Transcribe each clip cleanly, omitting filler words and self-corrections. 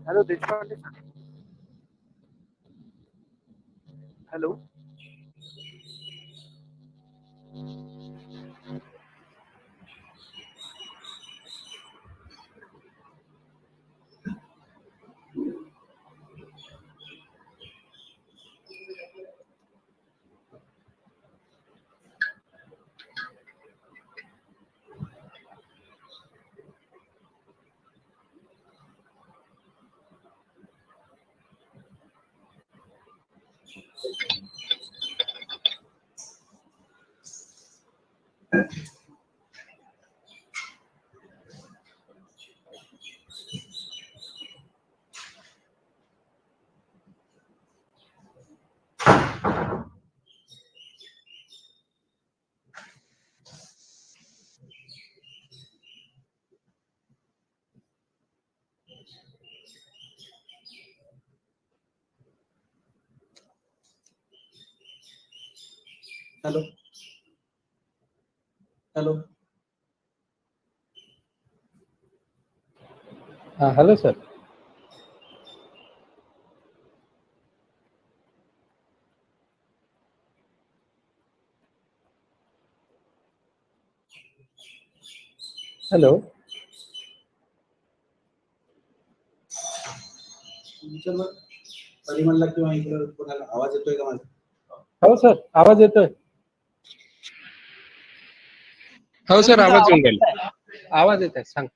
Hello, Deshpande sir. Hello. Hello. Hello. Hello, sir. Hello. परिमलला किंवा इकडे कोणाला आवाज येतोय का माझा? हो सर, आवाज येतोय. हो सर, आवाज येऊन राहिला. आवाज येत आहे, सांग.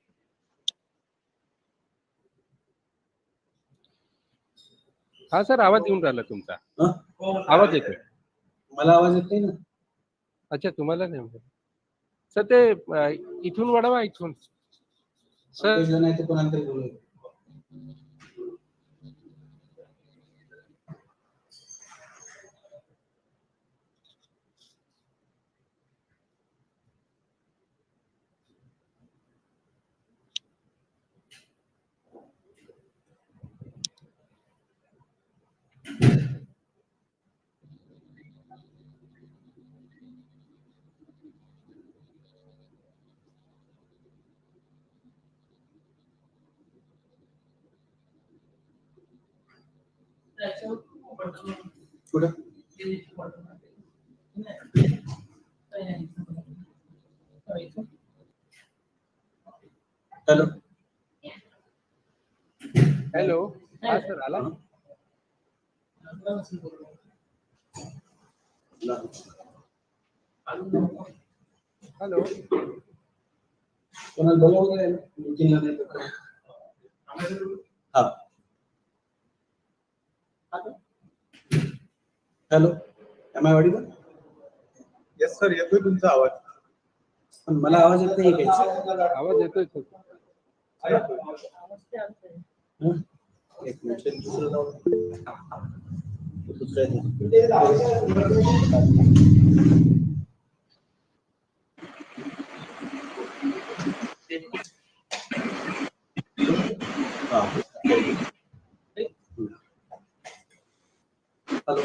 हा सर, आवाज येऊन राहिला तुमचा. आवाज येतोय. मला आवाज येत नाही ना. अच्छा, तुम्हाला नाही सर. ते इथून वाढवा, इथून सर. नाही तर कोणाला तरी बोलू. कुठं? हॅलो. हॅलो. हा सर आला. हॅलो. कोणाला बोलावं काय? मीटिंगला नाही तर काय? हा. Hello. Am I audible? Yes sir, येतोय तुमचा आवाज. पण मला आवाज येत नाही काही. आवाज येतोय सर. एक मिनिट दुसरं जाऊ. Hello.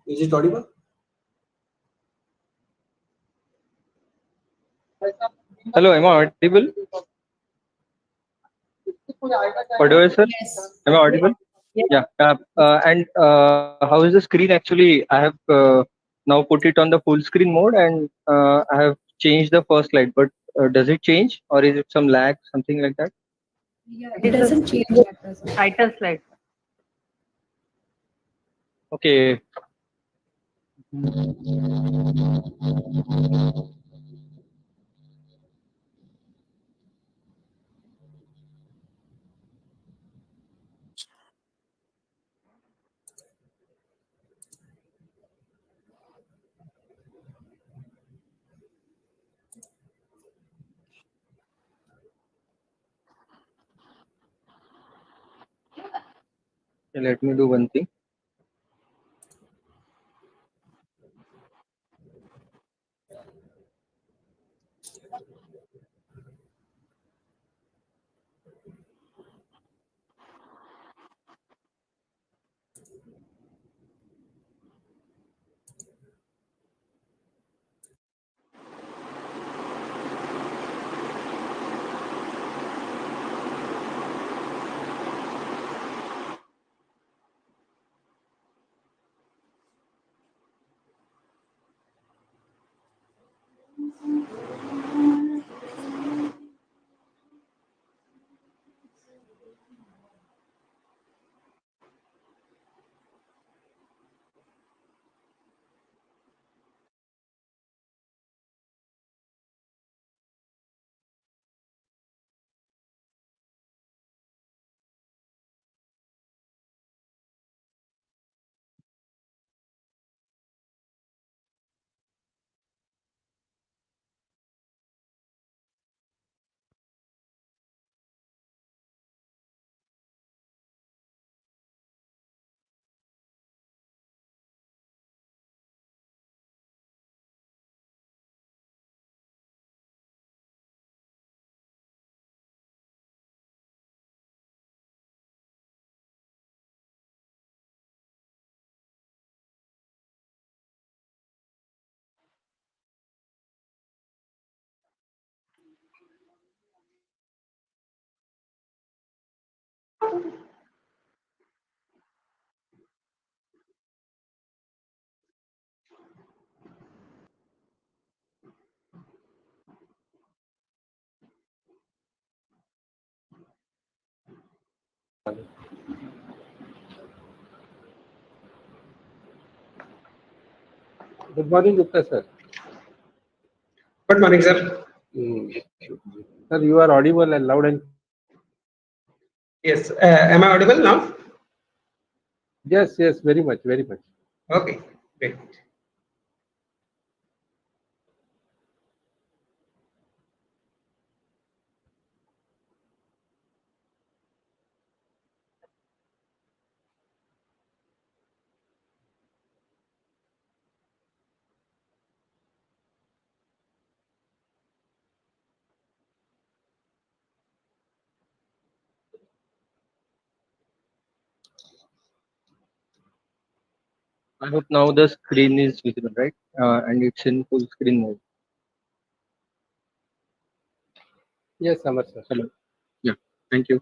Is it audible? Hello, am I audible? Audible, sir? Yes. Am I audible? Yeah. How is the screen actually? I have now put it on the full screen mode and I have changed the first slide. But does it change or is it some lag, something like that? Yeah, it doesn't change at present. Title slide. Okay. Let me do one thing. Good morning, Gupta sir. Good morning, sir. Sir, you are audible and loud and Yes. Am I audible now? Yes, yes, very much, very much. Okay, great. I hope now the screen is visible, right? And it's in full screen mode. Yes, Amar sir. Hello. Yeah. Thank you.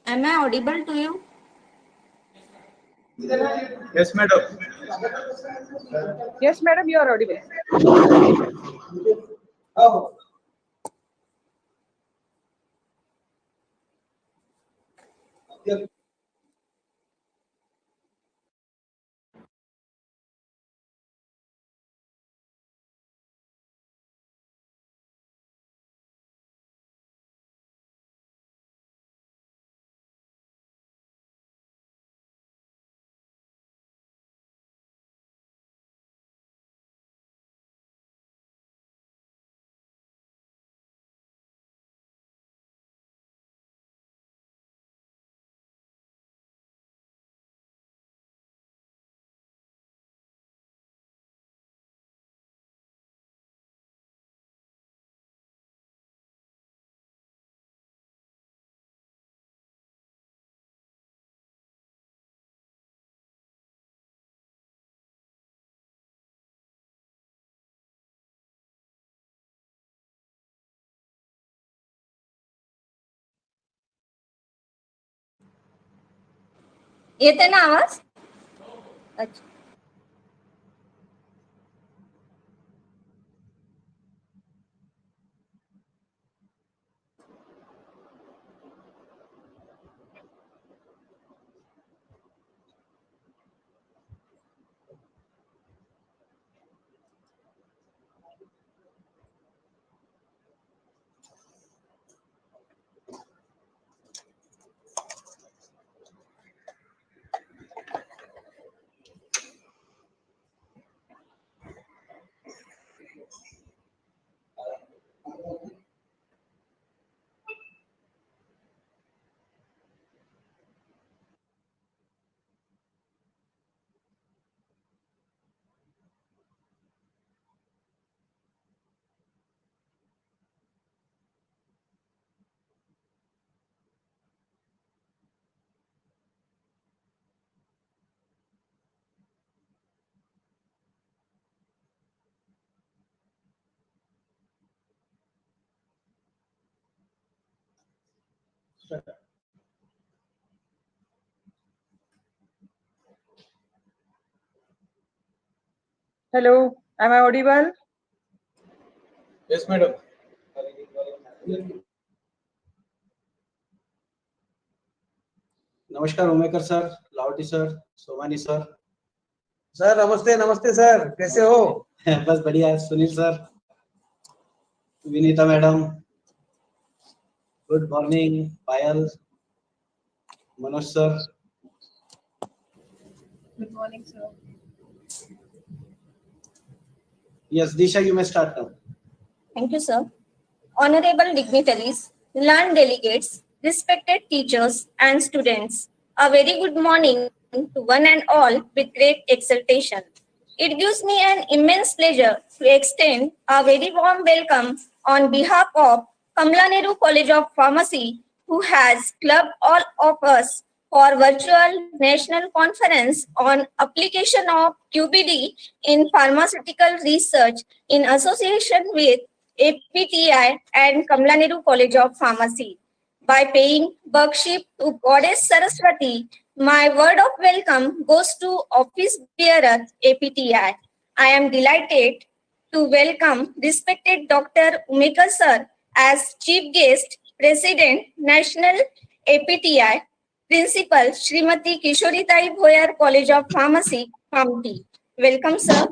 Am I audible to you? Yes, madam. Yes, madam, you are audible. Oh, yeah. येते ना आवाज? अच्छा. Hello, am I audible? Yes, madam. नमस्कार Umekar sir, Lavti sir, Somani sir. Sir नमस्ते नमस्ते sir, कैसे हो? बस बढ़िया। Sunil sir, Vinita madam, good morning. Payal, Manoj sir. Good morning, sir. Yes, Disha, you may start now. Thank you, sir. Honorable dignitaries, learned delegates, respected teachers and students, a very good morning to one and all with great exultation. It gives me an immense pleasure to extend a very warm welcome on behalf of Kamla Nehru College of Pharmacy, who has clubbed all of us for virtual national conference on application of QBD in pharmaceutical research in association with APTI and Kamla Nehru College of Pharmacy. By paying worship to Goddess Saraswati, my word of welcome goes to Office Bearer APTI. I am delighted to welcome respected Dr. Umekar sir as Chief Guest, President, National APTI, Principal Srimati Kishoritai Bhoyar College of Pharmacy, Hampi. Welcome, sir.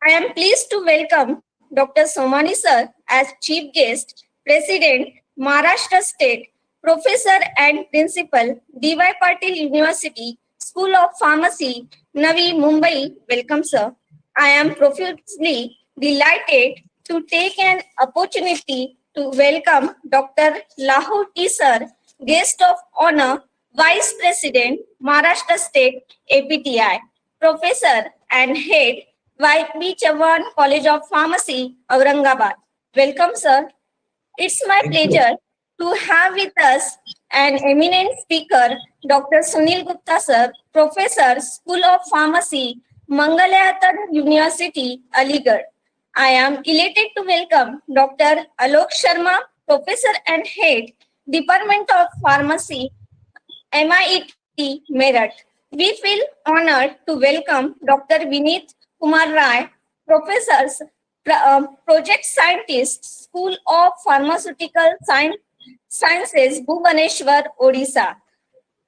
I am pleased to welcome Dr. Somani sir as Chief Guest, President, Maharashtra State, Professor and Principal, D.Y. Patil University, School of Pharmacy, Navi, Mumbai. Welcome, sir. I am profusely delighted to take an opportunity to welcome Dr. Lahu T. sir, Guest of Honor, Vice President, Maharashtra State, APTI, Professor and Head, Y.B. Chavan College of Pharmacy, Aurangabad. Welcome, sir. It's my pleasure to have with us an eminent speaker, Dr. Sunil Gupta, sir, Professor, School of Pharmacy, Mangalayatan University, Aligarh. I am elated to welcome Dr. Alok Sharma, Professor and Head, Department of Pharmacy, MIT, Meerut. We feel honored to welcome Dr. Vineet Kumar Rai, Professor, Project Scientist, School of Pharmaceutical Sciences, Bhubaneswar, Odisha.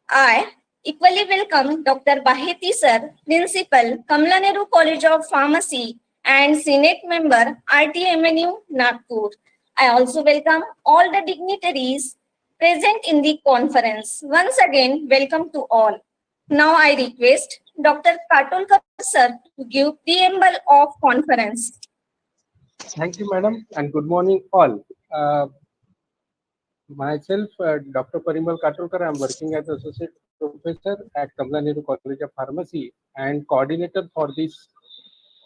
I equally welcome Dr. Baheti sir, Principal, Kamla Nehru College of Pharmacy and Senate Member, RTMNU, Nagpur. I also welcome all the dignitaries present in the conference. Once again, welcome to all. Now I request Dr. Katolkar sir to give preamble of conference. Thank you, madam, and good morning, all. Myself, Dr. Preamble Katolkar, I am working as Associate Professor at Kamla Nehru College of Pharmacy and coordinator for this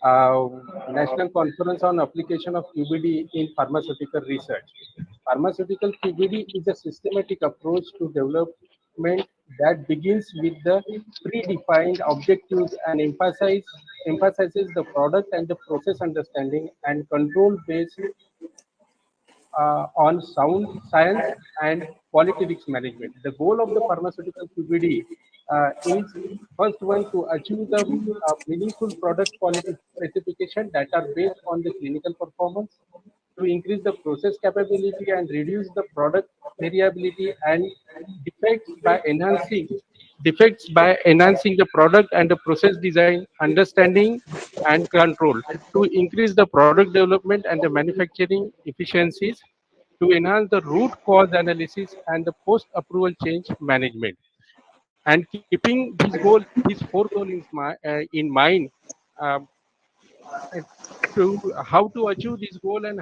National Conference on Application of QBD in Pharmaceutical Research. Pharmaceutical QBD is a systematic approach to development that begins with the predefined objectives and emphasizes the product and the process understanding and control based on sound science and quality risk management. The goal of the pharmaceutical QBD is first one to achieve the meaningful product quality specification that are based on the clinical performance, to increase the process capability and reduce the product variability and defects by enhancing the product and the process design understanding and control, to increase the product development and the manufacturing efficiencies, to enhance the root cause analysis and the post approval change management. And keeping these four goals in mind, um, to how to achieve this goal and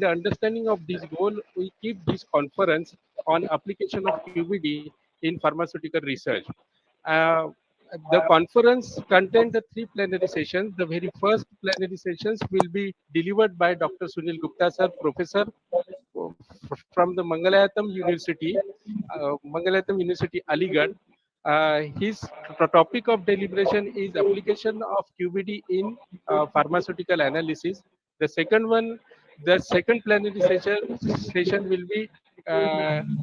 the understanding of this goal, we keep this conference on application of QBD in pharmaceutical research. Uh, the conference contains the three plenary sessions. The very first plenary sessions will be delivered by Dr. Sunil Gupta sir, Professor from the Mangalayatam University, Aligarh. His topic of deliberation is application of QBD in pharmaceutical analysis. The second plenary session will be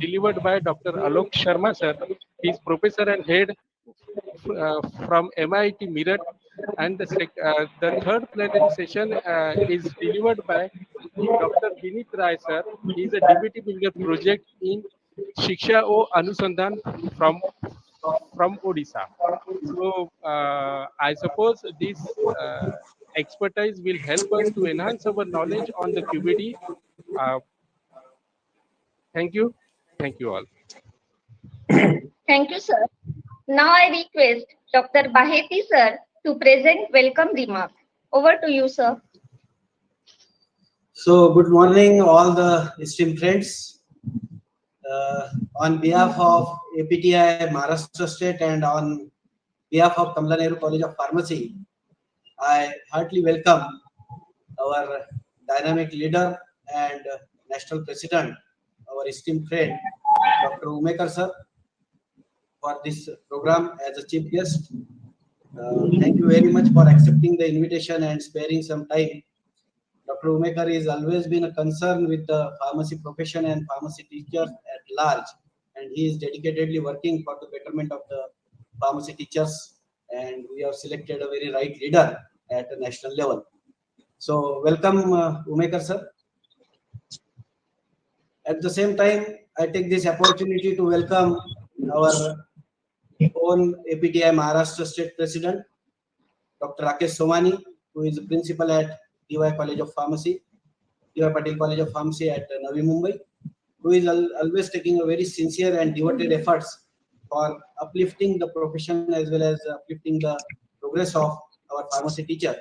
delivered by Dr. Alok Sharma sir. He is professor and head from MIT Meerut, and the third plenary session is delivered by Dr. Vinit Rai, sir. He is a DBT builder project in Shiksha O Anusandhan from Odisha. So I suppose this expertise will help us to enhance our knowledge on the QBD. Uh, thank you. Thank you all. Thank you, sir. Now I request Dr. Baheti, sir, to present welcome remark. Over to you, sir. So, good morning, all the esteemed friends. On behalf of APTI Maharashtra State and on behalf of Kamla Nehru College of Pharmacy, I heartily welcome our dynamic leader and national president, our esteemed friend, Dr. Umekar sir, for this program as a chief guest. Thank you very much for accepting the invitation and sparing some time. Dr. Umekar has always been a concern with the pharmacy profession and pharmacy teachers at large, and he is dedicatedly working for the betterment of the pharmacy teachers, and we have selected a very right leader at a national level. So welcome Umekar sir. At the same time, I take this opportunity to welcome our own APTI Maharashtra State President, Dr. Rakesh Somani, who is the principal at DY College of Pharmacy, DY Patel College of Pharmacy at Navi Mumbai, who is always taking a very sincere and devoted efforts for uplifting the profession as well as uplifting the progress of our pharmacy teacher.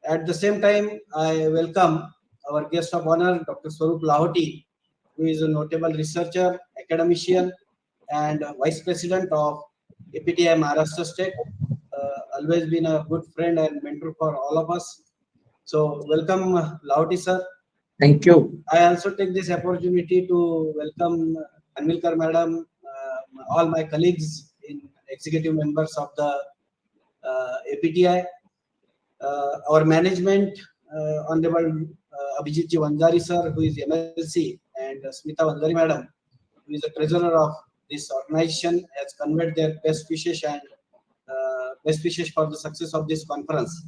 At the same time, I welcome our guest of honor, Dr. Swarup Lahoti, who is a notable researcher, academician, and vice president of APTI Maharashtra State. Always been a good friend and mentor for all of us. So, welcome, Lahoti sir. Thank you. I also take this opportunity to welcome Anvilkar madam, all my colleagues in executive members of the APTI. Our management, Honorable Abhijit Ji Vanjari sir, who is MLC, and Smita Vanjari madam, who is the treasurer of this organization, has conveyed their best wishes and best wishes for the success of this conference.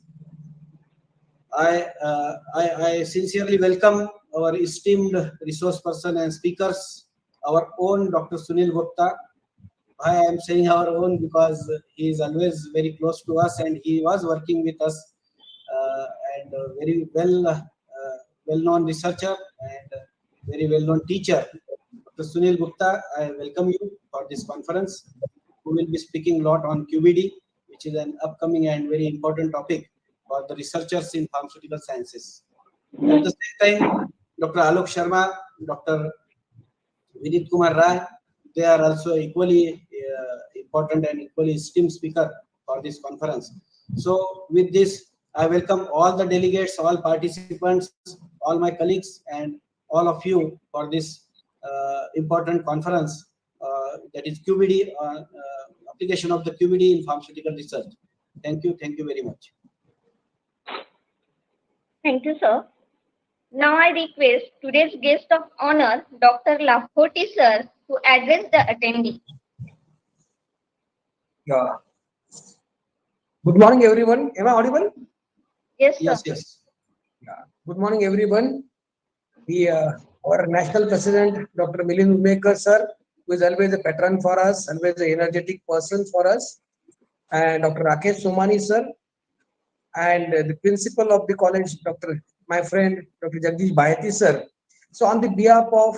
I sincerely welcome our esteemed resource person and speakers, our own Dr. Sunil Gupta. I am saying our own because he is always very close to us and he was working with us and very well-known researcher and very well-known teacher. Dr. Sunil Gupta, I welcome you for this conference. We will be speaking a lot on QBD, which is an upcoming and very important topic for the researchers in pharmaceutical sciences. At the same time, Dr. Alok Sharma, Dr. Vinit Kumar Rai, they are also equally important and equally esteemed speaker for this conference. So with this, I welcome all the delegates, all participants, all my colleagues, and all of you for this important conference that is QBD, application of the QBD in pharmaceutical research. Thank you very much. Thank you, sir. Now I request today's guest of honor, Dr. Lahoti, sir, to address the attendee. Yeah. Good morning, everyone. Am I audible? Yes, sir. Yes. Yeah. Good morning, everyone. Our national president, Dr. Milind Umekar, sir, who is always a patron for us, always an energetic person for us, and Dr. Rakesh Somani, sir, and the principal of the college, my friend, Dr. Jagdish Baheti, sir. So, on the behalf of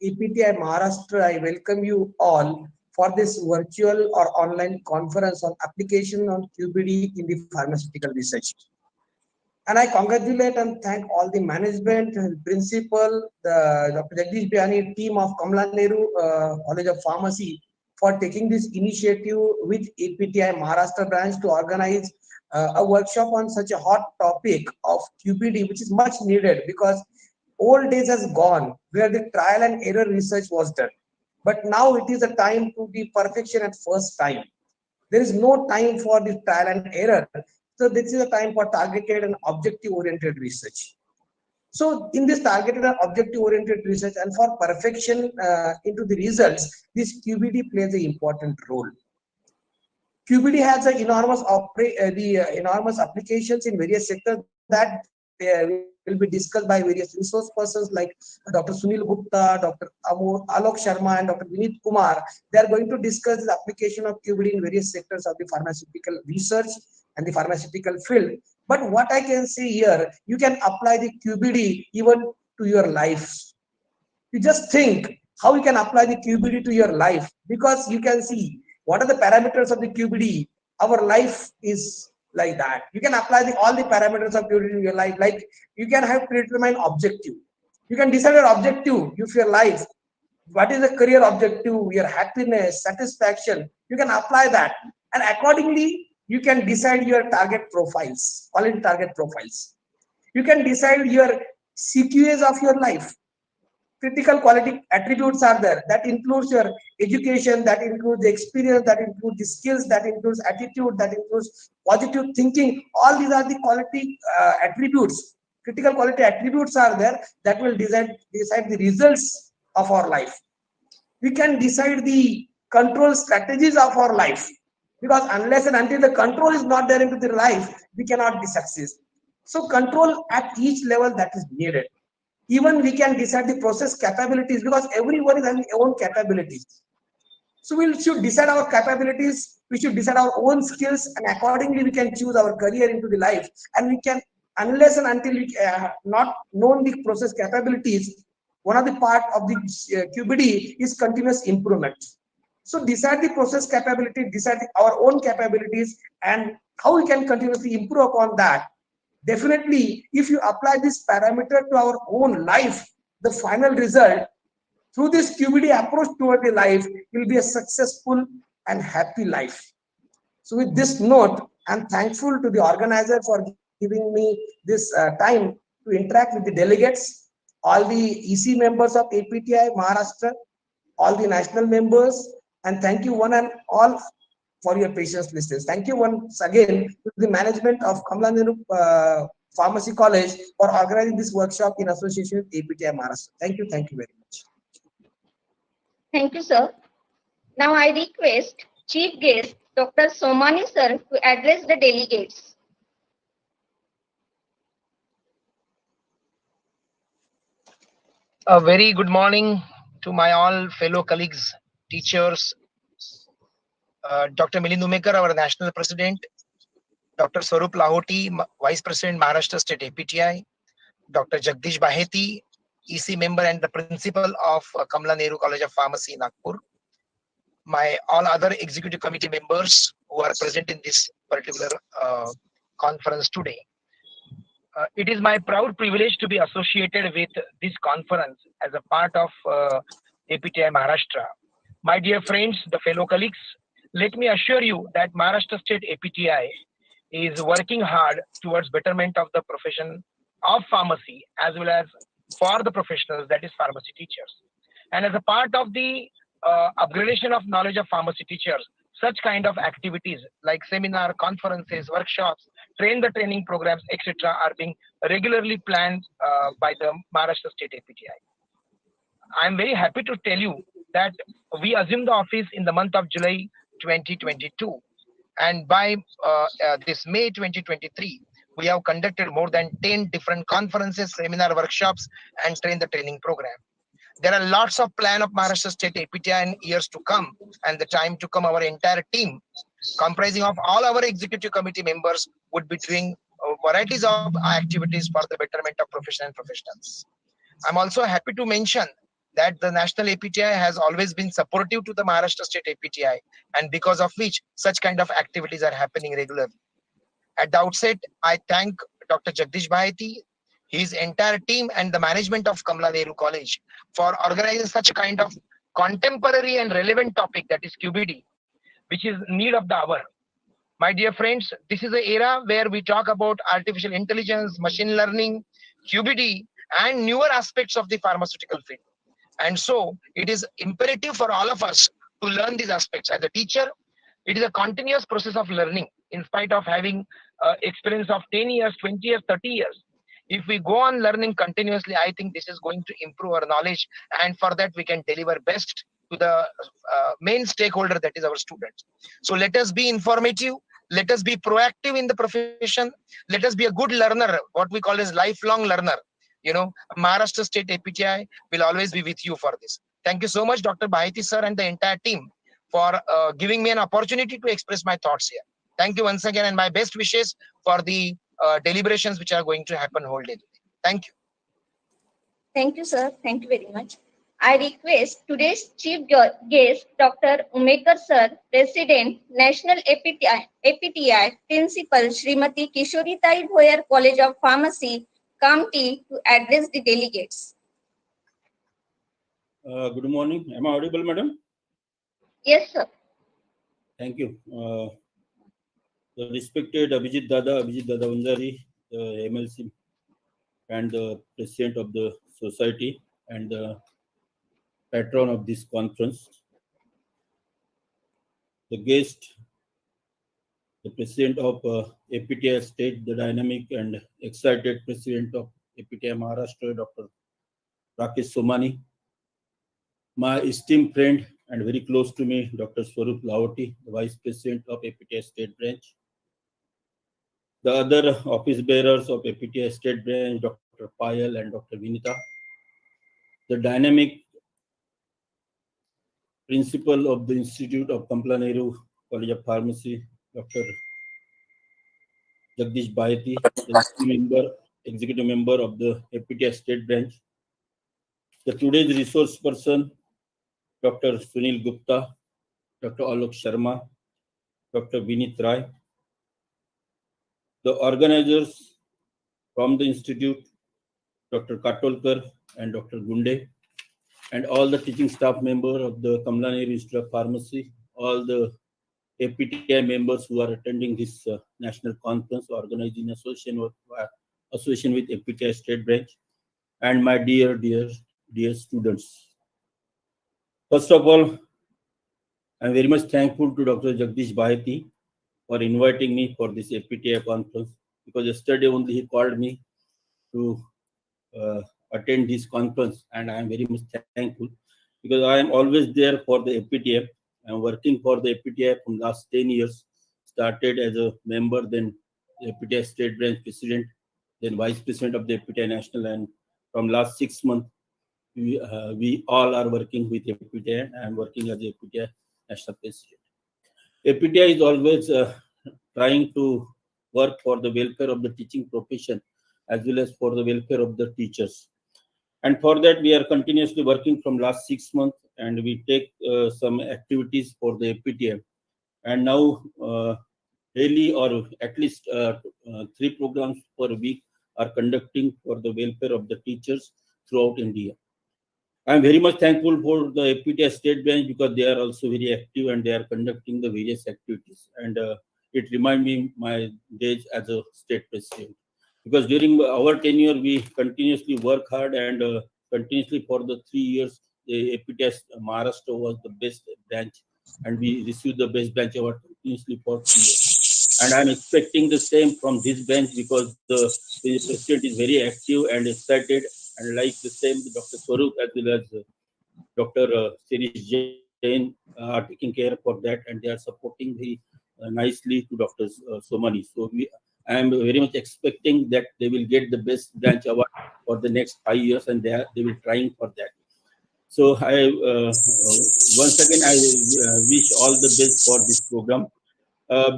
APTI Maharashtra, I welcome you all for this virtual or online conference on application on QBD in the pharmaceutical research. And I congratulate and thank all the management, principal, the Dr. Jagdish Baheti team of Kamla Nehru College of Pharmacy for taking this initiative with APTI Maharashtra branch to organize a workshop on such a hot topic of QBD, which is much needed because old days has gone where the trial and error research was done. But now it is a time to be perfection at first time. There is no time for the trial and error. So this is a time for targeted and objective-oriented research. So in this targeted and objective-oriented research and for perfection into the results, this QBD plays an important role. QBD has an enormous applications in various sectors that will be discussed by various resource persons like Dr. Sunil Gupta, Dr. Alok Sharma, and Dr. Vinit Kumar. They are going to discuss the application of QBD in various sectors of the pharmaceutical research and the pharmaceutical field. But what I can say here, you can apply the QBD even to your life. You just think how you can apply the QBD to your life, because you can see what are the parameters of the QBD. Our life is like that. You can apply all the parameters of QBD in your life. Like you can have predetermined objective. You can decide your objective of your life. What is the career objective, your happiness, satisfaction? You can apply that, and accordingly you can decide your target profiles, quality target profiles. You can decide your CQAs of your life. Critical quality attributes are there. That includes your education, that includes the experience, that includes the skills, that includes attitude, that includes positive thinking. All these are the quality attributes. Critical quality attributes are there that will decide the results of our life. We can decide the control strategies of our life, because unless and until the control is not there into the life, we cannot be success. So control at each level that is needed. Even we can decide the process capabilities, because everyone is having their own capabilities. So we should decide our capabilities, we should decide our own skills, and accordingly we can choose our career into the life. And we can, unless and until we not known the process capabilities, one of the part of the QBD is continuous improvement. So decide the process capability, decide our own capabilities, and how we can continuously improve upon that. Definitely, if you apply this parameter to our own life, the final result through this QBD approach toward the life will be a successful and happy life. So with this note, I'm thankful to the organizer for giving me this time to interact with the delegates, all the EC members of APTI Maharashtra, all the national members, and thank you one and all for your patience listeners. Thank you once again to the management of Kamala Nehru Pharmacy College for organizing this workshop in association with APTI Maharashtra. Thank you very much. Thank you, sir. Now I request Chief Guest Dr. Somani sir to address the delegates. A very good morning to my all fellow colleagues, teachers, Dr. Milind Umekar, our National President, Dr. Swarup Lahoti, Vice President, Maharashtra State APTI, Dr. Jagdish Baheti, EC member and the Principal of Kamala Nehru College of Pharmacy, Nagpur, my all other executive committee members who are present in this particular conference today. It is my proud privilege to be associated with this conference as a part of APTI Maharashtra. My dear friends, the fellow colleagues, let me assure you that Maharashtra State APTI is working hard towards betterment of the profession of pharmacy as well as for the professionals, that is pharmacy teachers. And as a part of the upgradation of knowledge of pharmacy teachers, such kind of activities like seminar, conferences, workshops, training programs, etc. are being regularly planned by the Maharashtra State APTI. I'm very happy to tell you that we assumed the office in the month of July 2022. And by this May 2023, we have conducted more than 10 different conferences, seminar, workshops, and training program. There are lots of plan of Maharashtra State APTI in years to come, and the time to come, our entire team, comprising of all our executive committee members, would be doing varieties of activities for the betterment of profession and professionals. I'm also happy to mention that the National APTI has always been supportive to the Maharashtra State APTI, and because of which such kind of activities are happening regularly. At the outset, I thank Dr. Jagdish Baheti, his entire team, and the management of Kamala Nehru College for organizing such a kind of contemporary and relevant topic, that is QBD, which is need of the hour. My dear friends, this is an era where we talk about artificial intelligence, machine learning, QBD, and newer aspects of the pharmaceutical field. And so it is imperative for all of us to learn these aspects. As a teacher, it is a continuous process of learning in spite of having experience of 10 years, 20 years, 30 years. If we go on learning continuously, I think this is going to improve our knowledge, and for that we can deliver best to the main stakeholder, that is our students. So let us be informative, Let us be proactive in the profession. Let us be a good learner, what we call as lifelong learner. Maharashtra State APTI will always be with you for this. Thank you so much, Dr. Baheti sir and the entire team for giving me an opportunity to express my thoughts here. Thank you once again, and my best wishes for the deliberations which are going to happen whole day today. Thank you. Thank you, sir. Thank you very much. I request today's chief guest, Dr. Umekar sir, President, National APTI, Principal, Srimati Kishoritai Bhoyar College of Pharmacy, County, to address the delegates. Good morning. Am I audible, madam? Yes, sir. Thank you. The respected Abhijit Dada Vanjari, the MLC, and the president of the society and the patron of this conference. The guest, the president of APTI State, the dynamic and excited president of APTI Maharashtra, Dr. Rakesh Somani. My esteemed friend and very close to me, Dr. Swarup Lahoti, the Vice President of APTI State Branch. The other office bearers of APTI State Branch, Dr. Payal and Dr. Vinita. The dynamic principal of the Institute of Kamla Nehru College of Pharmacy, Dr. Jagdish Baheti, the executive member of the APTI State Branch. The today's resource person, Dr. Sunil Gupta, Dr. Alok Sharma, Dr. Vinit Rai. The organizers from the Institute, Dr. Katolkar and Dr. Gunde, and all the teaching staff members of the Kamla Nehru Institute of Pharmacy, all the APTI members who are attending this national conference organized in association with APTI State Branch, and my dear students. First of all, I am very much thankful to Dr. Jagdish Baheti for inviting me for this APTI conference, because yesterday only he called me to attend this conference, and I am very much thankful, because I am always there for the APTI. I am working for the APTI from last 10 years, started as a member, then the APTI State Branch President, then Vice President of the APTI National, and from last 6 months, we all are working with APTI. I am working as APTI National President. APTI is always trying to work for the welfare of the teaching profession as well as for the welfare of the teachers. And for that, we are continuously working from last 6 months, and we take some activities for the APTI. And now, daily or at least 3 programs per week are conducting for the welfare of the teachers throughout India. I am very much thankful for the APTI State Branch, because they are also very active and they are conducting the various activities. And it reminds me my days as a state president, because during our tenure we continuously work hard, and continuously for the 3 years the APTI Maharashtra was the best branch, and we received the best branch award continuously for 3 years. And I am expecting the same from this branch, because the president is very active and excited, and like the same Dr. Swarup as well as Dr. Sirish Jain are taking care for that, and they are supporting the nicely to Dr. Somani. So I am very much expecting that they will get the best branch award for the next 5 years, and they will trying for that. So I once again I wish all the best for this program.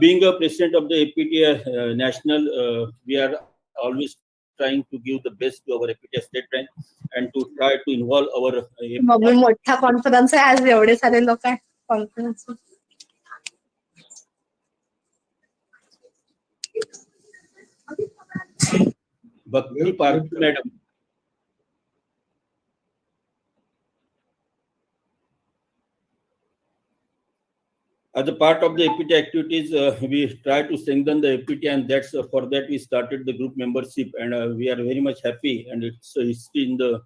Being a president of the APTI National, we are always trying to give the best to our APTI State Branch, and to try to involve our मग मोठा conference आहे आज, एवढे सारे लोक आहे conference. Bhakti Parthi Madam. As a part of the APTI activities, we try to strengthen the APTI, and that's for that we started the group membership, and we are very much happy. And it's in the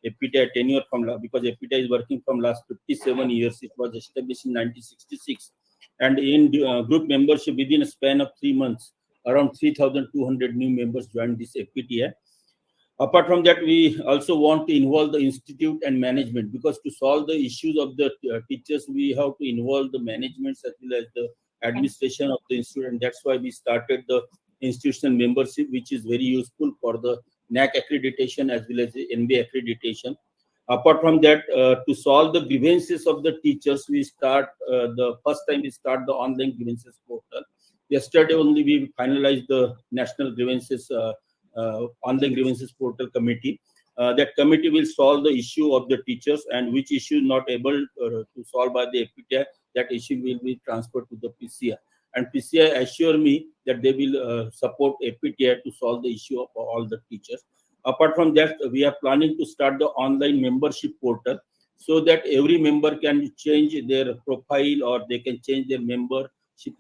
APTI tenure because APTI is working from last 57 years. It was established in 1966, and in group membership within a span of 3 months, around 3,200 new members joined this APTI. Apart from that, we also want to involve the institute and management, because to solve the issues of the teachers, we have to involve the management as well as the administration of the institute, and that's why we started the institutional membership, which is very useful for the NAC accreditation as well as the NBA accreditation. Apart from that, to solve the grievances of the teachers, we start the first time we start the online grievances portal. Yesterday only we finalized the national grievances online grievances portal committee. That committee will solve the issue of the teachers, and which issue not able to solve by the APTI, that issue will be transferred to the PCI. And PCI assure me that they will support APTI to solve the issue of all the teachers. Apart from that, we are planning to start the online membership portal so that every member can change their profile, or they can change their membership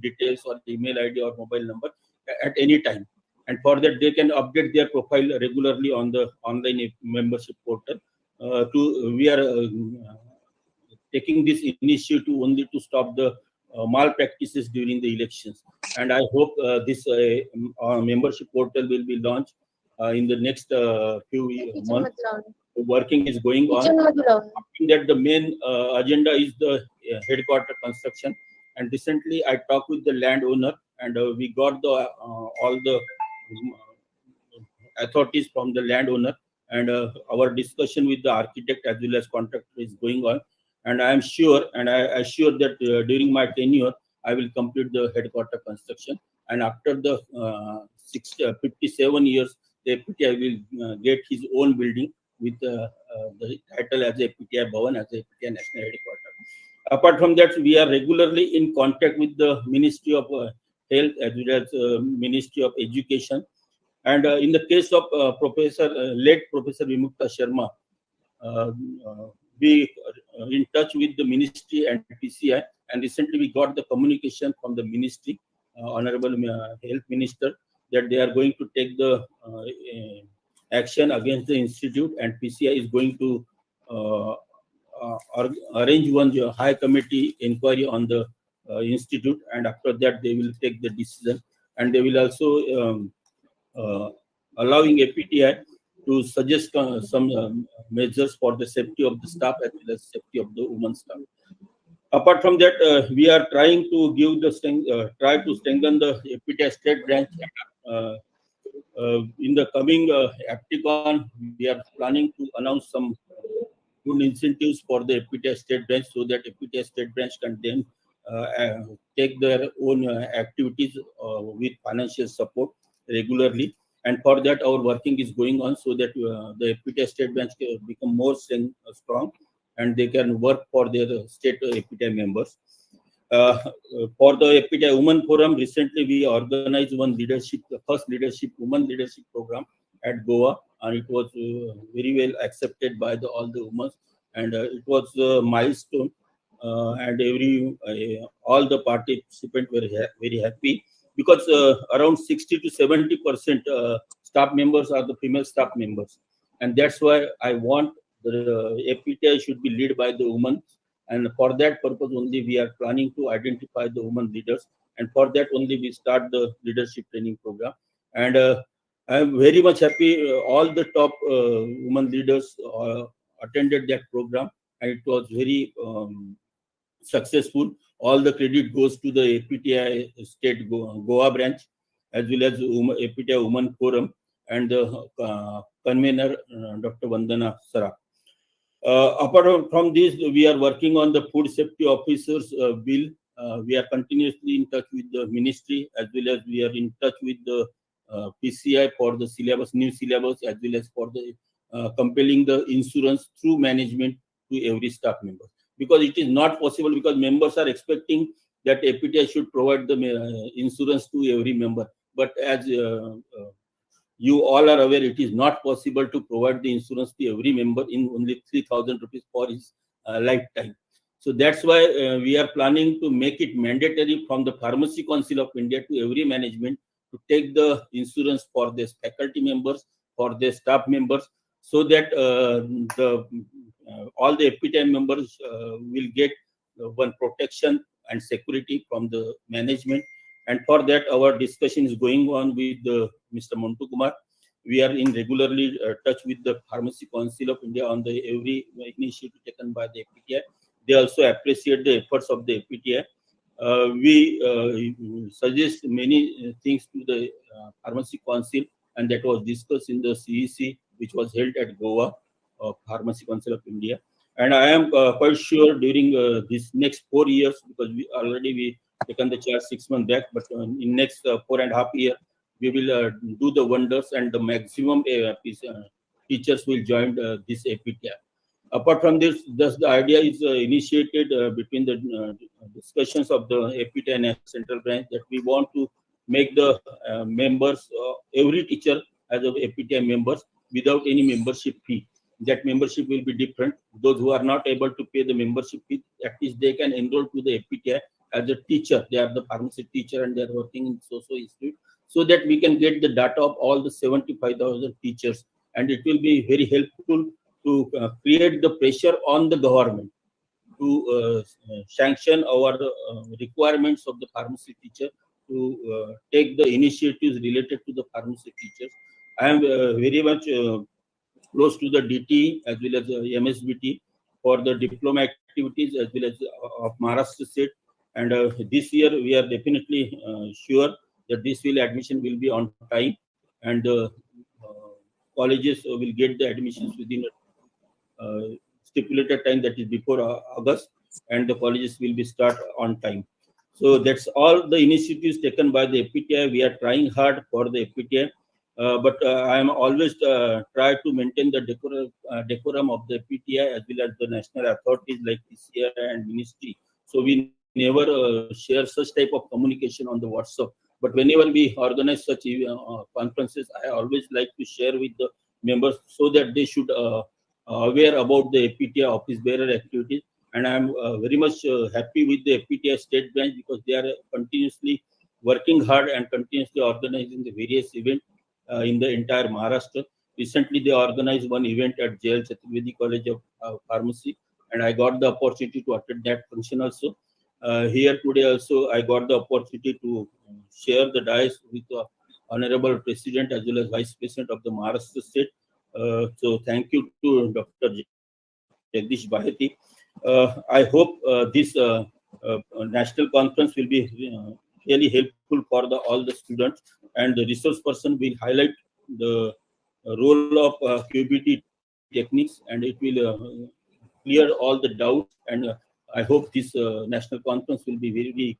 details or email ID or mobile number at any time. And for that, they can update their profile regularly on the online membership portal. We are taking this initiative only to stop the malpractices during the elections. And I hope this membership portal will be launched in the next few months. The working is going on. That the main agenda is the headquarter construction. And recently, I talked with the landowner, and we got the all the authorities from the landowner, and our discussion with the architect as well as contractor is going on. And I am sure, and I assure that during my tenure, I will complete the headquarter construction. And after the 57 years, the APTI will get his own building with the title as APTI Bhavan, as APTI National Headquarter. Apart from that, we are regularly in contact with the Ministry of Health as well as Ministry of Education. And in the case of late Professor Vimukta Sharma, we in touch with the Ministry and PCI, and recently we got the communication from the Ministry, Honorable Health Minister, that they are going to take the action against the institute, and PCI is going to arrange one high committee inquiry on the institute, and after that they will take the decision, and they will also allowing APTI to suggest some measures for the safety of the staff as well as safety of the women staff. Apart from that, we are trying to give the try to strengthen the APTI state branch. In the coming APTICon, we are planning to announce some good incentives for the APTI state branch, so that APTI state branch can then take their own activities with financial support regularly. And for that, our working is going on so that the APTI state branch can become more strong, and they can work for their state APTI members. For the APTI Women Forum, recently we organized one first women leadership program at Goa, and it was very well accepted by all the women, and it was a milestone, and all the participants were very happy, because around 60 to 70% staff members are the female staff members, and that's why I want the APTI should be led by the women. And for that purpose only, we are planning to identify the women leaders. And for that only, we start the leadership training program. And I am very much happy all the top women leaders attended that program. And it was very successful. All the credit goes to the APTI State Goa branch, as well as APTI Women Forum and the convener, Dr. Vandana Saraf. Apart from this, we are working on the food safety officers bill. We are continuously in touch with the ministry, as well as we are in touch with the PCI for the new syllabus, as well as for the compelling the insurance through management to every staff member. Because it is not possible, because members are expecting that APTI should provide the insurance to every member. But as you all are aware, it is not possible to provide the insurance to every member in only 3,000 rupees for his lifetime. So that's why we are planning to make it mandatory from the Pharmacy Council of India to every management to take the insurance for their faculty members, for their staff members, so that all the APTI members will get one protection and security from the management. And for that, our discussion is going on with Mr. Montu Kumar. We are in regularly touch with the Pharmacy Council of India on the every initiative taken by the APTI. They also appreciate the efforts of the APTI. we suggest many things to the Pharmacy Council, and that was discussed in the CEC, which was held at Goa, Pharmacy Council of India. And I am quite sure during this next 4 years, because we taken the charge 6 months back, but in next 4.5 years, we will do the wonders, and the maximum teachers will join this APTI. Apart from this, thus the idea is initiated between the discussions of the APTI and central branch, that we want to make the members, every teacher as of APTI members without any membership fee. That membership will be different. Those who are not able to pay the membership fee, at least they can enroll to the APTI as a teacher. They are the pharmacy teacher and they are working in so-so institute, so that we can get the data of all the 75,000 teachers, and it will be very helpful to create the pressure on the government to sanction our requirements of the pharmacy teacher, to take the initiatives related to the pharmacy teachers. I am very much close to the DT as well as MSBT for the diploma activities as well as of Maharashtra State. And this year we are definitely sure that this admission will be on time, and colleges will get the admissions within stipulated time, that is before August, and the colleges will be start on time. So that's all the initiatives taken by the APTI. We are trying hard for the APTI, but I am always try to maintain the decorum of the APTI as well as the national authorities like TCI and ministry. So we never share such type of communication on the WhatsApp. But whenever we organize such conferences, I always like to share with the members so that they should aware about the APTI office bearer activities. And I am very much happy with the APTI state branch, because they are continuously working hard and continuously organizing the various events in the entire Maharashtra. Recently, they organized one event at JL Chaturvedi College of Pharmacy, and I got the opportunity to attend that function also. Here today also, I got the opportunity to share the dais with the Honorable President as well as Vice President of the Maharashtra State. So thank you to Dr. Jagdish Baheti. I hope this national conference will be really helpful for all the students, and the resource person will highlight the role of QBD techniques, and it will clear all the doubts. And I hope this national conference will be very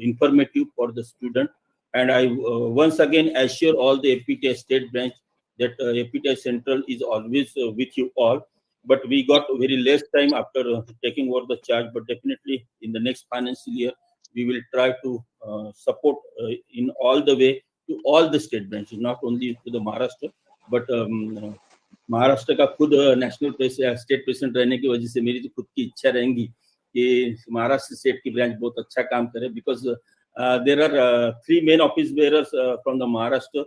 informative for the student. And I once again assure all the APTI state branch that APTI Central is always with you all. But we got very less time after taking over the charge. But definitely in the next financial year, we will try to support in all the way to all the state branches, not only to the Maharashtra, but Maharashtra का खुद national state president रहने की वजह से मेरी तो खुद की इच्छा रहेंगी कि महाराष्ट्र स्टेट की ब्रांच बहुत अच्छा काम करे, because there are 3 main office bearers from the Maharashtra.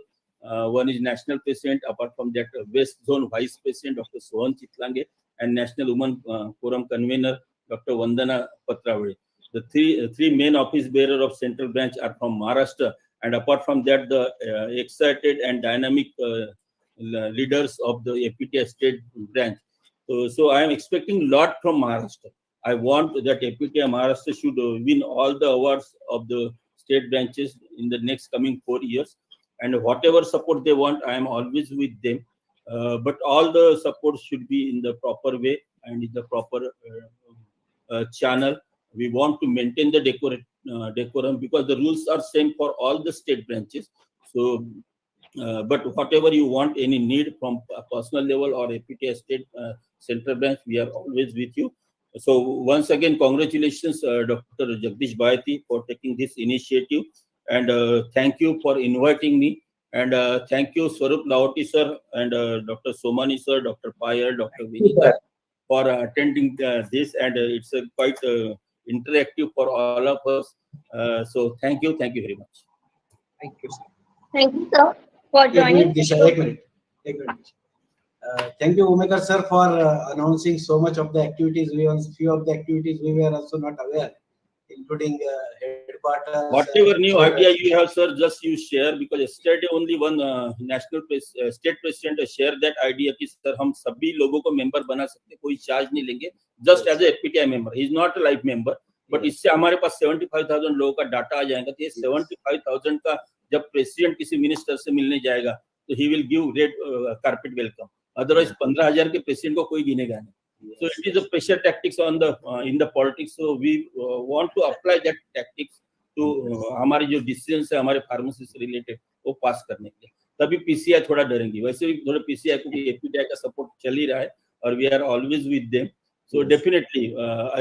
One is national president, apart from that West Zone Vice President Dr. Sohan Chitlange, and National Women Forum Convener Dr. Vandana Patravade. The three main office bearer of Central Branch are from Maharashtra, and apart from that, the excited and dynamic leaders of the APTI State Branch. So I am expecting a lot from Maharashtra. I want that APTI Maharashtra should win all the awards of the state branches in the next coming 4 years. And whatever support they want, I am always with them. But all the support should be in the proper way and in the proper channel. We want to maintain the decorum, because the rules are same for all the state branches. So, but whatever you want, any need from a personal level or APTI state central branch, we are always with you. So once again, congratulations, Dr. Jagdish Baheti, for taking this initiative. And thank you for inviting me. And thank you, Swarup Lahoti sir, and Dr. Somani sir, Dr. Payal, Dr. Vinita, for attending this. And it's quite interactive for all of us. So thank you very much. Thank you, sir. Thank you, sir, for joining. एक minute. Thank you, Umekar sir, for announcing so much of the activities. Few of the activities we were also not aware, including headquarters. Whatever new idea you have, sir, just you share, because yesterday only one national state president share that idea कि sir हम सभी लोगों को member बना सकते, कोई charge नहीं लेंगे, just as a APTI member. He is not a life member. But इससे हमारे पास 75,000 लोगों का डाटा आ जाएगा। तो ये 75,000 का जब प्रेसिडेंट किसी मिनिस्टर से मिलने जाएगा तो he will give red carpet welcome, otherwise 15,000 के प्रेसिडेंट को कोई गिनेगा नहीं। So it is a pressure tactics on the in the politics. So we want to apply that tactics to हमारे जो डिसीजन है हमारे फार्मेसी से रिलेटेड वो पास करने के लिए। तभी पीसीआई थोड़ा डरेंगी, वैसे भी थोड़ा पीसीआई को एपीटीआई का सपोर्ट चल ही रहा है और we are always with them. So definitely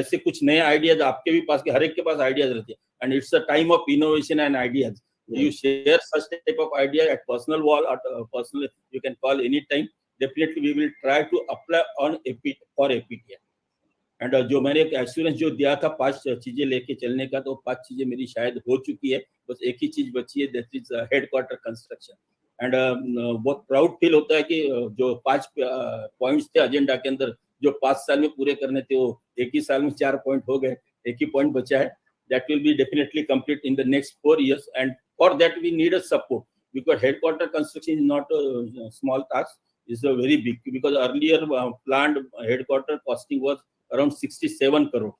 ऐसे कुछ नए आइडियाज आपके भी पास, हर एक के पास आइडियाज रहते हैं, and it's a time of innovation and ideas. You share such type of idea at personal wall or personal, you can call any time. Definitely we will try to apply on for APTI. And जो मैंने एक assurance जो दिया था 5 चीजें लेके चलने का, तो 5 चीजें मेरी शायद हो चुकी है, बस एक ही चीज बची है, that is headquarter construction. And बहुत प्राउड फील होता है कि जो 5 पॉइंट्स थे एजेंडा के अंदर जो 5 साल में पूरे करने थे, वो एक ही साल में 4 पॉइंट हो गए, एक ही पॉइंट बचा है। That will be definitely complete in the next 4 years, and for that we need a support, because headquarter construction is not a small task, it's a very big, because earlier planned headquarter costing was around 67 crore,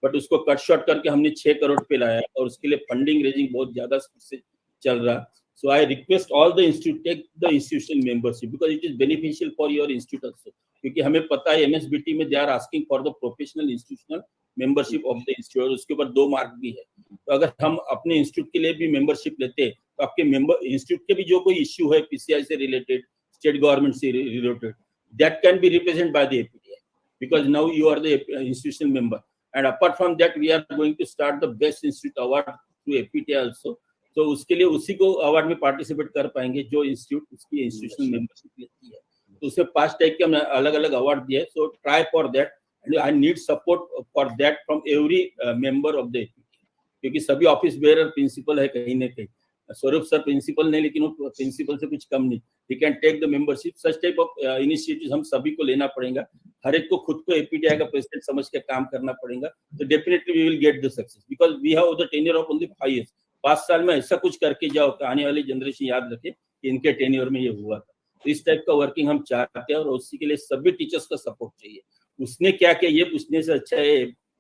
but उसको cut short करके हमने 6 करोड़ पे लाया, और उसके लिए funding raising बहुत ज्यादा से चल रहा। So I request all the institute take the institutional membership, because it is beneficial for your institute also, क्योंकि हमें पता है MSBT में they are asking for the professional institutional membership of the institute, उसके ऊपर 2 मार्क भी है। तो अगर हम अपने इंस्टीट्यूट के लिए भी मेंबरशिप लेते हैं तो आपके मेंबर इंस्टीट्यूट के भी जो कोई इश्यू है पीसीआई से रिलेटेड, स्टेट गवर्नमेंट से related, that can be represent by the APTI, because now you are the institutional member. And apart from that we are going to start the best institute award through APTI also. तो उसके लिए उसी को award में participate कर पाएंगे जो institute उसकी इंस्टीट्यूशनल मेंबरशिप लेती है। तो उसे 5 टाइप के हमने अलग अलग अवार्ड दिए, so try for that. I need support for that from every member of the APTI, क्योंकि सभी ऑफिस बेयर प्रिंसिपल है कहीं ना कहीं। स्वरूप सर प्रिंसिपल नहीं, लेकिन वो प्रिंसिपल से कुछ कम नहीं। He can take the membership, such type of initiatives हम सभी को लेना पड़ेगा। हर एक को खुद को APTI का प्रेसिडेंट समझ के काम करना पड़ेगा। तो definitely we will get the success, because we have the tenure of only 5 years। 5 साल में ऐसा कुछ करके जाओ कि आने वाली जनरेशन याद रखे कि इनके टेन्योर में ये हुआ था। तो इस टाइप का वर्किंग हम चाहते हैं, और उसी के लिए सभी टीचर्स का सपोर्ट चाहिए। उसने क्या किया ये पूछने से अच्छा है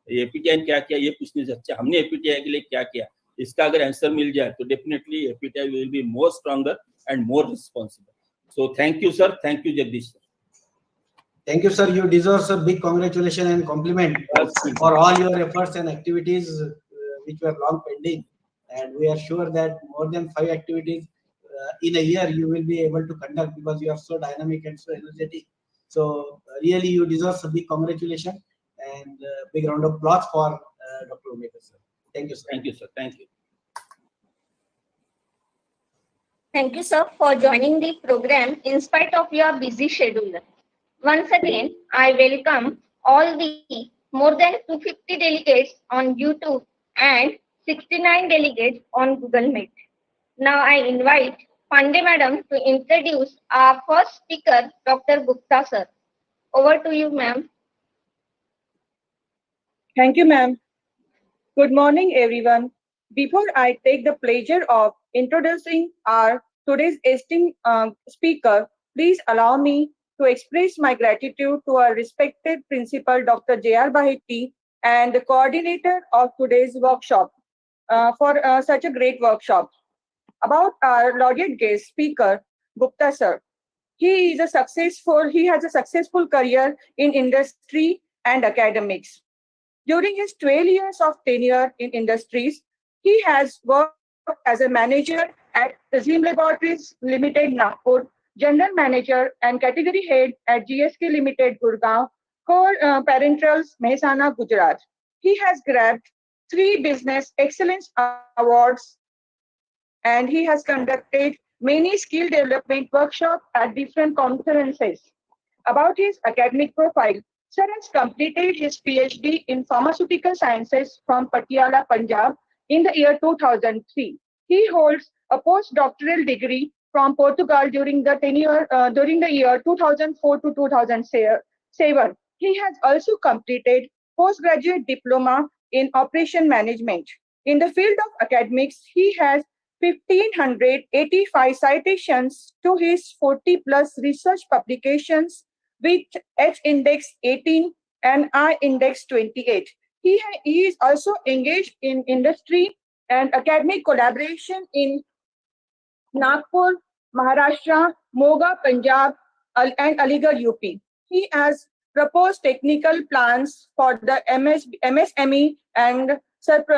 एपीटीआई ने क्या किया ये पूछने से अच्छा हमने एपीटीआई के लिए क्या किया, इसका अगर आंसर मिल जाए तो definitely APTI will be more stronger and more responsible. So thank you sir, thank you Jagdish sir. Thank you, sir. You deserve a big congratulations and compliment for all your efforts and activities which were long pending. And we are sure that more than 5 activities in a year you will be able to conduct, because you are so dynamic and so energetic. So really you deserve a big congratulations and big round of applause for Dr. Umekar sir. Thank you, sir. Thank you, sir. Thank you. Thank you, sir, for joining the program in spite of your busy schedule. Once again, I welcome all the more than 250 delegates on YouTube and 69 delegates on Google Meet. Now I invite Pandey Madam to introduce our first speaker, Dr. Gupta sir. Over to you, ma'am. Thank you, ma'am. Good morning, everyone. Before I take the pleasure of introducing our today's esteemed speaker, please allow me to express my gratitude to our respected principal, Dr. J.R. Baheti, and the coordinator of today's workshop for such a great workshop. About our laureate guest speaker, Gupta sir. He has a successful career in industry and academics. During his 12 years of tenure in industries, he has worked as a manager at Zim Laboratories Limited, Nagpur, General Manager and Category Head at GSK Limited, Gurgaon, Core Parenterals, Mehsana, Gujarat. He has grabbed 3 Business Excellence Awards, and he has conducted many skill development workshops at different conferences. About his academic profile, sir has completed his PhD in Pharmaceutical Sciences from Patiala, Punjab in the year 2003. He holds a postdoctoral degree from Portugal during the year 2004 to 2007. He has also completed postgraduate diploma in operation management. In the field of academics, he has 1,585 citations to his 40 plus research publications with H index 18 and I index 28. He is also engaged in industry and academic collaboration in Nagpur, Maharashtra, Moga, Punjab, and Aligarh, UP. He has proposed technical plans for the MSME and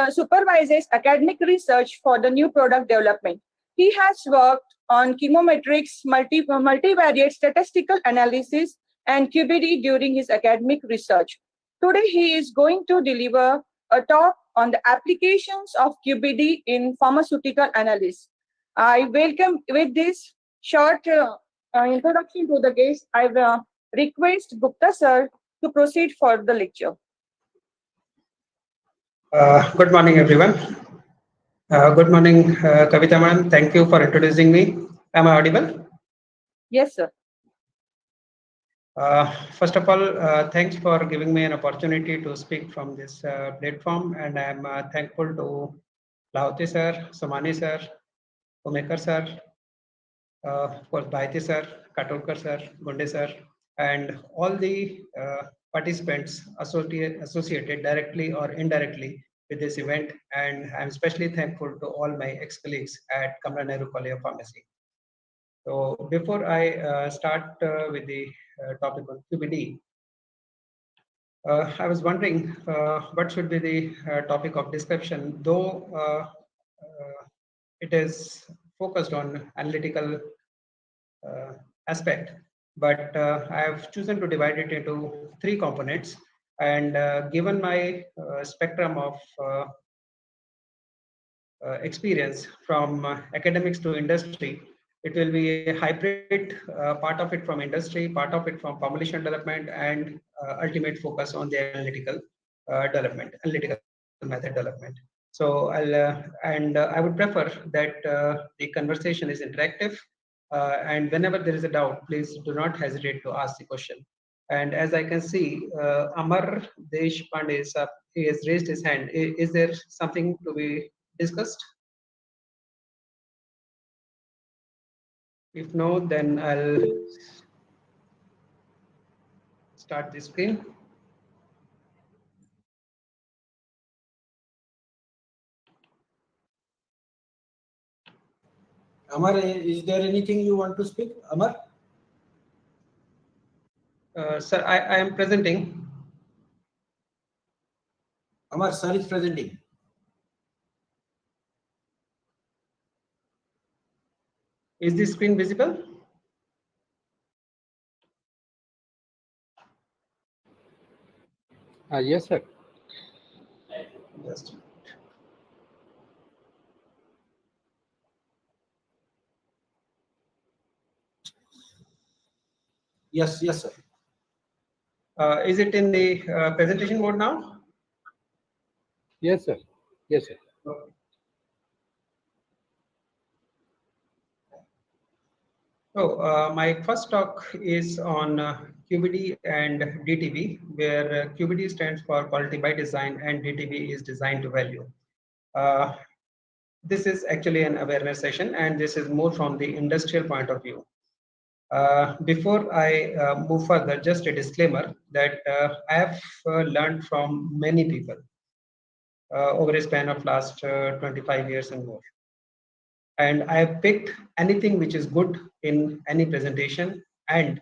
supervises academic research for the new product development. He has worked on chemometrics, multivariate statistical analysis, and QBD during his academic research. Today, he is going to deliver a talk on the applications of QBD in pharmaceutical analysis. I welcome with this short introduction to the guest. I request Gupta sir to proceed for the lecture. Good morning, everyone. Good morning, Kavita ma'am. Thank you for introducing me. Am I audible? Yes, sir. First of all, thanks for giving me an opportunity to speak from this platform, and I'm thankful to Lahoti sir, Somani sir, Umekar sir, of course, Bhaiti sir, Katolkar sir, Gunde sir, and all the participants associated directly or indirectly with this event. And I'm especially thankful to all my ex-colleagues at Kamla Nehru College of Pharmacy. So before I start with the topic on QBD, I was wondering what should be the topic of discussion, though it is focused on analytical aspect, but I have chosen to divide it into three components. And given my spectrum of experience from academics to industry, it will be a hybrid, part of it from industry, part of it from formulation development, and ultimate focus on the analytical development, analytical method development. So I would prefer that the conversation is interactive, and whenever there is a doubt, please do not hesitate to ask the question. And as I can see, Amar Deshpande is up. He has raised his hand. Is there something to be discussed? If no, then I'll start the screen. Amar, is there anything you want to speak, Amar? Sir, I am presenting. Amar, sir is presenting. Is the screen visible? Yes, sir. Just. Yes, yes, sir. Is it in the presentation mode now? Yes, sir. Yes, sir. Okay. So my first talk is on QBD and DTV, where QBD stands for quality by design and DTV is designed to value. This is actually an awareness session, and this is more from the industrial point of view. Before I move further, just a disclaimer that I have learned from many people over a span of last 25 years and more. And I have picked anything which is good in any presentation, and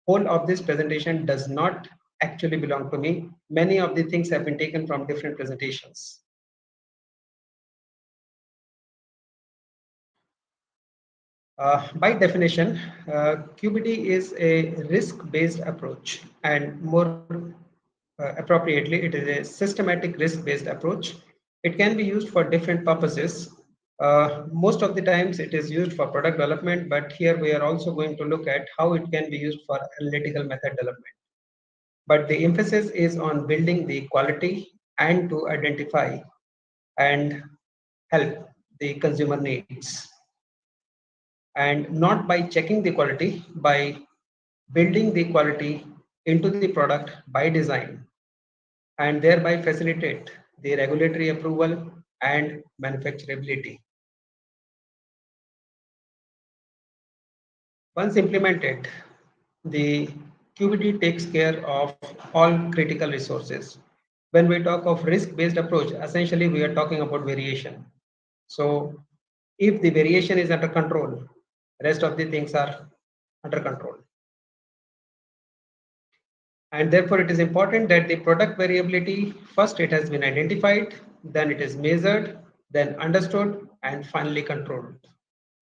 whole of this presentation does not actually belong to me. Many of the things have been taken from different presentations. By definition, QBD is a risk-based approach, and more appropriately, it is a systematic risk-based approach. It can be used for different purposes. Most of the times it is used for product development, but here we are also going to look at how it can be used for analytical method development. But the emphasis is on building the quality and to identify and help the consumer needs. And not by checking the quality, by building the quality into the product by design, and thereby facilitate the regulatory approval and manufacturability. Once implemented, the QBD takes care of all critical resources. when we talk of risk-based approach, essentially we are talking about variation. So if the variation is under control, rest of the things are under control. And therefore it is important that the product variability, first it has been identified, then it is measured, then understood, and finally controlled.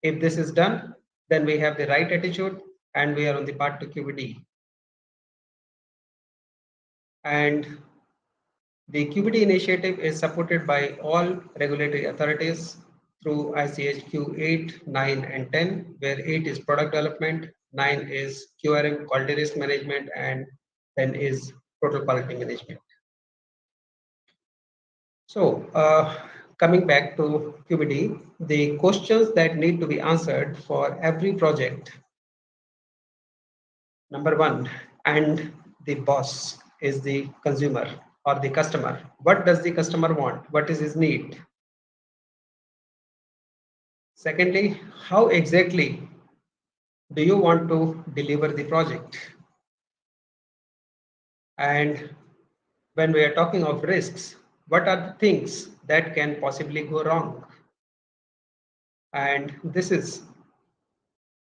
If this is done, then we have the right attitude and we are on the path to QBD. And the QBD initiative is supported by all regulatory authorities through ICHQ 8, 9, and 10, where 8 is product development, 9 is QRM, quality risk management, and 10 is total quality management. So coming back to QBD, the questions that need to be answered for every project. Number one, and the boss is the consumer or the customer. What does the customer want? What is his need? Secondly, how exactly do you want to deliver the project? And when we are talking of risks, what are the things that can possibly go wrong? And this is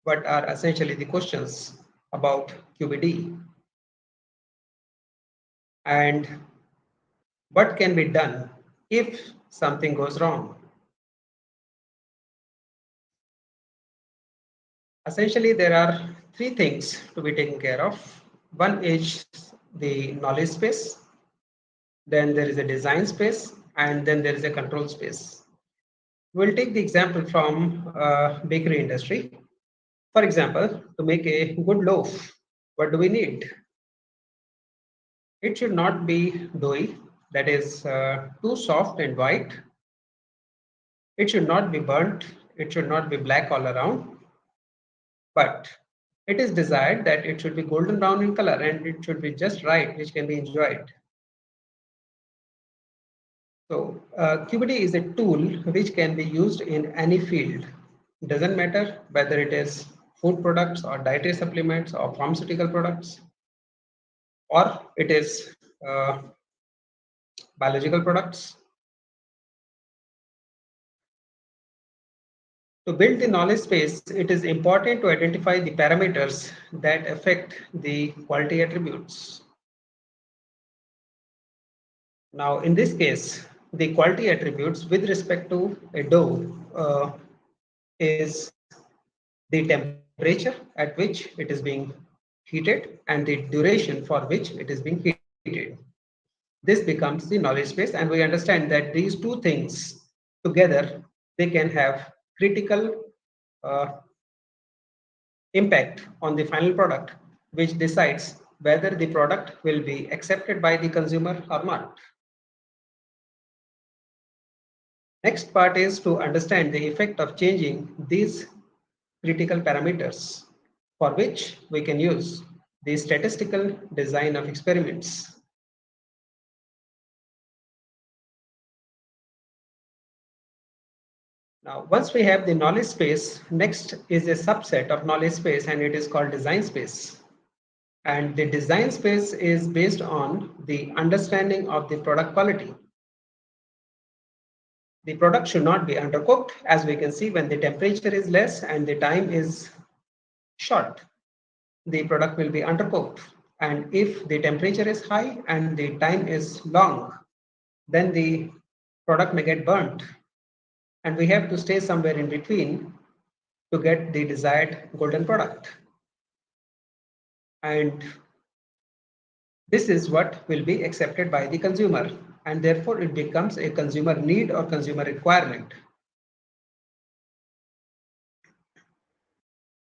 what are essentially the questions about QBD. And what can be done if something goes wrong? Essentially, there are three things to be taken care of. One is the knowledge space, then there is a design space, and then there is a control space. We'll take the example from bakery industry. For example, to make a good loaf, what do we need? It should not be doughy, that is too soft and white. It should not be burnt. It should not be black all around. But it is desired that it should be golden brown in color and it should be just right, which can be enjoyed. So QBD is a tool which can be used in any field. It doesn't matter whether it is food products or dietary supplements or pharmaceutical products, or it is biological products. To build the knowledge space, it is important to identify the parameters that affect the quality attributes. Now, in this case, the quality attributes with respect to a dough is the temperature at which it is being heated and the duration for which it is being heated. This becomes the knowledge space, and we understand that these two things together, they can have critical impact on the final product, which decides whether the product will be accepted by the consumer or not. Next part is to understand the effect of changing these critical parameters, for which we can use the statistical design of experiments. Now, once we have the knowledge space, next is a subset of knowledge space, and it is called design space. And the design space is based on the understanding of the product quality. The product should not be undercooked, as we can see when the temperature is less and the time is short, the product will be undercooked. And if the temperature is high and the time is long, then the product may get burnt. And we have to stay somewhere in between to get the desired golden product. And this is what will be accepted by the consumer. And therefore, it becomes a consumer need or consumer requirement.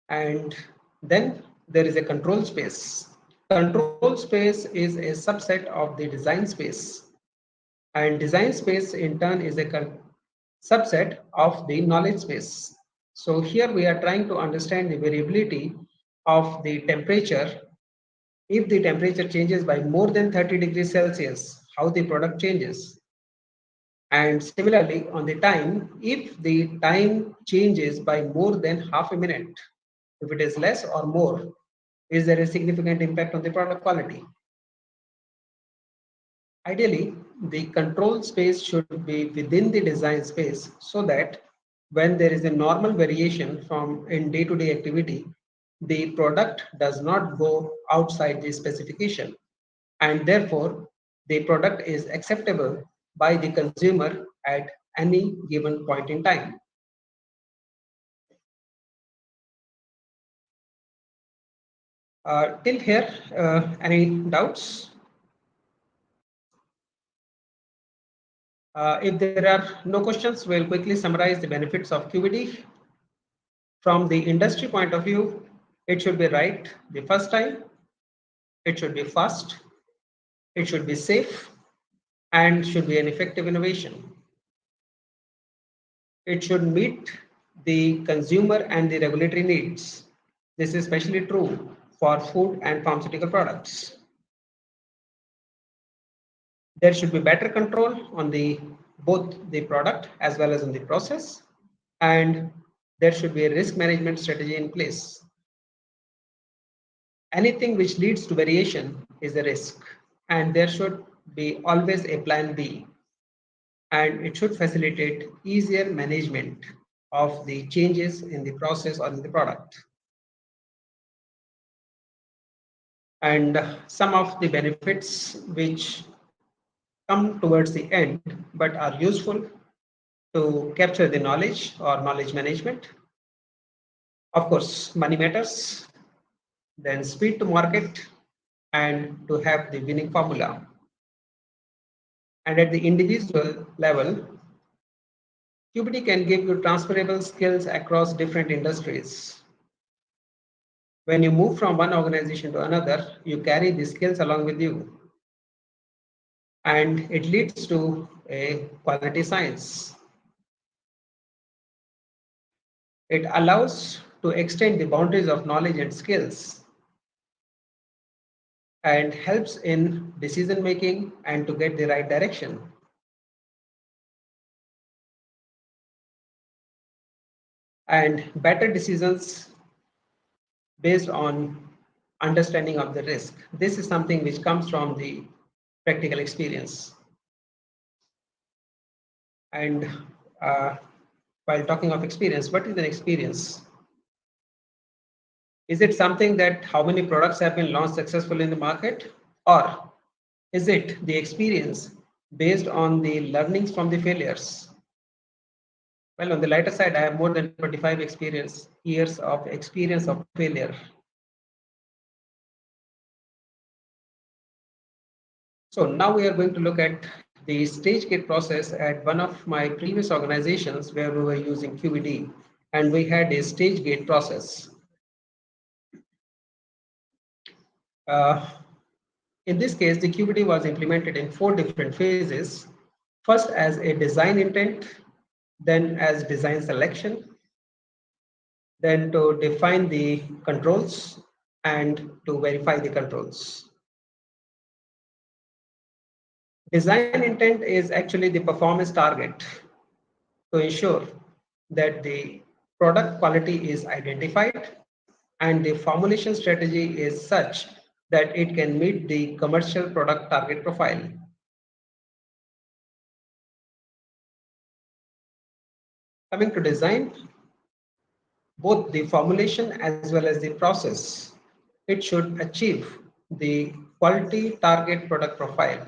And then there is a control space. Control space is a subset of the design space. And design space in turn is a subset of the knowledge space. So here we are trying to understand the variability of the temperature. If the temperature changes by more than 30 degrees Celsius, how the product changes. And similarly on the time, if the time changes by more than half a minute, if it is less or more, is there a significant impact on the product quality? Ideally, the control space should be within the design space so that when there is a normal variation from in day-to-day activity, the product does not go outside the specification, and therefore the product is acceptable by the consumer at any given point in time. Till here, any doubts? If there are no questions, we'll quickly summarize the benefits of QBD. From the industry point of view, it should be right the first time, it should be fast, it should be safe, and should be an effective innovation. It should meet the consumer and the regulatory needs. This is especially true for food and pharmaceutical products. There should be better control on both the product as well as on the process, and there should be a risk management strategy in place. Anything which leads to variation is a risk, and there should be always a plan B, and it should facilitate easier management of the changes in the process or in the product. And some of the benefits which come towards the end but are useful to capture the knowledge or knowledge management. Of course, money matters, then speed to market, and to have the winning formula. And at the individual level, QBD can give you transferable skills across different industries. When you move from one organization to another, you carry the skills along with you, and it leads to a quality science. It allows to extend the boundaries of knowledge and skills, and helps in decision making and to get the right direction. And better decisions based on understanding of the risk. This is something which comes from the practical experience. And while talking of experience, what is an experience? Is it something that how many products have been launched successfully in the market? Or is it the experience based on the learnings from the failures? Well, on the lighter side, I have more than 25 years of experience of failure. So now we are going to look at the stage gate process at one of my previous organizations where we were using QBD, and we had a stage gate process. In this case, the QBD was implemented in 4 different phases. First as a design intent, then as design selection, then to define the controls, and to verify the controls. Design intent is actually the performance target to ensure that the product quality is identified and the formulation strategy is such that it can meet the commercial product target profile. Coming to design, both the formulation as well as the process, it should achieve the quality target product profile.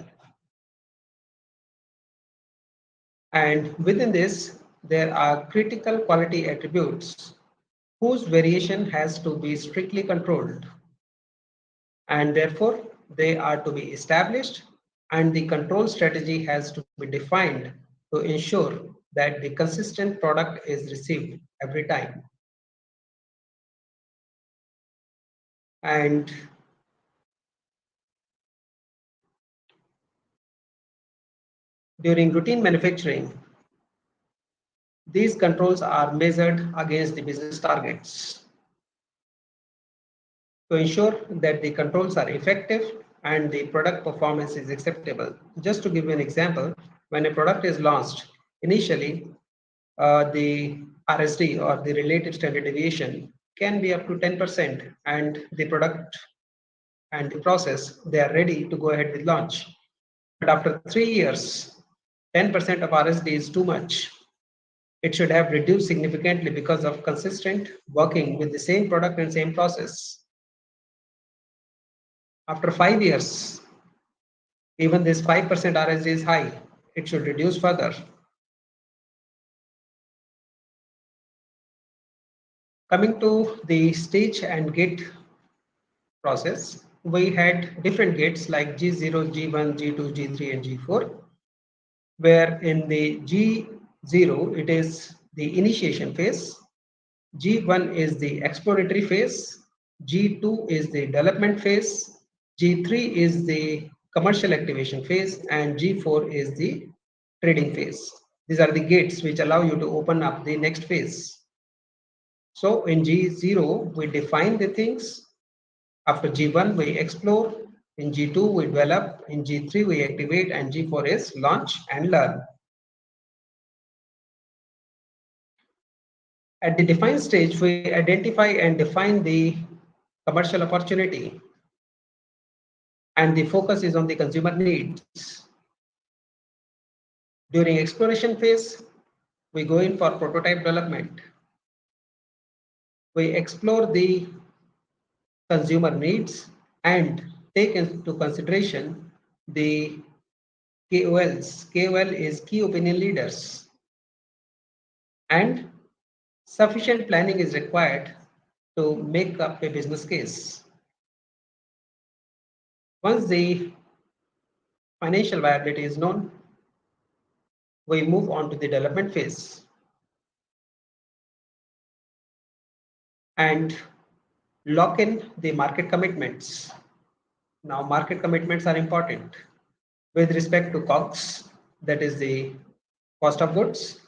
And within this, there are critical quality attributes whose variation has to be strictly controlled. And therefore, they are to be established, and the control strategy has to be defined to ensure that the consistent product is received every time. And during routine manufacturing, these controls are measured against the business targets to ensure that the controls are effective and the product performance is acceptable. Just to give you an example, when a product is launched, initially the RSD or the relative standard deviation can be up to 10%, and the product and the process, they are ready to go ahead with launch. But after 3 years, 10% of RSD is too much. It should have reduced significantly because of consistent working with the same product and same process. After 5 years, even this 5% RSD is high. It should reduce further. Coming to the stage and gate process, we had different gates like G0, G1, G2, G3, and G4, where in the G0, it is the initiation phase, G1 is the exploratory phase, G2 is the development phase, G3 is the commercial activation phase, and G4 is the trading phase. These are the gates which allow you to open up the next phase. So in G0, we define the things. After G1, we explore. In G2, we develop. In G3, we activate. And G4 is launch and learn. At the define stage, we identify and define the commercial opportunity. And the focus is on the consumer needs. During exploration phase, we go in for prototype development. We explore the consumer needs and take into consideration the KOLs. KOL is key opinion leaders. And sufficient planning is required to make up a business case. Once the financial viability is known, we move on to the development phase. And lock in the market commitments. Now, market commitments are important with respect to COGS, that is the cost of goods,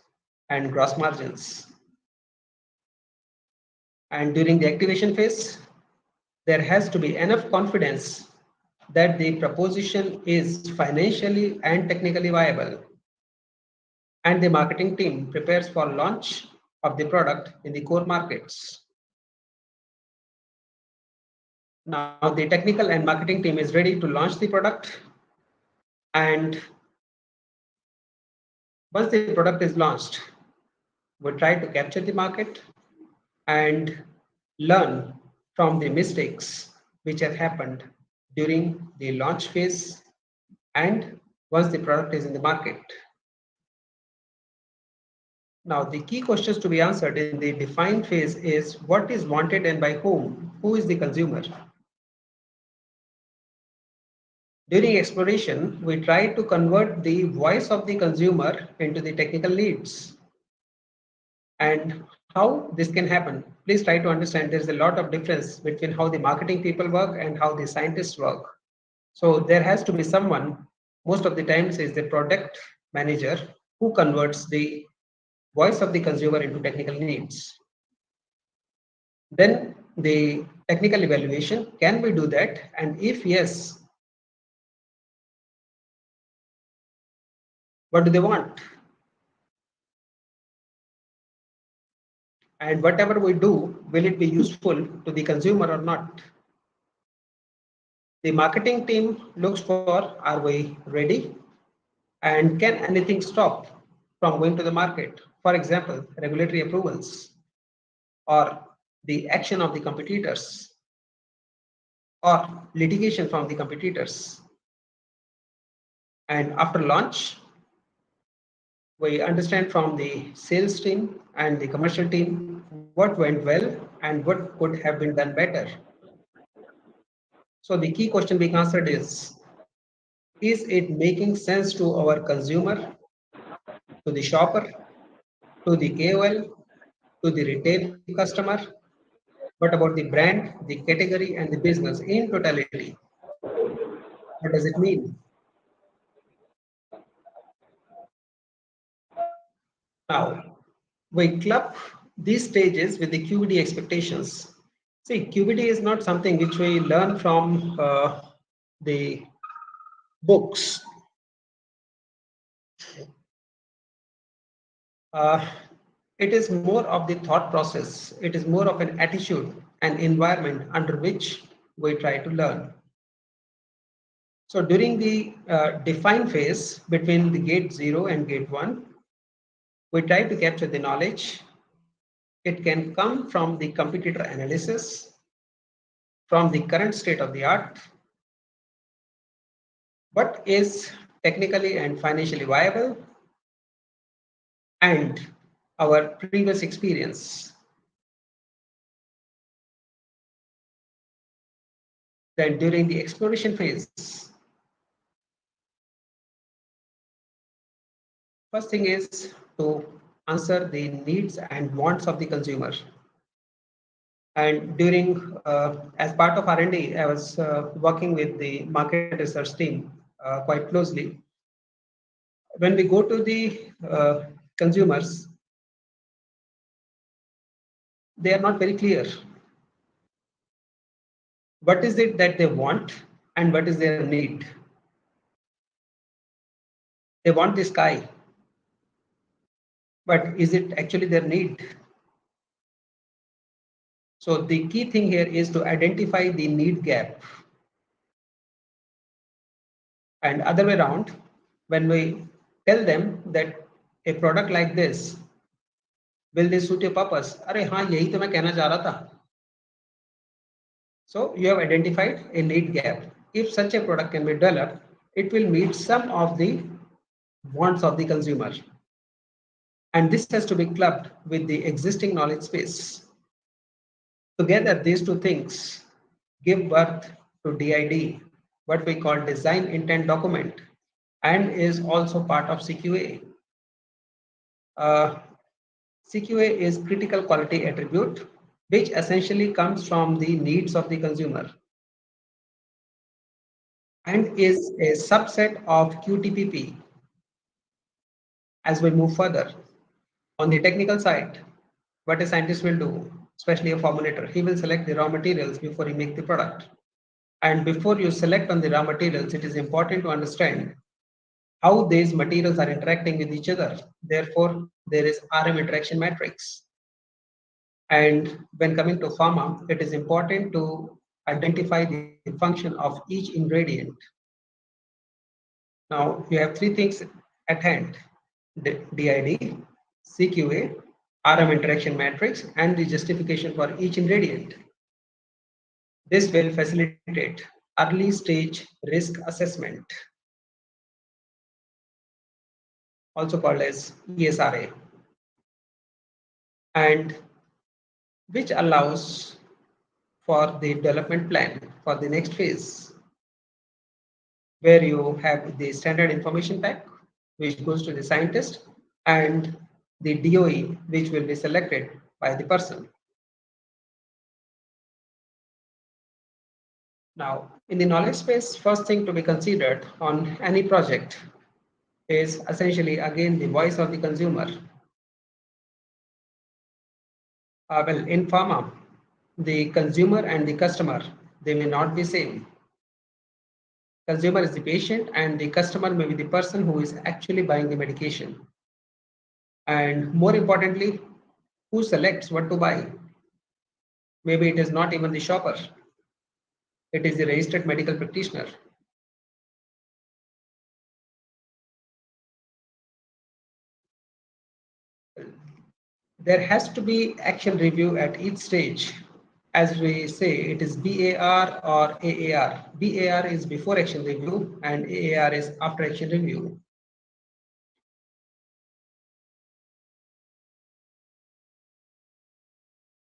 and gross margins. And during the activation phase, there has to be enough confidence that the proposition is financially and technically viable. And the marketing team prepares for launch of the product in the core markets. Now, the technical and marketing team is ready to launch the product. And once the product is launched, we try to capture the market and learn from the mistakes which have happened during the launch phase and once the product is in the market. Now, the key questions to be answered in the define phase is what is wanted and by whom? Who is the consumer? During exploration, we try to convert the voice of the consumer into the technical needs. And how this can happen? Please try to understand there's a lot of difference between how the marketing people work and how the scientists work. So there has to be someone, most of the times is the product manager, who converts the voice of the consumer into technical needs. Then the technical evaluation, can we do that? And if yes, what do they want? And whatever we do, will it be useful to the consumer or not? The marketing team looks for, are we ready? And can anything stop from going to the market? For example, regulatory approvals or the action of the competitors or litigation from the competitors. And after launch, we understand from the sales team and the commercial team what went well and what could have been done better. So the key question being answered is it making sense to our consumer, to the shopper, to the KOL, to the retail customer? What about the brand, the category, and the business in totality? What does it mean? Now, we club these stages with the QBD expectations. See, QBD is not something which we learn from the books. It is more of the thought process. It is more of an attitude and environment under which we try to learn. So during the define phase between the gate 0 and gate 1, we try to capture the knowledge. It can come from the competitor analysis, from the current state of the art, what is technically and financially viable, and our previous experience. Then during the exploration phase, first thing is to answer the needs and wants of the consumer. And during, as part of R&D, I was working with the market research team quite closely. When we go to the consumers, they are not very clear. What is it that they want and what is their need? They want the sky, but is it actually their need? So the key thing here is to identify the need gap. And other way around, when we tell them that a product like this, will this suit your purpose? अरे हाँ यही तो मैं कहना चाह रहा था. So you have identified a need gap. If such a product can be developed, it will meet some of the wants of the consumer. And this has to be clubbed with the existing knowledge space. Together, these two things give birth to DID, what we call design intent document, and is also part of CQA. CQA is critical quality attribute, which essentially comes from the needs of the consumer and is a subset of QTPP. As we move further, on the technical side, what a scientist will do, especially a formulator, he will select the raw materials before he makes the product. And before you select on the raw materials, it is important to understand how these materials are interacting with each other. Therefore, there is RM interaction matrix. And when coming to pharma, it is important to identify the function of each ingredient. Now, you have three things at hand: DID, CQA, RM interaction matrix, and the justification for each ingredient. This will facilitate early stage risk assessment, also called as ESRA, and which allows for the development plan for the next phase, where you have the standard information pack, which goes to the scientist, and the DOE, which will be selected by the person. Now, in the knowledge space, first thing to be considered on any project is essentially, again, the voice of the consumer. Well, in pharma, the consumer and the customer, they may not be same. Consumer is the patient and the customer may be the person who is actually buying the medication. And more importantly, who selects what to buy? Maybe it is not even the shopper. It is the registered medical practitioner. There has to be action review at each stage. As we say, it is BAR or AAR. BAR is before action review and AAR is after action review.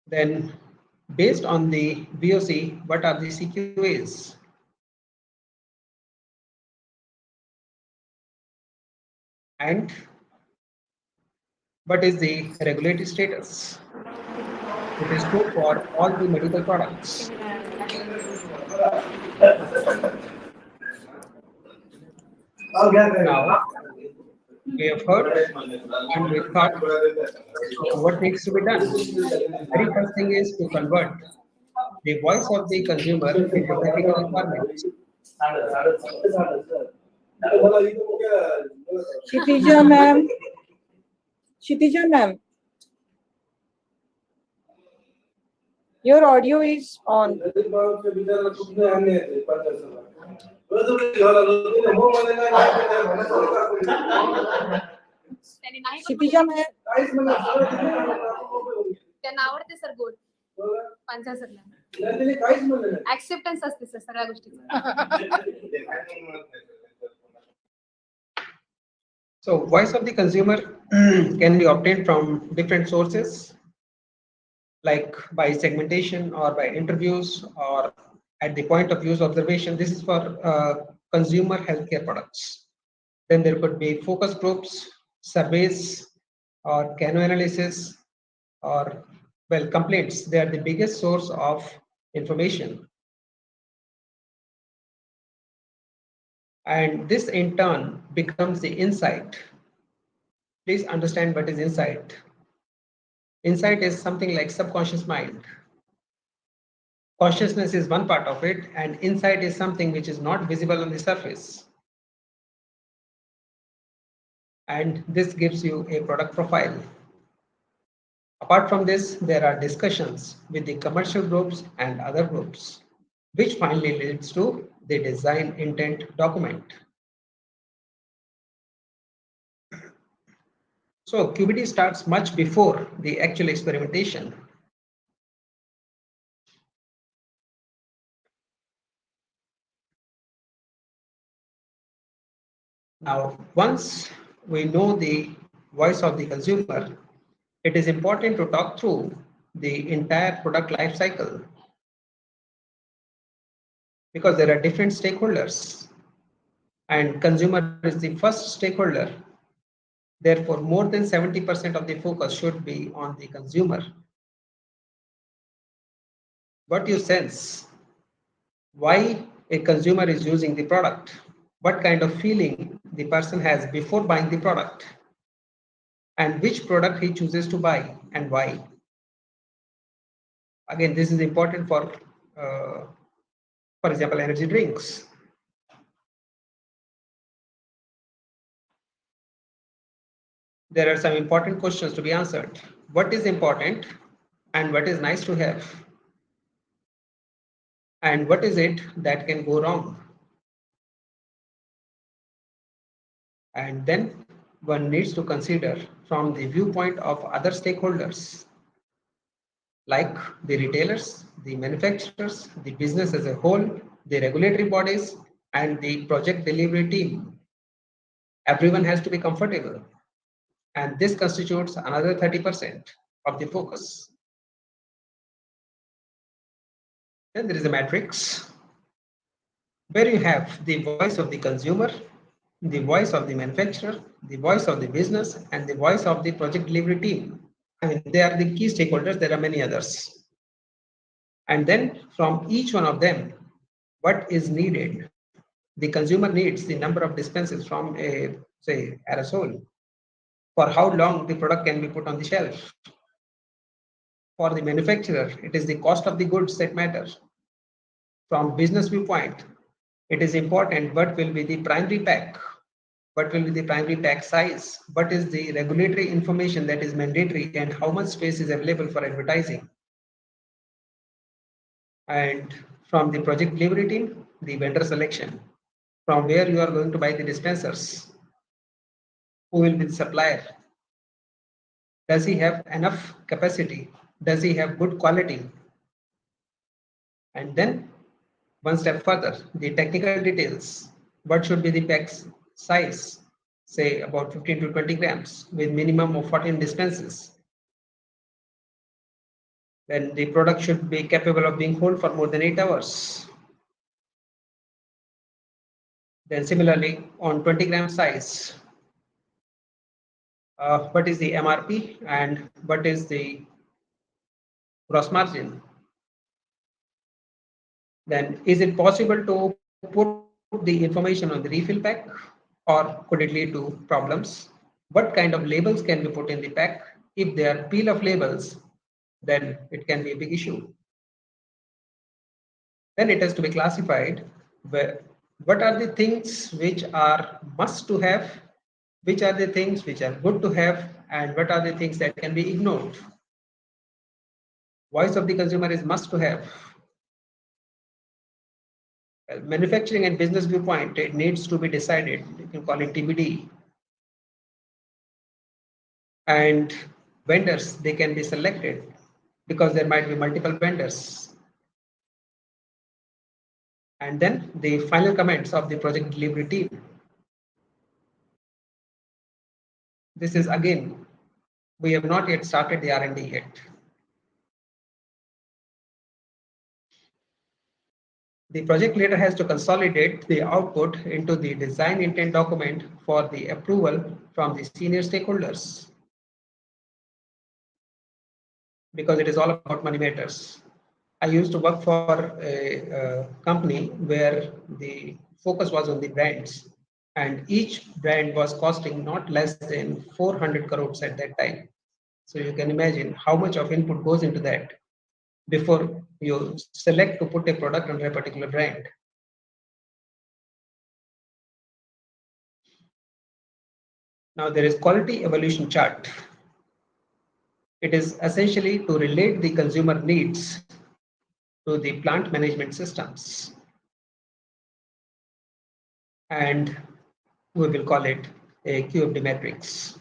Then, based on the VOC, what are the CQAs? And what is the regulatory status? It is true for all the medical products. Now, we have heard and we thought what needs to be done. The very first thing is to convert the voice of the consumer into technical requirements. Kshitija ma'am, your audio is on. Kshitija ma'am त्यांना आवडते sir गोड पांचाळ सरला acceptance असते sir सगळ्या गोष्टीचं. So voice of the consumer can be obtained from different sources, like by segmentation or by interviews or at the point of use observation. This is for consumer healthcare products. Then there could be focus groups, surveys, or cano analysis, or well, complaints. They are the biggest source of information. And this in turn becomes the insight. Please understand what is insight. Insight is something like subconscious mind. Consciousness is one part of it, and insight is something which is not visible on the surface. And this gives you a product profile. Apart from this, there are discussions with the commercial groups and other groups, which finally leads to the design intent document. So QBD starts much before the actual experimentation. Now, once we know the voice of the consumer, it is important to talk through the entire product life cycle, because there are different stakeholders and consumer is the first stakeholder. Therefore, more than 70% of the focus should be on the consumer. What you sense, why a consumer is using the product, what kind of feeling the person has before buying the product, and which product he chooses to buy and why. Again, this is important for example, energy drinks. There are some important questions to be answered. What is important and what is nice to have? And what is it that can go wrong? And then one needs to consider from the viewpoint of other stakeholders, like the retailers, the manufacturers, the business as a whole, the regulatory bodies, and the project delivery team. Everyone has to be comfortable. And this constitutes another 30% of the focus. Then there is a matrix where you have the voice of the consumer, the voice of the manufacturer, the voice of the business, and the voice of the project delivery team. I mean, they are the key stakeholders. There are many others. And then from each one of them, what is needed? The consumer needs the number of dispenses from a, say, aerosol. For how long the product can be put on the shelf. For the manufacturer, it is the cost of the goods that matters. From business viewpoint, it is important what will be the primary pack, what will be the primary pack size, what is the regulatory information that is mandatory, and how much space is available for advertising. And from the project delivery team, the vendor selection, from where you are going to buy the dispensers, who will be the supplier, does he have enough capacity, does he have good quality? And then one step further, the technical details, what should be the pack size, say about 15 to 20 grams with minimum of 14 dispenses. Then the product should be capable of being held for more than 8 hours. Then similarly on 20-gram size, what is the MRP and what is the gross margin? Then is it possible to put the information on the refill pack, or could it lead to problems? What kind of labels can be put in the pack? If they are peel of labels, then it can be a big issue. Then it has to be classified. What are the things which are must to have, which are the things which are good to have, and what are the things that can be ignored? Voice of the consumer is must to have. Well, manufacturing and business viewpoint, it needs to be decided. You can call it TBD. And vendors, they can be selected because there might be multiple vendors. And then the final comments of the project delivery team. This is again, we have not yet started the R&D yet. The project leader has to consolidate the output into the design intent document for the approval from the senior stakeholders, because it is all about money matters. I used to work for a company where the focus was on the brands, and each brand was costing not less than 400 crores at that time. So you can imagine how much of input goes into that before you select to put a product under a particular brand. Now there is quality evolution chart. It is essentially to relate the consumer needs to the plant management systems. And we will call it a QFD matrix.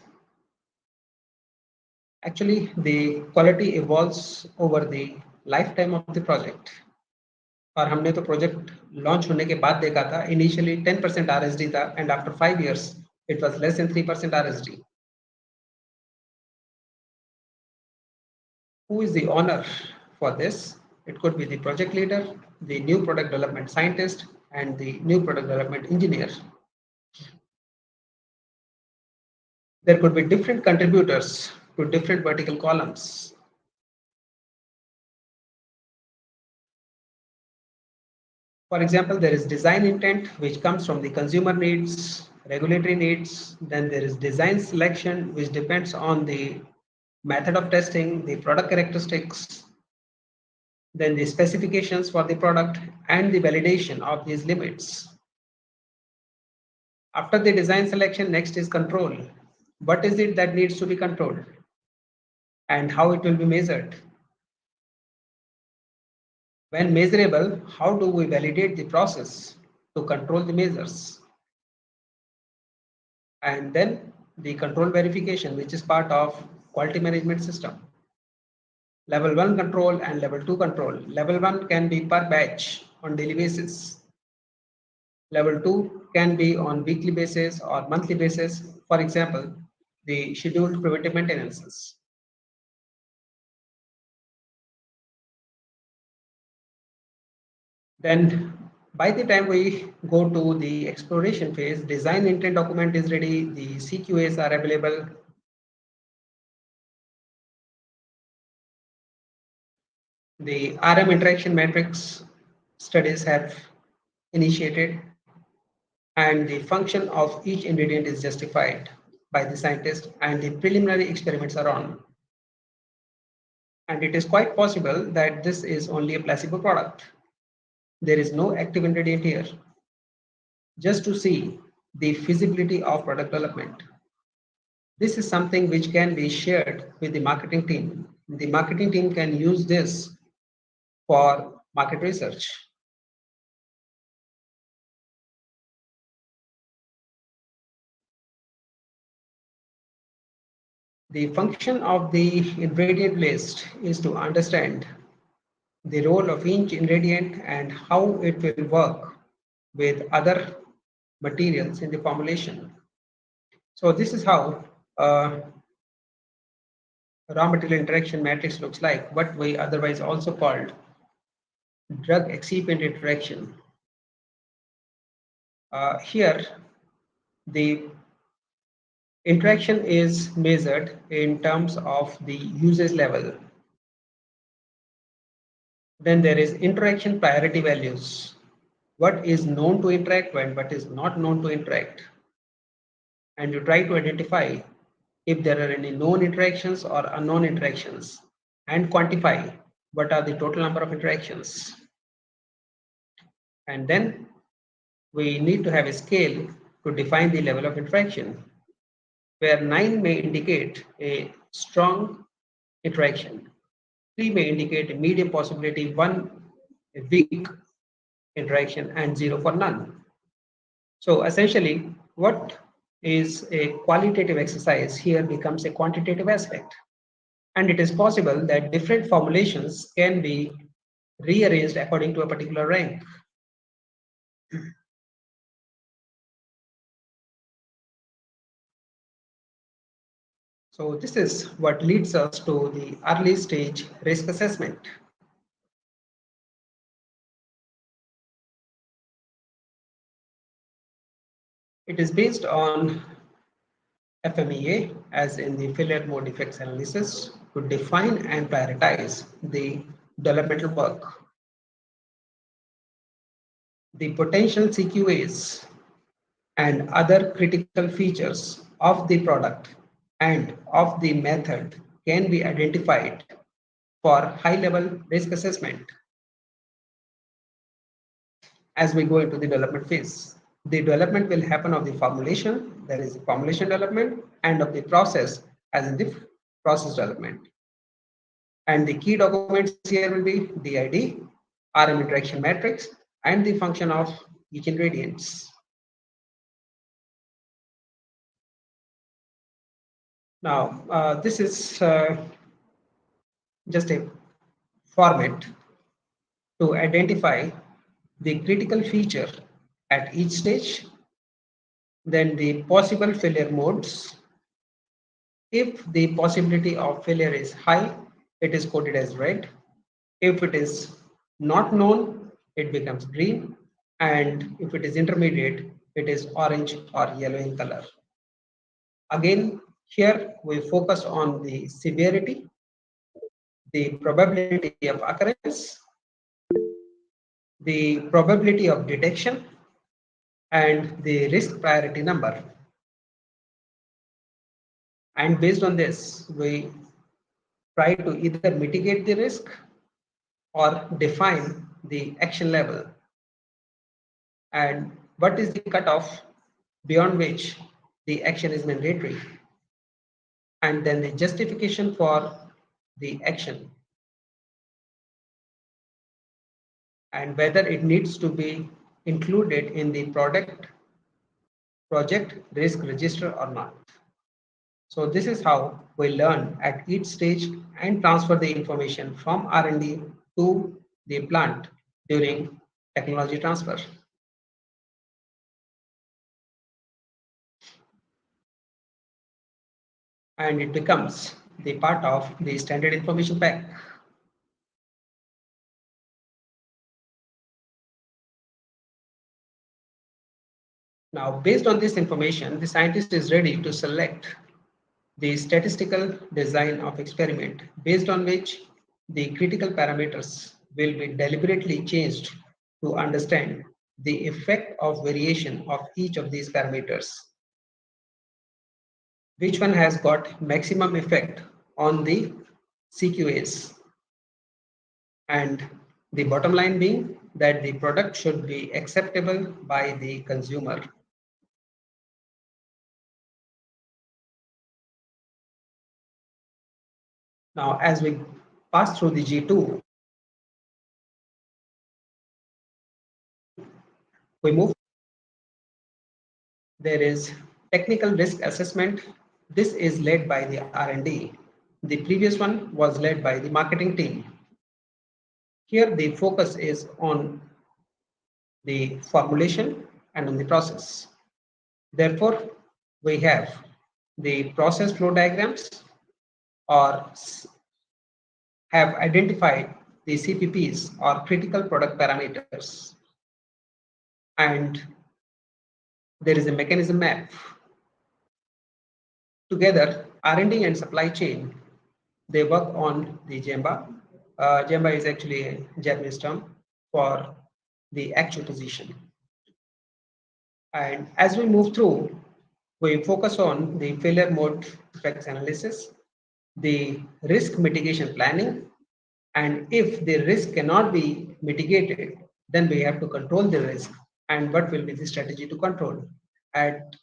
Actually, the quality evolves over the lifetime of the project. और हमने तो project launch होने के बाद देखा था, initially 10% RSD था, and after 5 years, it was less than 3% RSD. Who is the owner for this? It could be the project leader, the new product development scientist, and the new product development engineer. There could be different contributors to different vertical columns. For example, there is design intent, which comes from the consumer needs, regulatory needs. Then there is design selection, which depends on the method of testing, the product characteristics, then the specifications for the product, and the validation of these limits. After the design selection, next is control. What is it that needs to be controlled? And how it will be measured? When measurable, how do we validate the process to control the measures? And then the control verification, which is part of quality management system. Level 1 control and level 2 control. Level 1 can be per batch on daily basis. Level 2 can be on weekly basis or monthly basis. For example, the scheduled preventive maintenances. Then by the time we go to the exploration phase, design intent document is ready, the CQAs are available. The RM interaction matrix studies have initiated, and the function of each ingredient is justified by the scientist, and the preliminary experiments are on. And it is quite possible that this is only a placebo product. There is no active ingredient here, just to see the feasibility of product development. This is something which can be shared with the marketing team. The marketing team can use this for market research. The function of the ingredient list is to understand the role of each ingredient and how it will work with other materials in the formulation. So this is how raw material interaction matrix looks like, what we otherwise also called drug excipient interaction. Here, the interaction is measured in terms of the usage level. Then there is interaction priority values. What is known to interact and what is not known to interact. And you try to identify if there are any known interactions or unknown interactions, and quantify what are the total number of interactions. And then we need to have a scale to define the level of interaction, where 9 may indicate a strong interaction, 3 may indicate a medium possibility, 1 a weak, interaction and 0 for none. So essentially, what is a qualitative exercise here becomes a quantitative aspect. And it is possible that different formulations can be rearranged according to a particular rank. So this is what leads us to the early stage risk assessment. It is based on FMEA, as in the failure mode effects analysis, to define and prioritize the developmental work. The potential CQAs and other critical features of the product and of the method can be identified for high-level risk assessment as we go into the development phase. The development will happen of the formulation, that is the formulation development, and of the process, as in the process development. And the key documents here will be DID, RM interaction matrix, and the function of each ingredients. Now, this is just a format to identify the critical feature at each stage, then the possible failure modes. If the possibility of failure is high, it is coded as red. If it is not known, it becomes green. And if it is intermediate, it is orange or yellow in color. Again, here we focus on the severity, the probability of occurrence, the probability of detection, and the risk priority number. And based on this, we try to either mitigate the risk or define the action level. And what is the cutoff beyond which the action is mandatory? And then the justification for the action, and whether it needs to be included in the project risk register or not. So this is how we learn at each stage and transfer the information from R&D to the plant during technology transfer. And it becomes the part of the standard information pack. Now, based on this information, the scientist is ready to select the statistical design of experiment based on which the critical parameters will be deliberately changed to understand the effect of variation of each of these parameters. Which one has got maximum effect on the CQAs? And the bottom line being that the product should be acceptable by the consumer. Now, as we pass through the G2, we move. There is technical risk assessment. This is led by the R&D. The previous one was led by the marketing team. Here, the focus is on the formulation and on the process. Therefore, we have the process flow diagrams, or have identified the CPPs, or critical product parameters. And there is a mechanism map. Together, R&D and supply chain, they work on the Gemba. Gemba is actually a Japanese term for the actual position. And as we move through, we focus on the failure mode effects analysis, the risk mitigation planning, and if the risk cannot be mitigated, then we have to control the risk. And what will be the strategy to control? At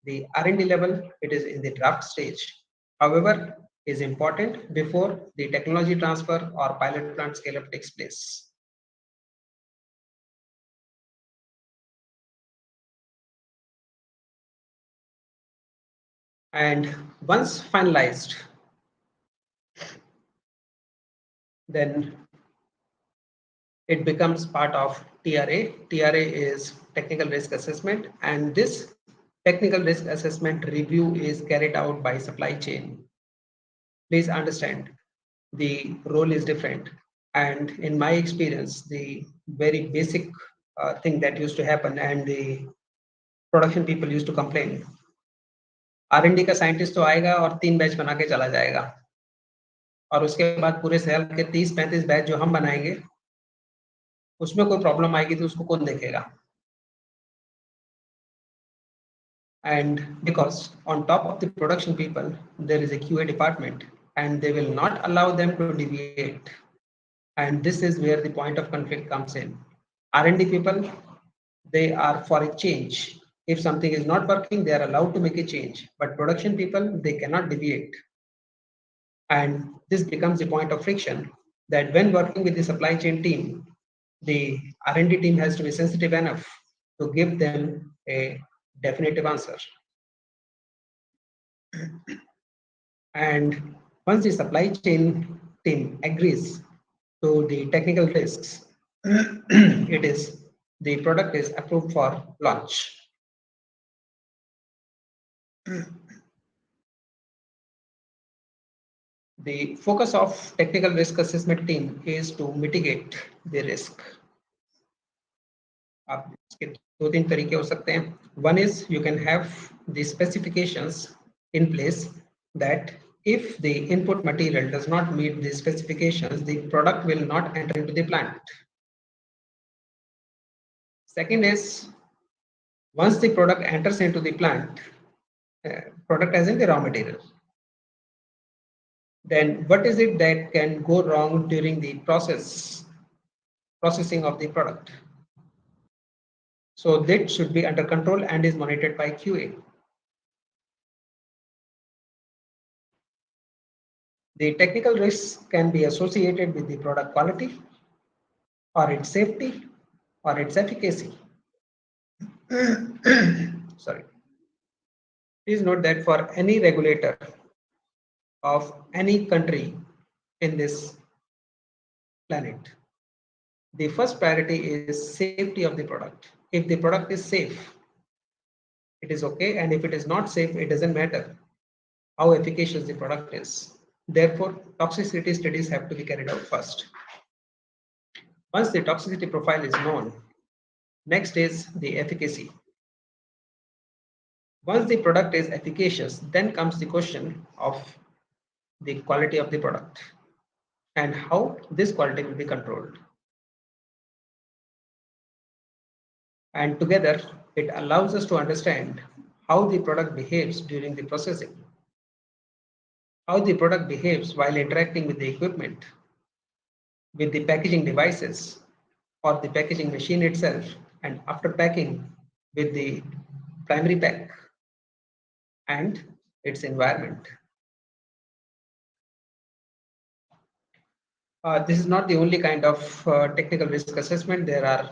the R&D level, it is in the draft stage. However, is important before the technology transfer or pilot plant scale-up takes place. And once finalized, then it becomes part of TRA. TRA is technical risk assessment, and this technical risk assessment review is carried out by supply chain. Please understand, the role is different. And in my experience, the very basic thing that used to happen, and the production people used to complain, R&D का scientist तो आएगा और 3 batch बना के चला जाएगा, और उसके बाद पूरे साल के 30-35 बैच जो हम बनाएंगे उसमें कोई प्रॉब्लम आएगी तो उसको कौन देखेगा. And because on top of the production people there is a QA department, and they will not allow them to deviate, and this is where the point of conflict comes in. R&D people, they are for a change. If something is not working, they are allowed to make a change, but production people, they cannot deviate. And this becomes a point of friction, that when working with the supply chain team, the R&D team has to be sensitive enough to give them a definitive answer. And once the supply chain team agrees to the technical risks, the product is approved for launch. The focus of technical risk assessment team is to mitigate the risk. आप इसके 2-3 तरीके हो सकते हैं. One is you can have the specifications in place that if the input material does not meet the specifications, the product will not enter into the plant. Second is, once the product enters into the plant, product as in the raw material, then what is it that can go wrong during the processing of the product? So that should be under control and is monitored by QA. The technical risks can be associated with the product quality, or its safety, or its efficacy. Sorry. Please note that for any regulator of any country in this planet, the first priority is safety of the product. If the product is safe, it is okay, and if it is not safe, it doesn't matter how efficacious the product is. Therefore, toxicity studies have to be carried out first. Once the toxicity profile is known, next is the efficacy. Once the product is efficacious, then comes the question of the quality of the product and how this quality will be controlled. And together, it allows us to understand how the product behaves during the processing, how the product behaves while interacting with the equipment, with the packaging devices or the packaging machine itself, and after packing with the primary pack and its environment. This is not the only kind of technical risk assessment. There are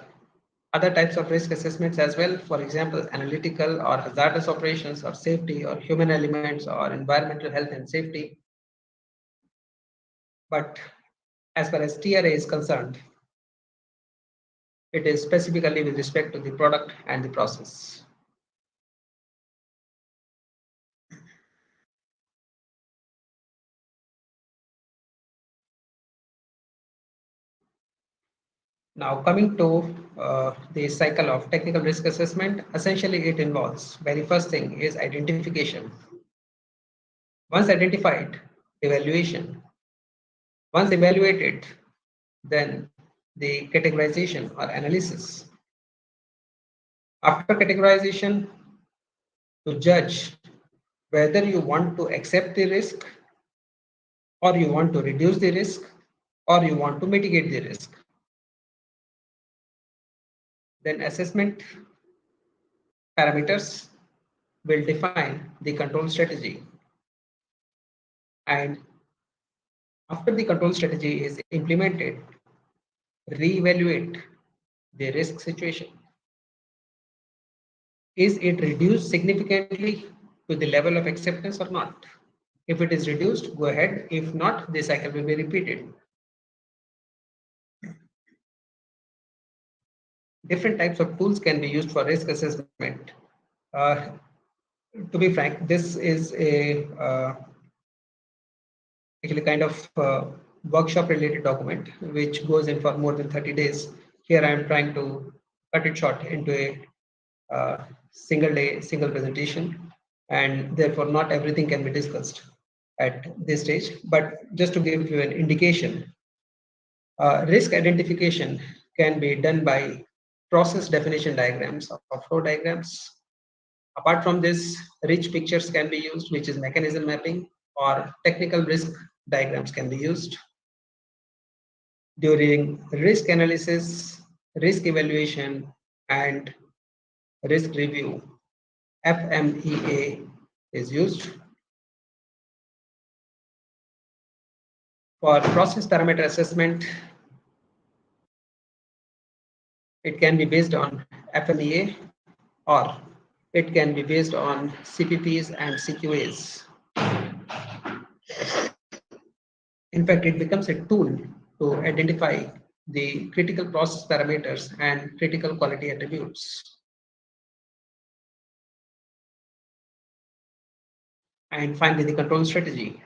other types of risk assessments as well. For example, analytical or hazardous operations or safety or human elements or environmental health and safety. But as far as TRA is concerned, it is specifically with respect to the product and the process. Now coming to the cycle of technical risk assessment, essentially it involves, very first thing is identification. Once identified, evaluation. Once evaluated, then the categorization or analysis. After categorization, to judge whether you want to accept the risk, or you want to reduce the risk, or you want to mitigate the risk. Then assessment parameters will define the control strategy. And after the control strategy is implemented, re-evaluate the risk situation. Is it reduced significantly to the level of acceptance or not. If it is reduced, go ahead. If not, the cycle will be repeated. Different types of tools can be used for risk assessment. To be frank, this is a actually kind of workshop related document which goes in for more than 30 days. Here I am trying to cut it short into a single day, single presentation, and therefore not everything can be discussed at this stage. But just to give you an indication, risk identification can be done by process definition diagrams or flow diagrams. Apart from this, rich pictures can be used, which is mechanism mapping, or technical risk diagrams can be used. During risk analysis, risk evaluation, and risk review, FMEA is used. For process parameter assessment, it can be based on FMEA or it can be based on CPPs and CQAs. In fact, it becomes a tool to identify the critical process parameters and critical quality attributes. And finally, the control strategy.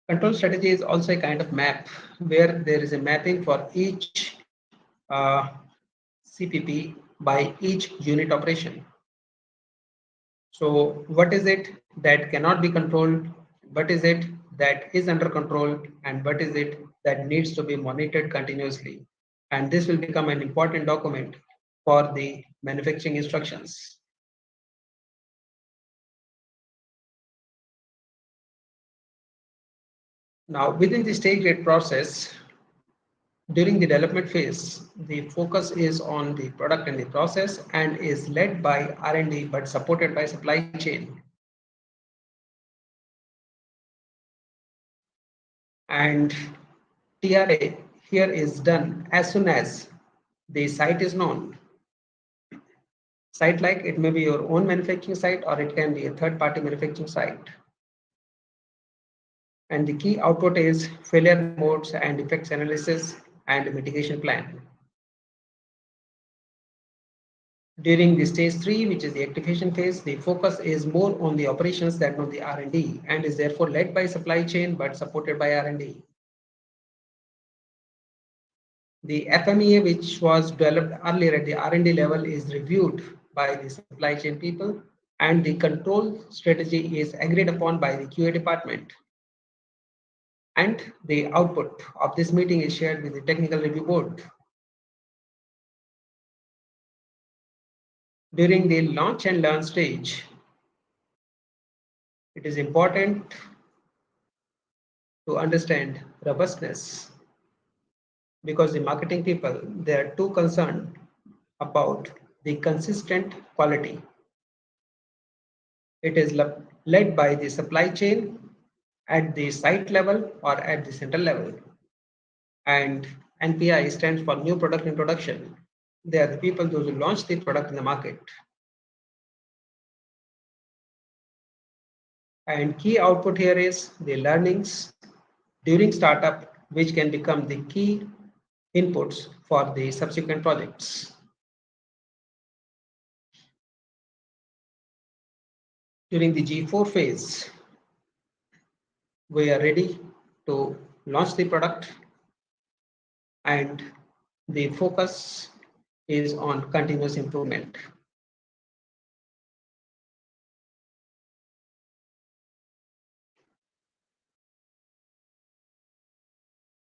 Control strategy is also a kind of map where there is a mapping for each CPP by each unit operation. So what is it that cannot be controlled? What is it that is under control? And what is it that needs to be monitored continuously? And this will become an important document for the manufacturing instructions. Now, within the stage gate process, during the development phase, the focus is on the product and the process and is led by R&D but supported by supply chain. And TRA here is done as soon as the site is known. Site like it may be your own manufacturing site or it can be a third-party manufacturing site. And the key output is failure modes and effects analysis and mitigation plan. During the stage 3, which is the activation phase, the focus is more on the operations than on the R&D and is therefore led by supply chain but supported by R&D. The FMEA, which was developed earlier at the R&D level, is reviewed by the supply chain people, and the control strategy is agreed upon by the QA department. And the output of this meeting is shared with the technical review board. During the launch and learn stage, it is important to understand robustness, because the marketing people, they are too concerned about the consistent quality. It is led by the supply chain at the site level or at the central level. And NPI stands for new product introduction. They are the people those who launch the product in the market. And key output here is the learnings during startup, which can become the key inputs for the subsequent projects. During the G4 phase, we are ready to launch the product, and the focus is on continuous improvement.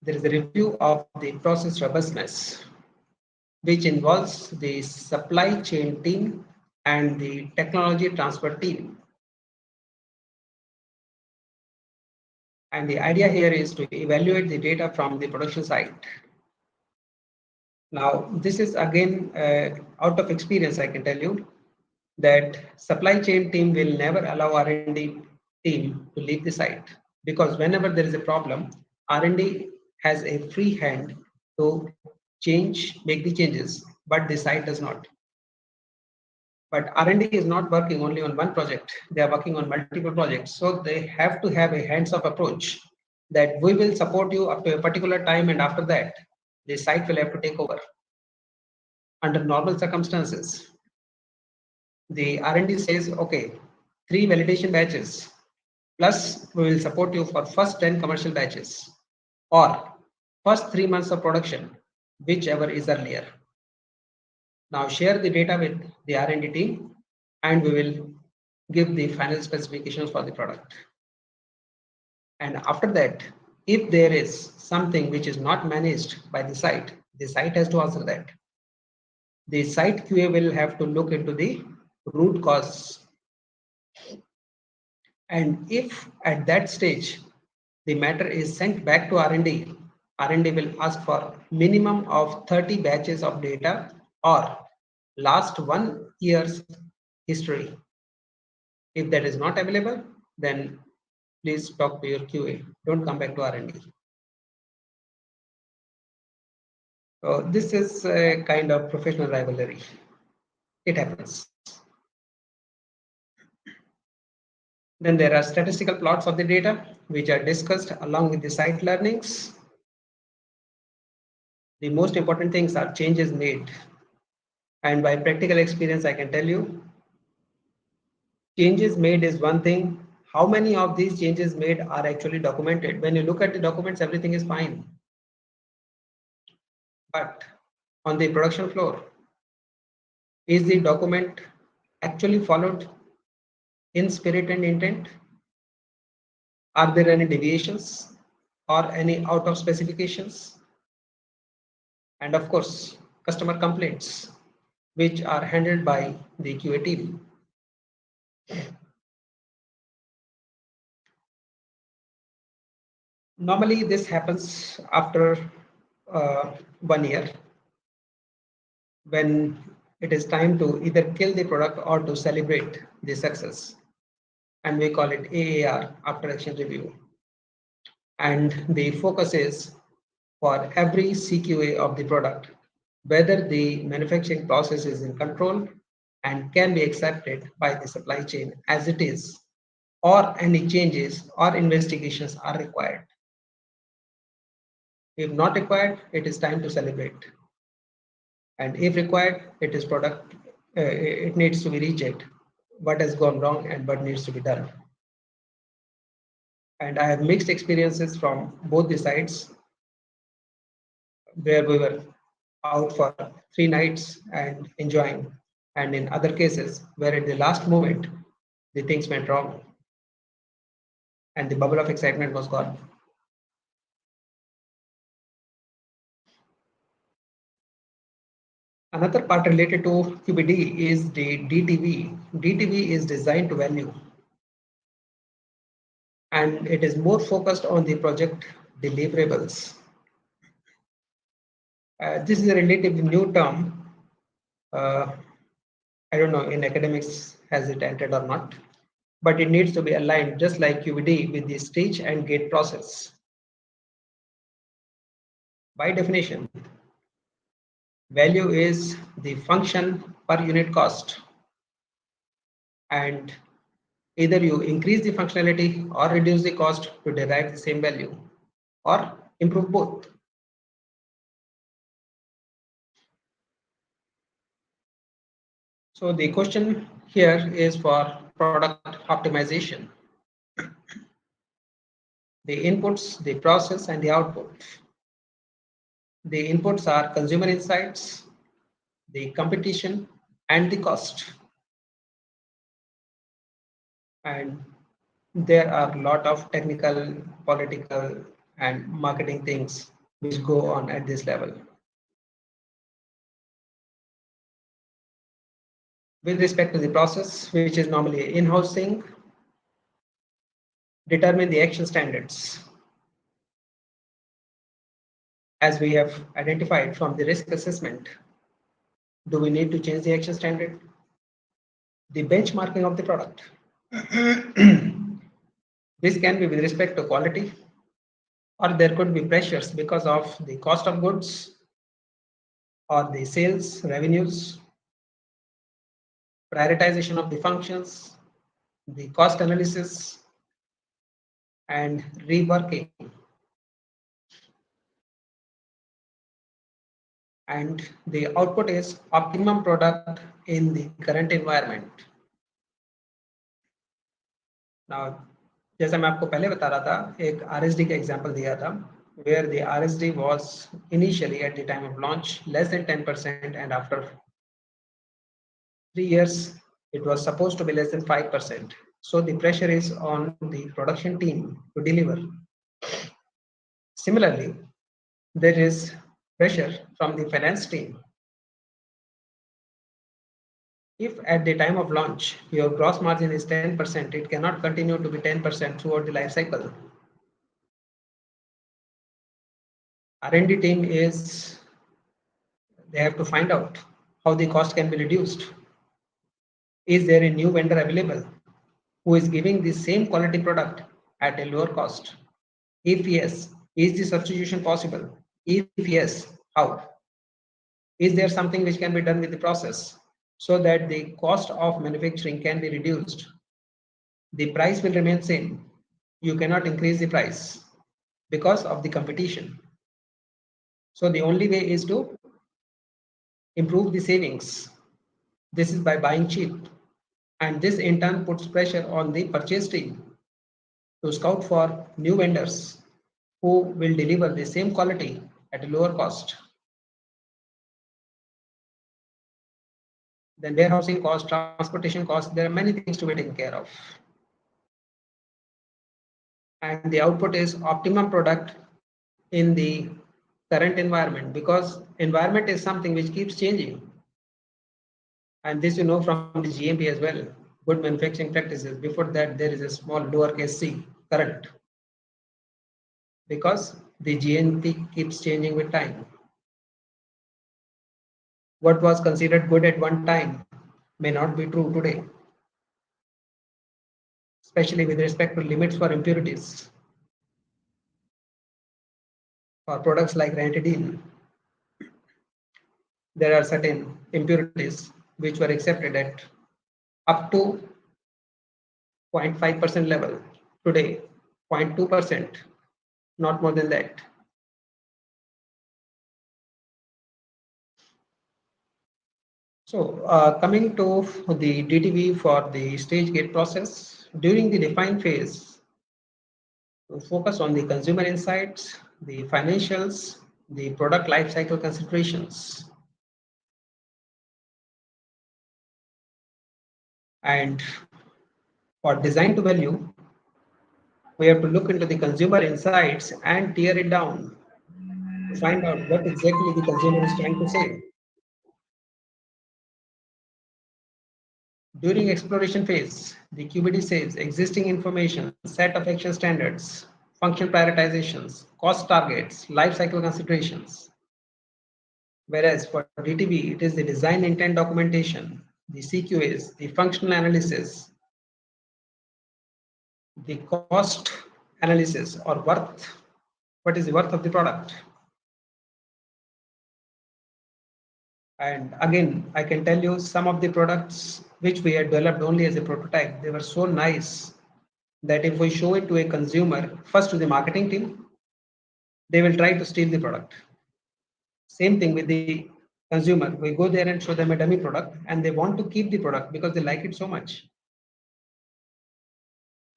There is a review of the process robustness, which involves the supply chain team and the technology transfer team. And the idea here is to evaluate the data from the production site. Now, this is again out of experience, I can tell you that supply chain team will never allow R&D team to leave the site, because whenever there is a problem, R&D has a free hand to make the changes, but the site does not. But R&D is not working only on one project. They are working on multiple projects. So they have to have a hands-off approach that we will support you up to a particular time, and after that, the site will have to take over. Under normal circumstances, the R&D says, okay, 3 validation batches, plus we will support you for first 10 commercial batches, or first 3 months of production, whichever is earlier. Now share the data with the R&D team, and we will give the final specifications for the product. And after that, if there is something which is not managed by the site has to answer that. The site QA will have to look into the root cause. And if at that stage, the matter is sent back to R&D, R&D will ask for minimum of 30 batches of data or last 1 year's history. If that is not available, then please talk to your QA. Don't come back to R&D. So this is a kind of professional rivalry. It happens. Then there are statistical plots of the data, which are discussed along with the site learnings. The most important things are changes made. And by practical experience, I can tell you, changes made is one thing. How many of these changes made are actually documented? When you look at the documents, everything is fine. But on the production floor, is the document actually followed in spirit and intent? Are there any deviations or any out of specifications? And of course, customer complaints, which are handled by the QA team. Normally, this happens after 1 year, when it is time to either kill the product or to celebrate the success. And we call it AAR, after action review. And the focus is for every CQA of the product, whether the manufacturing process is in control and can be accepted by the supply chain as it is, or any changes or investigations are required. If not required, it is time to celebrate. And if required, it is product, it needs to be rechecked, what has gone wrong and what needs to be done. And I have mixed experiences from both the sides, where we were out for 3 nights and enjoying, and in other cases where at the last moment the things went wrong and the bubble of excitement was gone. Another part related to QBD is the DTV. DTV is design to value, and it is more focused on the project deliverables. This is a relatively new term. I don't know in academics has it entered or not, but it needs to be aligned just like QBD with the stage and gate process. By definition, value is the function per unit cost, and either you increase the functionality or reduce the cost to derive the same value, or improve both. So the question here is for product optimization. The inputs, the process, and the output. The inputs are consumer insights, the competition, and the cost. And there are a lot of technical, political, and marketing things which go on at this level. With respect to the process, which is normally an in-house thing, determine the action standards. As we have identified from the risk assessment, do we need to change the action standard? The benchmarking of the product. This can be with respect to quality, or there could be pressures because of the cost of goods or the sales revenues, prioritization of the functions, the cost analysis, and reworking. And the output is optimum product in the current environment. Now, जैसा मैं आपको पहले बता रहा था, एक RSD का example दिया था, where the RSD was initially at the time of launch less than 10%, and after 3 years it was supposed to be less than 5%. So the pressure is on the production team to deliver. Similarly, there is pressure from the finance team. If at the time of launch your gross margin is 10%, it cannot continue to be 10% throughout the life cycle. R&D team they have to find out how the cost can be reduced. Is there a new vendor available who is giving the same quality product at a lower cost? If yes, is the substitution possible? If yes, how? Is there something which can be done with the process so that the cost of manufacturing can be reduced? The price will remain same. You cannot increase the price because of the competition. So the only way is to improve the savings. This is by buying cheap. And this in turn puts pressure on the purchase team to scout for new vendors who will deliver the same quality at a lower cost. Then warehousing cost, transportation cost, there are many things to be taken care of. And the output is optimum product in the current environment, because environment is something which keeps changing. And this you know from the GMP as well, good manufacturing practices. Before that, there is a small lowercase c, current, because the GMP keeps changing with time. What was considered good at one time may not be true today, especially with respect to limits for impurities. For products like ranitidine, there are certain impurities which were accepted at up to 0.5% level. Today, 0.2%, not more than that. So coming to the DTV for the stage gate process, during the define phase, we focus on the consumer insights, the financials, the product life cycle considerations. And for design to value, we have to look into the consumer insights and tear it down to find out what exactly the consumer is trying to say. During exploration phase, the QBD says existing information, set of action standards, function prioritizations, cost targets, life cycle considerations. Whereas for DTV, it is the design intent documentation, the CQAs, the functional analysis, the cost analysis or worth. What is the worth of the product? And again, I can tell you some of the products which we had developed only as a prototype, they were so nice that if we show it to a consumer, first to the marketing team, they will try to steal the product. Same thing with the consumer. We go there and show them a dummy product and they want to keep the product because they like it so much.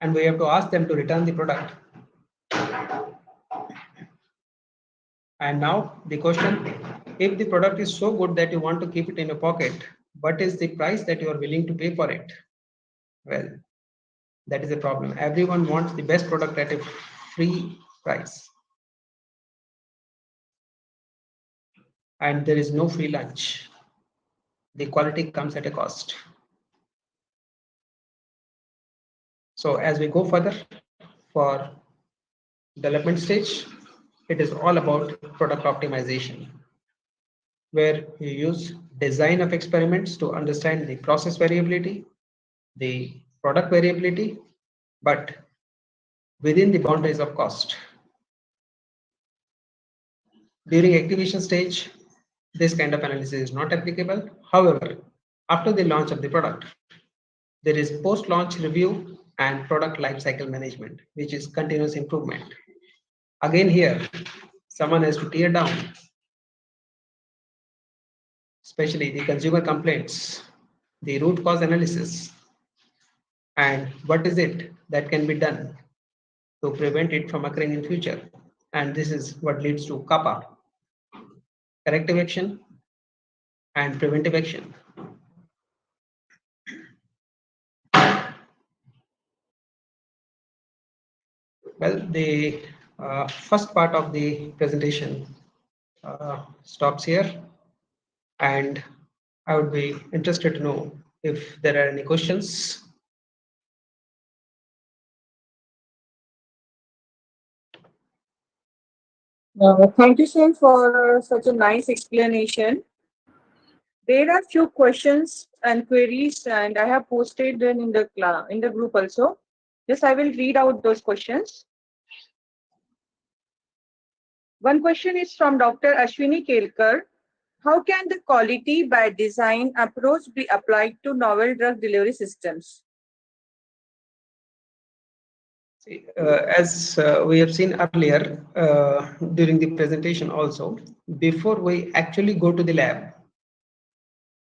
And we have to ask them to return the product. And now the question, if the product is so good that you want to keep it in your pocket, what is the price that you are willing to pay for it? Well, that is a problem. Everyone wants the best product at a free price. And there is no free lunch. The quality comes at a cost. So as we go further for development stage, it is all about product optimization, where you use design of experiments to understand the process variability, the product variability, but within the boundaries of cost. During activation stage, this kind of analysis is not applicable. However, after the launch of the product. There is post-launch review and product lifecycle management, which is continuous improvement. Again here, someone has to tear down, especially the consumer complaints, the root cause analysis, and what is it that can be done to prevent it from occurring in future. And this is what leads to CAPA, corrective action and preventive action. Well, the first part of the presentation stops here, and I would be interested to know if there are any questions. Thank you, sir, for such a nice explanation. There are few questions and queries, and I have posted them in the group also. Yes, I will read out those questions. One question is from Dr. Ashwini Kelkar. How can the quality by design approach be applied to novel drug delivery systems? As we have seen earlier during the presentation also, before we actually go to the lab,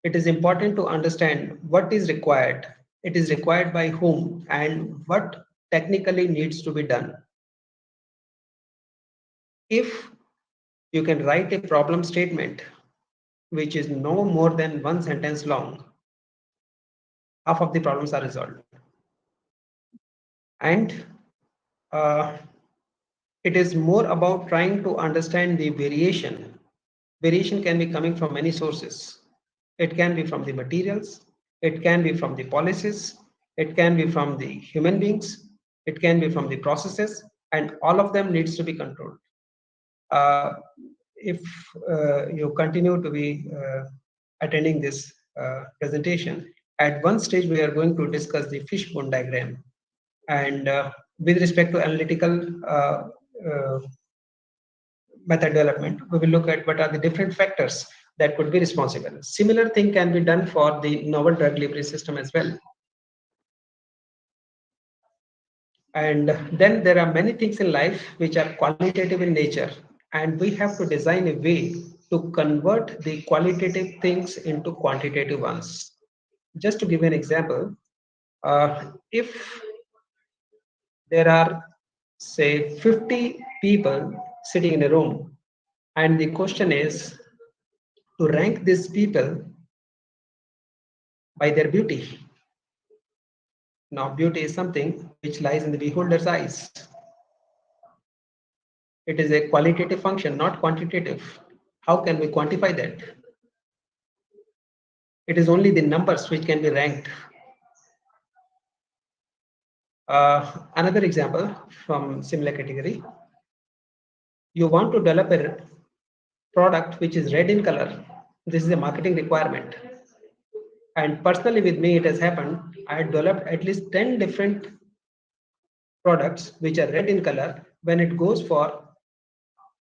it is important to understand what is required. It is required by whom and what technically needs to be done. If you can write a problem statement which is no more than one sentence long, half of the problems are resolved. And it is more about trying to understand the variation. Variation can be coming from many sources. It can be from the materials, it can be from the policies, it can be from the human beings, it can be from the processes, and all of them needs to be controlled. If you continue to be attending this presentation, at one stage we are going to discuss the fishbone diagram, and with respect to analytical method development, we will look at what are the different factors that could be responsible. Similar thing can be done for the novel drug delivery system as well. And then there are many things in life which are qualitative in nature, and we have to design a way to convert the qualitative things into quantitative ones. Just to give you an example, if there are, say, 50 people sitting in a room, and the question is to rank these people by their beauty. Now, beauty is something which lies in the beholder's eyes. It is a qualitative function, not quantitative. How can we quantify that? It is only the numbers which can be ranked. Another example from similar category. You want to develop a product which is red in color. This is a marketing requirement. And personally with me, it has happened. I had developed at least 10 different products which are red in color. When it goes for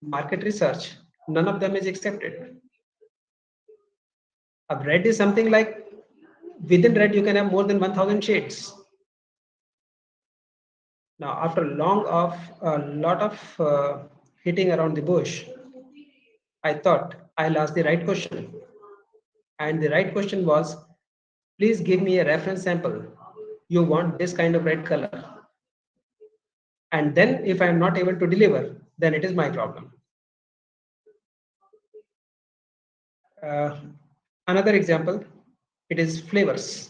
market research, none of them is accepted. Red is something like, within red you can have more than 1000 shades. Now, after a lot of hitting around the bush, I thought I'll ask the right question. And the right question was, please give me a reference sample. You want this kind of red color. And then if I'm not able to deliver, then it is my problem. Another example, it is flavors.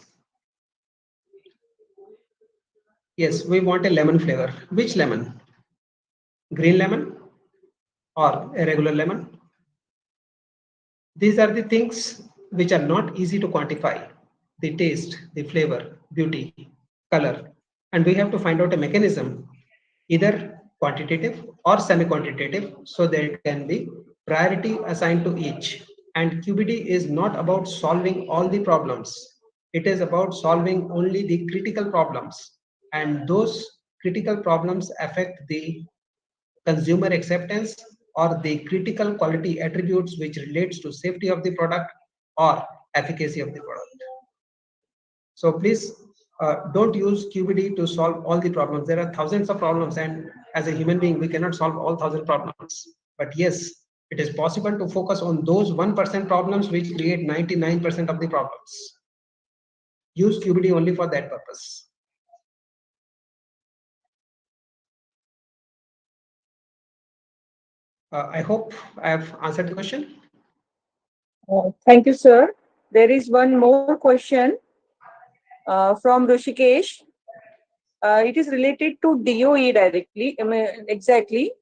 Yes, we want a lemon flavor. Which lemon? Green lemon or a regular lemon? These are the things which are not easy to quantify. The taste, the flavor, beauty, color. And we have to find out a mechanism, either quantitative or semi-quantitative, so that it can be priority assigned to each. And QBD is not about solving all the problems. It is about solving only the critical problems. And those critical problems affect the consumer acceptance or the critical quality attributes which relates to safety of the product or efficacy of the product. So please don't use QBD to solve all the problems. There are thousands of problems, and as a human being, we cannot solve all 1,000 problems. But yes, it is possible to focus on those 1% problems which create 99% of the problems. Use QBD only for that purpose. I hope I have answered the question. Thank you, sir. There is one more question from Rishikesh. It is related to DOE directly, exactly.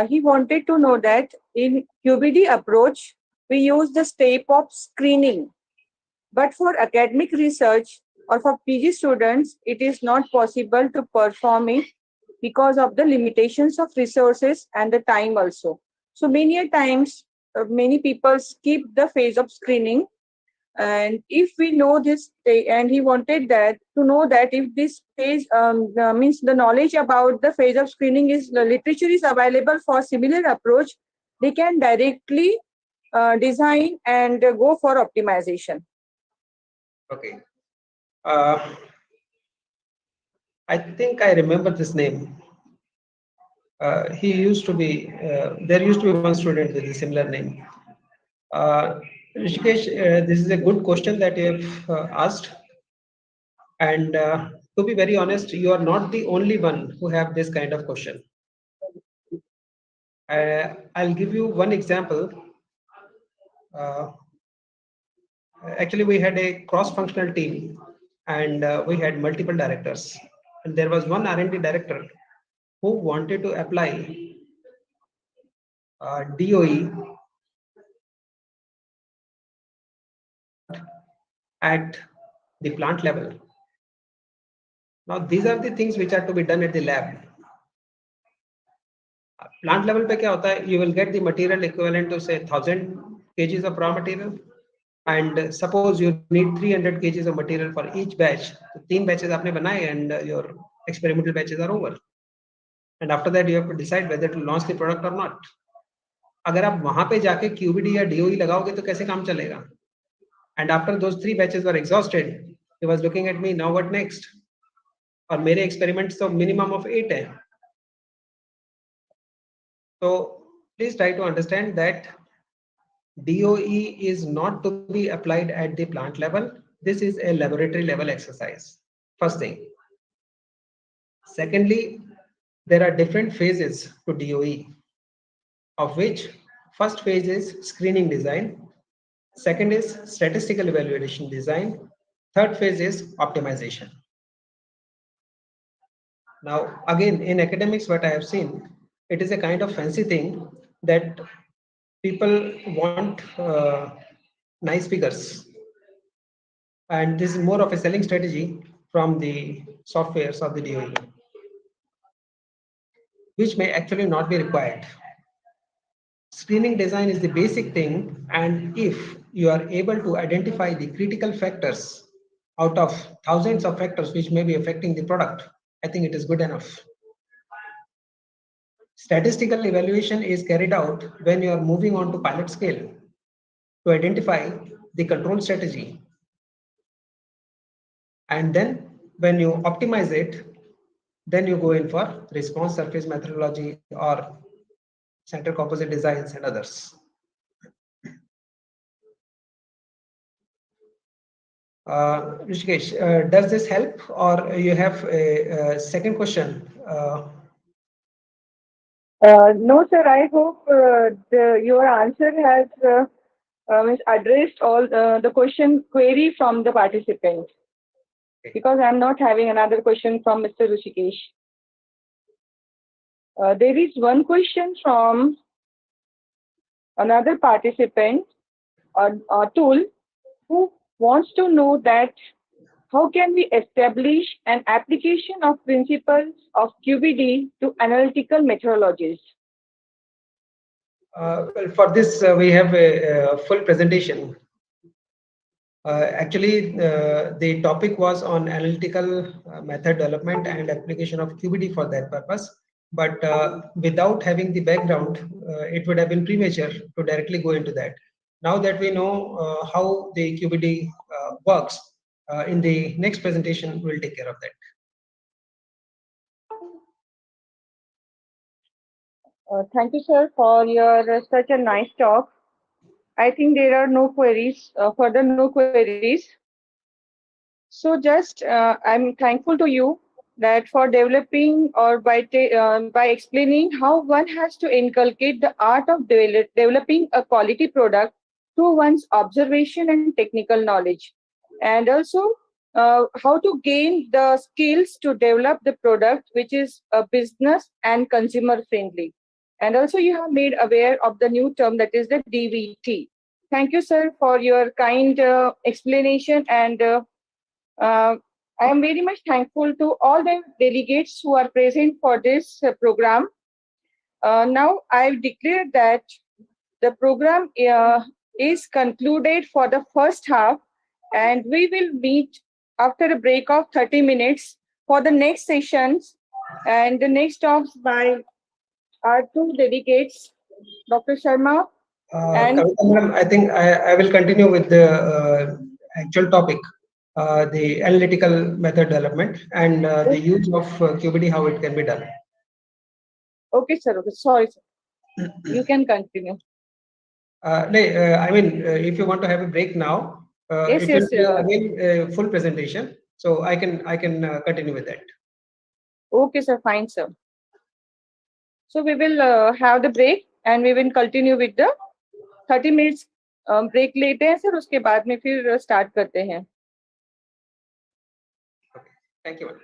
He wanted to know that in QBD approach, we use the step of screening. But for academic research or for PG students, it is not possible to perform it because of the limitations of resources and the time also. So many times, many people skip the phase of screening. And if we know this, and he wanted that to know that if this phase means the knowledge about the phase of screening is, the literature is available for similar approach, they can directly design and go for optimization. Okay. I think I remember this name. He used to be, there used to be one student with a similar name. Rishikesh, this is a good question that you have asked. And to be very honest, you are not the only one who have this kind of question. I'll give you one example. Actually, we had a cross-functional team, and we had multiple directors. And there was one R&D director who wanted to apply DOE at the plant level. Now, these are the things which are to be done at the lab. Plant level पे क्या होता है? You will get the material equivalent to say 1,000 kgs of raw material, and suppose you need 300 kgs of material for each batch. So 3 batches आपने बनाए, and your experimental batches are over. And after that, you have to decide whether to launch the product or not. अगर आप वहां पे जाके QBD या DOE लगाओगे तो कैसे काम चलेगा? And after those 3 batches were exhausted, he was looking at me, now what next? और मेरे experiments तो minimum of 8 है. So please try to understand that DOE is not to be applied at the plant level. This is a laboratory level exercise. First thing. Secondly, there are different phases to DOE, of which first phase is screening design, second is statistical evaluation design, third phase is optimization. Now, again, in academics, what I have seen, it is a kind of fancy thing that people want nice figures. And this is more of a selling strategy from the softwares of the DOE, which may actually not be required. Screening design is the basic thing, and if you are able to identify the critical factors out of thousands of factors which may be affecting the product, I think it is good enough. Statistical evaluation is carried out when you are moving on to pilot scale to identify the control strategy. And then when you optimize it, then you go in for response surface methodology or center composite designs and others. Rishikesh, does this help, or you have a second question? No, sir. I hope your answer has addressed all the question query from the participants. Because I'm not having another question from Mr. Rishikesh. There is one question from another participant, Atul, who wants to know that how can we establish an application of principles of QBD to analytical methodologies? Well, for this, we have a full presentation. Actually, the topic was on analytical method development and application of QBD for that purpose. But without having the background, it would have been premature to directly go into that. Now that we know how the QBD works, In the next presentation, we'll take care of that. Thank you, sir, for your such a nice talk. I think there are no queries, further no queries. So just I'm thankful to you that for developing or by explaining how one has to inculcate the art of developing a quality product through one's observation and technical knowledge, and also how to gain the skills to develop the product which is a business and consumer friendly. And also you have made aware of the new term that is the DVT. Thank you, sir, for your kind explanation, and I am very much thankful to all the delegates who are present for this program. Now I declare that the program is concluded for the first half, and we will meet after a break of 30 minutes for the next sessions and the next talks by our two delegates, Dr. Sharma. Kavita madam, I think I will continue with the actual topic, the analytical method development and the use of QBD, how it can be done. Okay, sir. Okay. Sorry, sir. You can continue. I mean, if you want to have a break now, Yes, it yes, will be again a full presentation, so I can continue with that. Okay, sir. Fine, sir. So we will have the break and we will continue with the 30 minutes break लेते हैं sir, उसके बाद में फिर start करते हैं. Thank you, madam.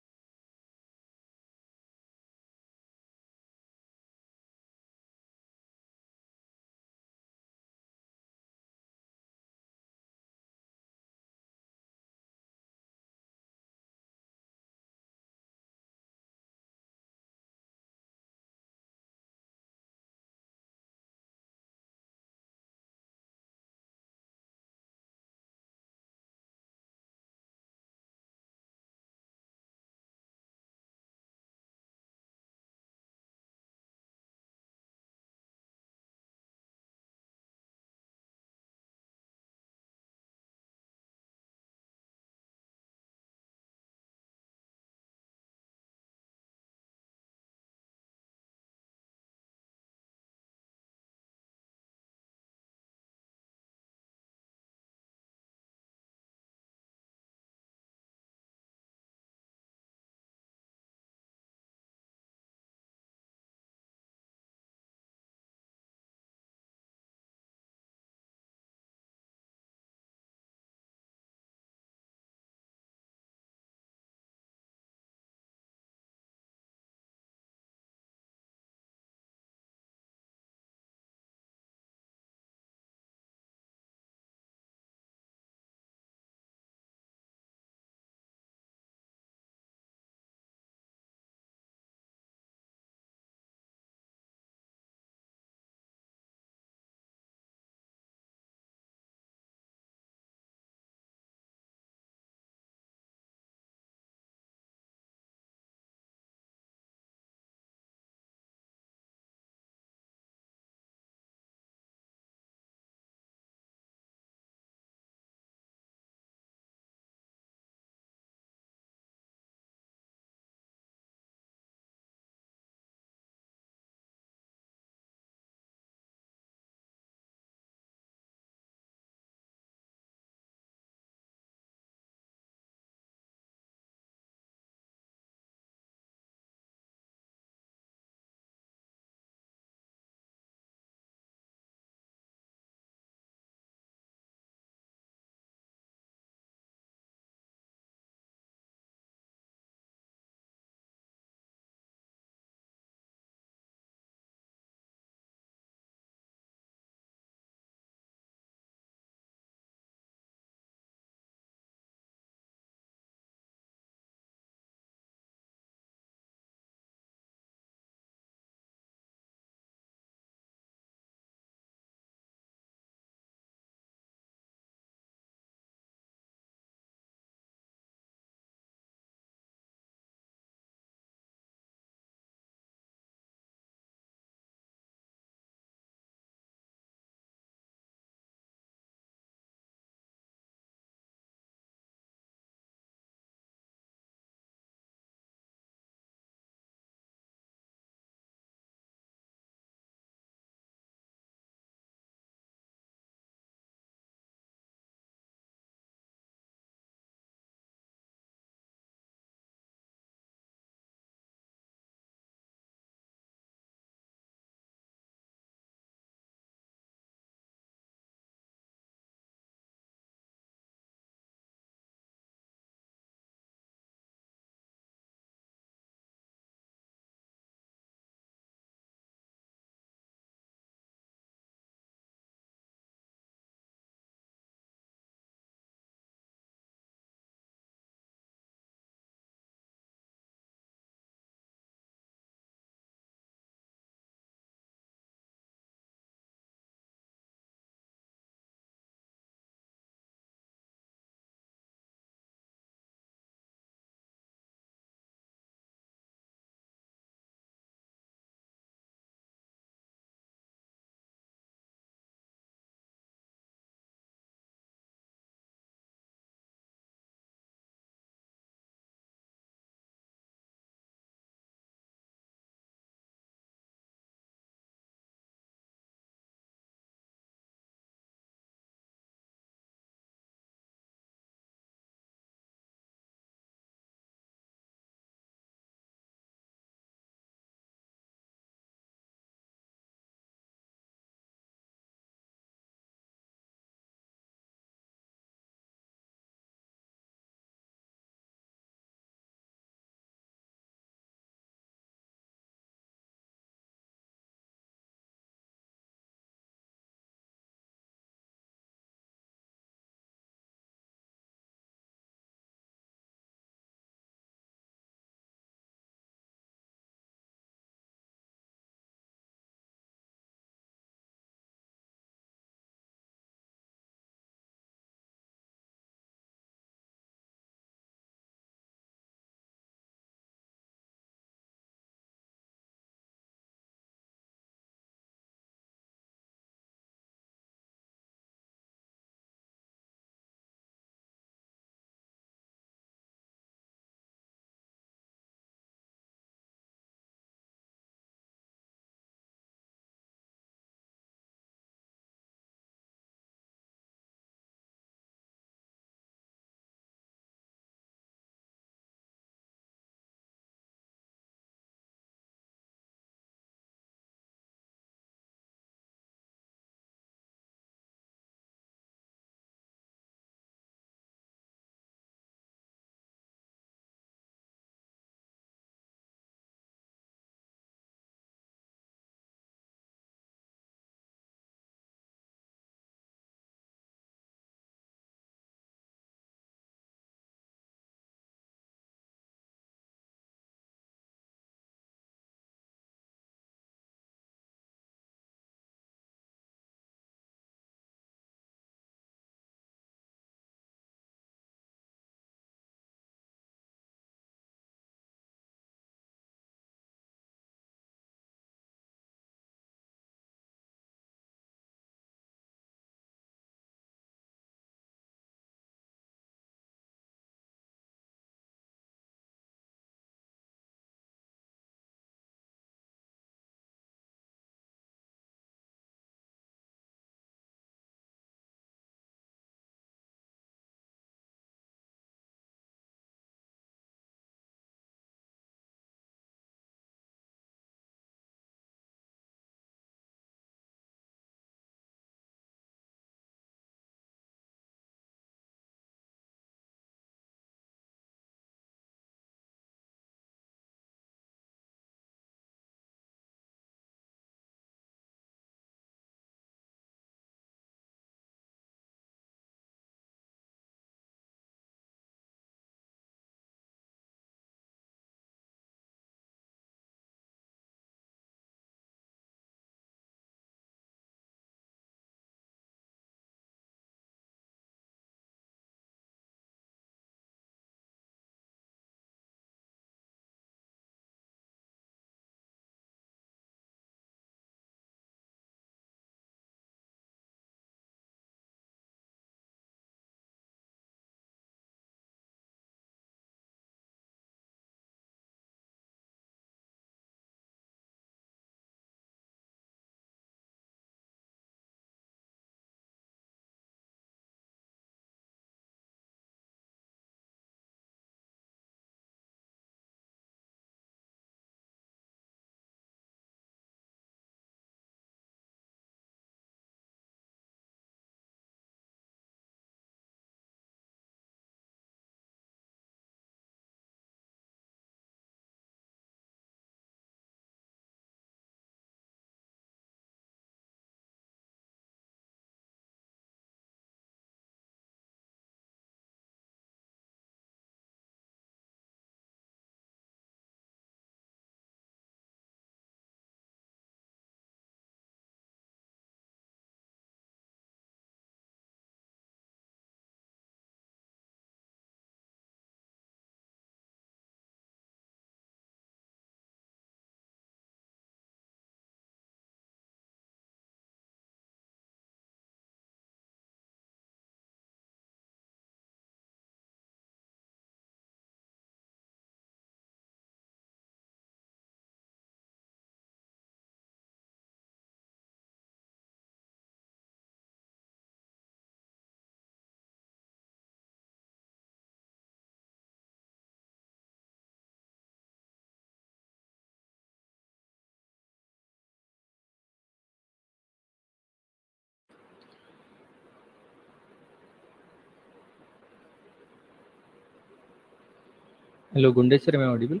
Hello, Gundesh sir, am I audible?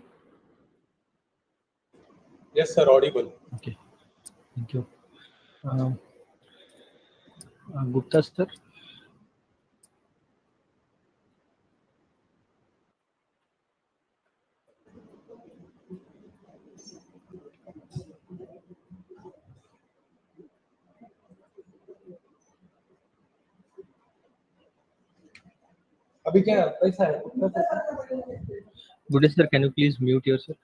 Yes, sir, audible. Okay, thank you. Gupta sir. अभी क्या पैसा है? Gundesh sir, can you please mute yourself?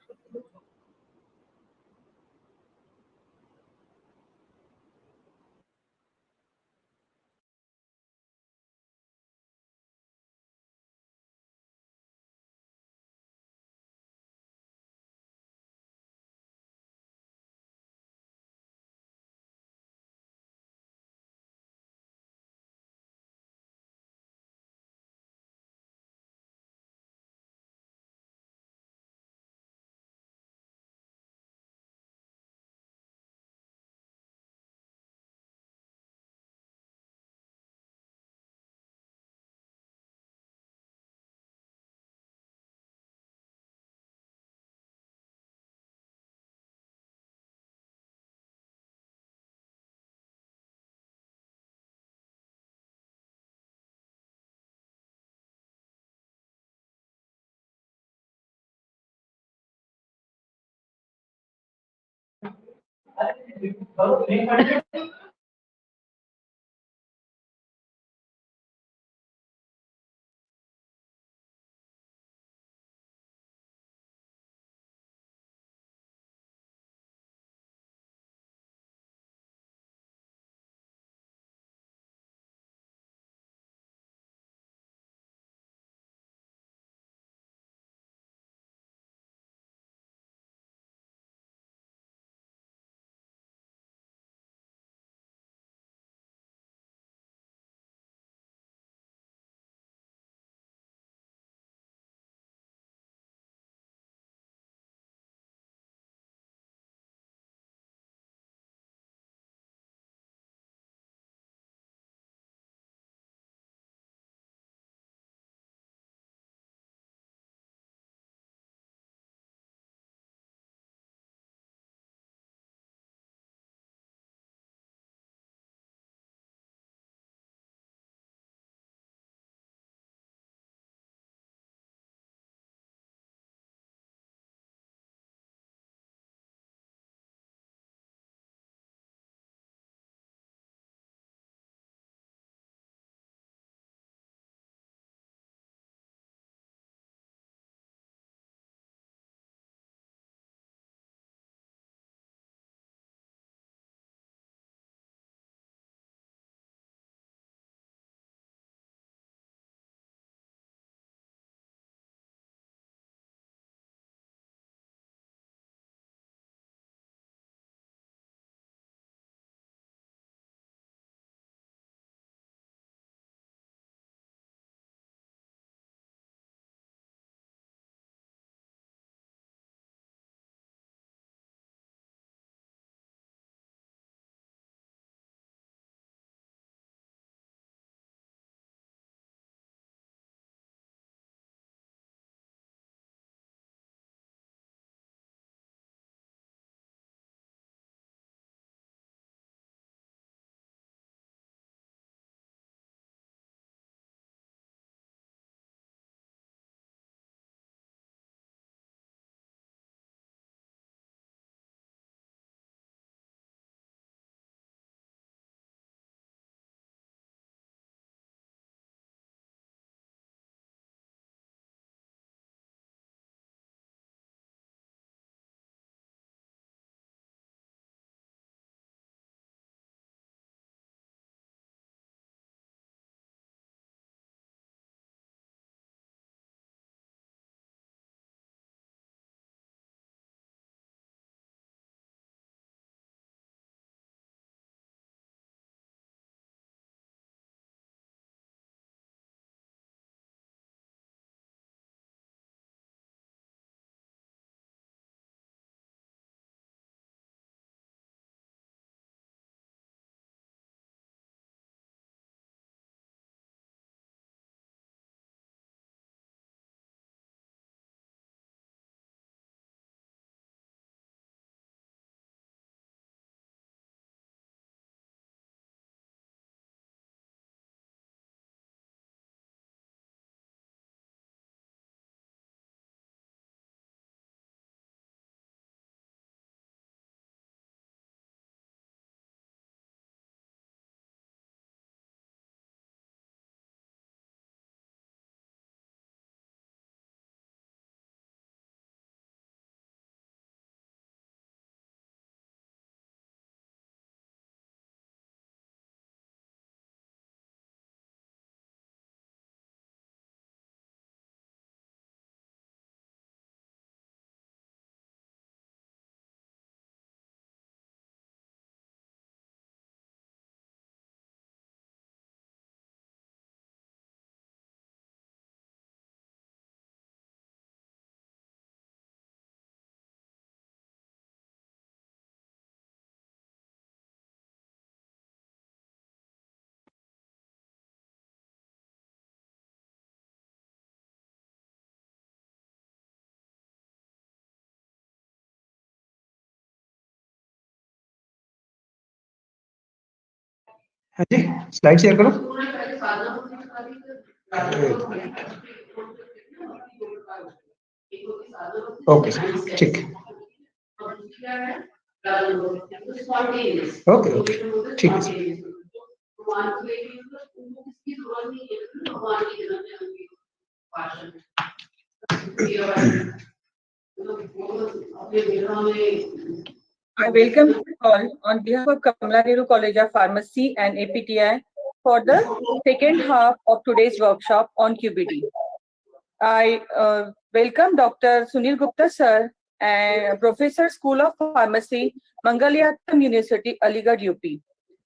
हाँ जी, स्लाइड शेयर करो। ओके सर, ठीक। ओके ओके, ठीक है sir. I welcome you all on behalf of Kamala Nehru College of Pharmacy and APTI for the second half of today's workshop on QBD. I welcome Dr. Sunil Gupta sir and Professor School of Pharmacy, Mangalyatam University, Aligarh, UP.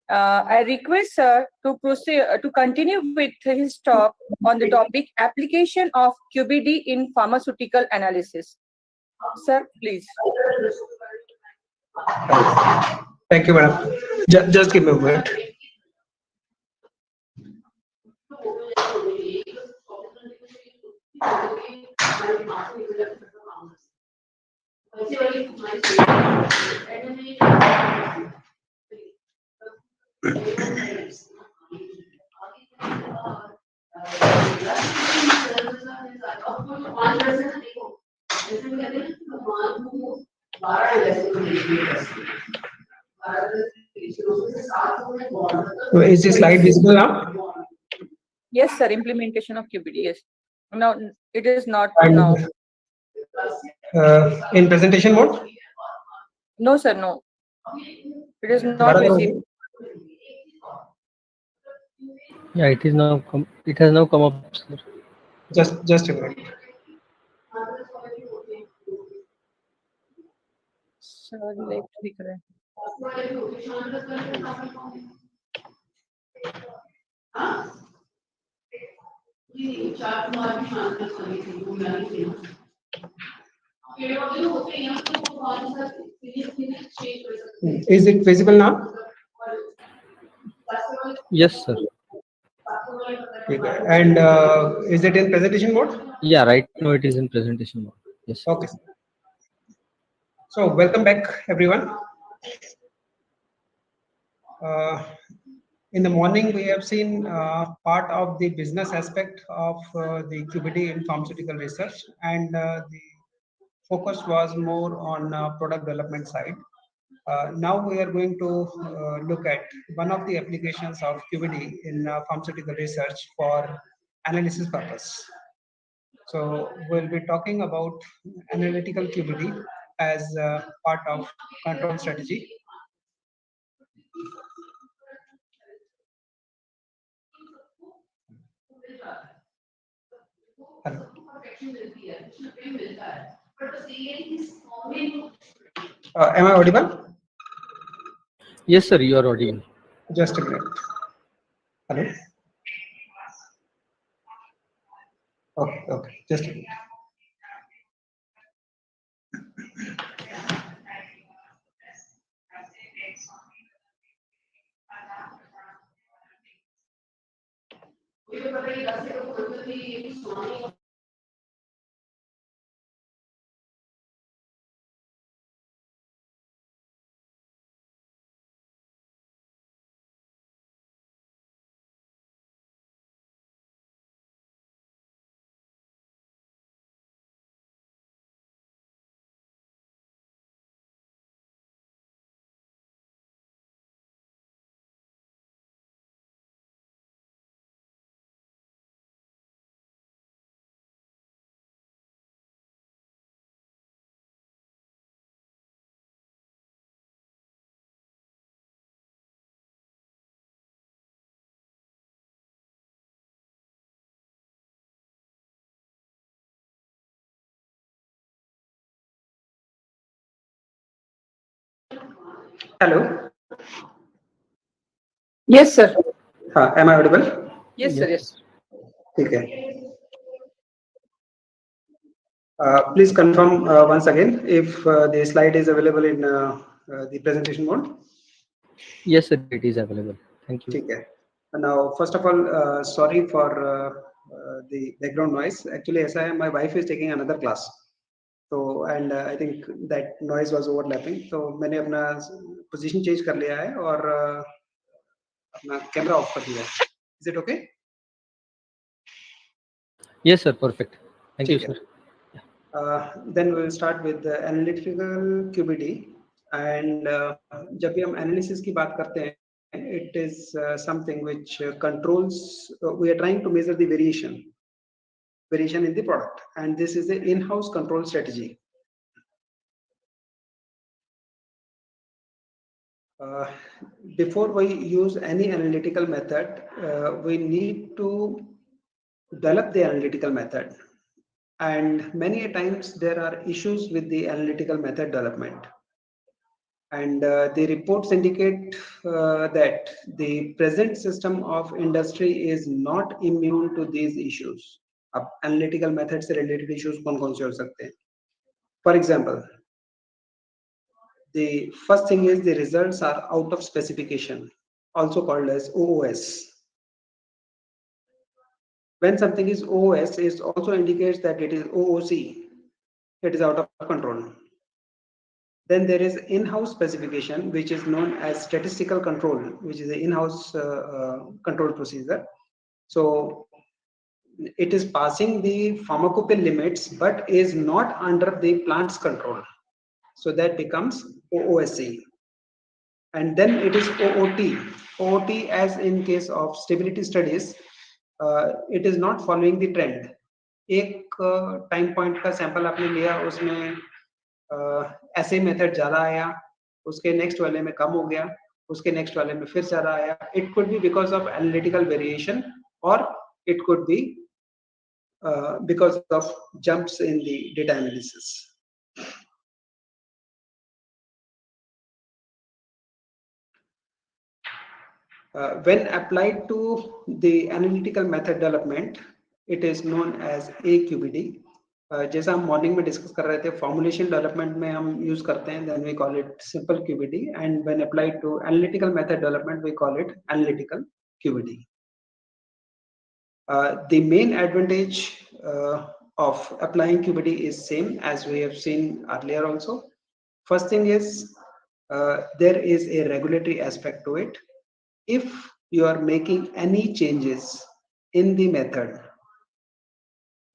I request sir to proceed to continue with his talk on the topic application of QBD in pharmaceutical analysis. Sir, please. Thank you, madam. Just give me a moment. So is the slide visible now? Yes, sir. Implementation of QBD. Yes. No, it is not And, now. In presentation mode? No, sir. No. It is not visible. Yeah, it is now. It has now come up, sir. Just a minute. Sir, left दिख रहा है. Is it visible now? Yes, sir. And is it in presentation mode? Yeah, right now it is in presentation mode. Yes. Okay. So welcome back, everyone. In the morning, we have seen part of the business aspect of the QBD in pharmaceutical research, and the focus was more on product development side. Now we are going to look at one of the applications of QBD in pharmaceutical research for analysis purpose. So we'll be talking about analytical QBD as part of control strategy. Am I audible? Yes, sir. You are audible. Just a minute. Hello. Okay. Just a minute. Hello. Yes, sir. Am I audible? Yes, sir. Yes. Okay. Please confirm once again if the slide is available in the presentation mode. Yes, sir. It is available. Thank you. Okay. Now, first of all, sorry for the background noise. Actually, as my wife is taking another class. So, and I think that noise was overlapping. So, मैंने अपना position change कर लिया है और अपना camera off कर दिया है. Is it okay? Yes, sir. Perfect. Thank you, ठीक है. sir. Then we will start with the analytical QBD. And जब भी हम analysis की बात करते हैं, it is something which controls. We are trying to measure the variation in the product, and this is the in-house control strategy. Before we use any analytical method, we need to develop the analytical method, and many a times there are issues with the analytical method development, and the reports indicate that the present system of industry is not immune to these issues. अब analytical method से related issues कौन-कौन से हो सकते हैं? For example, the first thing is the results are out of specification, also called as OOS. When something is OOS, it also indicates that it is OOC, it is out of control. Then there is in-house specification, which is known as statistical control, which is the in-house control procedure. So it is passing the pharmacopoeia limits, but is not under the plant's control. So that becomes OOSC. And then it is OOT. OOT, as in case of stability studies, it is not following the trend. एक time point का sample आपने लिया, उसमें ऐसे method ज्यादा आया, उसके next वाले में कम हो गया, उसके नेक्स्ट वाले में फिर ज्यादा आया. It could be because of analytical variation, or it could be because of jumps in the data analysis. When applied to the analytical method development, it is known as AQBD. जैसा हम morning में discuss कर रहे थे, formulation development में हम use करते हैं, then we call it simple QBD, and when applied to analytical method development, we call it analytical QBD. The main advantage of applying QBD is same as we have seen earlier also. First thing is there is a regulatory aspect to it. If you are making any changes in the method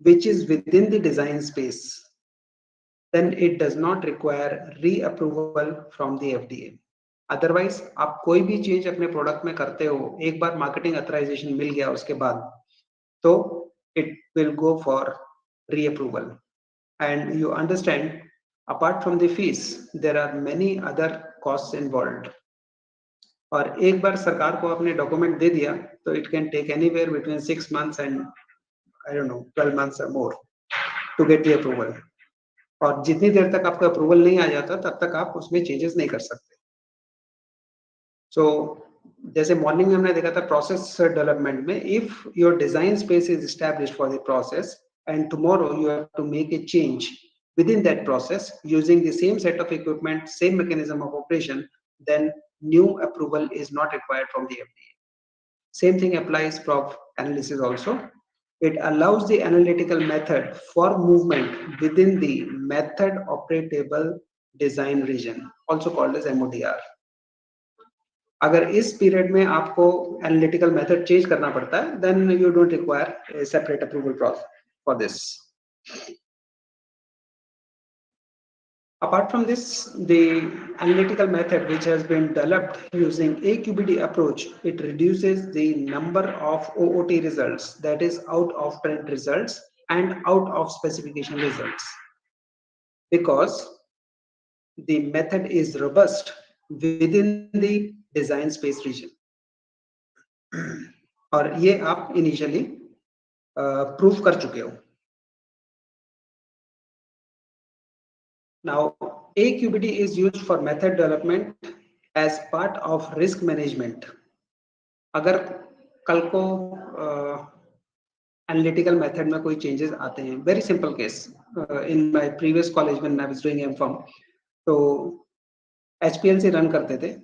which is within the design space, then it does not require reapproval from the FDA. Otherwise, आप कोई भी change अपने product में करते हो, एक बार marketing authorisation मिल गया उसके बाद, तो it will go for reapproval. And you understand, apart from the fees, there are many other costs involved. और एक बार सरकार को आपने डॉक्यूमेंट दे दिया, तो it can take anywhere between 6 months and I don't know 12 months or more to get the approval. और जितनी देर तक आपका अप्रूवल नहीं आ जाता, तब तक आप उसमें चेंजेस नहीं कर सकते. So जैसे मॉर्निंग में हमने देखा था प्रोसेस डेवलपमेंट में, if your design space is established for the process and tomorrow you have to make a change within that process using the same set of equipment, same mechanism of operation, then new approval is not required from the FDA. Same thing applies for analysis also. It allows the analytical method for movement within the method operatable design region, also called as MODR. अगर इस period में आपको analytical method change करना पड़ता है, then you don't require a separate approval process for this. Apart from this, the analytical method which has been developed using AQBD approach, it reduces the number of OOT results, that is out of trend results and out of specification results, because the method is robust within the design space region. और ये आप initially proof कर चुके हो. Now, AQBD is used for method development as part of risk management. अगर कल को analytical method में कोई changes आते हैं, very simple case, in my previous college when I was doing M.Pharm, तो HPLC रन करते थे.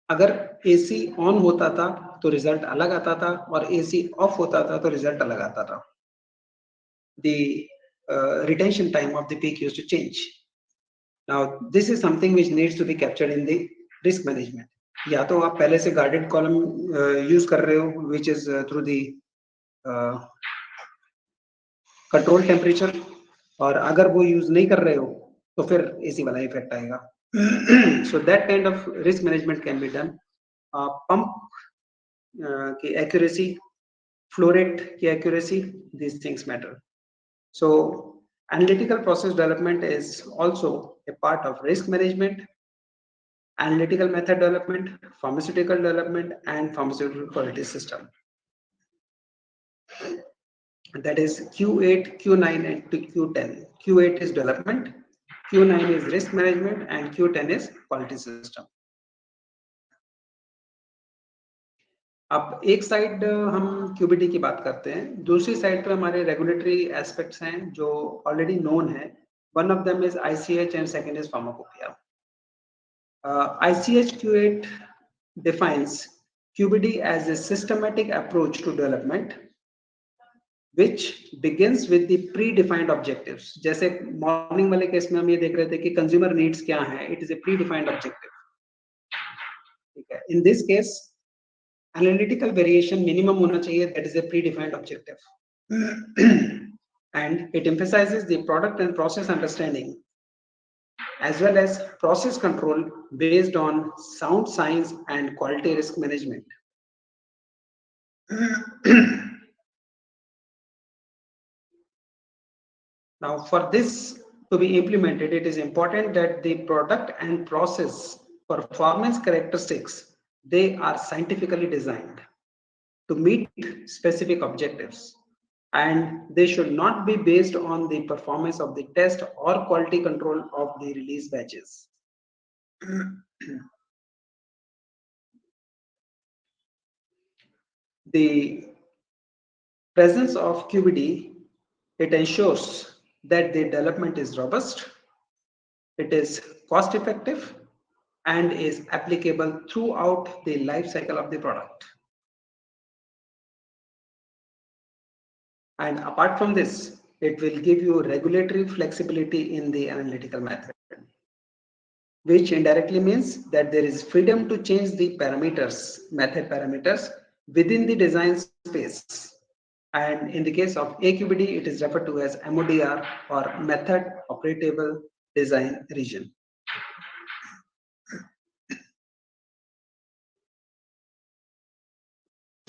अगर AC ऑन होता था तो रिजल्ट अलग आता था, और AC ऑफ होता था तो रिजल्ट अलग आता था. The retention time of the peak used to change. Now, this is something which needs to be captured in the risk management. या तो आप पहले से गार्डेड कॉलम यूज कर रहे हो which is through the control temperature, और अगर वो यूज नहीं कर रहे हो तो फिर एसी वाला इफेक्ट आएगा. So that kind of risk management can be done. Pump की एक्यूरेसी, flow rate की accuracy, these things matter. So analytical process development is also a part of risk management, analytical method development, pharmaceutical development, and pharmaceutical quality system. That is Q8, Q9, and Q10. Q8 is development, Q9 is risk management, and Q10 is quality system. अब एक side हम QBD की बात करते हैं, दूसरी side पे हमारे रेगुलेटरी एस्पेक्ट्स हैं जो ऑलरेडी नोन है. One of them is ICH and second is pharmacopoeia. ICH Q8 defines QBD as a systematic approach to development which begins with the predefined objectives. जैसे मॉर्निंग वाले case में हम ये देख रहे थे कि कंज्यूमर नीड्स क्या है, it is a predefined objective. ठीक है, in this case analytical variation minimum होना चाहिए, that is a predefined objective. And it emphasizes the product and process understanding as well as process control based on sound science and quality risk management. Now for this to be implemented, it is important that the product and process performance characteristics, they are scientifically designed to meet specific objectives, and they should not be based on the performance of the test or quality control of the release batches. The presence of QBD, it ensures that the development is robust, it is cost effective, and is applicable throughout the life cycle of the product. And apart from this, it will give you regulatory flexibility in the analytical method, which indirectly means that there is freedom to change the parameters, method parameters within the design space. And in the case of AQBD, it is referred to as MODR, or method operatable design region.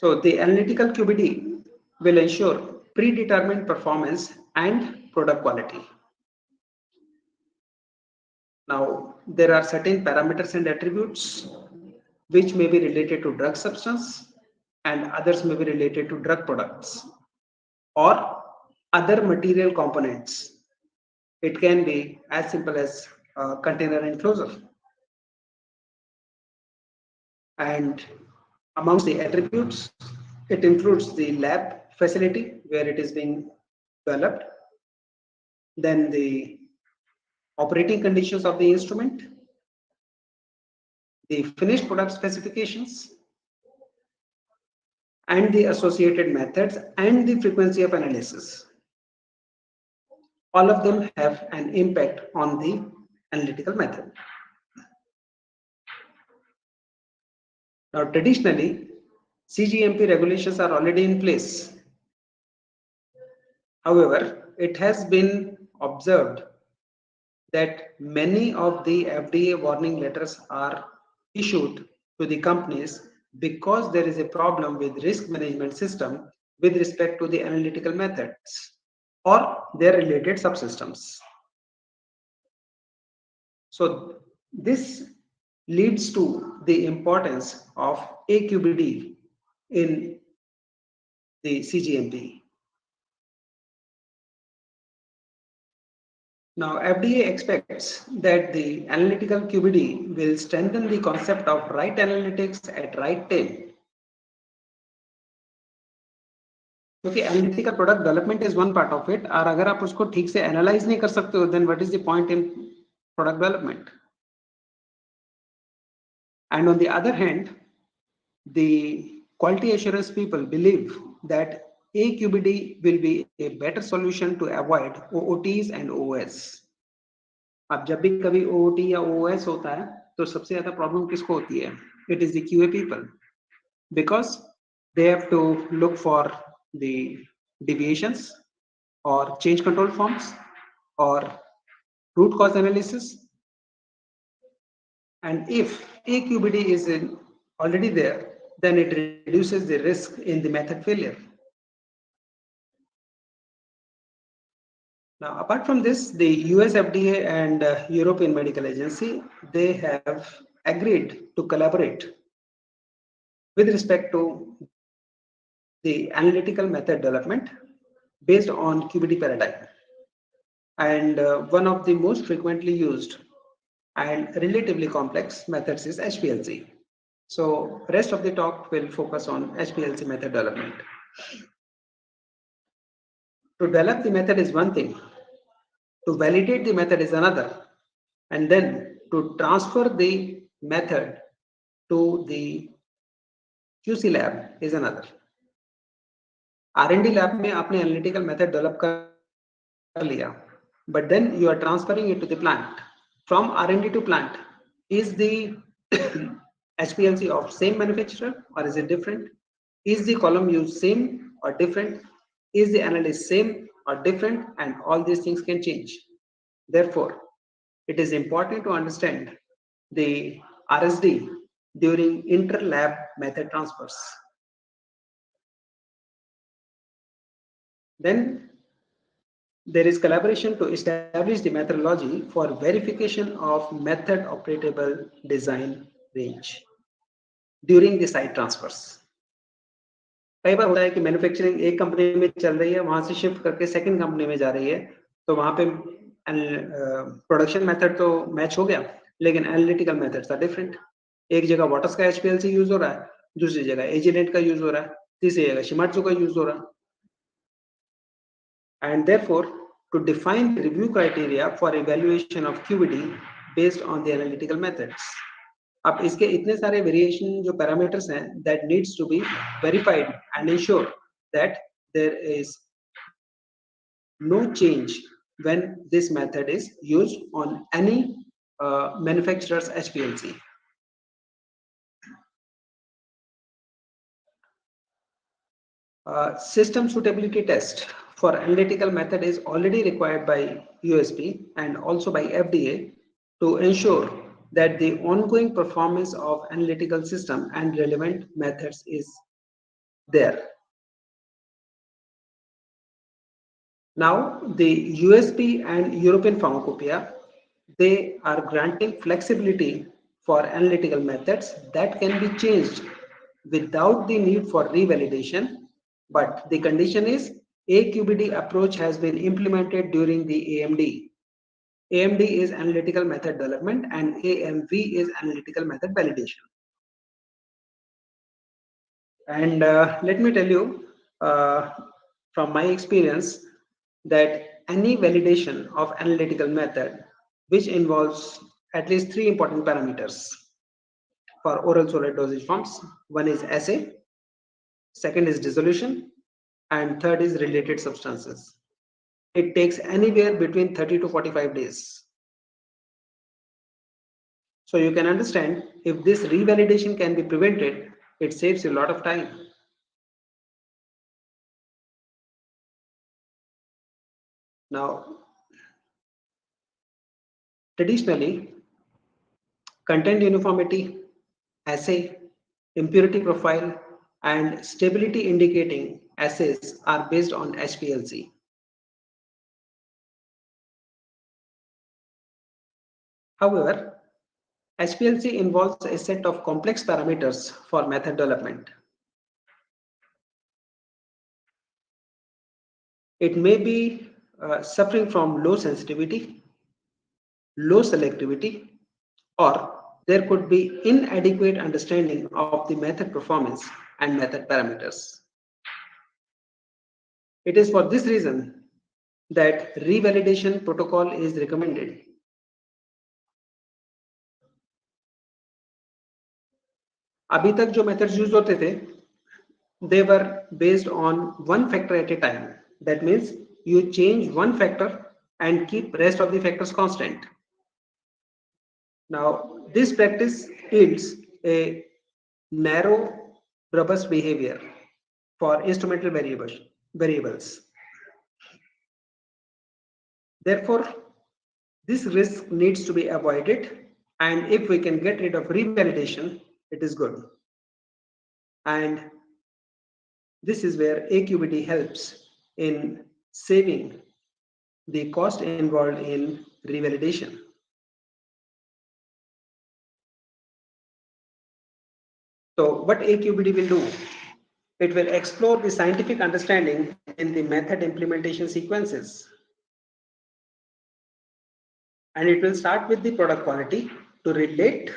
So the analytical QBD will ensure predetermined performance and product quality. Now, there are certain parameters and attributes which may be related to drug substance and others may be related to drug products or other material components. It can be as simple as container enclosure. And amongst the attributes, it includes the lab facility where it is being developed, then the operating conditions of the instrument, the finished product specifications, and the associated methods and the frequency of analysis. All of them have an impact on the analytical method. Now, traditionally, CGMP regulations are already in place. However, it has been observed that many of the FDA warning letters are issued to the companies because there is a problem with risk management system with respect to the analytical methods or their related subsystems. So this leads to the importance of AQBD in the CGMP. Now, FDA expects that the analytical QBD will strengthen the concept of right analytics at right time. क्योंकि analytical product development is one part of it, और अगर आप उसको ठीक से analyze नहीं कर सकते हो, then what is the point in product development? And on the other hand, the quality assurance people believe that AQBD will be a better solution to avoid OOTs and OOS. अब जब भी कभी OOT या OOS होता है तो सबसे ज्यादा प्रॉब्लम किसको होती है? It is the QA people, because they have to look for the deviations or change control forms or root cause analysis. And if a QBD is already there, then it reduces the risk in the method failure. Now, apart from this, the US FDA and European Medical Agency, they have agreed to collaborate with respect to the analytical method development based on QBD paradigm. And one of the most frequently used and relatively complex methods is HPLC. So rest of the talk will focus on HPLC method development. To develop the method is one thing, to validate the method is another, and then to transfer the method to the QC lab is another. R&D lab में आपने analytical method develop कर लिया, but then you are transferring it to the plant. From R&D to plant, is the HPLC of same manufacturer or is it different? Is the column used same or different? Is the analysis same or different? And all these things can change. Therefore, it is important to understand the RSD during inter-lab method transfers. Then there is collaboration to establish the methodology for verification of method operatable design range during the site transfers. कई बार होता है कि manufacturing एक company में चल रही है, वहां से शिफ्ट करके सेकंड कंपनी में जा रही है, तो वहां पे प्रोडक्शन मेथड तो मैच हो गया, लेकिन एनालिटिकल मेथड्स आर डिफरेंट. एक जगह वाटर्स का एचपीएलसी यूज हो रहा है, दूसरी जगह एजिलेट का यूज हो रहा है, तीसरी जगह शिमात्सु का यूज हो रहा है. And therefore, to define the review criteria for evaluation of QBD based on the analytical methods. अब इसके इतने सारे वेरिएशन जो पैरामीटर्स हैं, that needs to be verified and ensure that there is no change when this method is used on any manufacturer's HPLC. System suitability test for analytical method is already required by USP and also by FDA to ensure that the ongoing performance of analytical system and relevant methods is there. Now, the USP and European Pharmacopoeia, they are granting flexibility for analytical methods that can be changed without the need for revalidation, but the condition is AQBD approach has been implemented during the AMD. AMD is analytical method development and AMV is analytical method validation. And let me tell you from my experience that any validation of analytical method which involves at least 3 important parameters for oral solid dosage forms. One is assay, second is dissolution, and third is related substances. It takes anywhere between 30 to 45 days. So you can understand if this revalidation can be prevented, it saves a lot of time. Now, traditionally, content uniformity, assay, impurity profile, and stability indicating assays are based on HPLC. However, HPLC involves a set of complex parameters for method development. It may be suffering from low sensitivity, low selectivity, or there could be inadequate understanding of the method performance and method parameters. It is for this reason that revalidation protocol is recommended. अभी तक जो methods use होते थे, they were based on one factor at a time. That means you change one factor and keep rest of the factors constant. Now, this practice yields a narrow, robust behavior for instrumental variables. Therefore, this risk needs to be avoided, and if we can get rid of revalidation, it is good. And this is where AQBD helps in saving the cost involved in revalidation. So what AQBD will do? It will explore the scientific understanding in the method implementation sequences. And it will start with the product quality to relate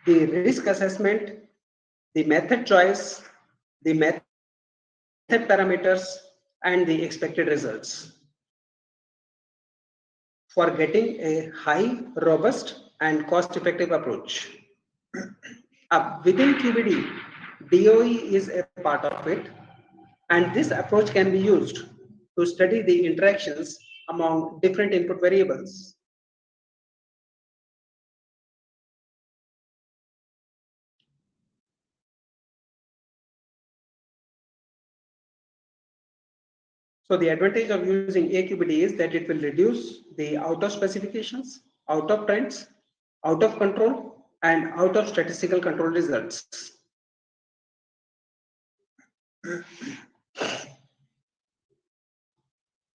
the risk assessment, the method choice, the method parameters, and the expected results for getting a high, robust, and cost-effective approach. Within QBD, DOE is a part of it, and this approach can be used to study the interactions among different input variables. So the advantage of using AQBD is that it will reduce the out of specifications, out of trends, out of control, and out of statistical control results.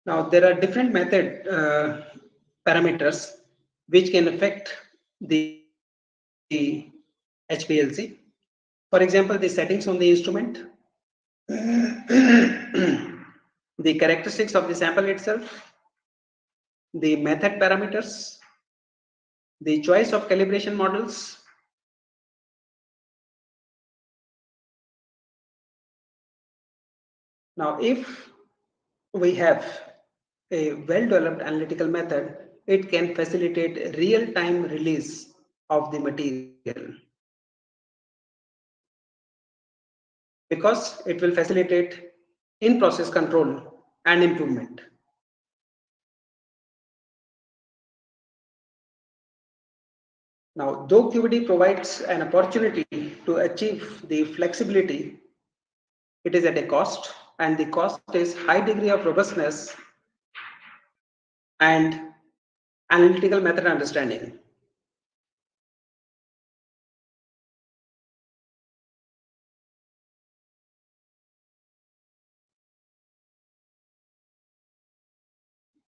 Now there are different method parameters which can affect the HPLC. For example, the settings on the instrument, the characteristics of the sample itself, the method parameters, the choice of calibration models, now if we have a well-developed analytical method, it can facilitate real-time release of the material because it will facilitate in-process control and improvement. Now, though QBD provides an opportunity to achieve the flexibility, it is at a cost, and the cost is high degree of robustness and analytical method understanding.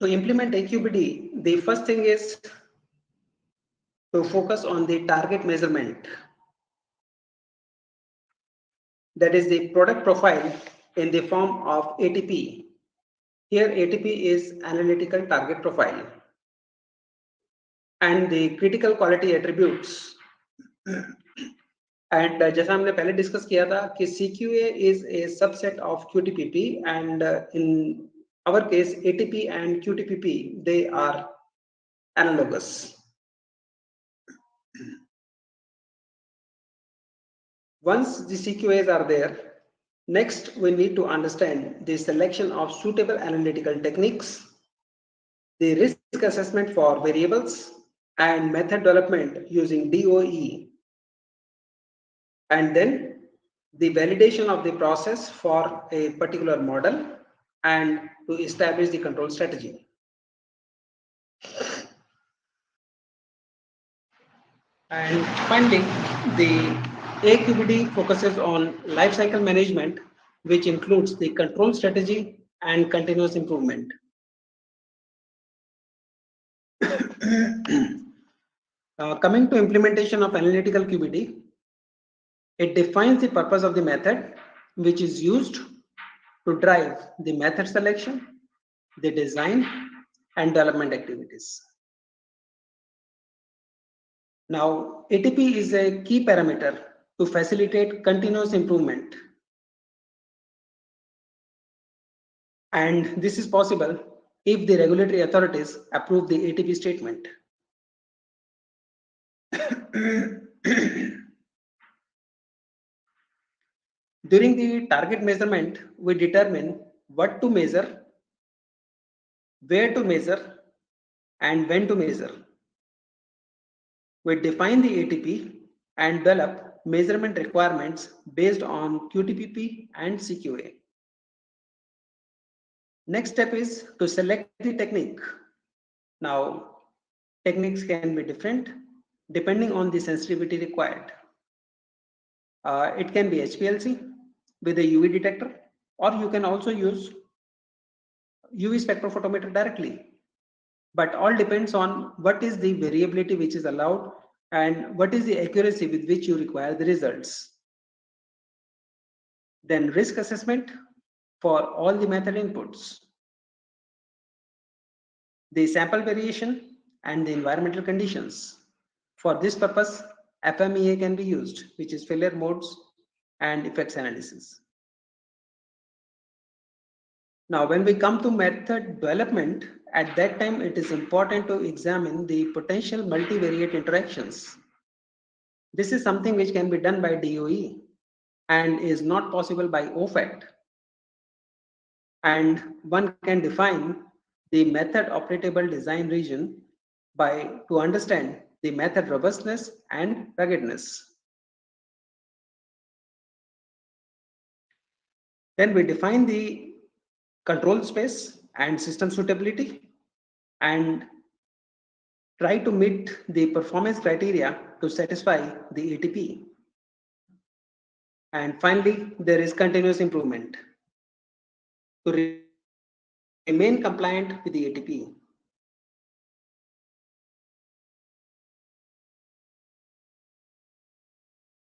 To implement AQBD, the first thing is to focus on the target measurement. That is the product profile in the form of ATP. Here ATP is analytical target profile. And the critical quality attributes. And जैसा हमने पहले discuss किया था कि CQA is a subset of QTPP, and in our case ATP and QTPP, they are analogous. Once the CQAs are there, next we need to understand the selection of suitable analytical techniques, the risk assessment for variables, and method development using DOE, and then the validation of the process for a particular model and to establish the control strategy. And finally, the AQBD focuses on life cycle management, which includes the control strategy and continuous improvement. Coming to implementation of analytical QBD, it defines the purpose of the method, which is used to drive the method selection, the design, and development activities. Now, ATP is a key parameter to facilitate continuous improvement. And this is possible if the regulatory authorities approve the ATP statement. During the target measurement, we determine what to measure, where to measure, and when to measure. We define the ATP and develop measurement requirements based on QTPP and CQA. Next step is to select the technique. Now, techniques can be different depending on the sensitivity required. It can be HPLC with a UV detector, or you can also use UV spectrophotometer directly. But all depends on what is the variability which is allowed and what is the accuracy with which you require the results. Then risk assessment for all the method inputs. The sample variation and the environmental conditions. For this purpose, FMEA can be used, which is failure modes and effects analysis. Now, when we come to method development, at that time it is important to examine the potential multivariate interactions. This is something which can be done by DOE and is not possible by OFAC. And one can define the method operatable design region to understand the method robustness and ruggedness. Then we define the control space and system suitability and try to meet the performance criteria to satisfy the ATP. And finally, there is continuous improvement to remain compliant with the ATP.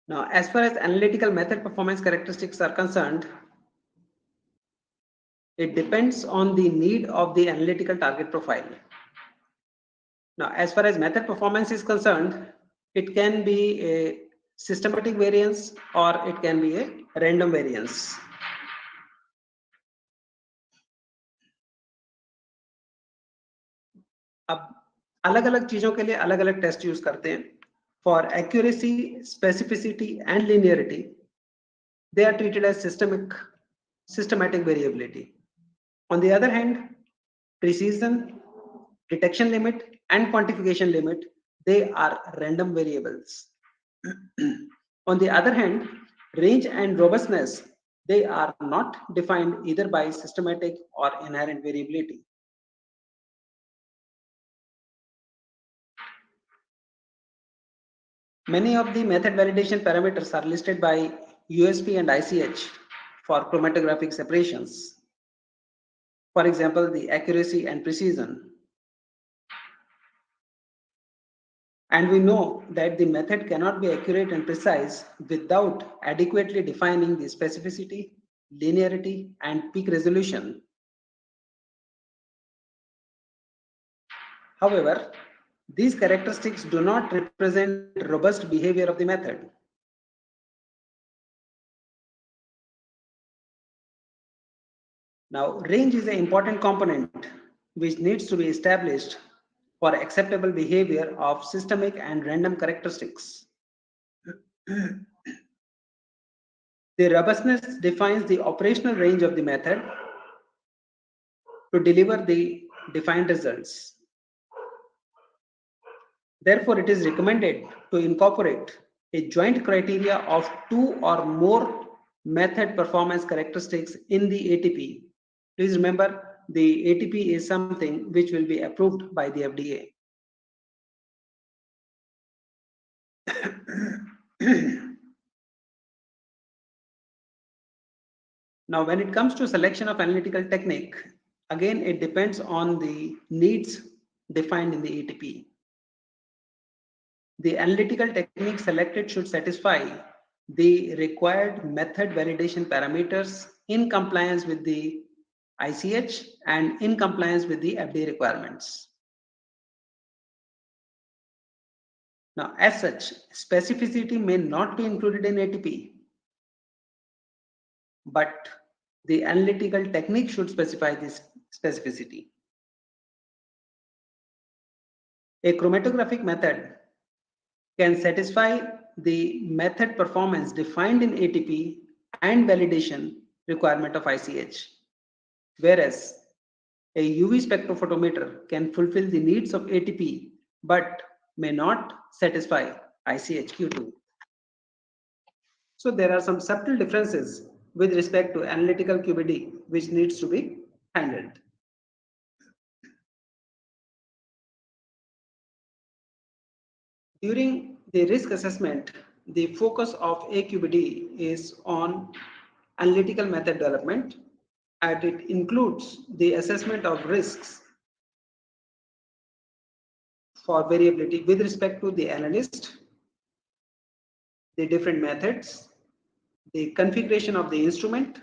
Now, as far as analytical method performance characteristics are concerned, it depends on the need of the analytical target profile. Now, as far as method performance is concerned, it can be a systematic variance or it can be a random variance. अब अलग-अलग चीजों के लिए अलग-अलग test use करते हैं. For accuracy, specificity, and linearity, they are treated as systematic variability. On the other hand, precision, detection limit, and quantification limit, they are random variables. On the other hand, range and robustness, they are not defined either by systematic or inherent variability. Many of the method validation parameters are listed by USP and ICH for chromatographic separations. For example, the accuracy and precision. And we know that the method cannot be accurate and precise without adequately defining the specificity, linearity, and peak resolution. However, these characteristics do not represent robust behavior of the method. Now, range is an important component which needs to be established for acceptable behavior of systemic and random characteristics. The robustness defines the operational range of the method to deliver the defined results. Therefore, it is recommended to incorporate a joint criteria of 2 or more method performance characteristics in the ATP. Please remember, the ATP is something which will be approved by the FDA. Now, when it comes to selection of analytical technique, again, it depends on the needs defined in the ATP. The analytical technique selected should satisfy the required method validation parameters in compliance with the ICH and in compliance with the FDA requirements. Now, as such, specificity may not be included in ATP, but the analytical technique should specify this specificity. A chromatographic method can satisfy the method performance defined in ATP and validation requirement of ICH, whereas a UV spectrophotometer can fulfill the needs of ATP but may not satisfy ICHQ2. So there are some subtle differences with respect to analytical QBD which needs to be handled. During the risk assessment, the focus of AQBD is on analytical method development, and it includes the assessment of risks for variability with respect to the analyst, the different methods, the configuration of the instrument,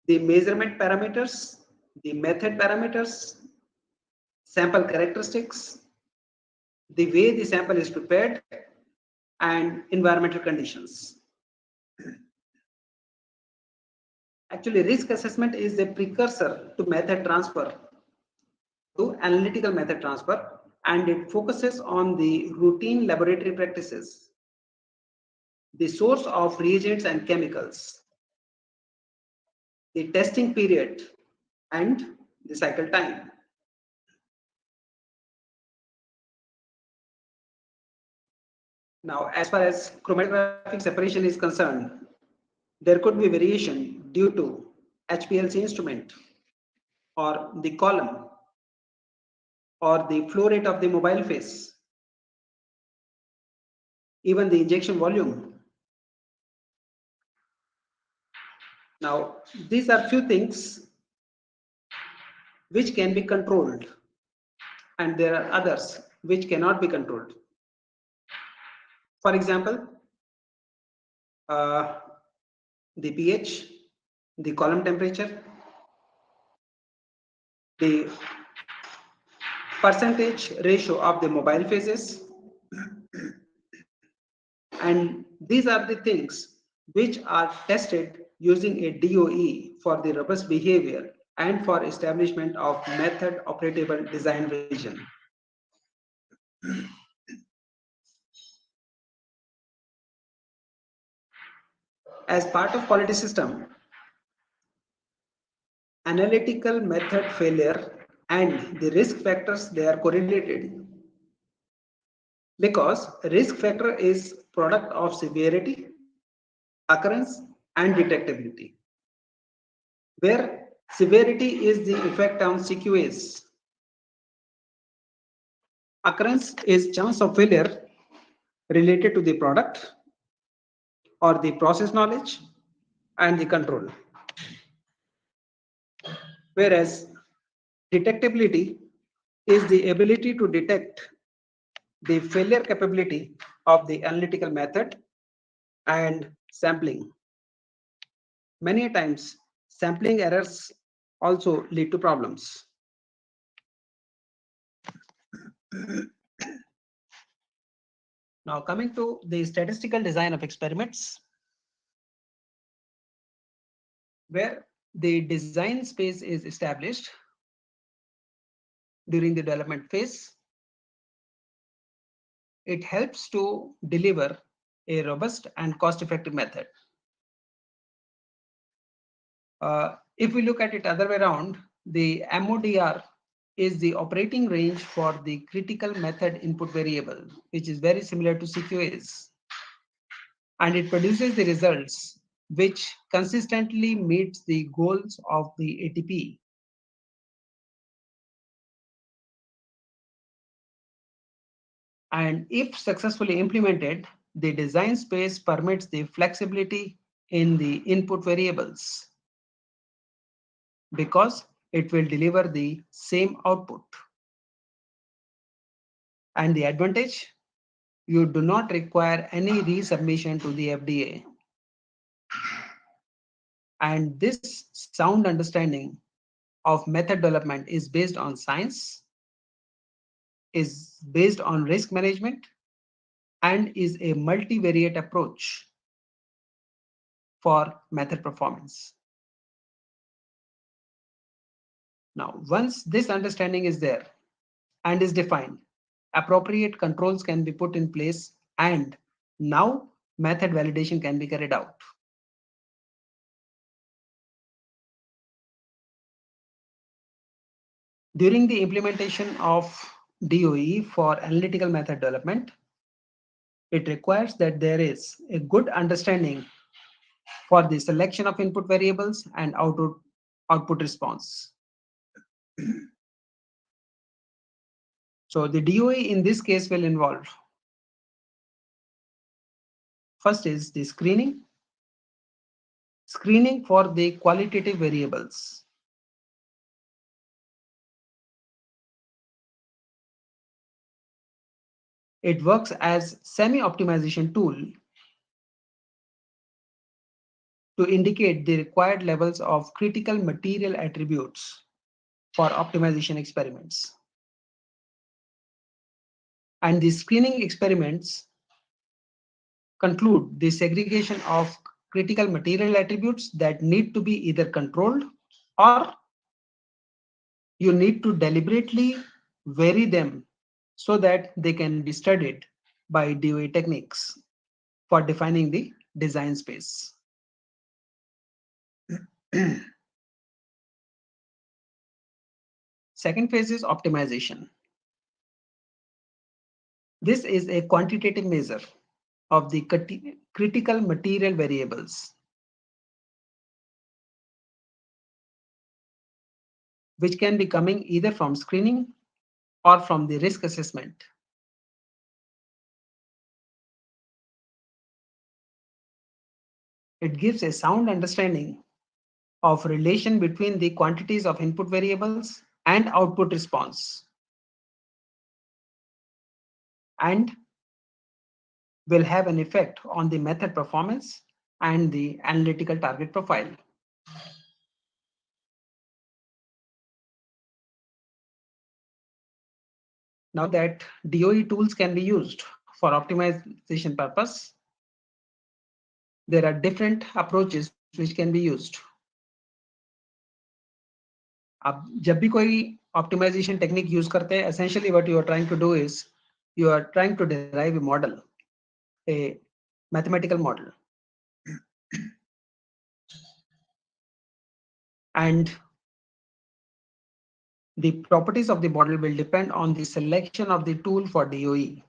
the measurement parameters, the method parameters, sample characteristics, the way the sample is prepared, and environmental conditions. Actually, risk assessment is a precursor to method transfer, to analytical method transfer, and it focuses on the routine laboratory practices, the source of reagents and chemicals, the testing period, and the cycle time. Now, as far as chromatographic separation is concerned, there could be variation due to HPLC instrument or the column or the flow rate of the mobile phase, even the injection volume. Now, these are few things which can be controlled, and there are others which cannot be controlled. For example, the pH, the column temperature, the percentage ratio of the mobile phases, and these are the things which are tested using a DOE for the robust behavior and for establishment of method operatable design vision. As part of quality system, analytical method failure and the risk factors, they are correlated, because risk factor is product of severity, occurrence, and detectability, where severity is the effect on CQAs. Occurrence is chance of failure related to the product or the process knowledge and the control, whereas detectability is the ability to detect the failure capability of the analytical method and sampling. Many times sampling errors also lead to problems. Now, coming to the statistical design of experiments, where the design space is established during the development phase, it helps to deliver a robust and cost-effective method. If we look at it other way around, the MODR is the operating range for the critical method input variable, which is very similar to CQAs. And it produces the results which consistently meets the goals of the ATP. And if successfully implemented, the design space permits the flexibility in the input variables, because it will deliver the same output. And the advantage, you do not require any resubmission to the FDA. And this sound understanding of method development is based on science, is based on risk management, and is a multivariate approach for method performance. Now, once this understanding is there and is defined, appropriate controls can be put in place, and now method validation can be carried out. During the implementation of DOE for analytical method development, it requires that there is a good understanding for the selection of input variables and output response. So the DOE in this case will involve, first is the screening for the qualitative variables. It works as semi-optimization tool to indicate the required levels of critical material attributes for optimization experiments. And the screening experiments conclude the segregation of critical material attributes that need to be either controlled or you need to deliberately vary them so that they can be studied by DOE techniques for defining the design space. Second phase is optimization. This is a quantitative measure of the critical material variables which can be coming either from screening or from the risk assessment. It gives a sound understanding of relation between the quantities of input variables and output response, and will have an effect on the method performance and the analytical target profile. Now that DOE tools can be used for optimization purpose, there are different approaches which can be used. अब जब भी कोई optimization technique use करते हैं, essentially what you are trying to do is you are trying to derive a model, a mathematical model. And the properties of the model will depend on the selection of the tool for DOE.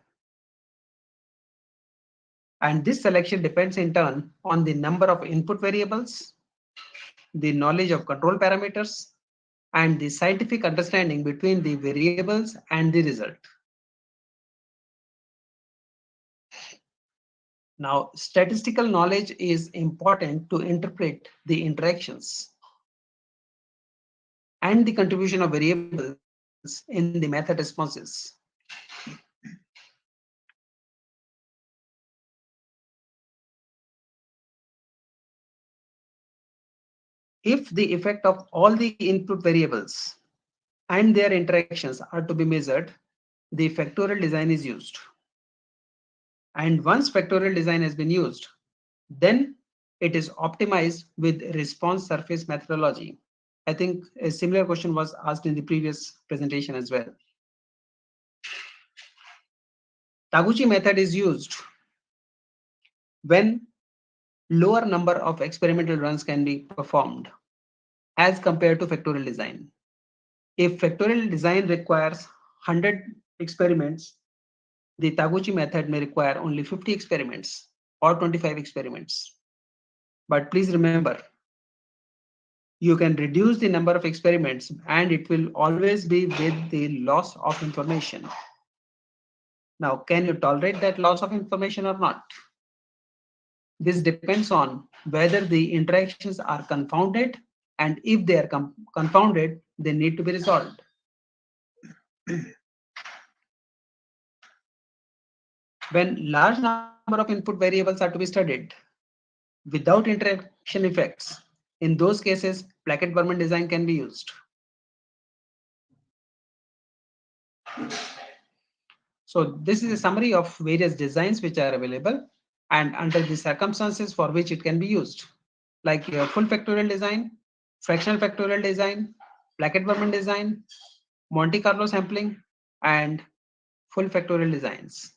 And this selection depends in turn on the number of input variables, the knowledge of control parameters, and the scientific understanding between the variables and the result. Now, statistical knowledge is important to interpret the interactions and the contribution of variables in the method responses. If the effect of all the input variables and their interactions are to be measured, the factorial design is used. And once factorial design has been used, then it is optimized with response surface methodology. I think a similar question was asked in the previous presentation as well. Taguchi method is used when lower number of experimental runs can be performed as compared to factorial design. If factorial design requires 100 experiments, the Taguchi method may require only 50 experiments or 25 experiments. But please remember, you can reduce the number of experiments and it will always be with the loss of information. Now, can you tolerate that loss of information or not? This depends on whether the interactions are confounded, and if they are confounded, they need to be resolved. When large number of input variables are to be studied without interaction effects, in those cases, Plackett-Berman design can be used. So this is a summary of various designs which are available and under the circumstances for which it can be used, like your full factorial design, fractional factorial design, Plackett-Berman design, Monte Carlo sampling, and full factorial designs.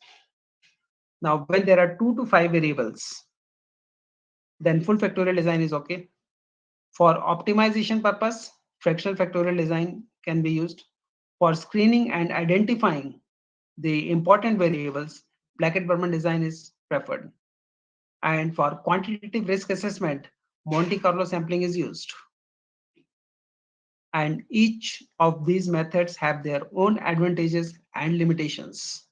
Now, when there are 2 to 5 variables, then full factorial design is okay. For optimization purpose, fractional factorial design can be used. For screening and identifying the important variables, Blackett-Berman design is preferred. And for quantitative risk assessment, Monte Carlo sampling is used. And each of these methods have their own advantages and limitations.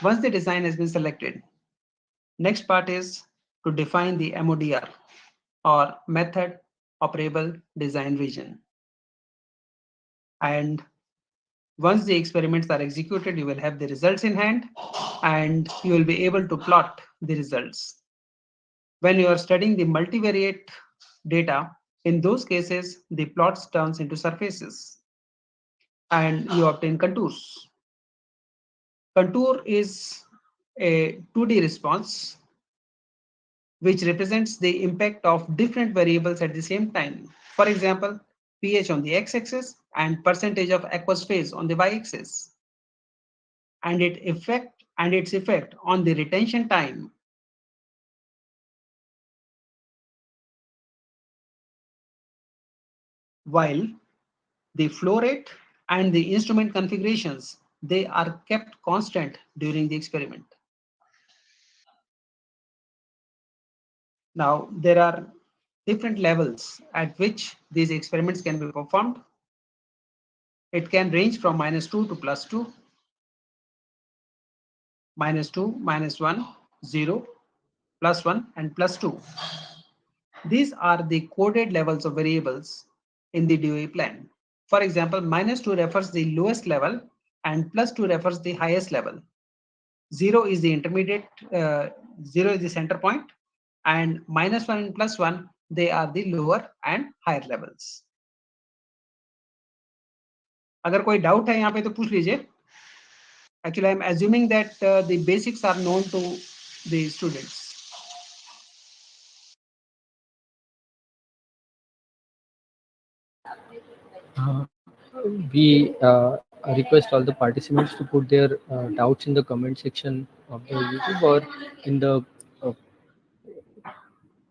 Once the design has been selected, next part is to define the MODR, or Method Operable Design Region. And once the experiments are executed, you will have the results in hand and you will be able to plot the results. When you are studying the multivariate data, in those cases, the plots turns into surfaces and you obtain contours. Contour is a 2D response which represents the impact of different variables at the same time. For example, pH on the x-axis and percentage of aqueous phase on the y-axis, and its effect on the retention time. While the flow rate and the instrument configurations, they are kept constant during the experiment. Now, there are different levels at which these experiments can be performed. It can range from -2 to +2, -2, -1, 0, +1, and +2. These are the coded levels of variables in the DOE plan. For example, -2 refers the lowest level and +2 refers the highest level. 0 is the intermediate, 0 is the center point, and -1 and +1, they are the lower and higher levels. अगर कोई doubt है यहाँ पे तो पूछ लीजिए. Actually, I am assuming that the basics are known to the students. We request all the participants to put their doubts in the comment section of the YouTube or in the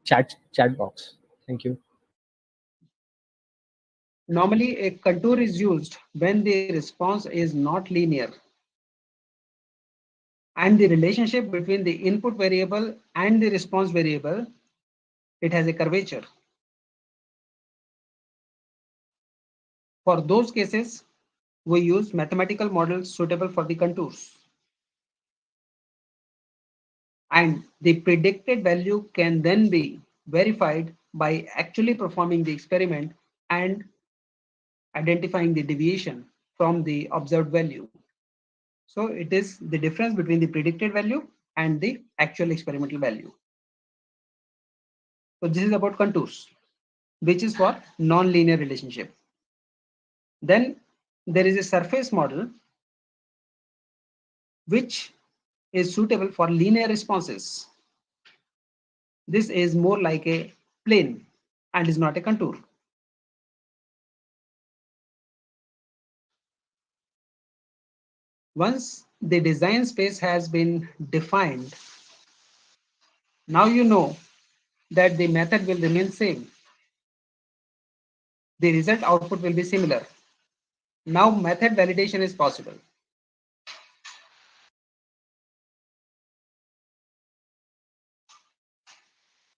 chat box. Thank you. Normally, a contour is used when the response is not linear and the relationship between the input variable and the response variable, it has a curvature. For those cases, we use mathematical models suitable for the contours. And the predicted value can then be verified by actually performing the experiment and identifying the deviation from the observed value. So it is the difference between the predicted value and the actual experimental value. So this is about contours, which is for non-linear relationship. Then there is a surface model which is suitable for linear responses. This is more like a plane and is not a contour. Once the design space has been defined, now you know that the method will remain same. The result output will be similar. Now method validation is possible.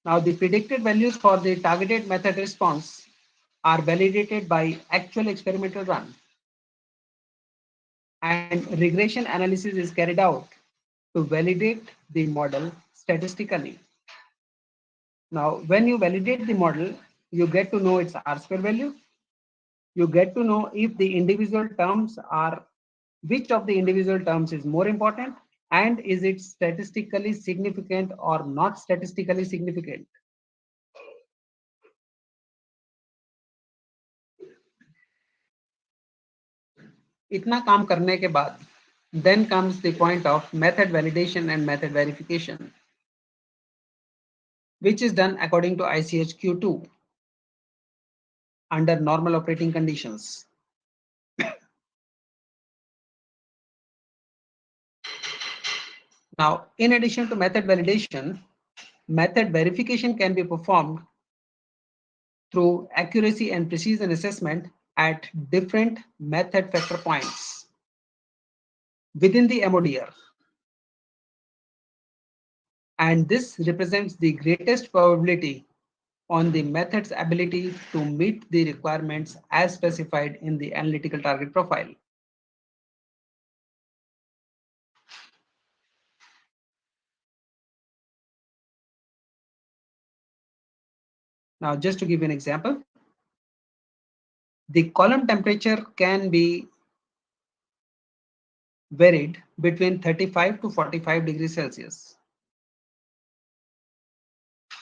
Now the predicted values for the targeted method response are validated by actual experimental run. And regression analysis is carried out to validate the model statistically. Now, when you validate the model, you get to know its R-square value. You get to know if the individual terms are, which of the individual terms is more important, and is it statistically significant or not statistically significant. इतना काम करने के बाद, then comes the point of method validation and method verification, which is done according to ICH Q2 under normal operating conditions. Now, in addition to method validation, method verification can be performed through accuracy and precision assessment at different method factor points within the MODR. And this represents the greatest probability on the method's ability to meet the requirements as specified in the analytical target profile. Now, just to give you an example, the column temperature can be varied between 35 to 45 degrees Celsius.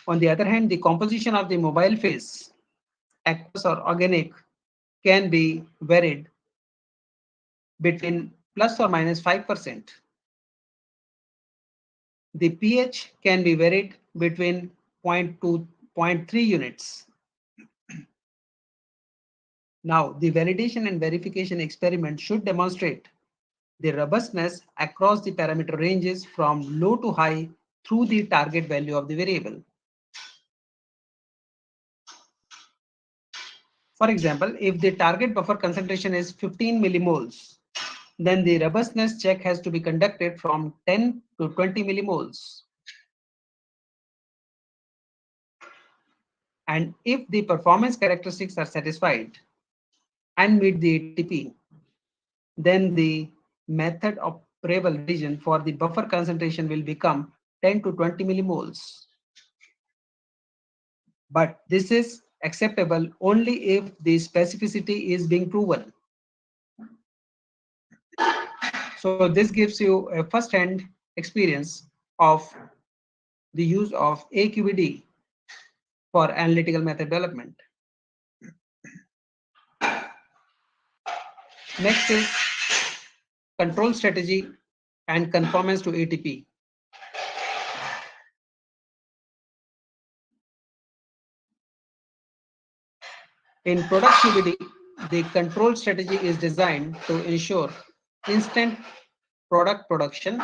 On the other hand, the composition of the mobile phase, aqueous or organic, can be varied between plus or minus 5%. The pH can be varied between 0.2 to 0.3 units. Now, the validation and verification experiment should demonstrate the robustness across the parameter ranges from low to high through the target value of the variable. For example, if the target buffer concentration is 15 millimoles, then the robustness check has to be conducted from 10 to 20 millimoles. And if the performance characteristics are satisfied and meet the ATP, then the method operable region for the buffer concentration will become 10 to 20 millimoles. But this is acceptable only if the specificity is being proven. So this gives you a first-hand experience of the use of AQBD for analytical method development. Next is control strategy and conformance to ATP. In product QBD, the control strategy is designed to ensure instant product production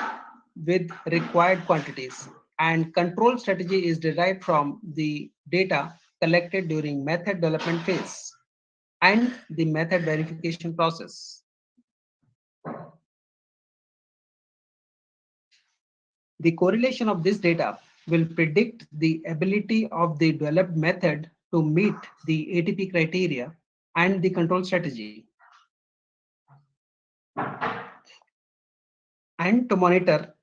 with required quantities, and control strategy is derived from the data collected during method development phase and the method verification process. The correlation of this data will predict the ability of the developed method to meet the ATP criteria and the control strategy, and to monitor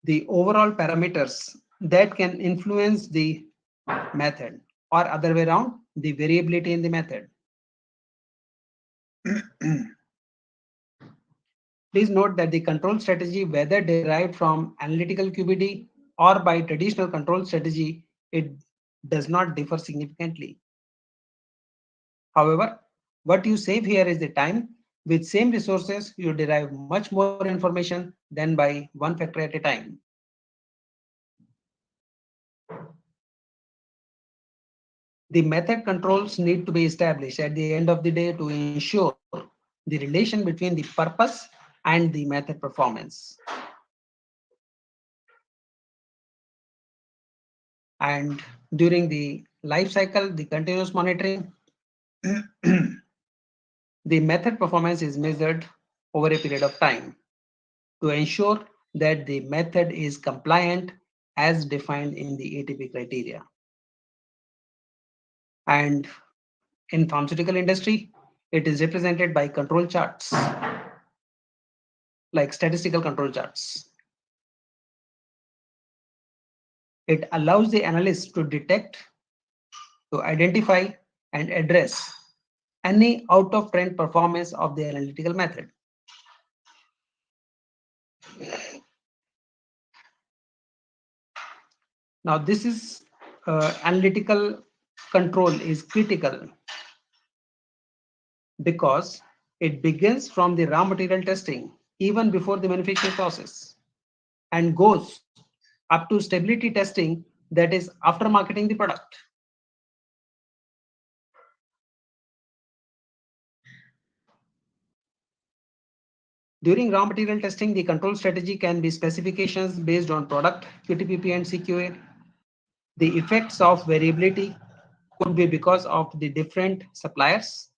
the overall parameters that can influence the method, or other way around, the variability in the method. Please note that the control strategy, whether derived from analytical QBD or by traditional control strategy, it does not differ significantly. However, what you save here is the time. With same resources, you derive much more information than by one factor at a time. The method controls need to be established at the end of the day to ensure the relation between the purpose and the method performance. And during the life cycle, the continuous monitoring, the method performance is measured over a period of time to ensure that the method is compliant as defined in the ATP criteria. And in pharmaceutical industry, it is represented by control charts, like statistical control charts. It allows the analyst to detect, to identify, and address any out-of-trend performance of the analytical method. Now, this is analytical control is critical because it begins from the raw material testing even before the manufacturing process and goes up to stability testing, that is after marketing the product. During raw material testing, the control strategy can be specifications based on product, QTPP and CQA, the effects of variability, could be because of the different suppliers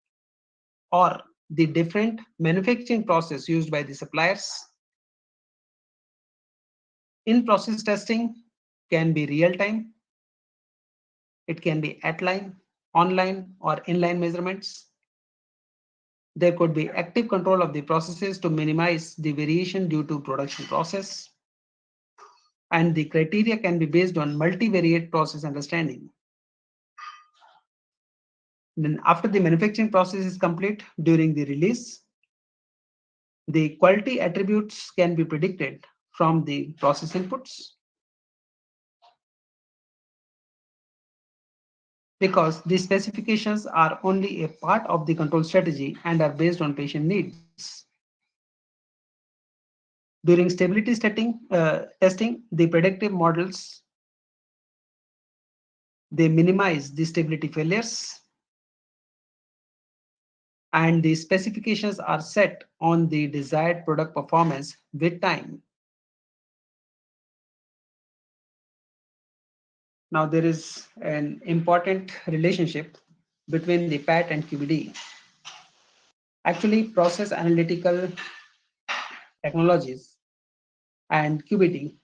or the different manufacturing process used by the suppliers. In-process testing can be real-time. It can be at-line, online, or in-line measurements. There could be active control of the processes to minimize the variation due to production process. And the criteria can be based on multivariate process understanding. Then after the manufacturing process is complete during the release, the quality attributes can be predicted from the process inputs, because the specifications are only a part of the control strategy and are based on patient needs. During stability testing, the predictive models, they minimize the stability failures, and the specifications are set on the desired product performance with time. Now there is an important relationship between the PAT and QBD. Actually, process analytical technologies and QBD,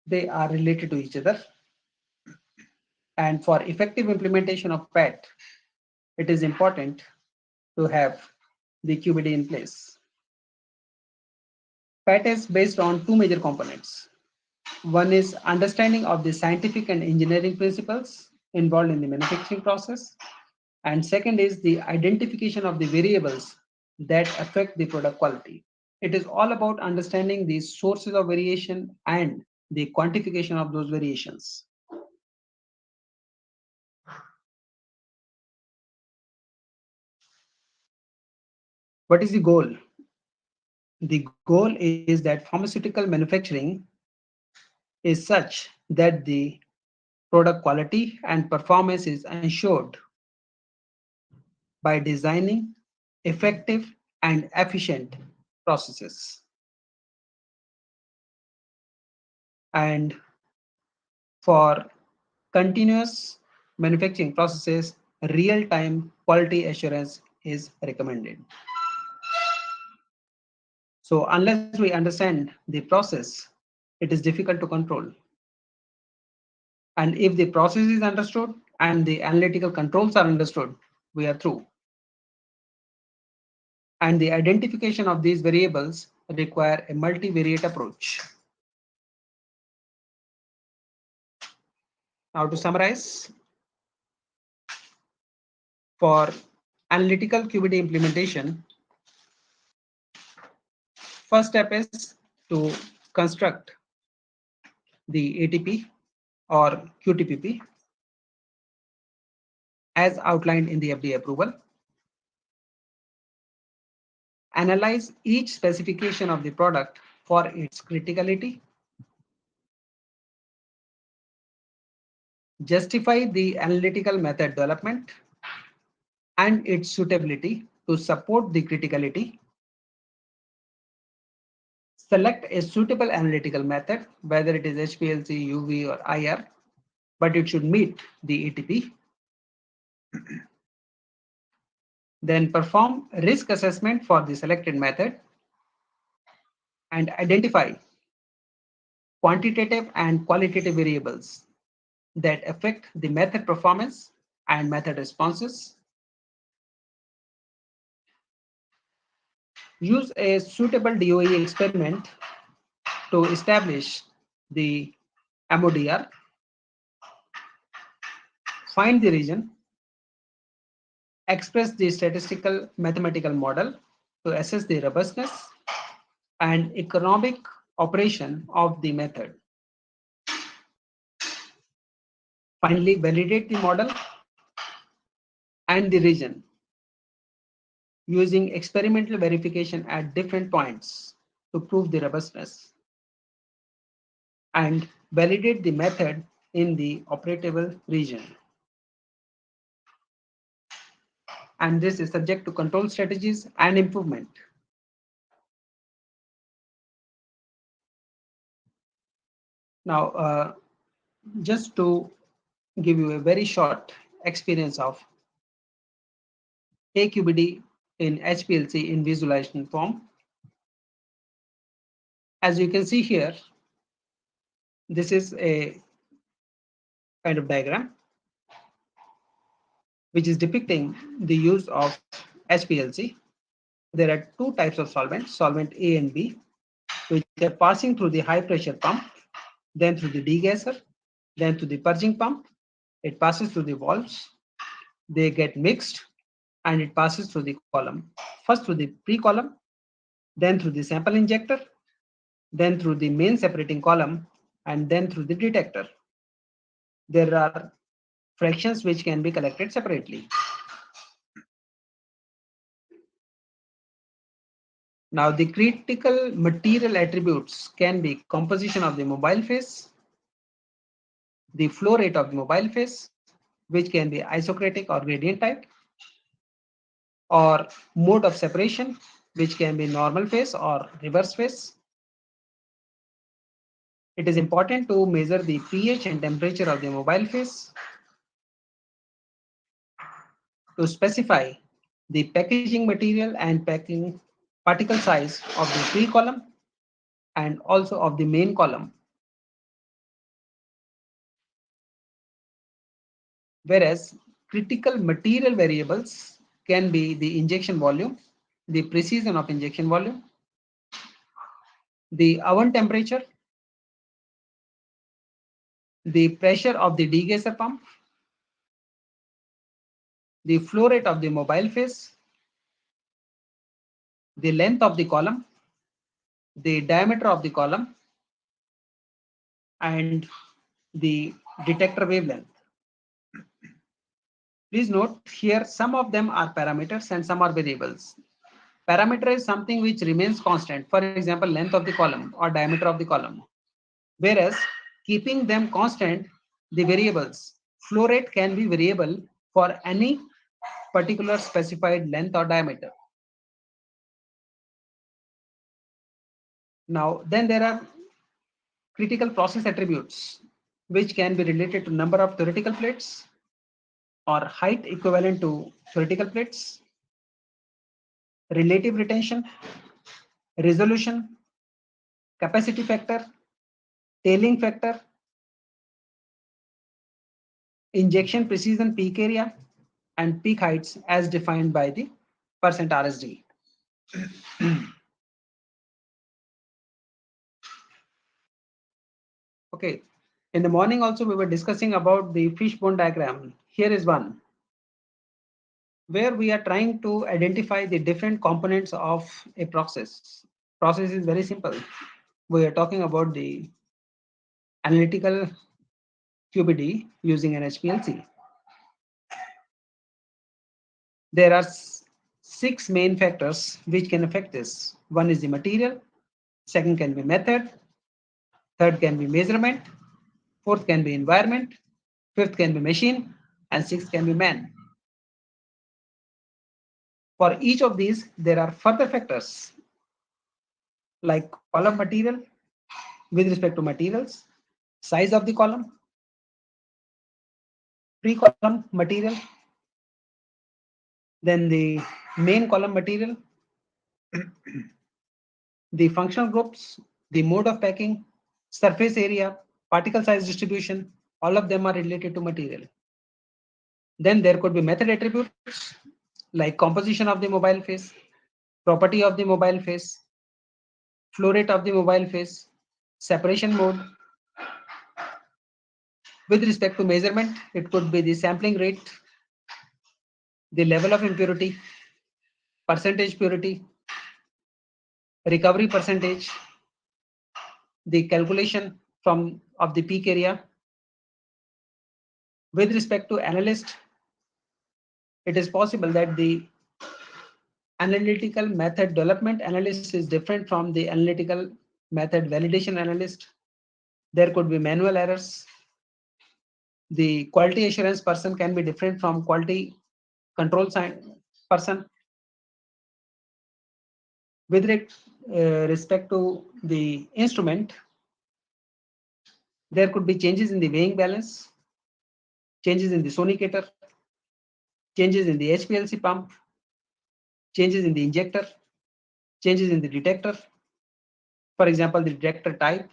they are related to each other. And for effective implementation of PAT, it is important to have the QBD in place. PAT is based on two major components. One is understanding of the scientific and engineering principles involved in the manufacturing process. And second is the identification of the variables that affect the product quality. It is all about understanding the sources of variation and the quantification of those variations. What is the goal? The goal is that pharmaceutical manufacturing is such that the product quality and performance is ensured by designing effective and efficient processes. And for continuous manufacturing processes, real-time quality assurance is recommended. So unless we understand the process, it is difficult to control. And if the process is understood and the analytical controls are understood, we are through. And the identification of these variables require a multivariate approach. Now to summarize, for analytical QBD implementation, first step is to construct the ATP or QTPP as outlined in the FDA approval. Analyze each specification of the product for its criticality. Justify the analytical method development and its suitability to support the criticality. Select a suitable analytical method, whether it is HPLC, UV, or IR, but it should meet the ATP. Then perform risk assessment for the selected method and identify quantitative and qualitative variables that affect the method performance and method responses. Use a suitable DOE experiment to establish the MODR. Find the region. Express the statistical mathematical model to assess the robustness and economic operation of the method. Finally, validate the model and the region using experimental verification at different points to prove the robustness, and validate the method in the operatable region. And this is subject to control strategies and improvement. Now, just to give you a very short experience of AQBD in HPLC in visualization form. As you can see here, this is a kind of diagram which is depicting the use of HPLC. There are two types of solvents, solvent A and B, which are passing through the high pressure pump, then through the degasser, then to the purging pump. It passes through the valves, they get mixed, and it passes through the column. First through the pre-column, then through the sample injector, then through the main separating column, and then through the detector. There are fractions which can be collected separately. Now the critical material attributes can be composition of the mobile phase, the flow rate of the mobile phase, which can be isocratic or gradient type, or mode of separation, which can be normal phase or reverse phase. It is important to measure the pH and temperature of the mobile phase to specify the packaging material and packing particle size of the pre-column and also of the main column. Whereas critical material variables can be the injection volume, the precision of injection volume, the oven temperature, the pressure of the degasser pump, the flow rate of the mobile phase, the length of the column, the diameter of the column, and the detector wavelength. Please note here some of them are parameters and some are variables. Parameter is something which remains constant, for example length of the column or diameter of the column. Whereas keeping them constant, the variables, flow rate can be variable for any particular specified length or diameter. Now then there are critical process attributes which can be related to number of theoretical plates or height equivalent to theoretical plates, relative retention, resolution, capacity factor, tailing factor, injection precision peak area, and peak heights as defined by the percent RSD. Okay, in the morning also we were discussing about the fishbone diagram. Here is one where we are trying to identify the different components of a process. Process is very simple. We are talking about the analytical QBD using an HPLC. There are 6 main factors which can affect this. One is the material, second can be method, third can be measurement, fourth can be environment, fifth can be machine, and sixth can be man. For each of these, there are further factors like column material with respect to materials, size of the column, pre-column material, then the main column material, the functional groups, the mode of packing, surface area, particle size distribution, all of them are related to material. Then there could be method attributes like composition of the mobile phase, property of the mobile phase, flow rate of the mobile phase, separation mode. With respect to measurement, it could be the sampling rate, the level of impurity, percentage purity, recovery percentage, the calculation of the peak area. With respect to analyst, it is possible that the analytical method development analyst is different from the analytical method validation analyst. There could be manual errors. The quality assurance person can be different from quality control person. With respect to the instrument, there could be changes in the weighing balance. changes in the sonicator, changes in the HPLC pump, changes in the injector, changes in the detector. For example, the detector type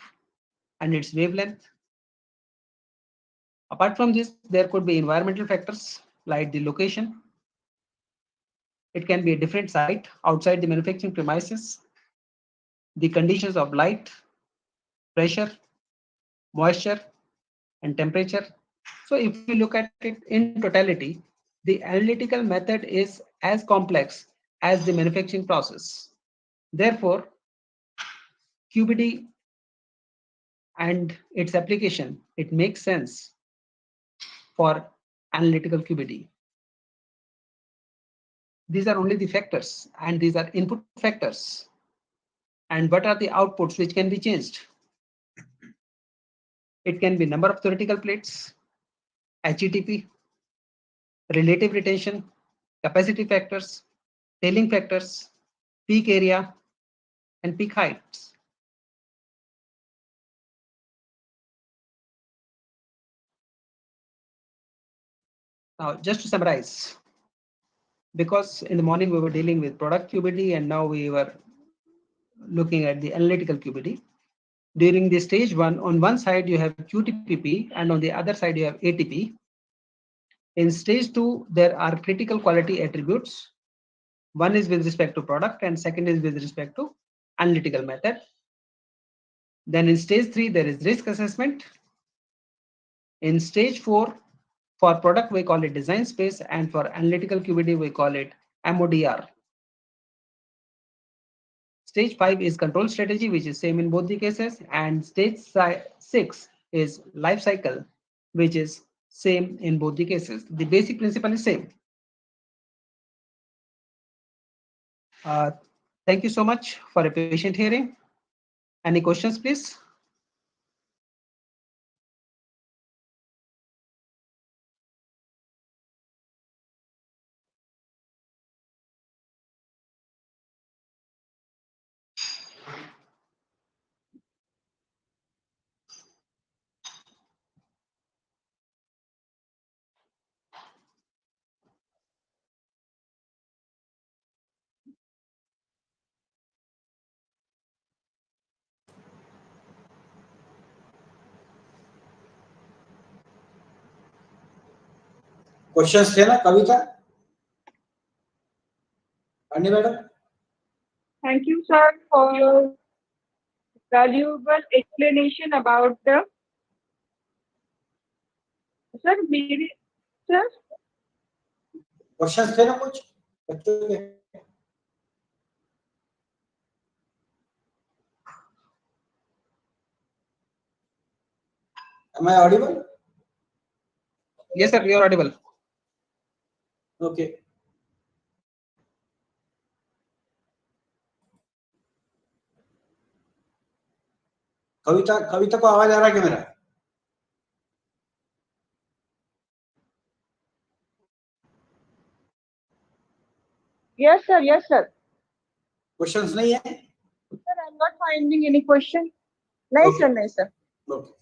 and its wavelength. Apart from this, there could be environmental factors like the location. It can be a different site outside the manufacturing premises, the conditions of light, pressure, moisture, and temperature. So if we look at it in totality, the analytical method is as complex as the manufacturing process. Therefore, QBD and its application, it makes sense for analytical QBD. These are only the factors, and these are input factors. And what are the outputs which can be changed? It can be number of theoretical plates, HETP, relative retention, capacity factors, tailing factors, peak area, and peak heights. Now, just to summarize, because in the morning we were dealing with product QBD and now we were looking at the analytical QBD. During the stage one, on one side you have QTPP and on the other side you have ATP. In stage two, there are critical quality attributes. One is with respect to product and second is with respect to analytical method. Then in stage three, there is risk assessment. In stage four, for product, we call it design space, and for analytical QBD, we call it MODR. Stage 5 is control strategy, which is same in both the cases, and stage 6 is life cycle, which is same in both the cases. The basic principle is same. Thank you so much for a patient hearing. Any questions, please? Questions थे ना कविता अन्य madam Thank you, sir, for your valuable explanation about the. Sir, मेरे sir. Questions थे ना कुछ बच्चों के Am I audible? Yes, sir, you are audible. Okay. कविता को आवाज आ रहा है क्या मेरा? Yes, sir. Yes, sir. Questions नहीं है? Sir, I'm not finding any question. नहीं Okay. sir, नहीं sir. Okay.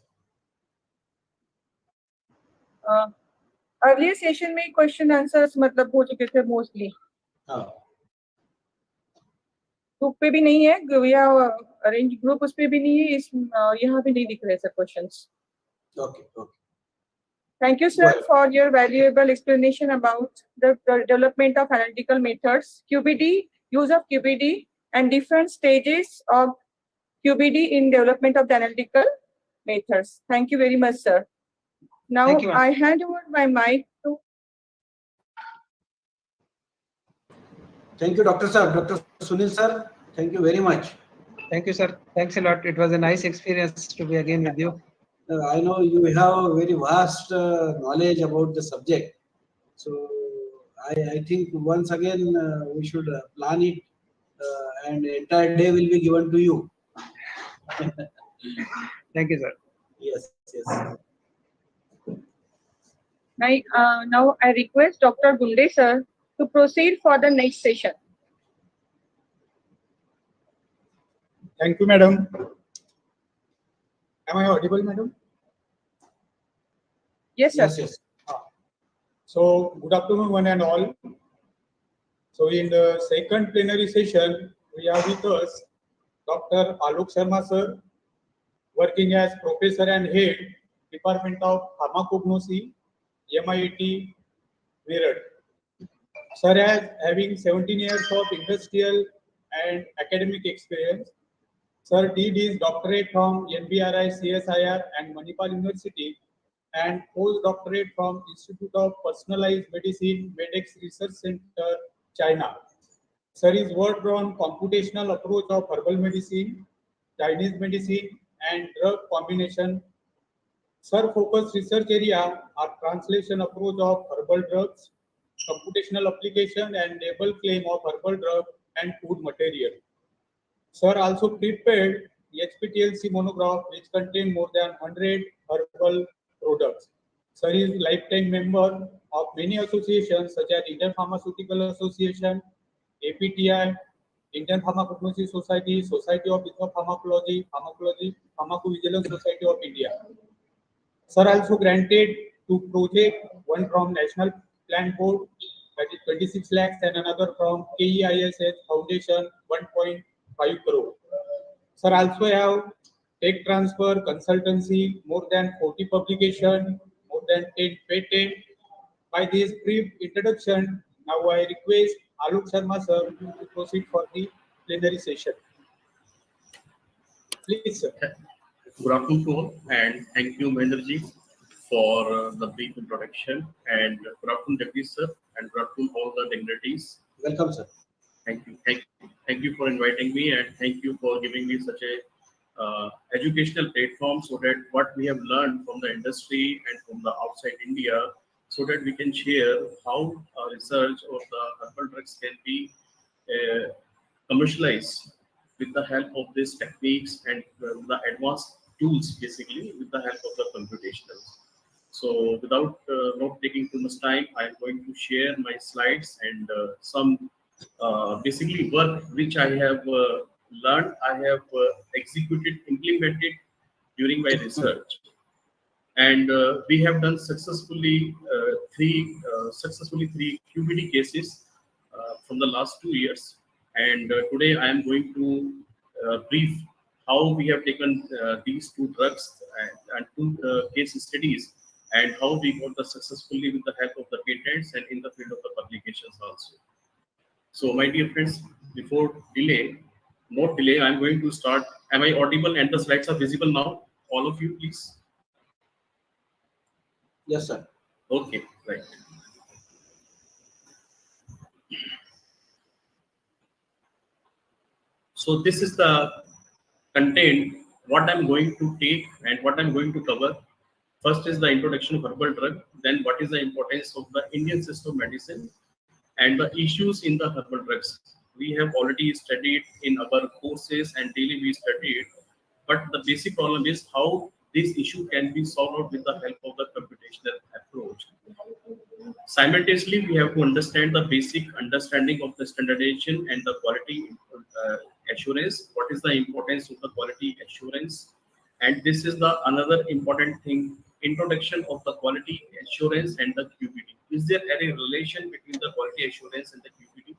Earlier session में question answers मतलब हो चुके थे mostly. हाँ. ग्रुप पे भी नहीं है, अरेंज ग्रुप उस पे भी नहीं है, इस यहाँ पे नहीं दिख रहे sir questions. Okay. Okay. Thank you, sir, for your valuable explanation about the development of analytical methods, QBD, use of QBD, and different stages of QBD in development of the analytical methods. Thank you very much, sir. Now Thank you, I hand over my mic to. Thank you, Dr. Sir. Dr. Sunil sir, thank you very much. Thank you, sir. Thanks a lot. It was a nice experience to be again with you. I know you have a very vast knowledge about the subject. So I think once again we should plan it and the entire day will be given to you. Thank you, sir. Yes, yes. Now I request Dr. Gunde, sir, to proceed for the next session. Thank you, madam. Am I audible, madam? Yes, sir. Yes, yes. So, good afternoon, one and all. So, in the second plenary session, we have with us Dr. Alok Sharma sir, working as Professor and Head, Department of Pharmacognosy, MIT, Meerut. Sir has having 17 years of industrial and academic experience. Sir did his doctorate from NBRI, CSIR and Manipal University and postdoctorate from Institute of Personalized Medicine, MEDEX Research Center, China. Sir is worked on computational approach of herbal medicine, Chinese medicine and drug combination. Sir focused research area are translation approach of herbal drugs, computational application and label claim of herbal drug and food material. Sir also prepared HPTLC monograph which contain more than 100 herbal products. Sir is lifetime member of many associations such as Indian Pharmaceutical Association, APTI, Indian Pharmacognosy Society, Society of Pharmacology, Pharmacovigilance Society of India. Sir also granted two projects, one from National Plan Board, that is 26 lakhs, and another from KEISH Foundation, 1.5 crore. Sir also have tech transfer, consultancy, more than 40 publication, more than 10 patent. By this brief introduction, now I request Alok Sharma sir to proceed for the plenary session. Please, sir. Good afternoon to all, and thank you, Mahendraji, for the brief introduction. And good afternoon, Deputy Sir, and good afternoon, all the dignitaries. Welcome, sir. Thank you. Thank you for inviting me, and thank you for giving me such a educational platform so that what we have learned from the industry and from the outside India, so that we can share how research of the herbal drugs can be commercialized with the help of these techniques and the advanced tools, basically with the help of the computational. So without not taking too much time, I'm going to share my slides and some basically work which I have learned, I have executed, implemented during my research. And we have done successfully three QBD cases from the last 2 years. And today I am going to brief how we have taken these two drugs and two case studies, and how we got the successfully with the help of the patents and in the field of the publications also. So my dear friends, before not delay, I am going to start. Am I audible and the slides are visible now? All of you, please. Yes, sir. Okay, right. So this is the content, what I'm going to take and what I'm going to cover. First is the introduction of herbal drug, then what is the importance of the Indian system of medicine and the issues in the herbal drugs. We have already studied in our courses and daily we studied, but the basic problem is how this issue can be solved out with the help of the computational approach. Simultaneously, we have to understand the basic understanding of the standardization and the quality assurance. What is the importance of the quality assurance? And this is the another important thing, introduction of the quality assurance and the QBD. Is there any relation between the quality assurance and the QBD?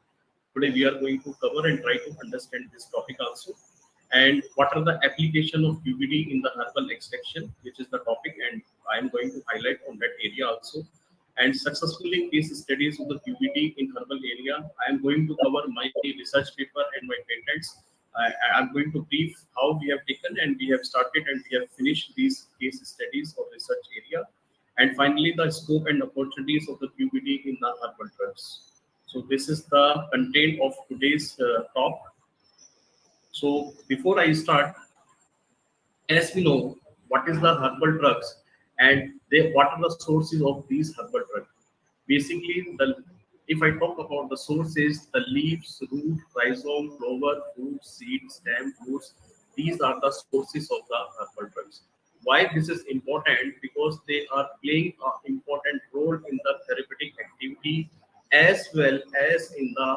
Today we are going to cover and try to understand this topic also. And what are the application of QBD in the herbal extraction, which is the topic, and I am going to highlight on that area also. And successfully case studies of the QBD in herbal area. I am going to cover my research paper and my patents. I am going to brief how we have taken and we have started and we have finished these case studies of research area. And finally, the scope and opportunities of the QBD in the herbal drugs. So this is the content of today's talk. So before I start, as we know, what is the herbal drugs and what are the sources of these herbal drugs? Basically, if I talk about the sources, the leaves, root, rhizome, flower, fruit, seed, stem, roots, these are the sources of the herbal drugs. Why this is important? Because they are playing an important role in the therapeutic activity as well as in the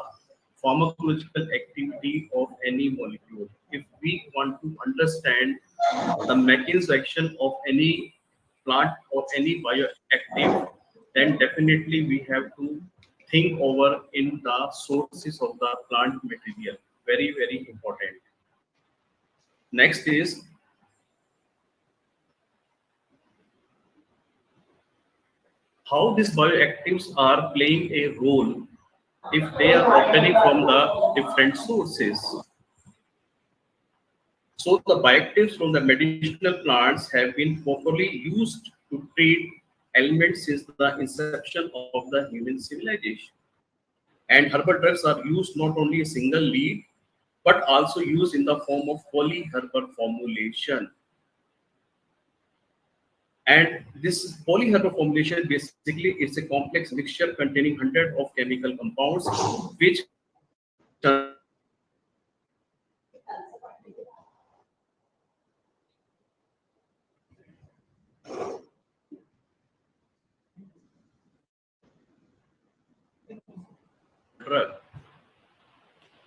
pharmacological activity of any molecule. If we want to understand the mechanism action of any plant or any bioactive, then definitely we have to think over in the sources of the plant material. Very, very important. Next is how these bioactives are playing a role if they are obtaining from the different sources. So the bioactives from the medicinal plants have been properly used to treat ailments since the inception of the human civilization. And herbal drugs are used not only a single lead, but also used in the form of polyherbal formulation. And this polyherbal formulation basically is a complex mixture containing hundreds of chemical compounds, which drug.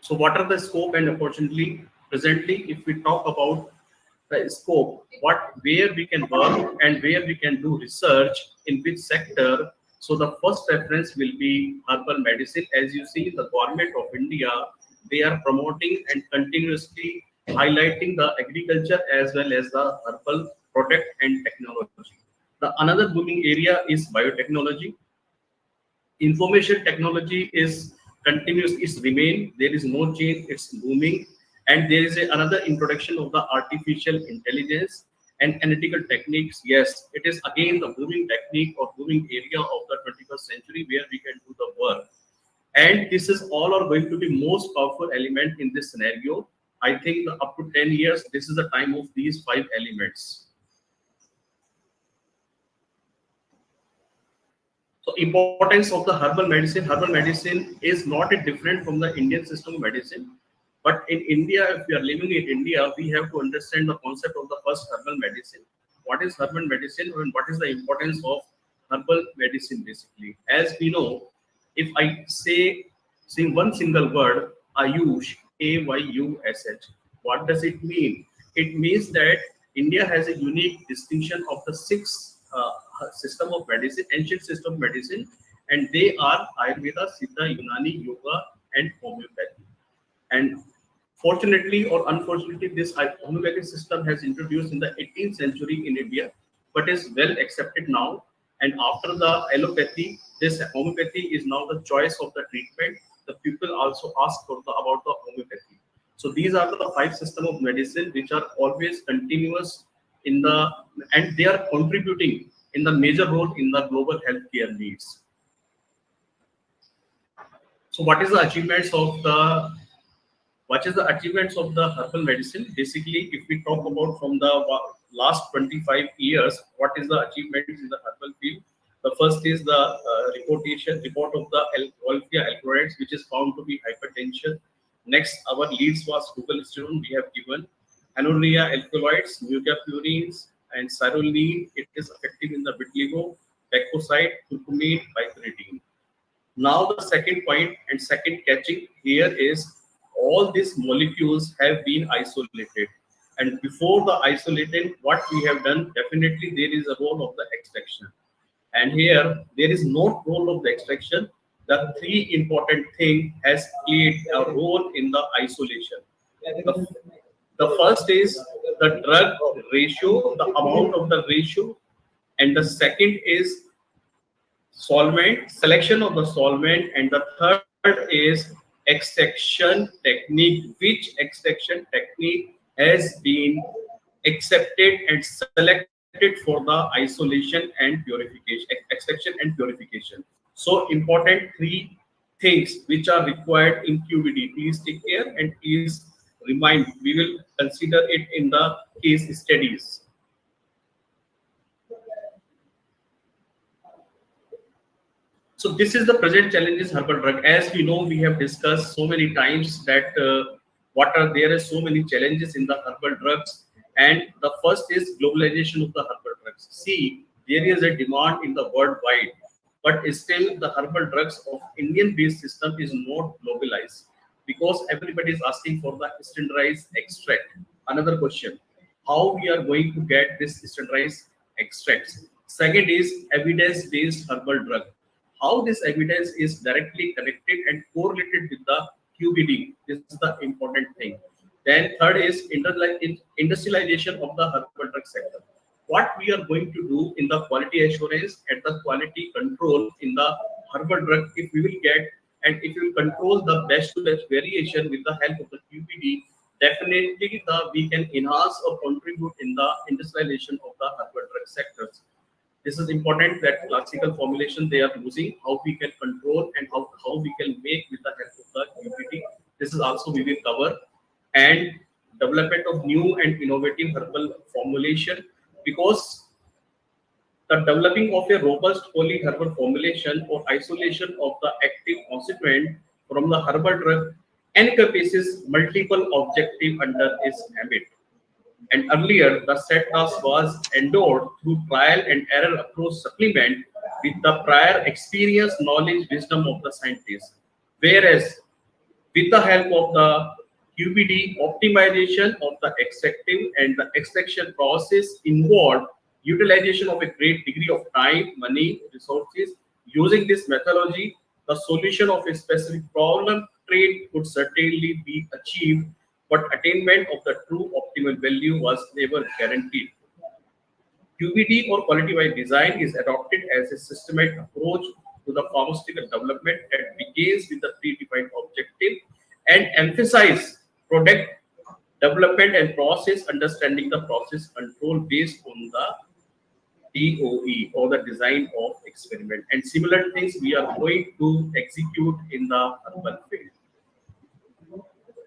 So what are the scope and opportunity? Presently, if we talk about the scope, where we can work and where we can do research in which sector. So the first reference will be herbal medicine. As you see, the government of India, they are promoting and continuously highlighting the agriculture as well as the herbal product and technology. The another booming area is biotechnology. Information technology is continuous, it's remain, there is no change, it's booming. And there is another introduction of the artificial intelligence and analytical techniques. Yes, it is again the booming technique or booming area of the 21st century where we can do the work. And this is all are going to be most powerful element in this scenario. I think up to 10 years, this is the time of these 5 elements. So importance of the herbal medicine. Herbal medicine is not different from the Indian system of medicine. But in India, if we are living in India, we have to understand the concept of the first herbal medicine. What is herbal medicine and what is the importance of herbal medicine basically? As we know, if I say one single word, Ayush, AYUSH, what does it mean? It means that India has a unique distinction of the 6 system of medicine, ancient system of medicine, and they are Ayurveda, Siddha, Unani, Yoga, and homeopathy. And fortunately or unfortunately, this homeopathic system has introduced in the 18th century in India, but is well accepted now. And after the allopathy, this homeopathy is now the choice of the treatment. The people also ask for about the homeopathy. So these are the 5 systems of medicine which are always continuous in the, and they are contributing in the major role in the global healthcare needs. So what is the achievements of the herbal medicine? Basically, if we talk about from the last 25 years, what is the achievements in the herbal field? The first is the report of the Wolfia alkaloids, which is found to be hypertension. Next, our leads was glucocesterone we have given. Anuria alkaloids, mucopurines, and cyroline. It is effective in the vitiligo, pecoside, curcumine, pyridine. Now the second point and second catching here is all these molecules have been isolated. And before the isolating, what we have done, definitely there is a role of the extraction. And here there is no role of the extraction. The 3 important thing has played a role in the isolation. The first is the drug ratio, the amount of the ratio, and the second is solvent, selection of the solvent, and the third is extraction technique, which extraction technique has been accepted and selected for the isolation and purification, extraction and purification. So important 3 things which are required in QBD. Please take care and please remind, we will consider it in the case studies. So this is the present challenges herbal drug. As we know, we have discussed so many times that there are so many challenges in the herbal drugs, and the first is globalization of the herbal drugs. See, there is a demand in the worldwide, but still the herbal drugs of Indian-based system is not globalized because everybody is asking for the standardized extract. Another question: how we are going to get this standardized extracts? Second is evidence-based herbal drug. How this evidence is directly connected and correlated with the QBD. This is the important thing. Then third is industrialization of the herbal drug sector. What we are going to do in the quality assurance and the quality control in the herbal drug, if we will get and if we will control the best to best variation with the help of the QBD, definitely we can enhance or contribute in the industrialization of the herbal drug sectors. This is important that classical formulation they are using, how we can control and how we can make with the help of the QBD. This is also we will cover. And development of new and innovative herbal formulation, because the developing of a robust polyherbal formulation or isolation of the active constituent from the herbal drug encompasses multiple objectives under its ambit. And earlier, the set task was endured through trial and error approach supplement with the prior experience, knowledge, wisdom of the scientists. Whereas, with the help of the QBD, optimization of the extractive and the extraction process involved utilization of a great degree of time, money, resources. Using this methodology, the solution of a specific problem trait could certainly be achieved, but attainment of the true optimal value was never guaranteed. QBD or quality by design is adopted as a systematic approach to the pharmaceutical development that begins with the predefined objective and emphasize product development and process understanding, the process control based on the DOE or the design of experiment. And similar things we are going to execute in the herbal field.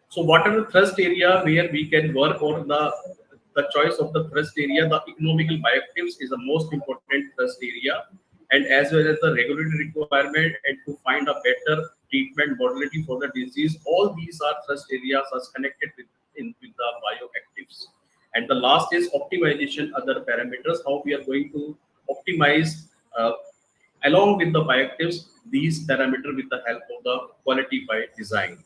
So what are the thrust area where we can work on the choice of the thrust area? The economical bioactives is the most important thrust area, and as well as the regulatory requirement and to find a better treatment modality for the disease. All these are thrust areas are connected with the bioactives. And the last is optimization, other parameters, how we are going to optimize along with the bioactives these parameters with the help of the quality by design.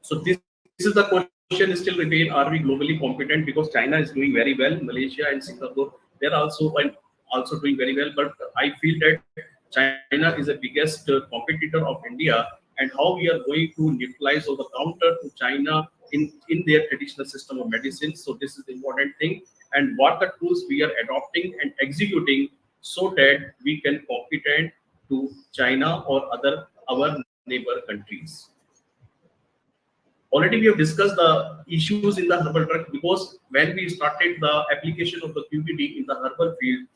So this is the question still remain, are we globally competent? Because China is doing very well, Malaysia and Singapore, they're also doing very well, but I feel that China is the biggest competitor of India, and how we are going to neutralize or the counter to China in their traditional system of medicine. So this is the important thing, and what the tools we are adopting and executing so that we can compete to China or our neighbor countries. Already we have discussed the issues in the herbal drug, because when we started the application of the QBD in the herbal field,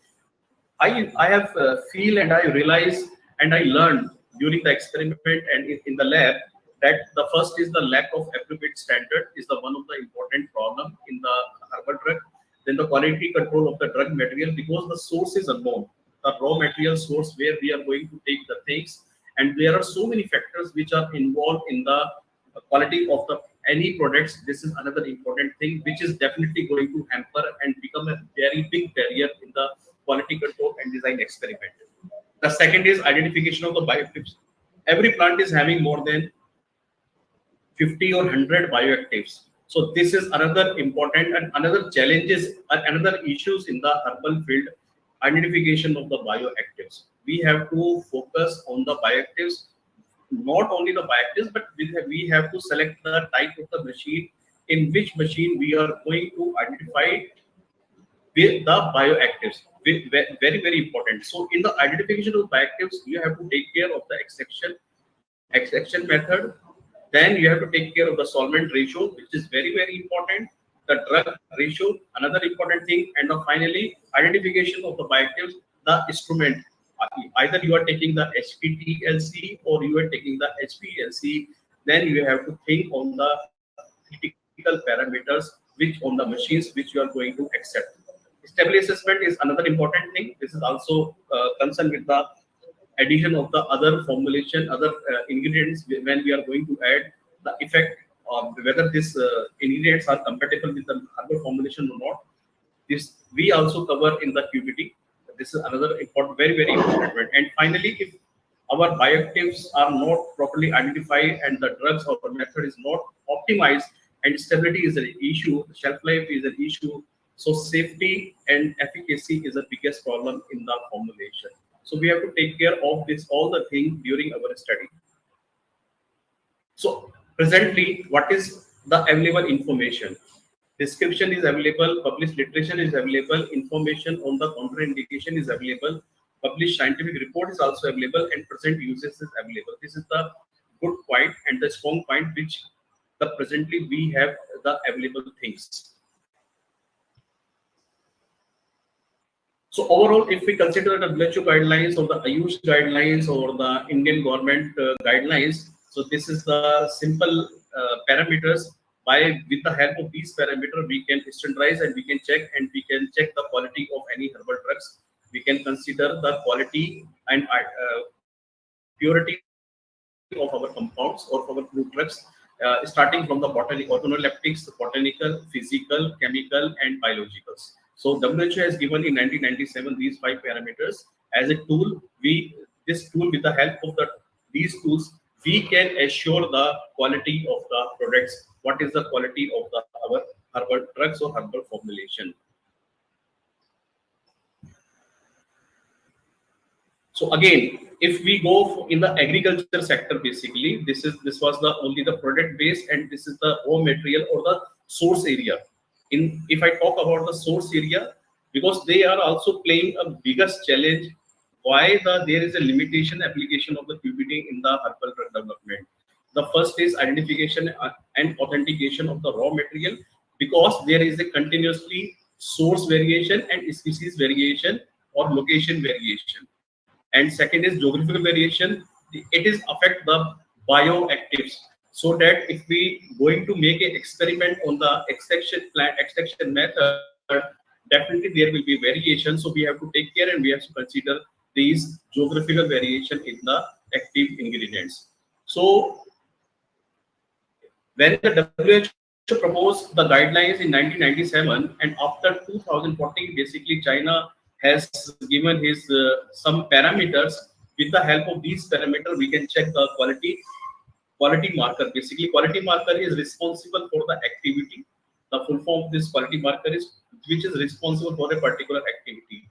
I have feel and I realized and I learned during the experiment and in the lab that the first is the lack of appropriate standard is the one of the important problem in the herbal drug. Then the quality control of the drug material, because the source is unknown, the raw material source where we are going to take the things, and there are so many factors which are involved in the quality of the any products. This is another important thing which is definitely going to hamper and become a very big barrier in the quality control and design experiment. The second is identification of the bioactives. Every plant is having more than 50 or 100 bioactives. So this is another important and another challenges and another issues in the herbal field, identification of the bioactives. We have to focus on the bioactives, not only the bioactives, but we have to select the type of the machine, in which machine we are going to identify with the bioactives. Very, very important. So in the identification of bioactives, you have to take care of the extraction method. Then you have to take care of the solvent ratio, which is very, very important. The drug ratio, another important thing. And finally, identification of the bioactives, the instrument. Either you are taking the HPTLC or you are taking the HPLC. Then you have to think on the critical parameters, which on the machines which you are going to accept. Stability assessment is another important thing. This is also concerned with the addition of the other formulation, other ingredients when we are going to add the effect of whether these ingredients are compatible with the herbal formulation or not. This we also cover in the QBD. This is another important, very, very important point. And finally, if our bioactives are not properly identified and the drugs or the method is not optimized and stability is an issue, shelf life is an issue, So safety and efficacy is the biggest problem in the formulation. So we have to take care of this all the things during our study. So presently, what is the available information? Description is available, published literature is available, information on the contraindication is available, published scientific report is also available, and present uses is available. This is the good point and the strong point which the presently we have the available things. So overall, if we consider the WHO guidelines or the Ayush guidelines or the Indian government guidelines, so this is the simple parameters. By with the help of these parameters, we can standardize and we can check the quality of any herbal drugs. We can consider the quality and purity of our compounds or of our food drugs, starting from the organoleptics, botanical, physical, chemical, and biologicals. So WHO has given in 1997 these 5 parameters as a tool. This tool, with the help of these tools, we can assure the quality of the products. What is the quality of our herbal drugs or herbal formulation? So again, if we go in the agriculture sector, basically this was the only the product base, and this is the raw material or the source area. If I talk about the source area, because they are also playing a biggest challenge, why there is a limitation application of the QBD in the herbal drug development. The first is identification and authentication of the raw material, because there is a continuously source variation and species variation or location variation. And second is geographical variation. It is affect the bioactives, so that if we going to make an experiment on the extraction method, definitely there will be variation. So we have to take care and we have to consider these geographical variation in the active ingredients. So when the WHO proposed the guidelines in 1997, and after 2014, basically China has given his some parameters. With the help of these parameters, we can check the quality marker. Basically, quality marker is responsible for the activity. The full form of this quality marker is which is responsible for a particular activity.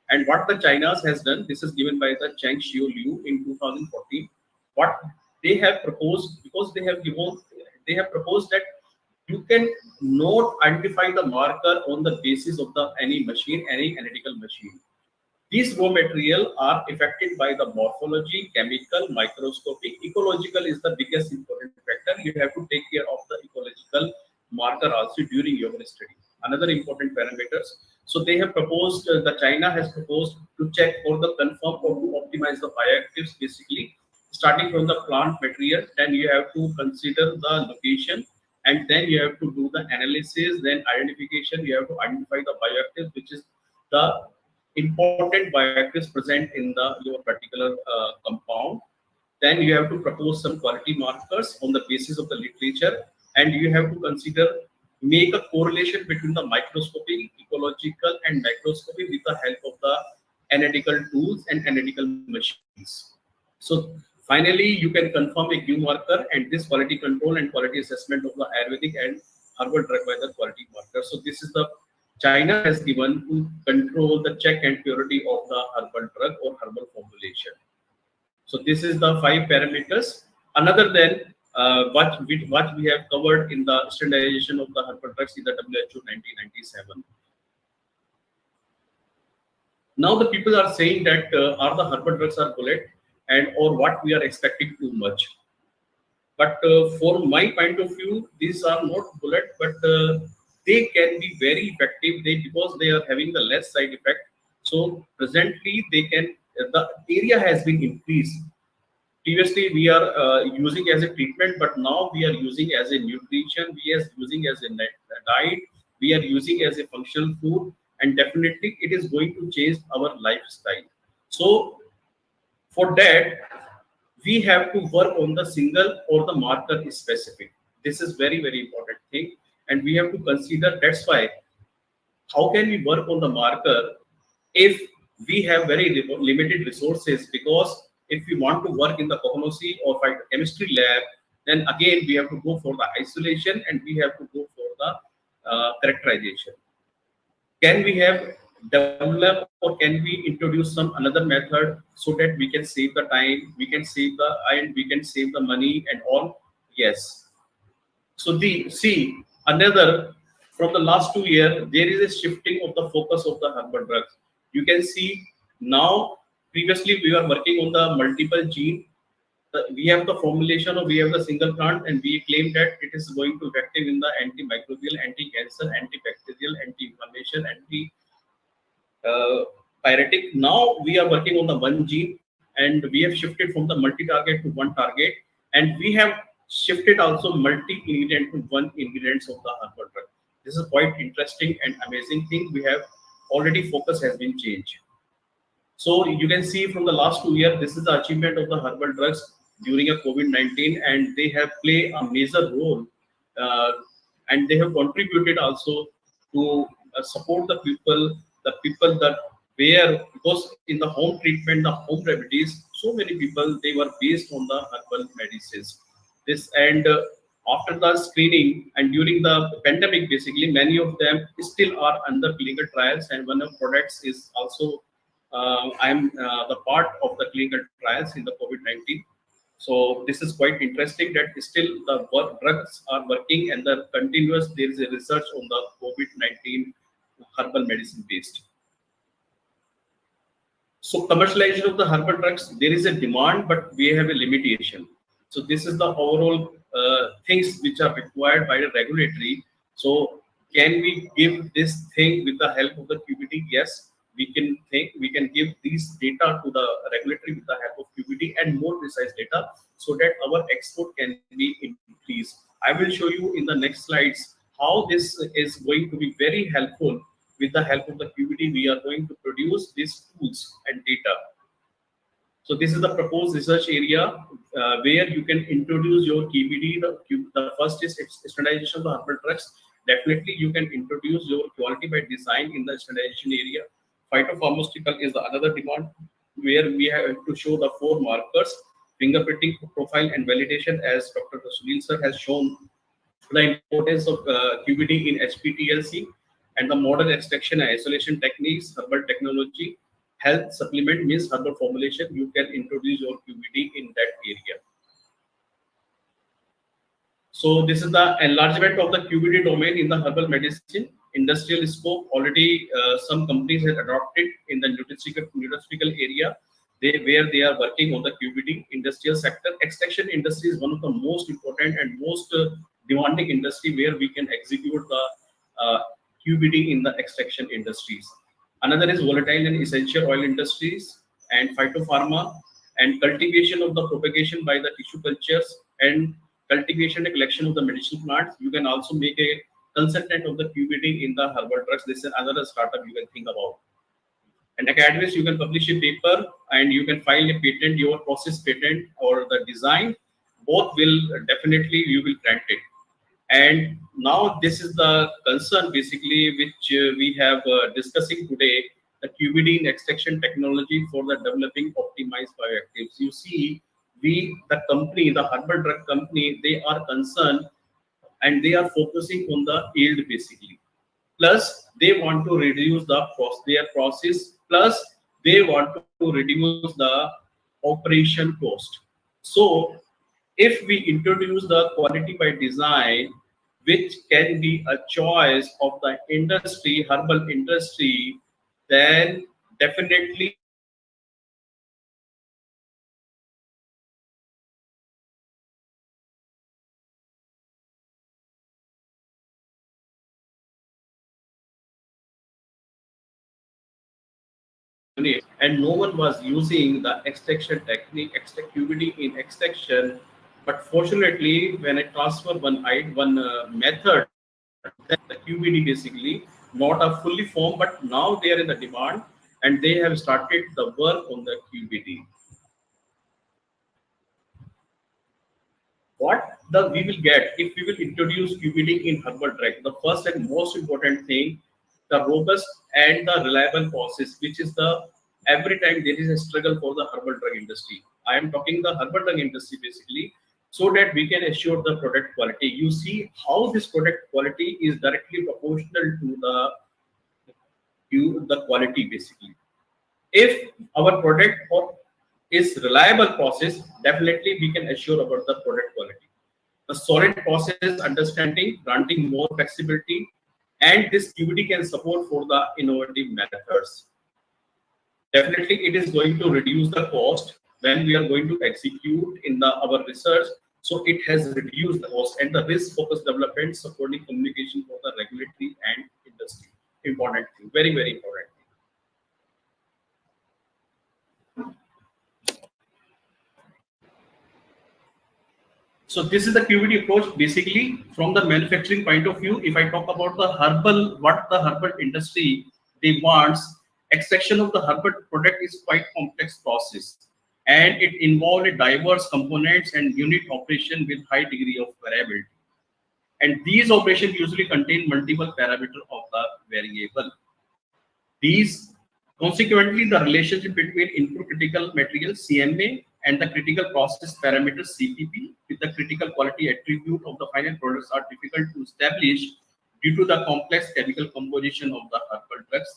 And what the China has done, this is given by the Cheng Xiu Liu in 2014. What they have proposed, because they have proposed that you can not identify the marker on the basis of any machine, any analytical machine. These raw material are affected by the morphology, chemical, microscopic. Ecological is the biggest important factor. You have to take care of the ecological marker also during your study. Another important parameters. So they have proposed, the China has proposed to check or the confirm or to optimize the bioactives, basically starting from the plant material. Then you have to consider the location, and then you have to do the analysis, then identification. You have to identify the bioactives, which is the important bioactives present in your particular compound. Then you have to propose some quality markers on the basis of the literature, and you have to make a correlation between the microscopic, ecological, and macroscopic with the help of the analytical tools and analytical machines. So finally, you can confirm a Q marker, and this quality control and quality assessment of the Ayurvedic and herbal drug by the quality marker. So this is the China has given to control the check and purity of the herbal drug or herbal formulation. So this is the 5 parameters. Another than what we have covered in the standardization of the herbal drugs in the WHO 1997. Now the people are saying that are the herbal drugs are bullet, and or what we are expecting too much. But for my point of view, these are not bullet, but they can be very effective. Because they are having the less side effect. So presently they can the area has been increased. Previously we are using as a treatment, but now we are using as a nutrition. We are using as a diet. We are using as a functional food, and definitely it is going to change our lifestyle. So for that, we have to work on the single or the marker specific. This is very, very important thing, and we have to consider. That's why, how can we work on the marker if we have very limited resources? Because if we want to work in the cognosy or chemistry lab, then again we have to go for the isolation and we have to go for the characterization. can we have develop or can we introduce some another method so that we can save the time, we can save the and we can save the money and all? Yes. So the see another from the last 2 years, there is a shifting of the focus of the herbal drugs. You can see now. Previously, we were working on the multiple gene. We have the formulation or we have the single plant, and we claim that it is going to effective in the antimicrobial, anti-cancer, antibacterial, anti-inflammation, pyretic. Now we are working on the one gene, and we have shifted from the multi-target to one target, and we have shifted also multi-ingredient to one ingredients of the herbal drug. This is quite interesting and amazing thing. We have already focus has been changed. So you can see from the last 2 years, this is the achievement of the herbal drugs during a COVID-19, and they have played a major role, uh, and they have contributed also to support the people that were, because in the home treatment, the home remedies, so many people they were based on the herbal medicines. This and after the screening and during the pandemic, basically many of them still are under clinical trials, and one of products is also I am the part of the clinical trials in the COVID-19. So this is quite interesting that still the drugs are working and the continuous there is a research on the COVID-19 herbal medicine based. So commercialization of the herbal drugs, there is a demand, but we have a limitation. So this is the overall things which are required by the regulatory. So can we give this thing with the help of the QBD? Yes, we can give these data to the regulatory with the help of QBD and more precise data so that our export can be increased. I will show you in the next slides how this is going to be very helpful. With the help of the QBD, we are going to produce these tools and data. So this is the proposed research area where you can introduce your QBD. The first is standardization of the herbal drugs. Definitely, you can introduce your quality by design in the standardization area. Phytopharmaceutical is the another demand where we have to show the 4 markers, fingerprinting, profile, and validation, as Dr. Sunil sir has shown the importance of QBD in HPTLC and the modern extraction and isolation techniques, herbal technology, health supplement means herbal formulation. You can introduce your QBD in that area. So this is the enlargement of the QBD domain in the herbal medicine. Industrial scope already some companies have adopted in the nutraceutical area. Where they are working on the QBD industrial sector. Extraction industry is one of the most important and most demanding industry where we can execute the QBD in the extraction industries. Another is volatile and essential oil industries and phytopharma and cultivation of the propagation by the tissue cultures and cultivation and collection of the medicinal plants. You can also make a consultant of the QBD in the herbal drugs. This is another startup you can think about. And academics, you can publish a paper and you can file a patent, your process patent or the design. Both will definitely you will grant it. And now this is the concern basically which we have discussing today, the QBD in extraction technology for the developing optimized bioactives. You see, the company, the herbal drug company, they are concerned and they are focusing on the yield basically. Plus, they want to reduce their process. Plus, they want to reduce the operation cost. So, if we introduce the quality by design, which can be a choice of the industry, herbal industry, then definitely and no one was using the extraction technique, QBD in extraction. But fortunately, when I transfer one method, the QBD basically not a fully formed, but now they are in the demand and they have started the work on the QBD. What we will get if we will introduce QBD in herbal drug? The first and most important thing, the robust and the reliable process, which is the every time there is a struggle for the herbal drug industry. I am talking the herbal drug industry basically, so that we can assure the product quality. You see how this product quality is directly proportional to the you the quality basically. If our product is reliable process, definitely we can assure about the product quality. The solid process understanding, granting more flexibility, and this QBD can support for the innovative methods. Definitely, it is going to reduce the cost when we are going to execute in our research. So it has reduced the cost and the risk focused development supporting communication for the regulatory and industry. Important thing, very, very important. So this is the QBD approach basically from the manufacturing point of view. If I talk about the herbal, what the herbal industry demands, extraction of the herbal product is quite complex process and it involves diverse components and unit operation with high degree of variability. And these operations usually contain multiple parameters of the variable. These consequently the relationship between input critical material CMA and the critical process parameter CPP with the critical quality attribute of the final products are difficult to establish due to the complex chemical composition of the herbal drugs.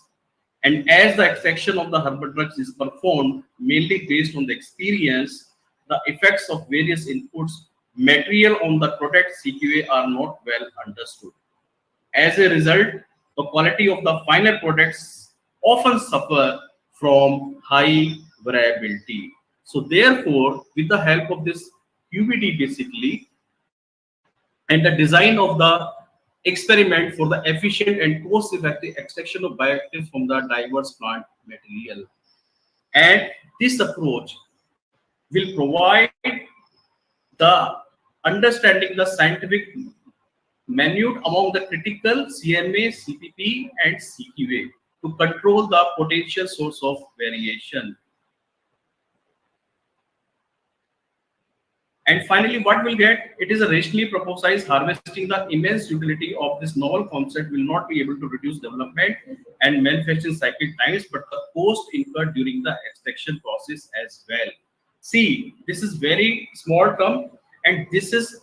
And as the extraction of the herbal drugs is performed mainly based on the experience, the effects of various inputs material on the product CQA are not well understood. As a result, the quality of the final products often suffer from high variability. So therefore, with the help of this QBD basically, and the design of the experiment for the efficient and cost-effective extraction of bioactives from the diverse plant material. And this approach will provide the understanding the scientific minute among the critical CMA, CPP, and CQA to control the potential source of variation. And finally, what we'll get, it is a rationally proposed harvesting the immense utility of this novel concept will not be able to reduce development and manufacturing cycle times, but the cost incurred during the extraction process as well. See, this is very small term and this is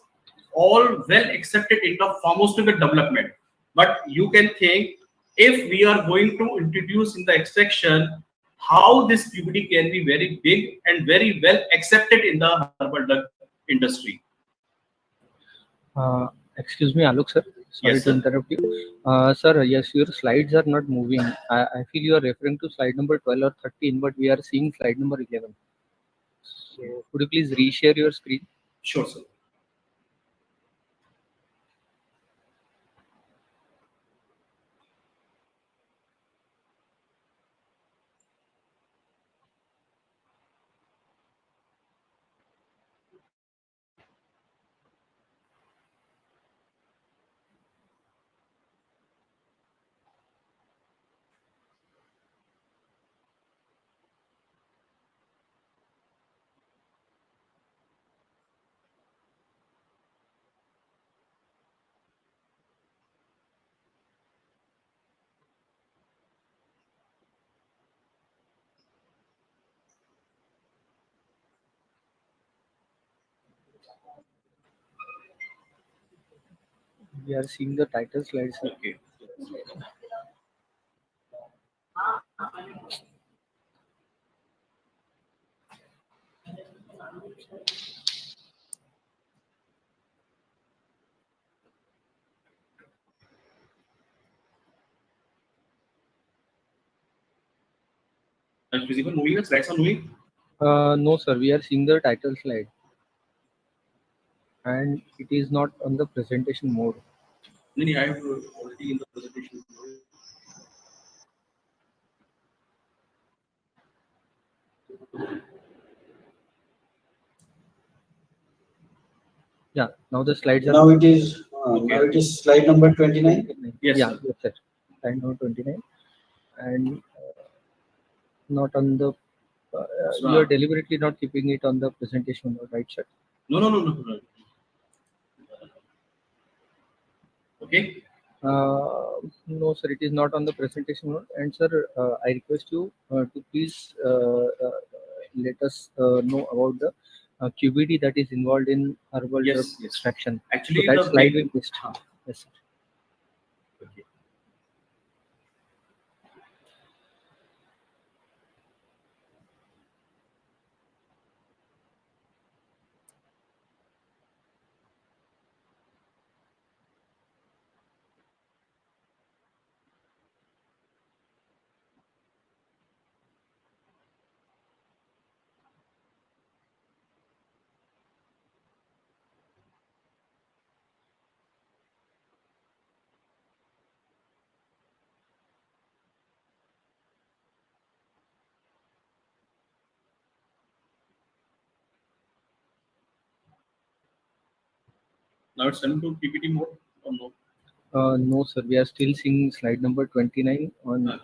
all well accepted in the pharmaceutical development. But you can think if we are going to introduce in the extraction, how this QBD can be very big and very well accepted in the herbal drug industry. Excuse me, Alok sir. Sorry Yes, to sir. interrupt you. Sir, yes, your slides are not moving. I feel you are referring to slide number 12 or 13, but we are seeing slide number 11. So could you please reshare your screen? Sure, sir. We are seeing the title slides. Sir. Okay. Is visible moving? The slides are moving? No, sir. We are seeing the title slide, and it is not on the presentation mode. No, I have already in the presentation. Yeah. Now the slides are. Now it is. Okay. Now it is slide number 29. Yes, yeah, sir. yes, sir. Slide number 29, and not on the. You are deliberately not keeping it on the presentation mode, right, sir? No. Okay. No, sir, it is not on the presentation mode. And sir, I request you to please let us know about the QBD that is involved in herbal drug extraction. Actually, so that the slide will be. Yes, sir. Okay. Now it's coming to PPT mode or no? No, sir. We are still seeing slide number 29 on.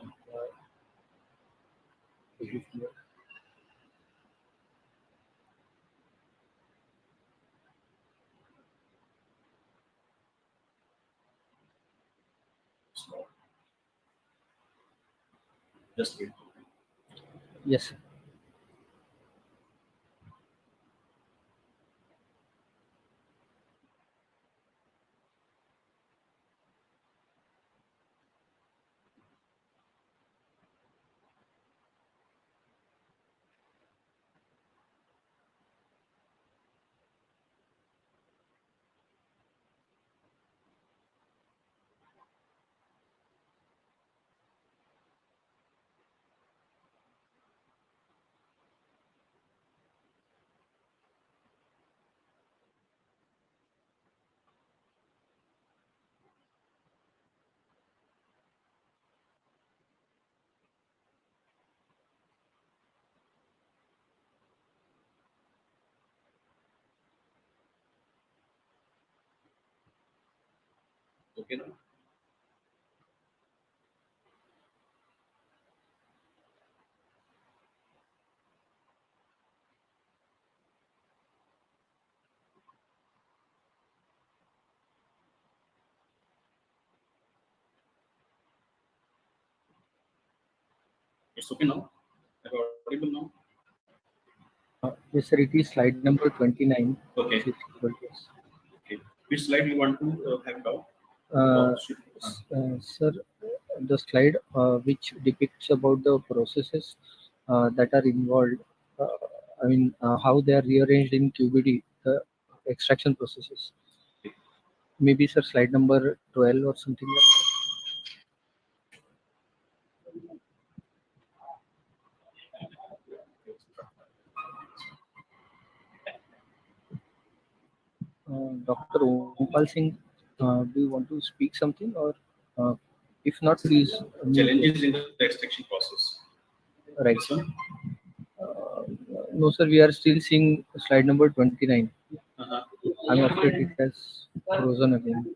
Just wait. Yes, sir. Okay now. It's okay now. Am I audible now? Yes, sir. It is slide number 29. Okay. Yes. Okay. Which slide you want to have now? Sir, the slide which depicts about the processes that are involved, how they are rearranged in QBD, the extraction processes. Maybe, sir, slide number 12 or something like that. Dr. Ompal Singh, do you want to speak something, or if not, please. Challenges in the extraction process. Right. No, sir, we are still seeing slide number 29. I'm afraid it has frozen again.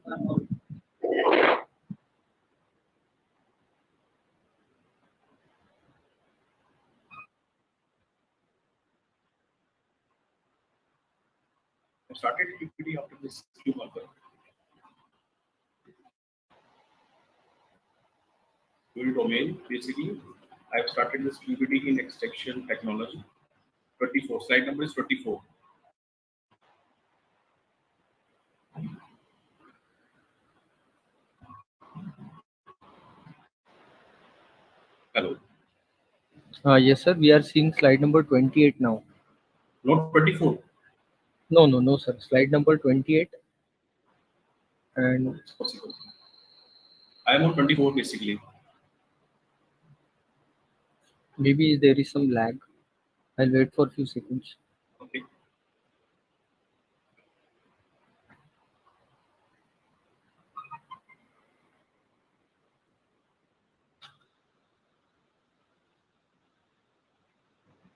I started QPD after this Q marker. QPD domain, basically, I've started this QPD in extraction technology. 24. Slide number is 24. Hello. Yes, sir. We are seeing slide number 28 now. Not 24. No, sir. Slide number 28. And it's possible. I am on 24 basically. Maybe there is some lag. I'll wait for a few seconds. Okay.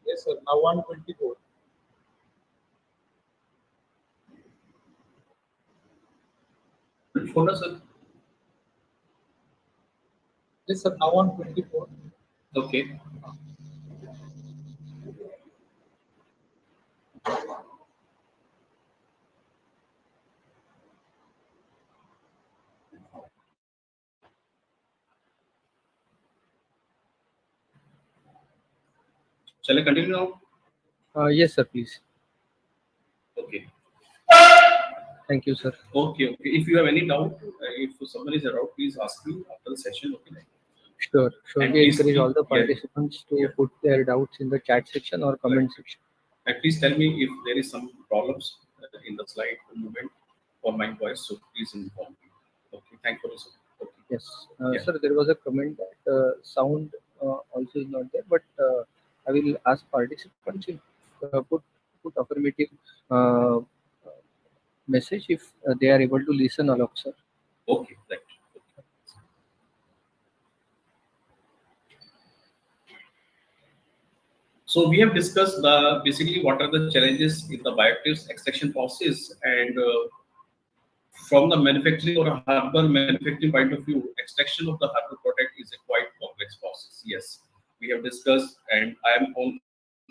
Yes, sir. Now on 24. Sir. Yes, sir. Now on 24. Okay. Shall I continue now? Yes, sir, please. Okay. Thank you, sir. Okay. If you have any doubt, if someone is around, please ask me after the session. Okay. Sure. And We please encourage all the yeah. participants to put their doubts in the chat section or comment section. And please tell me if there is some problems in the slide movement or my voice. So please inform me. Okay. Thank you. Okay. Yes, sir. There was a comment that sound also is not there, but I will ask participants if put affirmative message if they are able to listen along, sir. Okay. Right. So we have discussed basically what are the challenges in the bioactives extraction process, and from the manufacturing or a herbal manufacturing point of view, extraction of the herbal product is a quite complex process. Yes, we have discussed, and I am on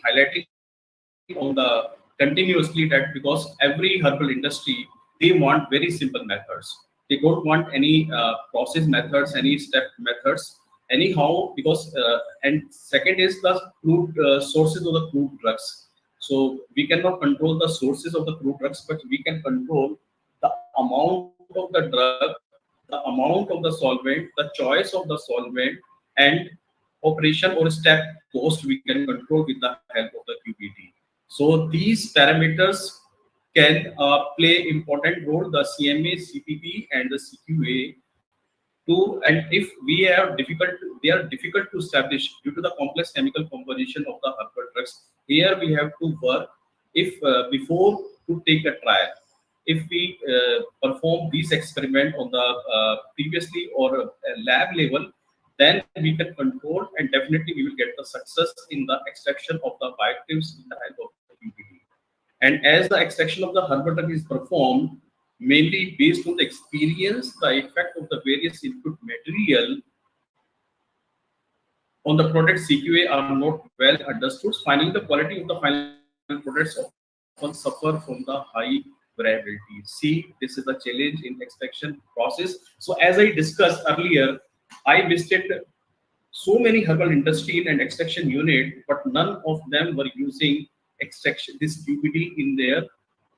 highlighting on the continuously that because every herbal industry, they want very simple methods. They don't want any process methods, any step methods. Anyhow, because and second is the crude sources of the crude drugs. So we cannot control the sources of the crude drugs, but we can control the amount of the drug, the amount of the solvent, the choice of the solvent, and operation or step cost we can control with the help of the QBD. So these parameters can play important role, the CMA, CPP, and the CQA. And if we have they are difficult to establish due to the complex chemical composition of the herbal drugs. Here we have to work if before to take a trial. If we perform these experiment on the previously or lab level, then we can control and definitely we will get the success in the extraction of the bioactives with the help of the QBD. And as the extraction of the herbal drug is performed, mainly based on the experience, the effect of the various input material on the product CQA are not well understood. Finding the quality of the final products often suffer from the high variability. See, this is the challenge in extraction process. So as I discussed earlier, I visited so many herbal industry and extraction unit, but none of them were using extraction this QBD in their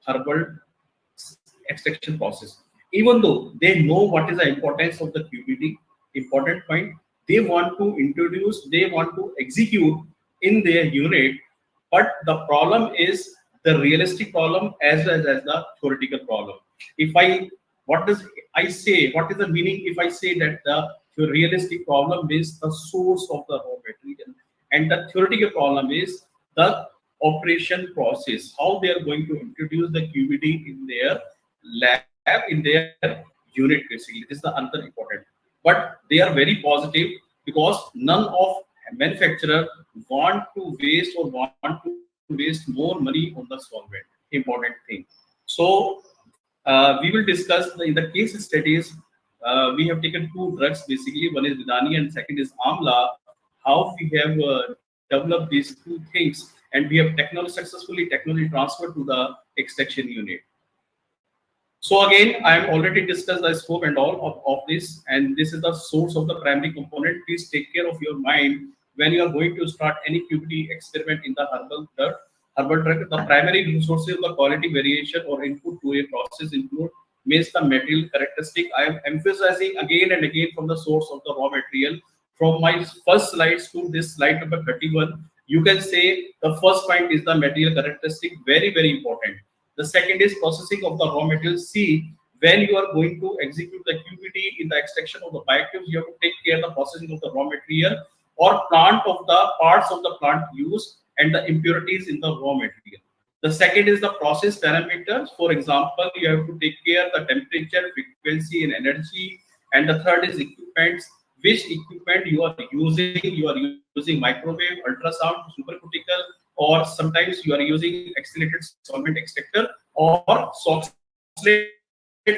herbal extraction process. Even though they know what is the importance of the QBD, important point, they want to introduce, they want to execute in their unit, but the problem is the realistic problem as well as the theoretical problem. If I, what does I say, what is the meaning if I say that the realistic problem is the source of the raw material and the theoretical problem is the operation process, how they are going to introduce the QBD in their lab, in their unit basically. This is the another important. But they are very positive because none of manufacturer want to waste or want to waste more money on the solvent. Important thing. So we will discuss in the case studies. We have taken two drugs basically. One is Vidani and second is Amla. How we have developed these two things, and we have successfully transferred to the extraction unit. So again, I have already discussed the scope and all of this, and this is the source of the primary component. Please take care of your mind when you are going to start any QBD experiment in the herbal drug. The primary resources of the quality variation or input to a process include means the material characteristic. I am emphasizing again and again from the source of the raw material. From my first slides to this slide number 31, you can say the first point is the material characteristic, very, very important. The second is processing of the raw material. See, when you are going to execute the QBD in the extraction of the bioactives, you have to take care of the processing of the raw material or plant of the parts of the plant used and the impurities in the raw material. The second is the process parameters. For example, you have to take care of the temperature, frequency, and energy. And the third is equipments. Which equipment you are using? You are using microwave, ultrasound, supercritical, or sometimes you are using accelerated solvent extractor or Soxlate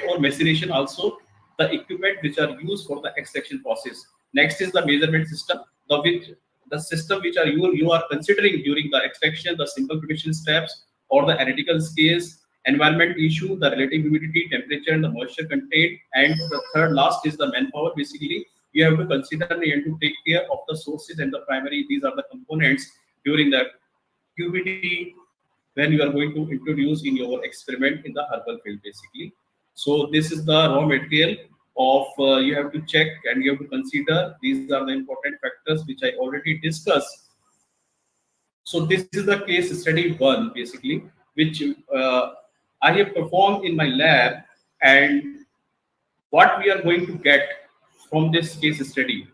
or maceration also, the equipment which are used for the extraction process. Next is the measurement system, the system which you are considering during the extraction, the simple prediction steps or the analytical scales, environment issue, the relative humidity, temperature, and the moisture content. And the third last is the manpower. Basically, you have to consider and to take care of the sources and the primary. These are the components during the QBD when you are going to introduce in your experiment in the herbal field basically. So this is the raw material of you have to check and you have to consider. These are the important factors which I already discussed. So this is the case study 1 basically, which I have performed in my lab, and what we are going to get from this case study.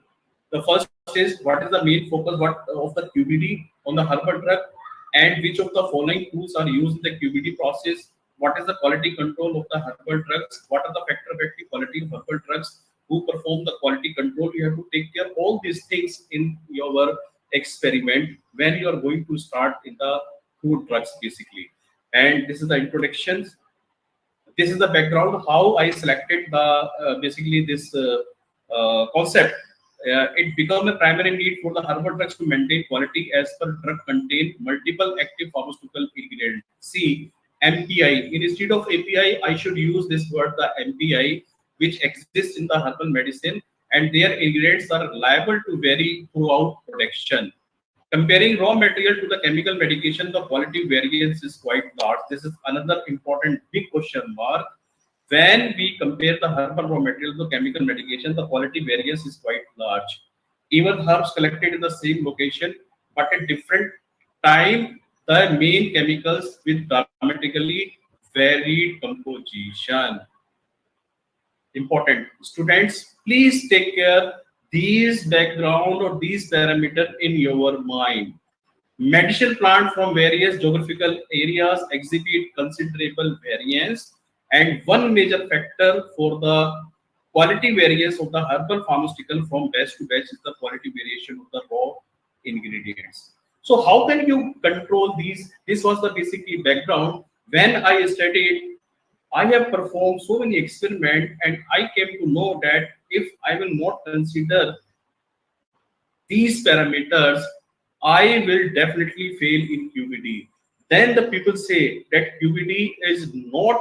The first is what is the main focus of the QBD on the herbal drug, and which of the following tools are used in the QBD process. What is the quality control of the herbal drugs? What are the factor effective quality of herbal drugs? Who perform the quality control? You have to take care of all these things in your experiment when you are going to start in the food drugs basically. And this is the introductions. This is the background how I selected the basically this concept. It become a primary need for the herbal drugs to maintain quality as per drug contain multiple active pharmaceutical ingredients. See, MPI. Instead of API, I should use this word, the MPI, which exists in the herbal medicine, and their ingredients are liable to vary throughout production. Comparing raw material to the chemical medication, the quality variance is quite large. This is another important big question mark. When we compare the herbal raw material to chemical medication, the quality variance is quite large. Even herbs collected in the same location, but at different time, the main chemicals with dramatically varied composition. Important. Students, please take care these background or these parameters in your mind. Medicinal plants from various geographical areas exhibit considerable variance, and one major factor for the quality variance of the herbal pharmaceutical from batch to batch is the quality variation of the raw ingredients. So how can you control these? This was the basically background. When I studied, I have performed so many experiments, and I came to know that if I will not consider these parameters, I will definitely fail in QBD. Then the people say that QBD is not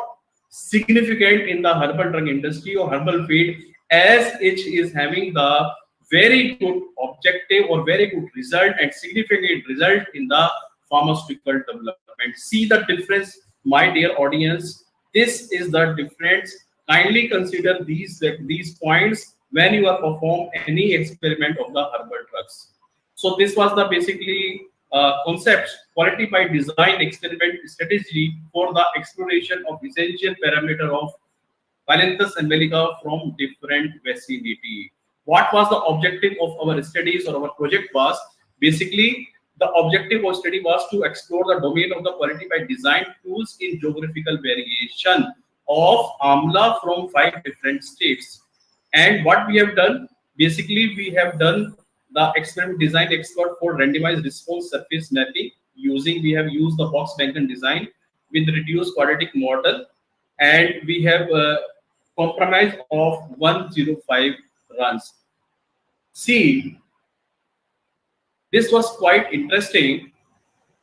significant in the herbal drug industry or herbal field, as it is having the very good objective or very good result and significant result in the pharmaceutical development. See the difference, my dear audience. This is the difference. Kindly consider these points when you are perform any experiment of the herbal drugs. So this was the basically concept, quality by design experiment strategy for the exploration of essential parameter of Valentus and Velica from different vicinity. What was the objective of our studies or our project was? Basically, the objective of study was to explore the domain of the quality by design tools in geographical variation of amla from 5 different states. And what we have done, basically we have done the experiment design expert for randomized response surface mapping using, we have used the box Duncan design with reduced quadratic model, and we have a compromise of 105 runs. See, this was quite interesting.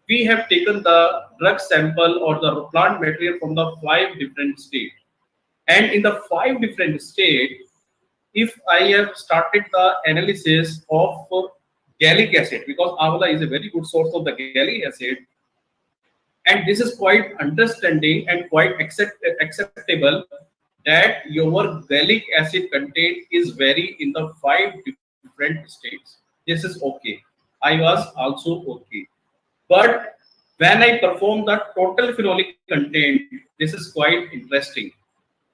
We have taken the drug sample or the plant material from the 5 different states, and in the 5 different states, if I have started the analysis of gallic acid, because amla is a very good source of the gallic acid, and this is quite understanding and quite acceptable that your gallic acid content is vary in the 5 different states. This is okay. I was also okay. But when I perform the total phenolic content, this is quite interesting.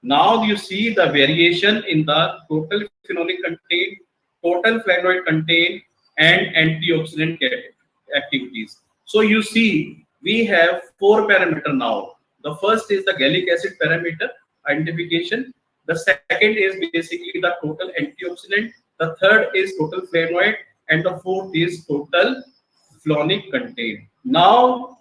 Now you see the variation in the total phenolic content, total flavonoid content, and antioxidant activities. So you see we have 4 parameters now. The first is the gallic acid parameter identification. The second is basically the total antioxidant. The third is total flavonoid, and the fourth is total phenolic content. Now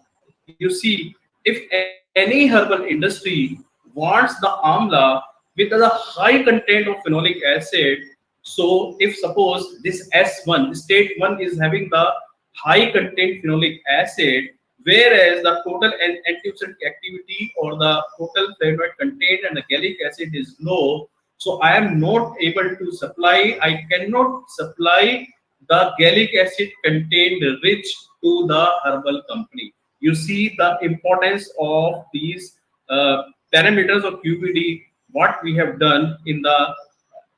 you see, if any herbal industry wants the amla with a high content of phenolic acid, so if suppose this S1 state 1 is having the high content phenolic acid, whereas the total antioxidant activity or the total flavonoid content and the gallic acid is low, so I am not able to supply, I cannot supply the gallic acid contained rich to the herbal company. You see the importance of these parameters of QBD, what we have done in the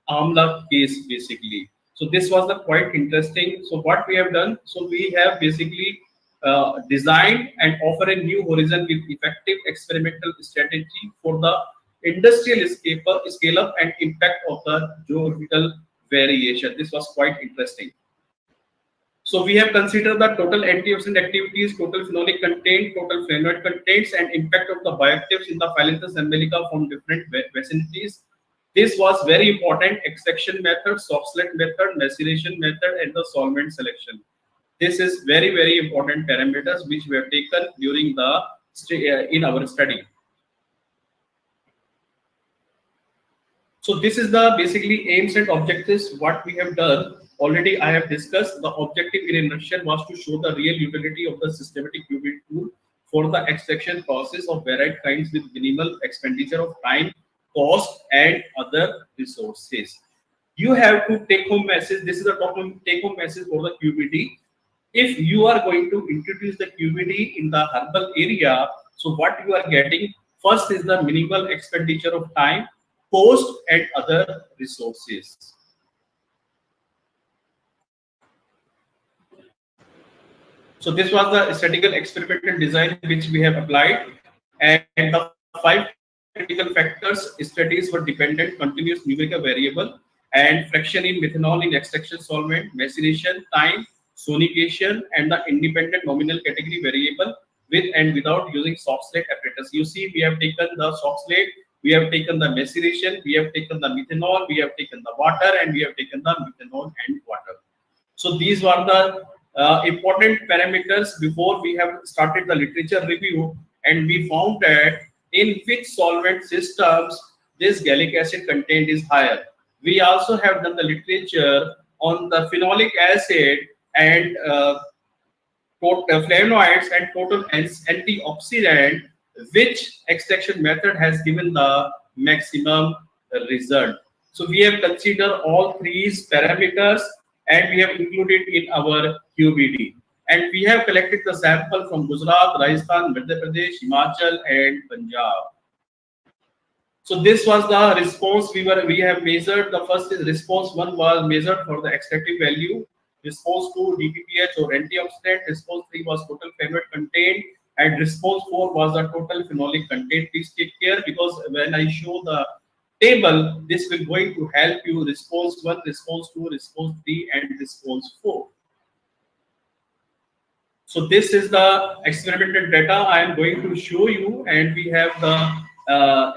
amla case basically. So this was the quite interesting. So what we have done, so we have basically designed and offer a new horizon with effective experimental strategy for the industrial scale up and impact of the geographical variation. This was quite interesting. So we have considered the total antioxidant activities, total phenolic content, total flavonoid contents, and impact of the bioactives in the Phyllanthus embolica from different vicinities. This was very important: extraction method, soft select method, maceration method, and the solvent selection. This is very important parameters which we have taken during the in our study. So this is the basically aims and objectives what we have done. Already I have discussed. The objective in a nutshell was to show the real utility of the systematic QBD tool for the extraction process of varied kinds with minimal expenditure of time, cost, and other resources. You have to take home message. This is the take home message for the QBD. If you are going to introduce the QBD in the herbal area, so what you are getting first is the minimal expenditure of time, cost, and other resources. So this was the statistical experimental design which we have applied, and the 5 critical factors studies were dependent, continuous numerical variable, and fraction in methanol in extraction solvent, maceration, time, sonation, and the independent nominal category variable with and without using soft slate apparatus. You see, we have taken the soft slate, we have taken the maceration, we have taken the methanol, we have taken the water, and we have taken the methanol and water. So these were the important parameters before we have started the literature review, and we found that in which solvent systems this gallic acid content is higher. We also have done the literature on the phenolic acid and flavonoids and total antioxidant, which extraction method has given the maximum result. So we have considered all three parameters and we have included in our QBD. And we have collected the sample from Gujarat, Rajasthan, Madhya Pradesh, Himachal, and Punjab. So this was the response we have measured. The first is response 1 was measured for the extractive value. Response 2 DPPH or antioxidant. Response 3 was total flavonoid content, and response 4 was the total phenolic content. Please take care, because when I show the table, this will going to help you. Response 1, response 2, response 3, and response 4. So this is the experimental data I am going to show you, and we have the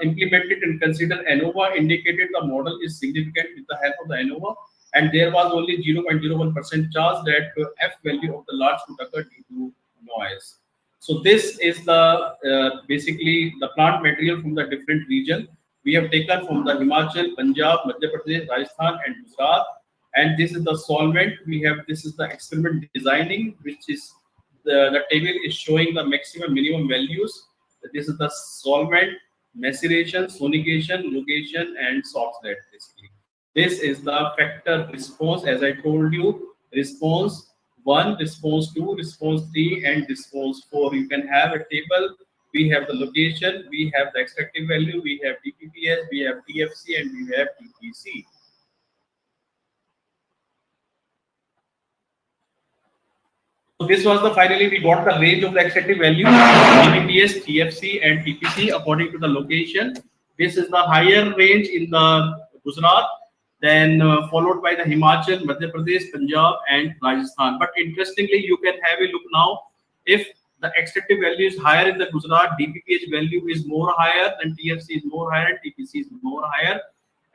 implemented and considered ANOVA indicated the model is significant with the help of the ANOVA, and there was only 0.01% chance that F value of the large could occur due to noise. So this is the basically the plant material from the different region. We have taken from the Himachal, Punjab, Madhya Pradesh, Rajasthan, and Gujarat. And this is the solvent. We have this is the experiment designing, which is the table is showing the maximum minimum values. This is the solvent, maceration, sonation, location, and soft slate basically. This is the factor response, as I told you, response 1, response 2, response 3, and response 4. You can have a table. We have the location, we have the extractive value, we have DPPS, we have TFC, and we have TPC. So this was the finally we got the range of the extractive value, DPPS, TFC, and TPC according to the location. This is the higher range in the Gujarat, then followed by the Himachal, Madhya Pradesh, Punjab, and Rajasthan. But interestingly, you can have a look now. If the extractive value is higher in the Gujarat, DPPH value is more higher, and TFC is more higher, and TPC is more higher.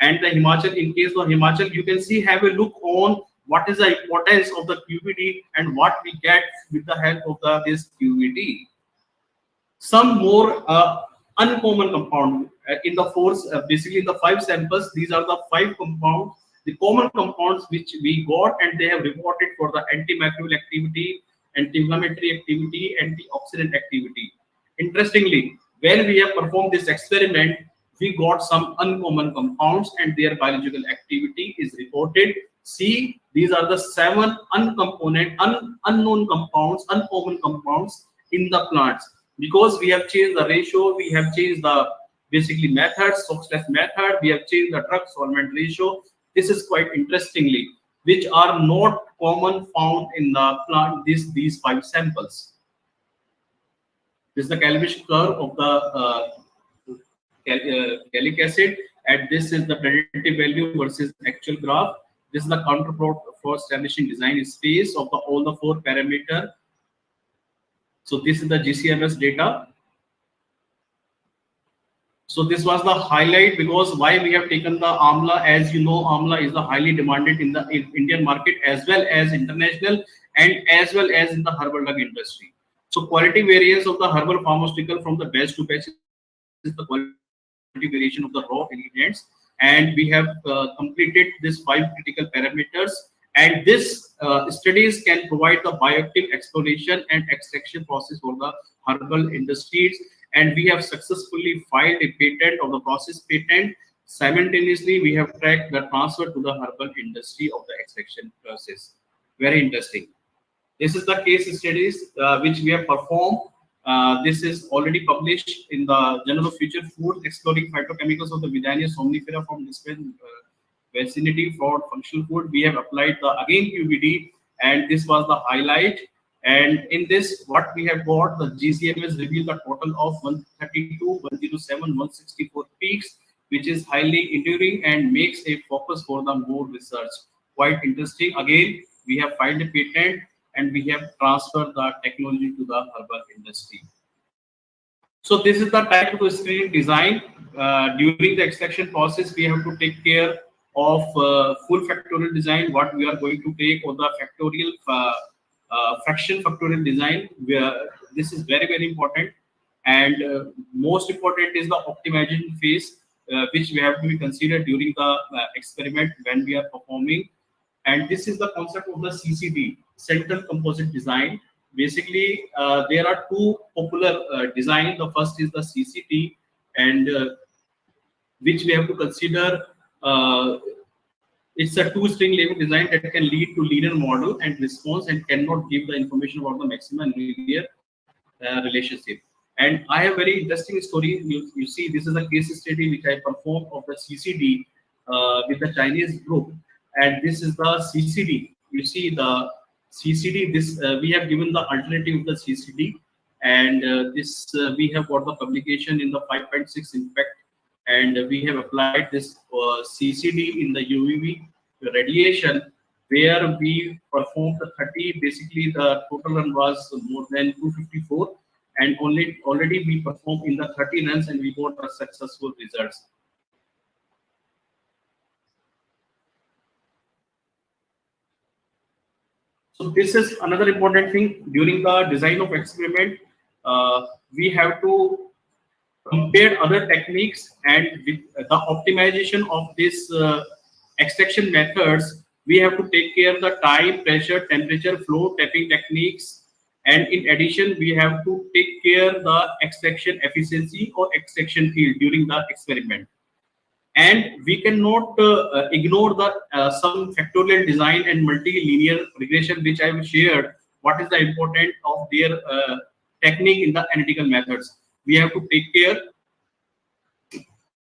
And the Himachal, in case of Himachal, you can see, have a look on what is the importance of the QBD and what we get with the help of this QBD. Some more uncommon compound in the basically in the 5 samples. These are the 5 compounds, the common compounds which we got, and they have reported for the antimicrobial activity, anti-inflammatory activity, antioxidant activity. Interestingly, when we have performed this experiment, we got some uncommon compounds and their biological activity is reported. See, these are the 7 unknown compounds, uncommon compounds in the plants. Because we have changed the ratio, we have changed the basically method, Sox-Test method, we have changed the drug solvent ratio. This is quite interestingly, which are not common found in the plant, these 5 samples. This is the Calabish curve of the gallic acid, and this is the predictive value versus actual graph. This is the counterplot for establishing design space of all the 4 parameters. So this is the GCMS data. So this was the highlight, because why we have taken the amla. As you know, amla is the highly demanded in the Indian market as well as international, and as well as in the herbal drug industry. So quality variance of the herbal pharmaceutical from the batch to batch is the quality variation of the raw ingredients. and we have completed this 5 critical parameters. And this studies can provide the bioactive exploration and extraction process for the herbal industries. And we have successfully filed a patent of the process patent. Simultaneously, we have tracked the transfer to the herbal industry of the extraction process. Very interesting. This is the case studies which we have performed. This is already published in the Journal of Future Food, exploring phytochemicals of the Vidania somnifera from this vicinity for functional food. We have applied the again QBD, and this was the highlight. And in this, what we have got, the GCMS revealed a total of 132, 107, 164 peaks, which is highly enduring and makes a focus for the more research. Quite interesting. Again, we have filed a patent and we have transferred the technology to the herbal industry. So this is the type of screen design. During the extraction process, we have to take care of full factorial design, what we are going to take, or the factorial fraction factorial design. This is very, very important. And most important is the optimization phase, which we have to be considered during the experiment when we are performing. And this is the concept of the CCD, Central Composite Design. Basically, there are two popular designs. The first is the CCD, and which we have to consider. It's a two-string level design that can lead to linear model and response and cannot give the information about the maximum linear relationship. And I have very interesting story. You see, this is a case study which I performed of the CCD with the Chinese group. And this is the CCD. You see the CCD. This we have given the alternative of the CCD, and this we have got the publication in the 5.6 impact, and we have applied this CCD in the UVB radiation, where we performed the 30. Basically, the total run was more than 254, and already we performed in the 30 runs, and we got a successful results. So this is another important thing during the design of experiment. We have to compare other techniques, and with the optimization of this extraction methods, we have to take care of the time, pressure, temperature, flow, tapping techniques, and in addition, we have to take care the extraction efficiency or extraction yield during the experiment. And we cannot ignore the some factorial design and multilinear regression, which I have shared. What is the importance of their technique in the analytical methods? We have to take care.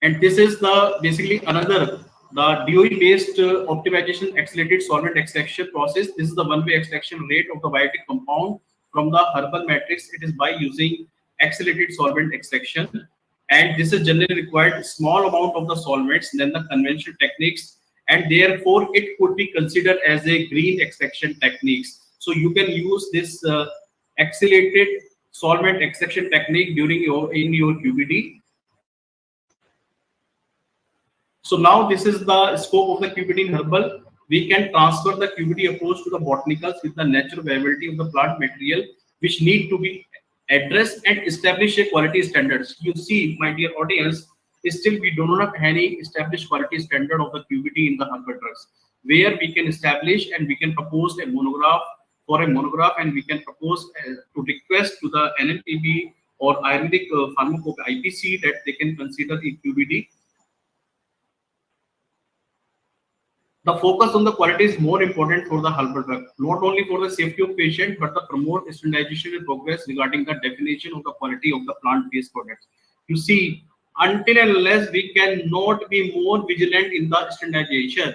And this is the basically another the DOE-based optimization accelerated solvent extraction process. This is the one-way extraction rate of the biotic compound from the herbal matrix. It is by using accelerated solvent extraction. And this is generally required small amount of the solvents than the conventional techniques, and therefore it could be considered as a green extraction techniques. So you can use this accelerated solvent extraction technique during your QBD. So now this is the scope of the QBD in herbal. We can transfer the QBD approach to the botanicals with the natural variability of the plant material, which need to be address and establish a quality standards. You see, my dear audience, still we do not have any established quality standard of the QBD in the herbal drugs, where we can establish and we can propose a monograph for a monograph, and we can propose to request to the NMPB or Ayurvedic Pharmaceutical IPC that they can consider in QBD. The focus on the quality is more important for the herbal drug, not only for the safety of patient, but to promote standardization and progress regarding the definition of the quality of the plant-based products. You see, until and unless we cannot be more vigilant in the standardization,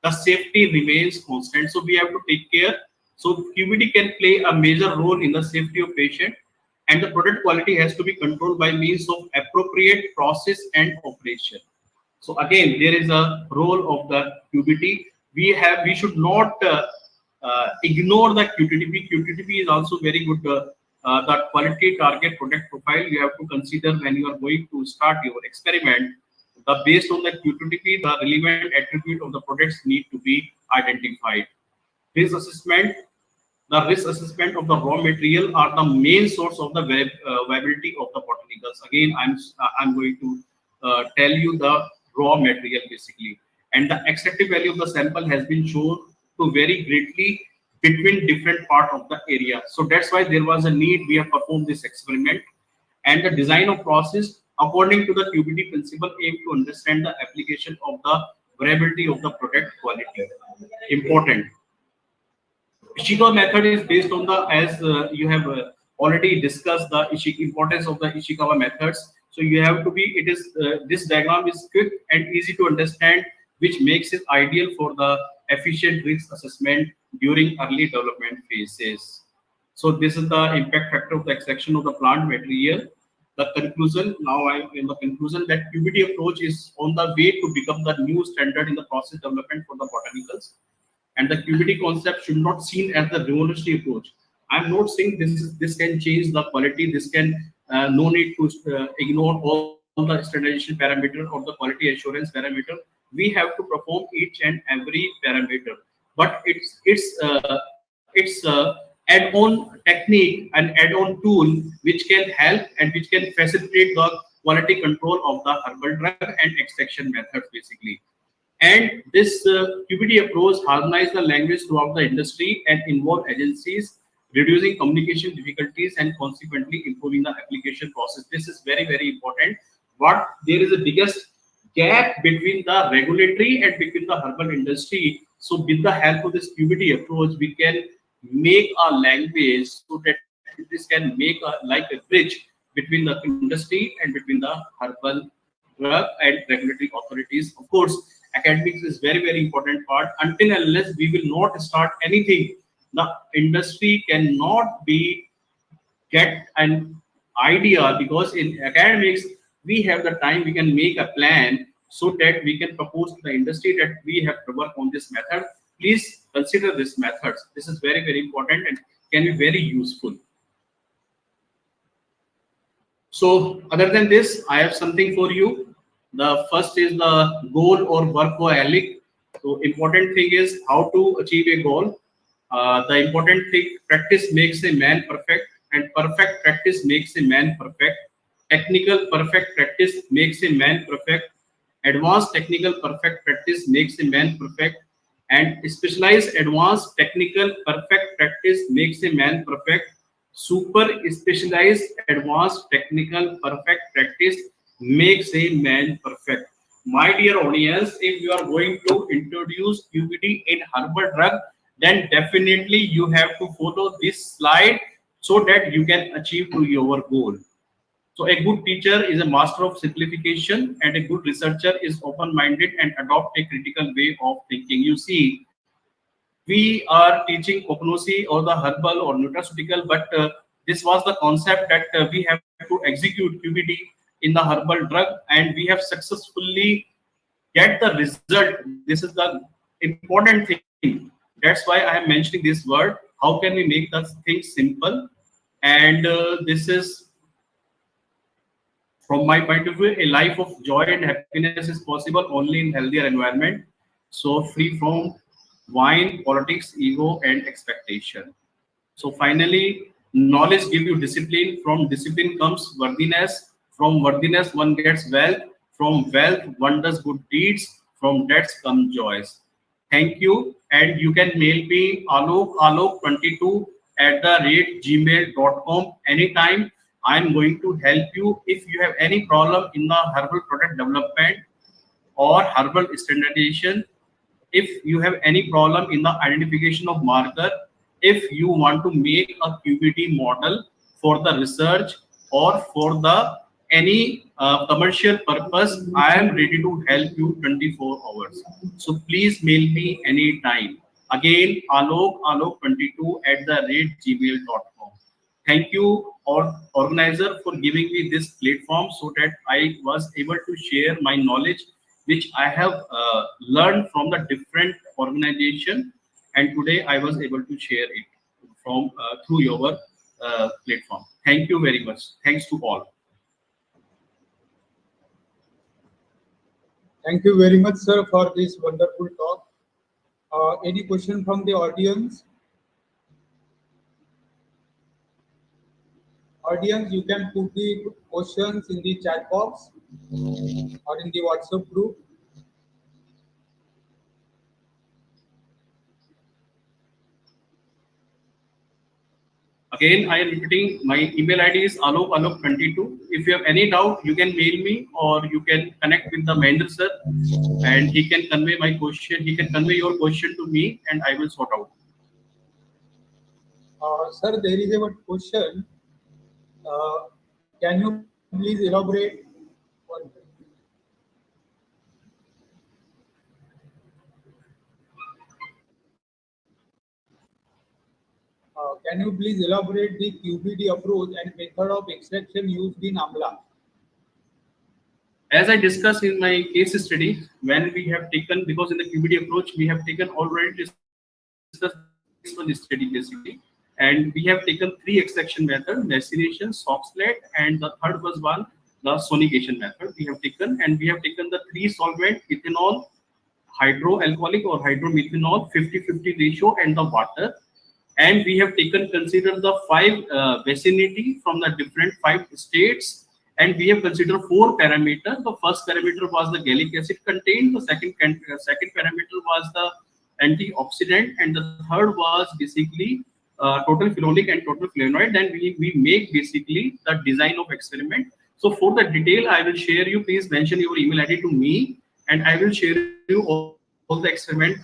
the safety remains constant. So we have to take care. So QBD can play a major role in the safety of patient, and the product quality has to be controlled by means of appropriate process and operation. So again, there is a role of the QBD. We should not ignore the QTTP. QTTP is also very good. The quality target product profile you have to consider when you are going to start your experiment. Based on the QTTP, the relevant attribute of the products need to be identified. Risk assessment. The risk assessment of the raw material are the main source of the viability of the botanicals. Again, I'm going to tell you the raw material basically. And the extractive value of the sample has been shown to vary greatly between different part of the area. So that's why there was a need, we have performed this experiment. And the design of process according to the QBD principle aim to understand the application of the variability of the product quality. Important. Ishikawa method is based on the, as you have already discussed, the importance of the Ishikawa methods. So you have to be, it is, this diagram is quick and easy to understand, which makes it ideal for the efficient risk assessment during early development phases. So this is the impact factor of the extraction of the plant material. The conclusion, now I am in the conclusion, that QBD approach is on the way to become the new standard in the process development for the botanicals. And the QBD concept should not seen as the revolutionary approach. I'm not saying this can change the quality. This can no need to ignore all the standardization parameter or the quality assurance parameter. We have to perform each and every parameter. But it's add-on technique and add-on tool which can help and which can facilitate the quality control of the herbal drug and extraction methods basically. And this QBD approach harmonizes the language throughout the industry and involve agencies, reducing communication difficulties and consequently improving the application process. This is very, very important. But there is a biggest gap between the regulatory and between the herbal industry. So with the help of this QBD approach, we can make a language so that this can make like a bridge between the industry and between the herbal drug and regulatory authorities. Of course, academics is very, very important part. Until and unless we will not start anything, the industry cannot be get an idea, because in academics we have the time, we can make a plan so that we can propose to the industry that we have to work on this method. Please consider this methods. This is very, very important and can be very useful. So other than this, I have something for you. The first is the goal or workaholic. So important thing is how to achieve a goal. The important thing, practice makes a man perfect, and perfect practice makes a man perfect. Technical perfect practice makes a man perfect. Advanced technical perfect practice makes a man perfect. And specialized advanced technical perfect practice makes a man perfect. Super specialized advanced technical perfect practice makes a man perfect. My dear audience, if you are going to introduce QBD in herbal drug, then definitely you have to follow this slide so that you can achieve to your goal. So a good teacher is a master of simplification, and a good researcher is open-minded and adopt a critical way of thinking. You see, we are teaching cognosy or the herbal or nutraceutical, but this was the concept that we have to execute QBD in the herbal drug, and we have successfully get the result. This is the important thing. That's why I am mentioning this word. How can we make the things simple? And this is, from my point of view, a life of joy and happiness is possible only in healthier environment. So free from wine, politics, ego, and expectation. So finally, knowledge gives you discipline. From discipline comes worthiness. From worthiness, one gets wealth. From wealth, one does good deeds. From debts come joys. Thank you. And you can mail me alok22@gmail.com anytime. I'm going to help you. If you have any problem in the herbal product development or herbal standardization, if you have any problem in the identification of marker, if you want to make a QBD model for the research or for the any commercial purpose, I am ready to help you 24 hours. So please mail me anytime. Again, alok22@gmail.com. Thank you, organizer, for giving me this platform so that I was able to share my knowledge, which I have learned from the different organization, and today I was able to share it from through your platform. Thank you very much. Thanks to all. Thank you very much, sir, for this wonderful talk. Any question from the audience? Audience, you can put the questions in the chat box or in the WhatsApp group. Again, I am repeating, my email ID is alok22. If you have any doubt, you can mail me or you can connect with the Mahendra sir and he can convey my question. He can convey your question to me and I will sort out. Sir, there is a one question. Can you please elaborate? Can you please elaborate the QBD approach and method of extraction used in AMLA? As I discussed in my case study, when we have taken, because in the QBD approach, we have taken already discussed this one study basically, and we have taken three extraction method: destination, soft slate, and the third was one, the sonigation method. We have taken, and we have taken the three solvent: ethanol, hydroalcoholic or hydromethanol, 50-50 ratio, and the water. And we have taken considered the five vicinity from the different five states, and we have considered four parameters. The first parameter was the gallic acid contained, the second parameter was the antioxidant, and the third was basically total phenolic and total flavonoid. Then we make basically the design of experiment. So for the detail, I will share you, please mention your email ID to me, and I will share you all the experiment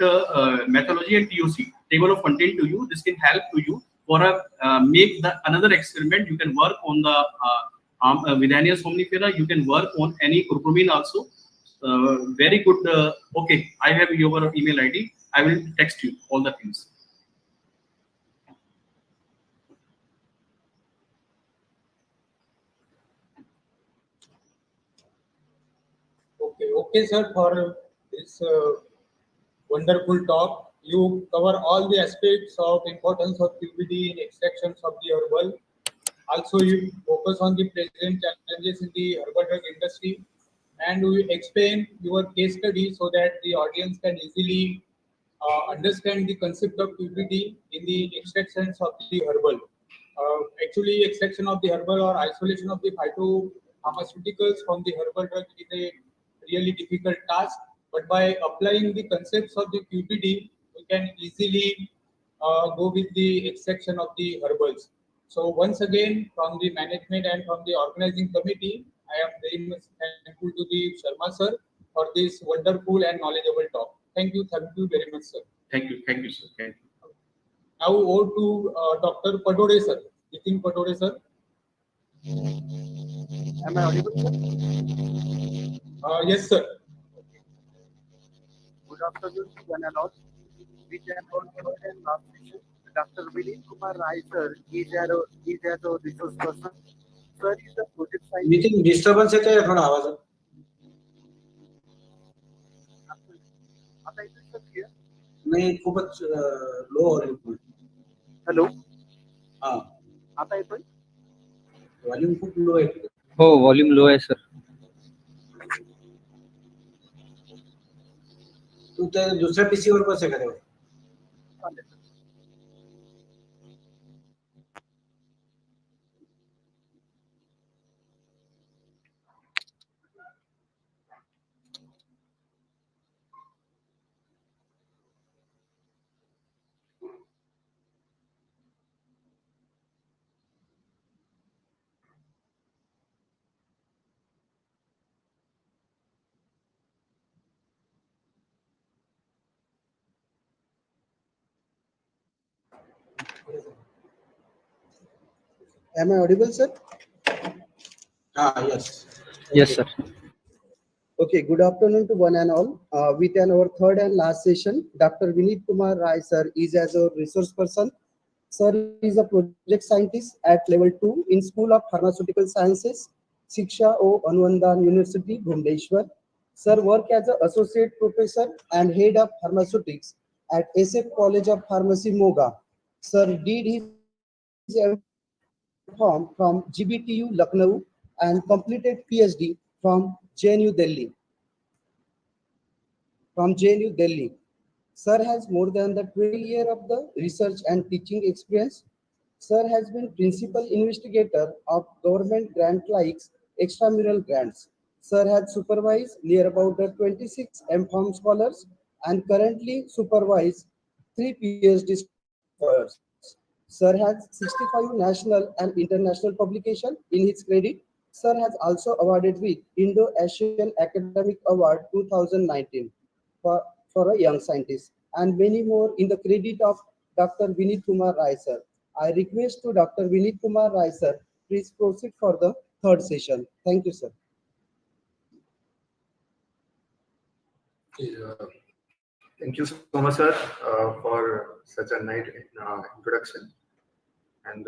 methodology and TOC, table of content to you. This can help to you for make the another experiment. You can work on the Vidania somnifera. You can work on any curcumin also. Very good. Okay, I have your email ID. I will text you all the things. Okay, sir, for this wonderful talk. You cover all the aspects of importance of QBD in extractions of the herbal. Also, you focus on the present challenges in the herbal drug industry, and you explain your case study so that the audience can easily understand the concept of QBD in the extractions of the herbal. Actually, extraction of the herbal or isolation of the phytopharmaceuticals from the herbal drug is a really difficult task. But by applying the concepts of the QBD, we can easily go with the extraction of the herbals. So once again, from the management and from the organizing committee, I am very much thankful to the Sharma sir for this wonderful and knowledgeable talk. Thank you very much, sir. Thank you, sir. Thank you. Now over to Dr. Padore sir. Nitin Padore sir. Am I audible, sir? Yes, sir. Good afternoon, one and all. With an third and last session, Dr. Vinit Kumar Rai, sir, is our resource person. Sir is the project scientist. Nitin, disturbance है क्या थोड़ा आवाज? आता येतोय sir clear? नहीं, खूपच low volume. Hello. हाँ. आता येतोय? वॉल्यूम खूप लो आहे. हो, वॉल्यूम लो आहे सर. तू त्या दुसऱ्या पीसी वर बस एखाद्या. Am I audible, sir? Yes. Yes, sir. Okay, good afternoon to one and all. With our third and last session, Dr. Vinit Kumar Rai, sir, is as a resource person. Sir is a project scientist at level 2 in School of Pharmaceutical Sciences, Shiksha O Anuvandan University, Bhubaneswar. Sir work as an associate professor and head of pharmaceutics at SF College of Pharmacy, Moga. Sir did his from GBTU Lucknow and completed PhD from JNU Delhi. Sir has more than the 12 years of the research and teaching experience. Sir has been principal investigator of government grant like extramural grants. Sir has supervised near about the 26 MPharm scholars and currently supervise 3 PhD scholars. Sir Sir has 65 national and international publication in his credit. Sir has also awarded with Indo-Asian Academic Award 2019 for a young scientist, and many more in the credit of Dr. Vinit Kumar Rai, sir. I request to Dr. Vinit Kumar Rai, sir, please proceed for the third session. Thank you, sir. Thank you so much, sir, for such a nice introduction. And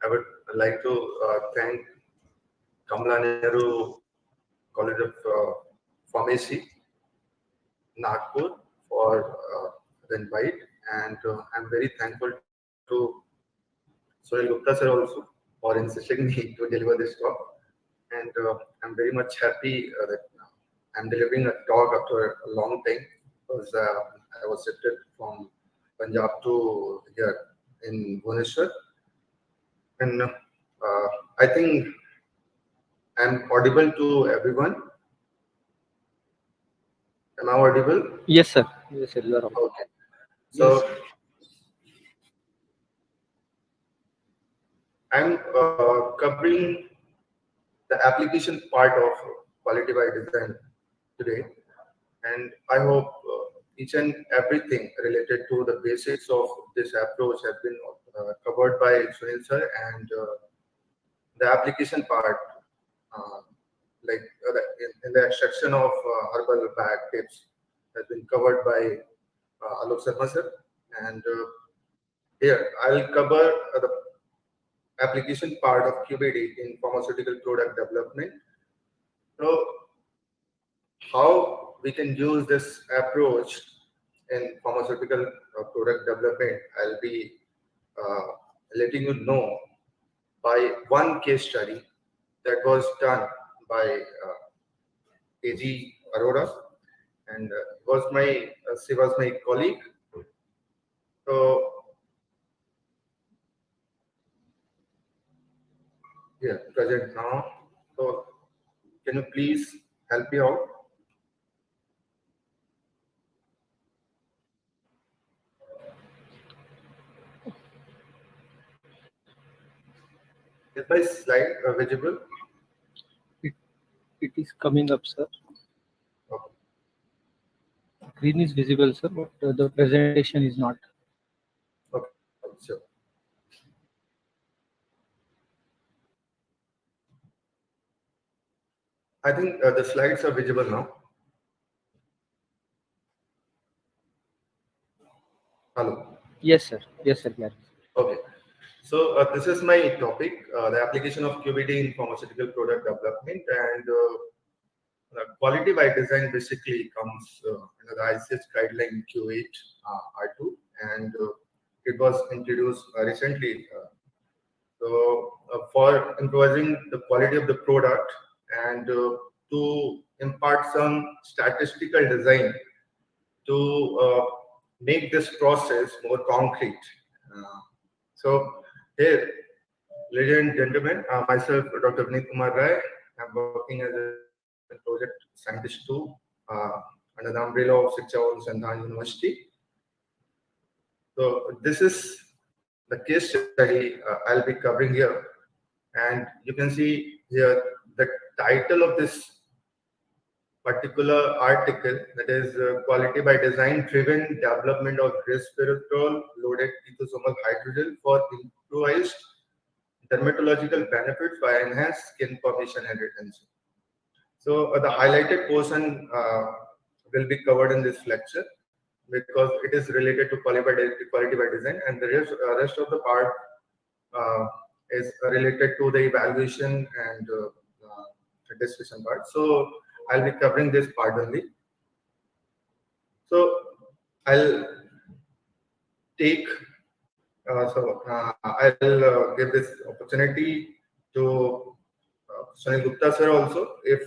I would like to thank Kamala Nehru College of Pharmacy, Nagpur, for the invite. And I'm very thankful to Sunil Gupta, sir, also for insisting me to deliver this talk. And I'm very much happy that I'm delivering a talk after a long time, because I was shifted from Punjab to here in Bhubaneswar. And I think I'm audible to everyone. Am I audible? Yes, sir. Yes, sir. You are audible. Okay. So Yes. I'm covering the application part of quality by design today, and I hope each and everything related to the basics of this approach has been covered by Sunil sir, and the application part, like in the extraction of herbal bag tips, has been covered by Alok Sharma sir, and here I'll cover the application part of QBD in pharmaceutical product development. So, how we can use this approach in pharmaceutical product development, I'll be letting you know by one case study that was done by AG Arora, and she was my colleague. So, here, present now. So, can you please help me out? Is my slide visible? It is coming up, sir. Green is visible, sir, but the presentation is not. Okay, sure. I think the slides are visible now. Hello. Yes, sir. Yes, sir. Yeah. Okay. So this is my topic, the application of QBD in pharmaceutical product development, and quality by design basically comes under the ICH guideline Q8 R2, and it was introduced recently. So for improving the quality of the product and to impart some statistical design to make this process more concrete. So here, ladies and gentlemen, myself, Dr. Vinit Kumar Rai, I'm working as a project scientist too, under the umbrella of Shiksha Anusandhan University. So this is the case study I'll be covering here, and you can see here the title of this particular article, that is quality by design driven development of resveratrol loaded liposomal hydrogel for improvised dermatological benefits by enhanced skin formation and retention. So the highlighted portion will be covered in this lecture because it is related to quality by design, and the rest of the part is related to the evaluation and discussion part. So I'll be covering this part only. So I'll take, I'll give this opportunity to Sunil Gupta sir also, if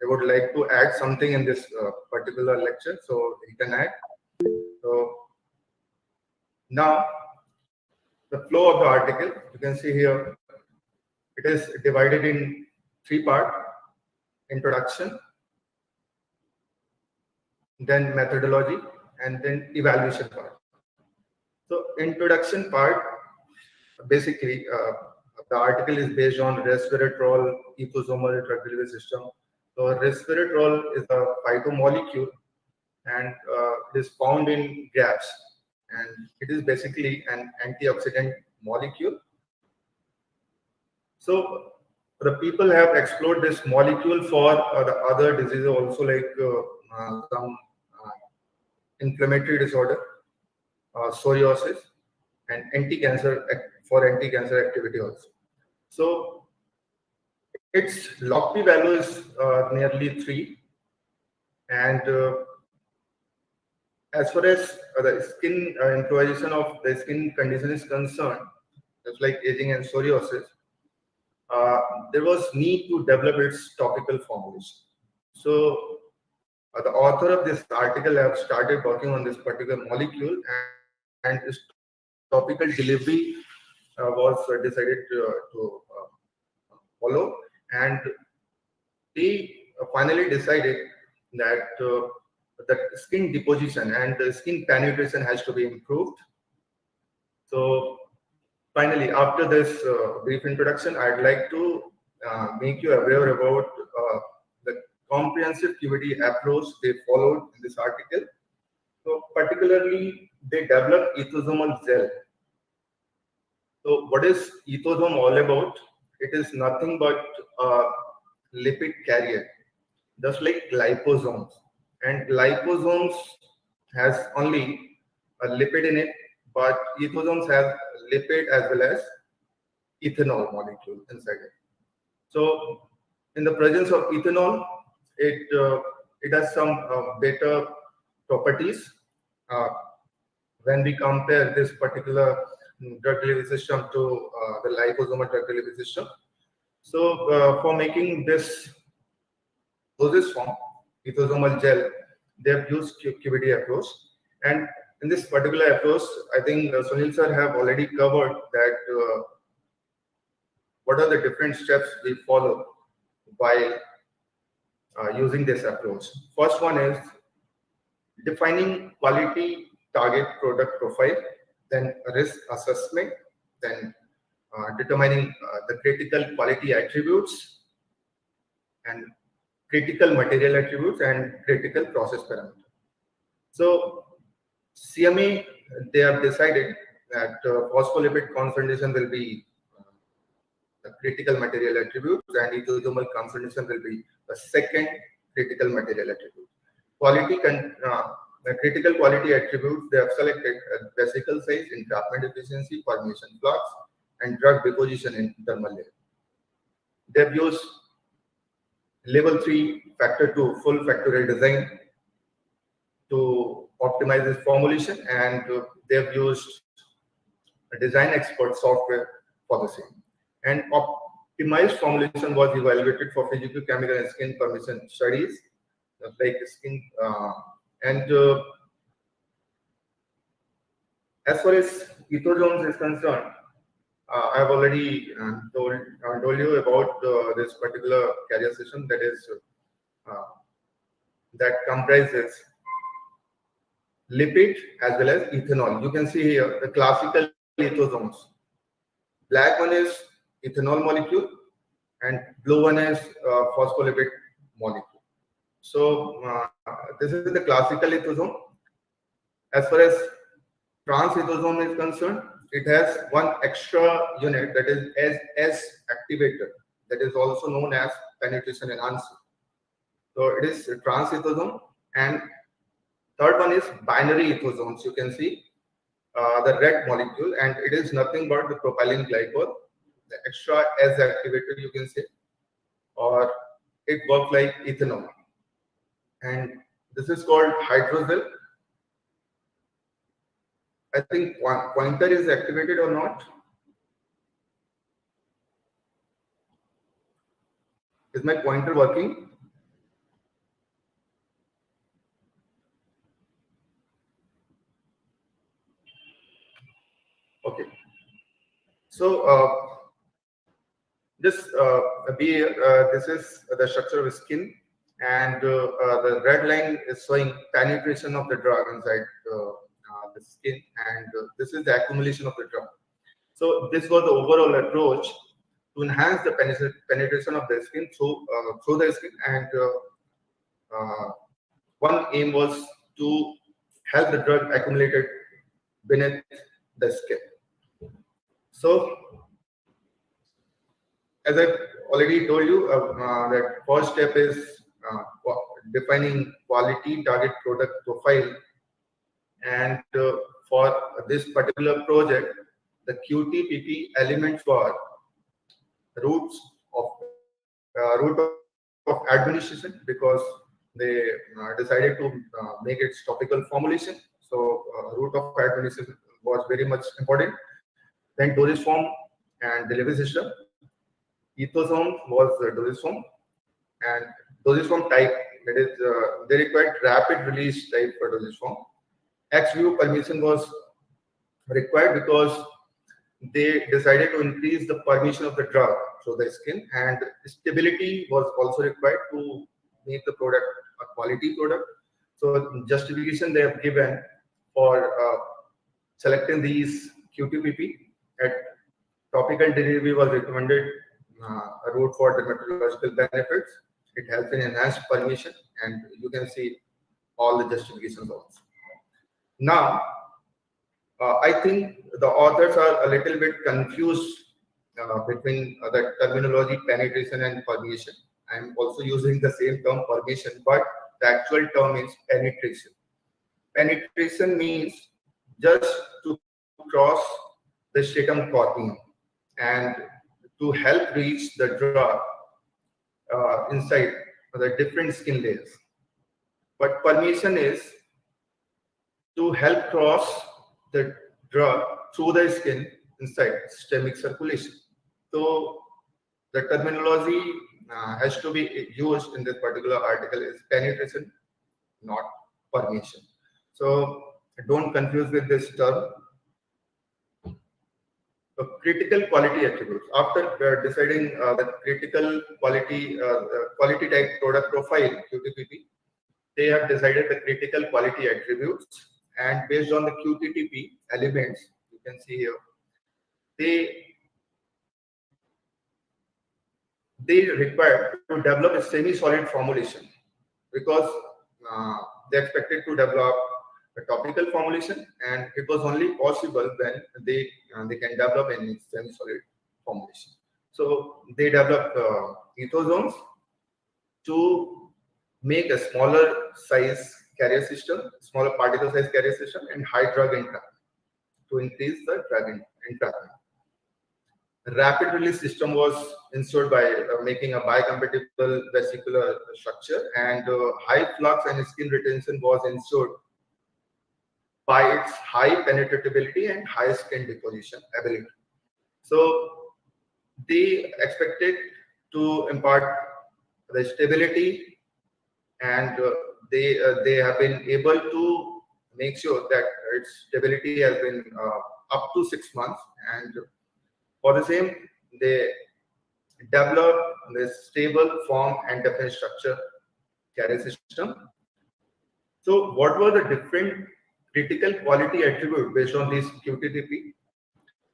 he would like to add something in this particular lecture, so he can add. So now the flow of the article, you can see here, it is divided in three parts: introduction, then methodology, and then evaluation part. So introduction part, basically, the article is based on resveratrol ethosomal drug delivery system. So resveratrol is a phytomolecule and it is found in grapes, and it is basically an antioxidant molecule. So the people have explored this molecule for the other diseases also, like some inflammatory disorder, psoriasis, and anti-cancer activity also. So its log P value is nearly 3, and as far as the skin improvisation of the skin condition is concerned, just like aging and psoriasis, there was need to develop its topical formulation. So the author of this article have started working on this particular molecule, and its topical delivery was decided to follow, and they finally decided that the skin deposition and the skin penetration has to be improved. So finally, after this brief introduction, I'd like to make you aware about the comprehensive QBD approach they followed in this article. So particularly, they developed ethosomal gel. So what is ethosome all about? It is nothing but a lipid carrier, just like liposomes. And liposomes has only a lipid in it, but ethosomes have lipid as well as ethanol molecule inside it. So in the presence of ethanol, it has some better properties when we compare this particular drug delivery system to the liposomal drug delivery system. So for making this dosage form, ethosomal gel, they have used QBD approach. And in this particular approach, I think Sunil sir have already covered that what are the different steps we follow while using this approach. First one is defining quality target product profile, then risk assessment, then determining the critical quality attributes and critical material attributes and critical process parameters. So CMA, they have decided that phospholipid concentration will be the critical material attributes and ethosomal concentration will be the second critical material attribute. The critical quality attributes they have selected vesicle size, entrapment efficiency, permeation flux, and drug deposition in dermal layer. They have used level 3 factor 2 full factorial design to optimize this formulation, and they have used a design expert software for the same. And optimized formulation was evaluated for physical, chemical, and skin permission studies, like skin and as far as ethosomes is concerned, I have already told you about this particular carrier system that is that comprises lipid as well as ethanol. You can see here the classical ethosomes. Black one is ethanol molecule and blue one is phospholipid molecule. So this is the classical ethosome. As far as trans ethosome is concerned, it has one extra unit that is S activator, that is also known as penetration enhancer. So it is a trans ethosome, and third one is binary ethosomes. You can see the red molecule, and it is nothing but the propylene glycol, the extra S activator you can say, or it works like ethanol. And this is called hydrogel. I think one pointer is activated or not. Is my pointer working? Okay. So this is the structure of skin, and the red line is showing penetration of the drug inside the skin, and this is the accumulation of the drug. So this was the overall approach to enhance the penetration of the skin through the skin, and one aim was to help the drug accumulated beneath the skin. So, as I already told you, that first step is defining quality target product profile, and for this particular project, the QTPP elements were route of administration, because they decided to make its topical formulation. So route of administration was very much important. Then dosage form and delivery system. Ethosome was the dosage form, and dosage form type, that is they required rapid release type for dosage form. Ex vivo permission was required because they decided to increase the permission of the drug through the skin, and stability was also required to make the product a quality product. So justification they have given for selecting these QTPP at topical delivery was recommended a route for dermatological benefits. It helps in enhanced permission, and you can see all the justifications also. Now, I think the authors are a little bit confused between the terminology penetration and permeation. I am also using the same term permeation, but the actual term is penetration. Penetration means just to cross the stratum corneum and to help reach the drug inside the different skin layers. But permeation is to help cross the drug through the skin inside systemic circulation. So the terminology has to be used in this particular article is penetration, not permeation. So don't confuse with this term. So critical quality attributes. After deciding the critical quality quality type product profile QTPP, they have decided the critical quality attributes, and based on the QTPP elements, you can see here, they require to develop a semi-solid formulation, because they expected to develop a topical formulation, and it was only possible when they can develop a semi-solid formulation. So they developed ethosomes to make a smaller size carrier system, smaller particle size carrier system, and high drug entrapment to increase the drug entrapment. Rapid release system was ensured by making a biocompatible vesicular structure, and high flux and skin retention was ensured by its high penetratability and high skin deposition ability. So they expected to impart the stability, and they have been able to make sure that its stability has been up to 6 months, and for the same they develop this stable form and definite structure carrier system. So what were the different critical quality attribute based on this QTPP?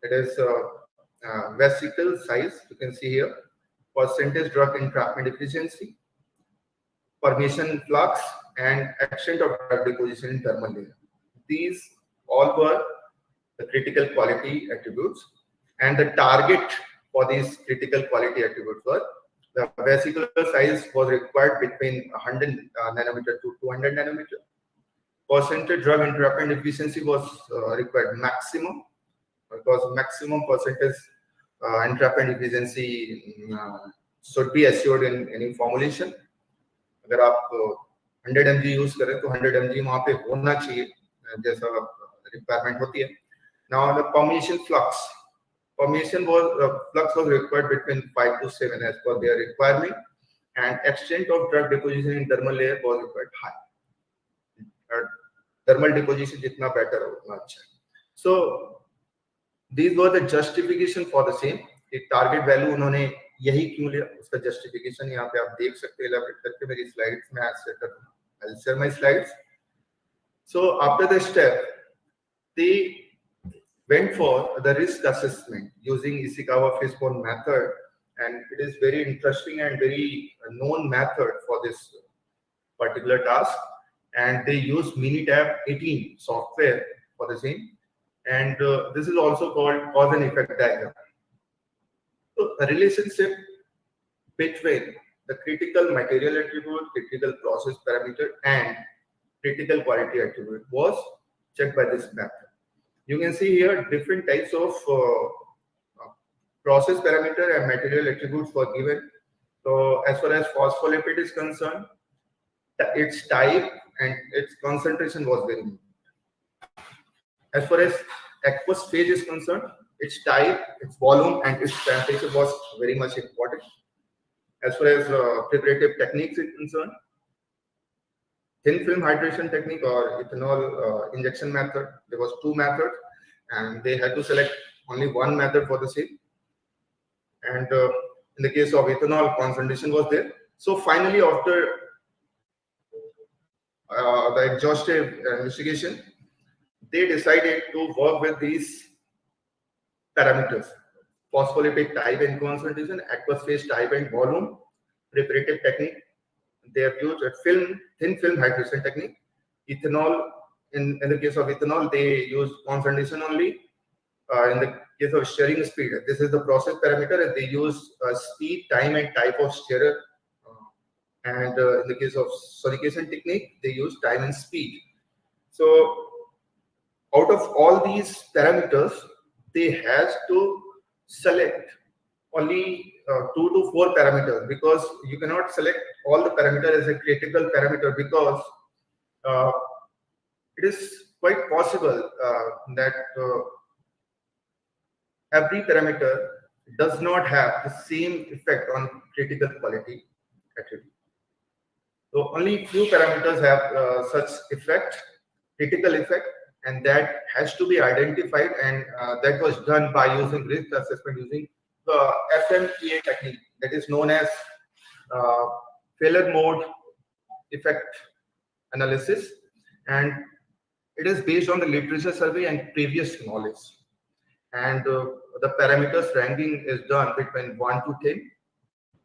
It is vesicle size, you can see here, percentage drug entrapment efficiency, permeation flux, and extent of drug deposition in thermal layer. These all were the critical quality attributes, and the target for these critical quality attributes were the vesicular size was required between 100 nanometer to 200 nanometer. Percentage drug entrapment efficiency was required maximum, because maximum percentage entrapment efficiency should be assured in any formulation. अगर आप 100 mg use करें तो 100 mg वहां पे होना चाहिए जैसा requirement होती है. Now the permeation flux. Permeation flux was required between 5 to 7 as per their requirement, and extent of drug deposition in dermal layer was required high. Thermal deposition jitna better ho utna acha. So these were the justification for the same. एक target value उन्होंने यही क्यों लिया, उसका justification यहाँ पे आप देख सकते हैं एलाबोरेट करके मेरी स्लाइड्स में ऐड शेयर करूंगा. I'll share my slides. So after the step, they went for the risk assessment using Ishikawa-Fishbone method, and it is very interesting and very known method for this particular task. And they use Minitab 18 software for the same, and this is also called cause and effect diagram. So a relationship between the critical material attribute, critical process parameter, and critical quality attribute was checked by this method. You can see here different types of process parameter and material attributes were given. So as far as phospholipid is concerned, its type and its concentration was very important. As far as aqueous phase is concerned, its type, its volume, and its temperature was very much important. As far as preparative techniques is concerned, thin film hydration technique or ethanol injection method, there was two methods, and they had to select only one method for the same. And in the case of ethanol, concentration was there. So finally, after the exhaustive investigation, they decided to work with these parameters: phospholipid type and concentration, aqueous phase type and volume, preparative technique. They have used a thin film hydration technique. Ethanol, in the case of ethanol, they use concentration only. In the case of stirring speed, this is the process parameter, and they use speed, time, and type of stirrer. And in the case of sonication technique, they use time and speed. So out of all these parameters, they has to select only 2 to 4 parameters, because you cannot select all the parameters as a critical parameter, because it is quite possible that every parameter does not have the same effect on critical quality attribute. So only few parameters have such effect, critical effect, and that has to be identified, and that was done by using risk assessment using the FMEA technique, that is known as failure mode effect analysis, and it is based on the literature survey and previous knowledge. And the parameters ranking is done between 1 to 10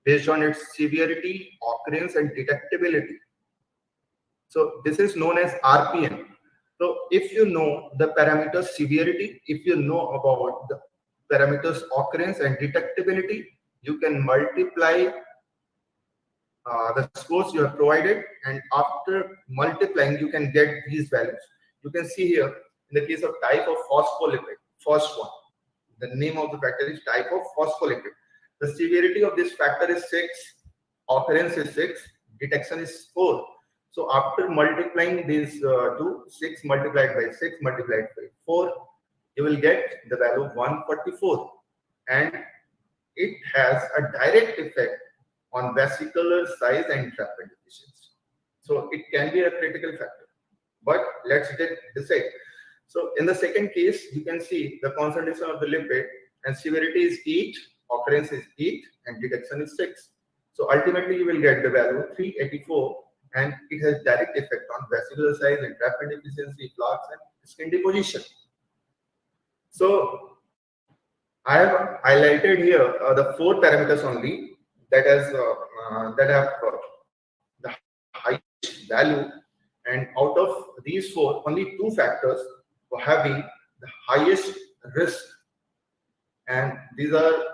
based on its severity, occurrence, and detectability. So this is known as RPM. So if you know the parameters severity, if you know about the parameters occurrence and detectability, you can multiply the scores you have provided, and after multiplying, you can get these values. You can see here in the case of type of phospholipid, first one, the name of the factor is type of phospholipid. The severity of this factor is 6, occurrence is 6, detection is 4. So after multiplying these two, 6 multiplied by 6 multiplied by 4, you will get the value 144, and it has a direct effect on vesicular size and trapment efficiency. So it can be a critical factor, but let's decide. So in the second case, you can see the concentration of the lipid and severity is 8, occurrence is 8, and detection is 6. So ultimately you will get the value 384, and it has direct effect on vesicular size, entrapment efficiency, flux, and skin deposition. So I have highlighted here the 4 parameters only that have the highest value, and out of these 4, only 2 factors were having the highest risk, and these are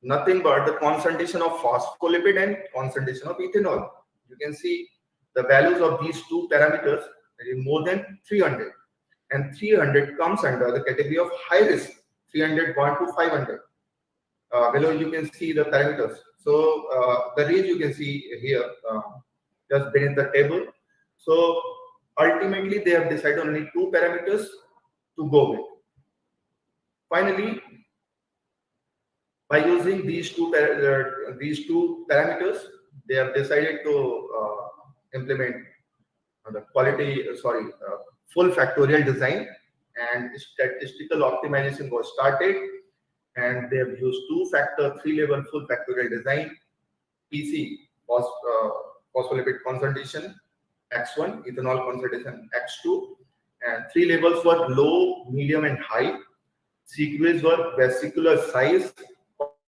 nothing but the concentration of phospholipid and concentration of ethanol. You can see the values of these 2 parameters is more than 300, and 300 comes under the category of high risk, 301 to 500. Below you can see the parameters. So the range you can see here just beneath the table. So ultimately they have decided only 2 parameters to go with. Finally, by using these two parameters, they have decided to implement the full factorial design, and statistical optimization was started, and they have used 2-factor 3-level full factorial design, PC phospholipid concentration x1, ethanol concentration x2, and 3 levels were low, medium, and high. CQAs were vesicular size,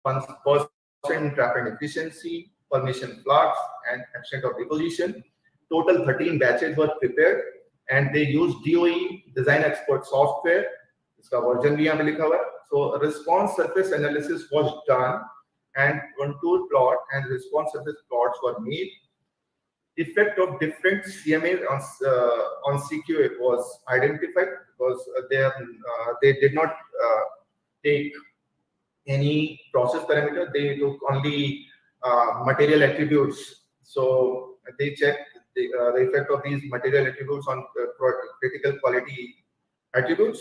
percent rapid efficiency, permission flux, and extent of deposition. Total 13 batches were prepared, and they used DOE Design Expert software. इसका version भी यहाँ पे लिखा हुआ है. So response surface analysis was done, and contour plot and response surface plots were made. Effect of different CMAs on CQA was identified because they did not take any process parameter. They took only material attributes. So they checked the effect of these material attributes on critical quality attributes,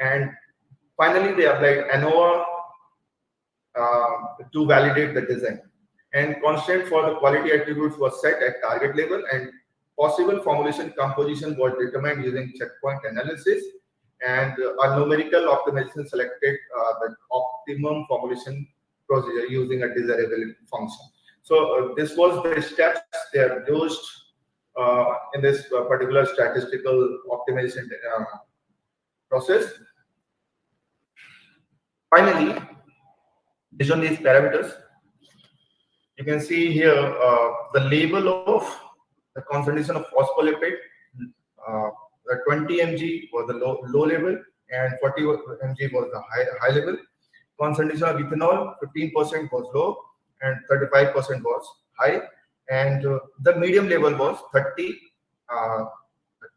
and finally they applied ANOVA to validate the design. And constant for the quality attributes was set at target level, and possible formulation composition was determined using checkpoint analysis, and a numerical optimization selected the optimum formulation procedure using a desirable function. So this was the steps they are used in this particular statistical optimization process. Finally, based on these parameters, you can see here the label of the concentration of phospholipid. The 20 mg was the low level, and 40 mg was the high level. Concentration of ethanol, 15% was low, and 35% was high. And the medium level was 30,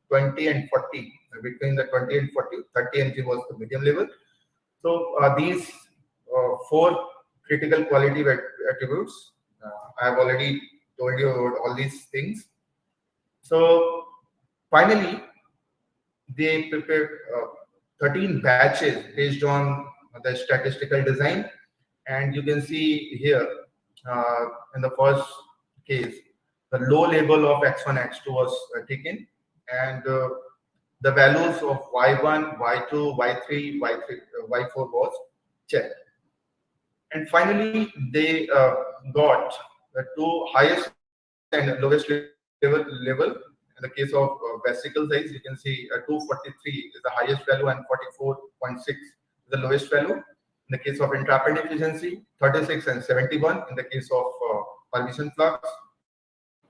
20, and 40. Between the 20 and 40, 30 mg was the medium level. So these 4 critical quality attributes. I have already told you about all these things. So finally, they prepared 13 batches based on the statistical design, and you can see here in the first case, the low level of X1, X2 was taken, and the values of Y1, Y2, Y3, Y4 was checked. And finally, they got the 2 highest and lowest level. In the case of vesicle size, you can see 243 is the highest value and 44.6 is the lowest value. In the case of entrapment efficiency, 36 and 71. In the case of permission flux,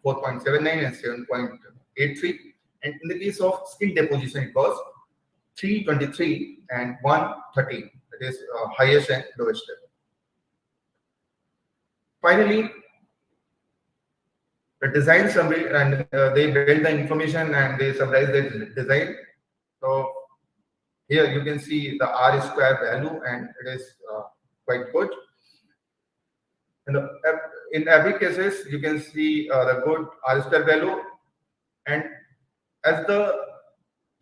4.79 and 7.83. And in the case of skin deposition, it was 323 and 113. That is highest and lowest level. Finally, the design summary, and they build the information and they summarize the design. So here you can see the R square value, and it is quite good. And in every cases, you can see the good R square value, and as the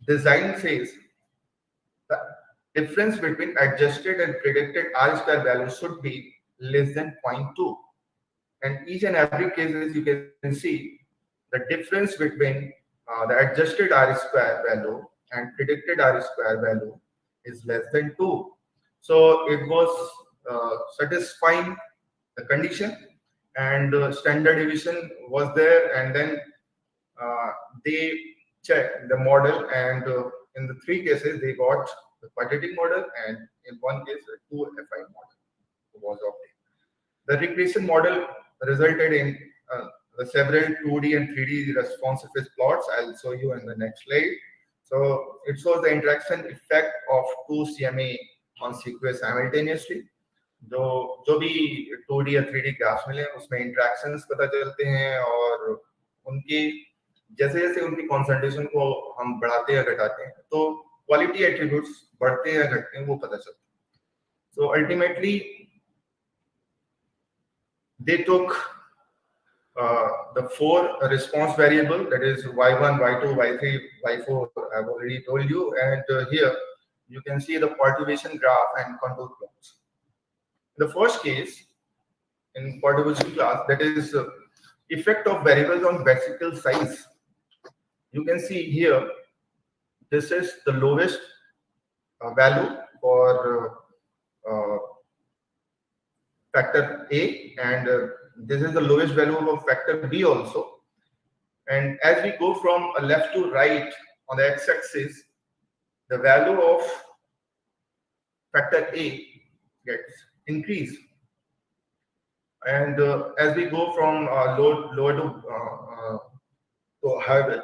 design says, the difference between adjusted and predicted R square value should be less than 0.2. And each and every cases you can see the difference between the adjusted R square value and predicted R square value is less than 2. So it was satisfying the condition, and standard deviation was there, and then they checked the model, and in the 3 cases they got the quadratic model, and in 1 case a 2FI model was obtained. The regression model resulted in the several 2D and 3D response surface plots. I'll show you in the next slide. So it shows the interaction effect of 2 CMA on CQA simultaneously. जो भी 2D या 3D graphs मिले उसमें interactions पता चलते हैं, और उनकी जैसे जैसे उनकी कॉन्सेंट्रेशन को हम बढ़ाते या घटाते हैं तो क्वालिटी एट्रीब्यूट्स बढ़ते या घटते हैं वो पता चलता है. So ultimately they took the 4 response variable, that is Y1, Y2, Y3, Y4, I've already told you, and here you can see the perturbation graph and contour plots. The first case in perturbation class, that is effect of variables on vesicle size. You can see here, this is the lowest value for factor A, and this is the lowest value of factor B also. And as we go from left to right on the x-axis, the value of factor A gets increased. And as we go from lower to higher,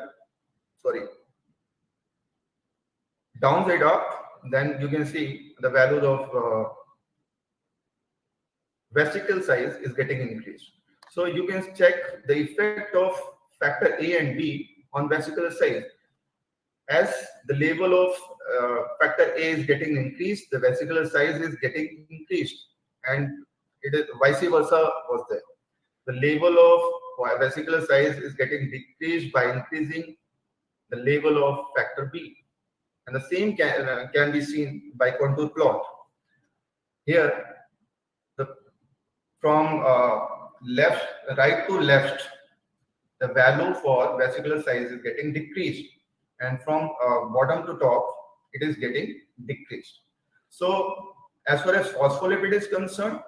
downside up, then you can see the values of vesicle size is getting increased. So you can check the effect of factor A and B on vesicle size. As the level of factor A is getting increased, the vesicular size is getting increased, and it is vice versa was there. The level of vesicular size is getting decreased by increasing the level of factor B, and the same can be seen by contour plot. Here, from right to left, the value for vesicular size is getting decreased, and from bottom to top, it is getting decreased. So, as far as phospholipid is concerned,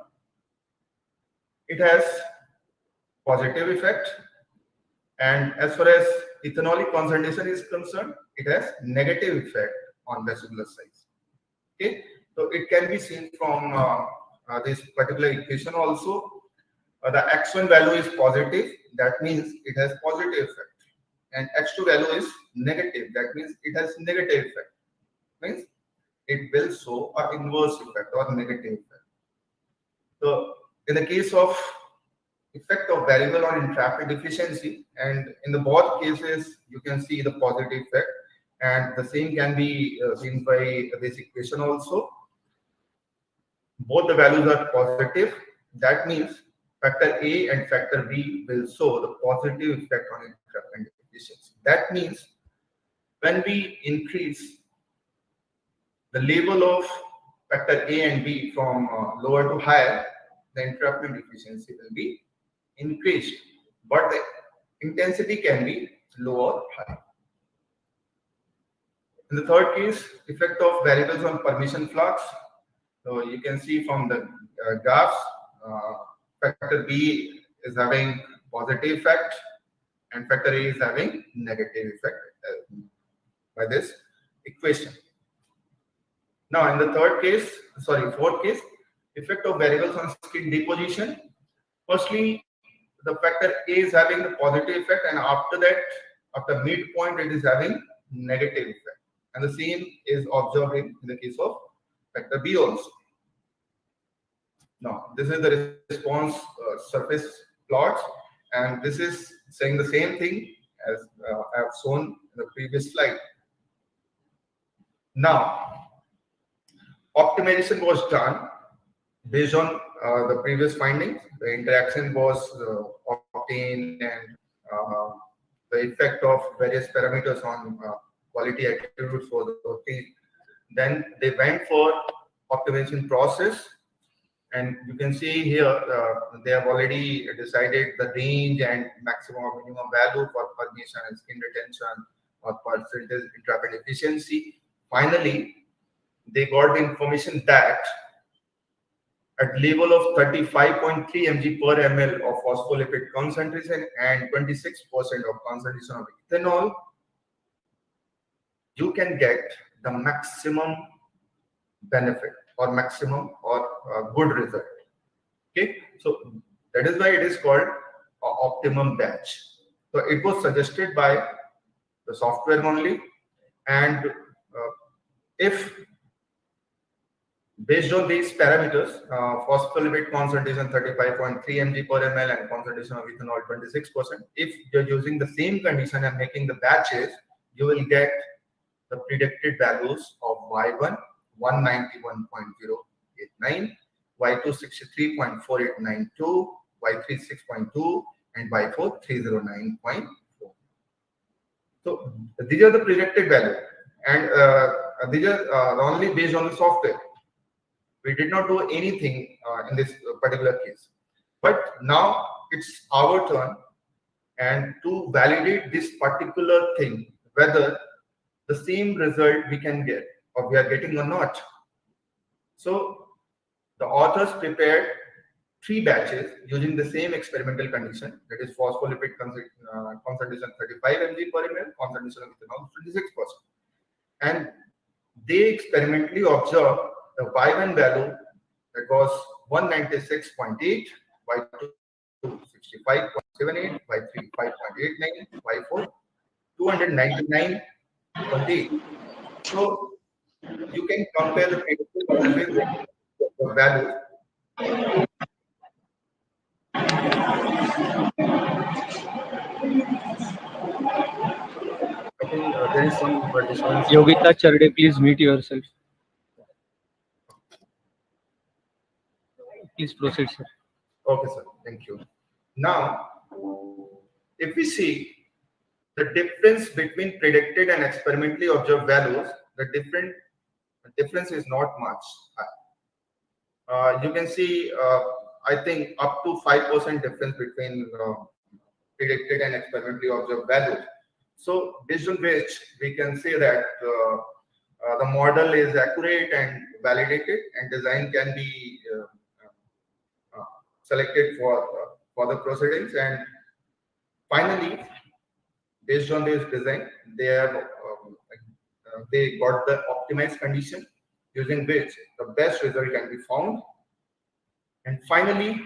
it has positive effect, and as far as ethanolic concentration is concerned, it has negative effect on vesicular size. Okay, so it can be seen from this particular equation also. The x1 value is positive, that means it has positive effect, and x2 value is negative, that means it has negative effect. Means it will show an inverse effect or negative effect. So in the case of effect of variable on entrapment efficiency, and in the both cases you can see the positive effect, and the same can be seen by this equation also. Both the values are positive, that means factor A and factor B will show the positive effect on entrapment efficiency. That means when we increase the level of factor A and B from lower to higher, the entrapment efficiency will be increased, but the intensity can be low or high. In the third case, effect of variables on permission flux. So you can see from the graphs, factor B is having positive effect and factor A is having negative effect by this equation. Now in the fourth case, effect of variables on skin deposition. Firstly, the factor A is having the positive effect, and after that, after midpoint, it is having negative effect. And the same is observed in the case of factor B also. Now, this is the response surface plots, and this is saying the same thing as I have shown in the previous slide. Now, optimization was done based on the previous findings. The interaction was obtained, and the effect of various parameters on quality attributes was obtained. Then they went for optimization process, and you can see here they have already decided the range and maximum or minimum value for permeation and skin retention or percentage entrapment efficiency. Finally, they got the information that at level of 35.3 mg per ml of phospholipid concentration and 26% of concentration of ethanol, you can get the maximum benefit or maximum or good result. Okay, so that is why it is called optimum batch. So it was suggested by the software only, and if based on these parameters, phospholipid concentration 35.3 mg per ml and concentration of ethanol 26%, if you're using the same condition and making the batches, you will get the predicted values of Y1 191.089, Y2 63.4892, Y3 6.2, and Y4 309.4. So these are the predicted value, and these are only based on the software. We did not do anything in this particular case, but now it's our turn, and to validate this particular thing, whether the same result we can get or we are getting or not. So the authors prepared 3 batches using the same experimental condition, that is phospholipid concentration 35 mg per ml, concentration of ethanol 26%. And they experimentally observed the Y1 value that was 196.8, Y2 65.78, Y3 5.89, Y4 299.8. So you can compare the predicted always the values. I think there is some disturbance. Yogita Charde, please mute yourself. Please proceed, sir. Okay, sir. Thank you. Now, if we see the difference between predicted and experimentally observed values, the difference is not much. You can see, I think, up to 5% difference between predicted and experimentally observed values. So, based on which we can say that the model is accurate and validated, and design can be selected for the proceedings. And finally, based on this design, they got the optimized condition using which the best result can be found. And finally,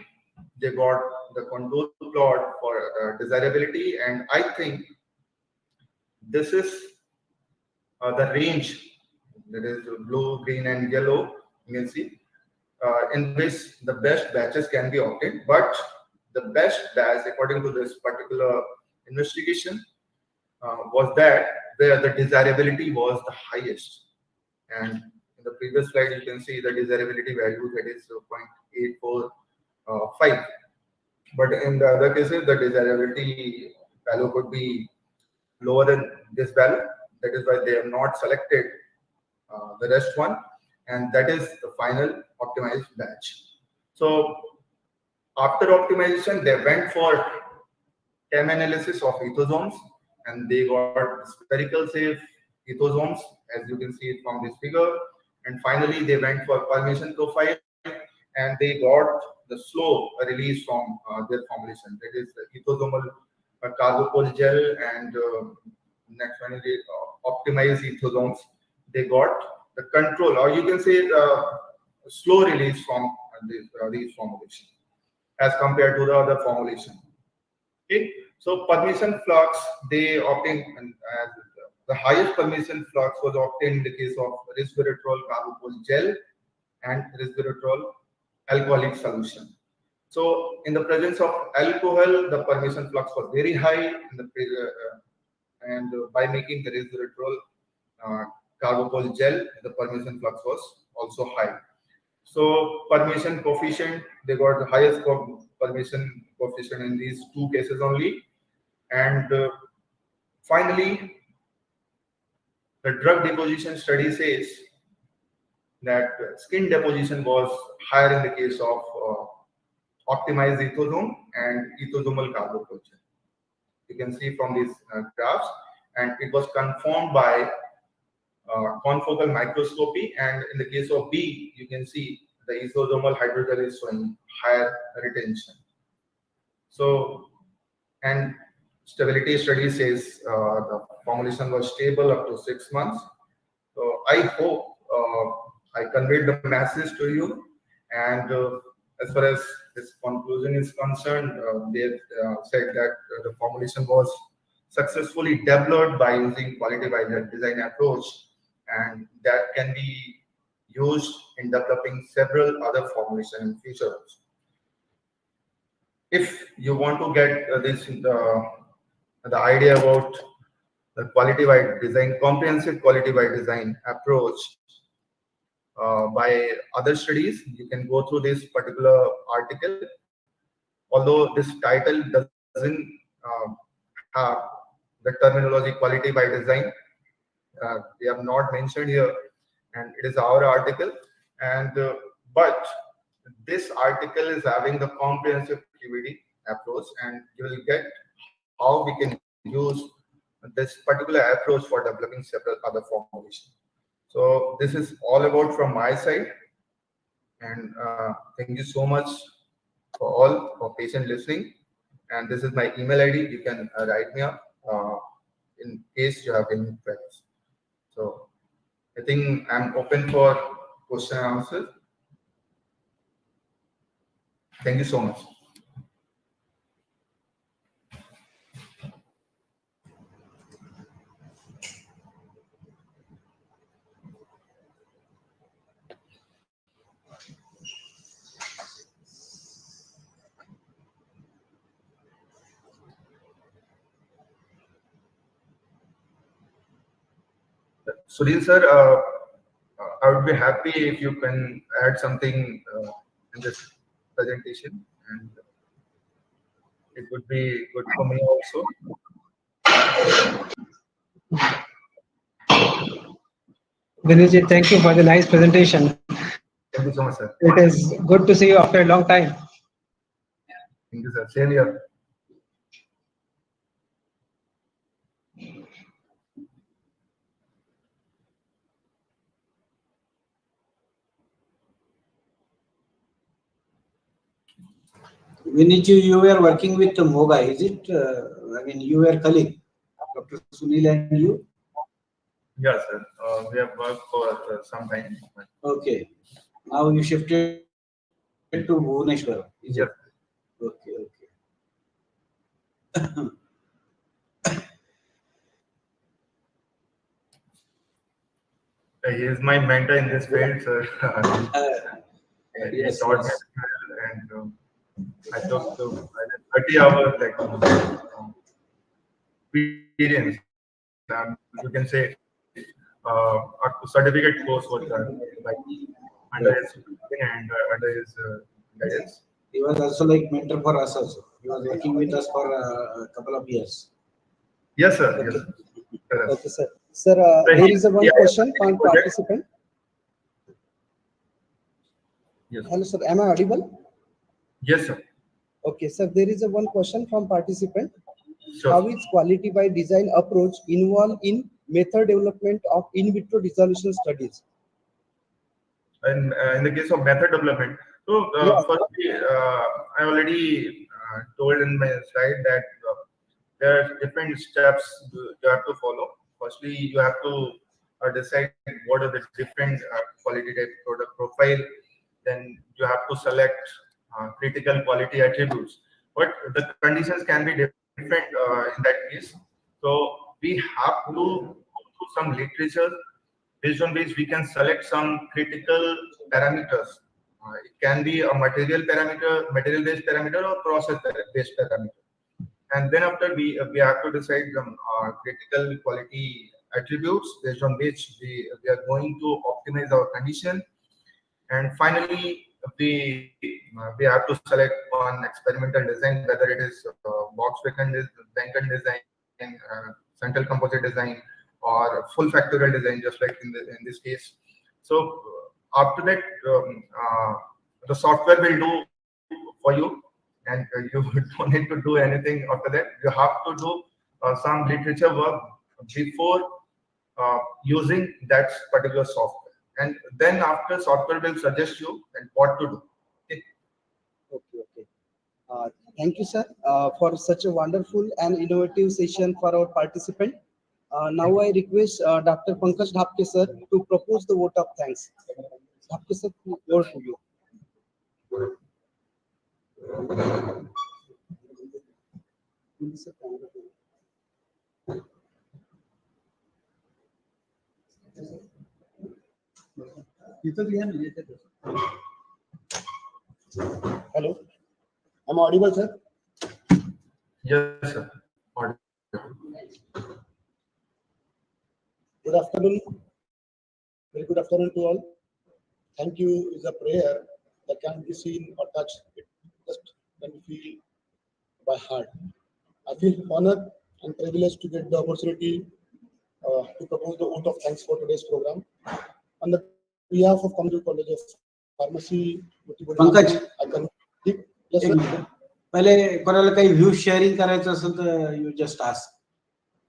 they got the control plot for desirability. And I think this is the range, that is blue, green, and yellow. You can see in which the best batches can be obtained. But the best batch, according to this particular investigation, was that where the desirability was the highest. And in the previous slide, you can see the desirability value, that is 0.845. But in the other cases, the desirability value could be lower than this value. That is why they have not selected the rest one. And that is the final optimized batch. So after optimization, they went for chem analysis of ethosomes, and they got spherical safe ethosomes, as you can see from this figure. And finally, they went for permeation profile, and they got the slow release from their formulation. That is the ethosomal carbopol gel, and next one is the optimized ethosomes. They got the control, or you can say slow release from these formulations as compared to the other formulation. Okay, so permeation flux, they obtained the highest permeation flux was obtained in the case of resveratrol carbopol gel and resveratrol alcoholic solution. So in the presence of alcohol, the permeation flux was very high, and by making the resveratrol carbopol gel, the permeation flux was also high. So permeation coefficient, they got the highest permeation coefficient in these two cases only. And finally, the drug deposition study says that skin deposition was higher in the case of optimized ethosome and ethosomal carbopol gel. You can see from these graphs, and it was confirmed by confocal microscopy. And in the case of B, you can see the ethosomal hydrogel is showing higher retention. So, and stability study says the formulation was stable up to 6 months. So I hope I conveyed the message to you. And as far as this conclusion is concerned, they said that the formulation was successfully developed by using quality by design approach, and that can be used in developing several other formulations in future. If you want to get the idea about the quality by design, comprehensive quality by design approach by other studies, you can go through this particular article. Although this title doesn't have the terminology quality by design, we have not mentioned here, and it is our article. And but this article is having the comprehensive QBD approach, and you will get how we can use this particular approach for developing several other formulations. So this is all about from my side, and thank you so much for all for patient listening. And this is my email ID. You can write me up in case you have any queries. So I think I'm open for question and answer. Thank you so much. Sunil sir, I would be happy if you can add something in this presentation, and it would be good for me also. Vinijit, thank you for the nice presentation. Thank you so much, sir. It is good to see you after a long time. Thank you, sir. Same here. Viniju, you were working with Moga, is it? I mean, you were colleague, Dr. Sunil and you? Yes, sir. We have worked for some time. Okay. Now you shifted to Bhubaneswar, is it? Okay, okay. He is my mentor in this field, sir. He taught me well, and I took 30 hours like experience. You can say a certificate course was done like under his and under his guidance. He was also like mentor for us also. He was working with us for a couple of years. Yes, sir. Okay. Yes, sir. Okay, sir. Sir, there is a one question from participant. Yes. Hello, sir. Am I audible? Yes, sir. Okay, sir. There is a one question from participant. Sure. How is quality by design approach involved in method development of in vitro dissolution studies? And in the case of method development, so firstly, I already told in my slide that there are different steps you have to follow. Firstly, you have to decide what are the different quality type product profile. Then you have to select critical quality attributes. But the conditions can be different in that case. So we have to go through some literature based on which we can select some critical parameters. It can be a material-based parameter, or process-based parameter. And then after we have to decide some critical quality attributes based on which we are going to optimize our condition. And finally, we have to select one experimental design, whether it is box Benton design, central composite design, or full factorial design, just like in this case. So after that, the software will do for you, and you don't need to do anything after that. You have to do some literature work before using that particular software, and then after software will suggest you and what to do. Okay. Thank you, sir, for such a wonderful and innovative session for our participant. Now I request Dr. Pankaj Dhapke, sir, to propose the vote of thanks. Dhapke, sir, over to you. Hello, am I audible, sir? Yes, sir. Good afternoon. Very good afternoon to all. Thank you is a prayer that can be seen or touched. It just can be feel by heart. I feel honored and privileged to get the opportunity to propose the vote of thanks for today's program. On the behalf of Community College of Pharmacy, Pankaj I can yes, एक sir. Minute. पहिले कोणाला काही views sharing करायचं असेल तर you just ask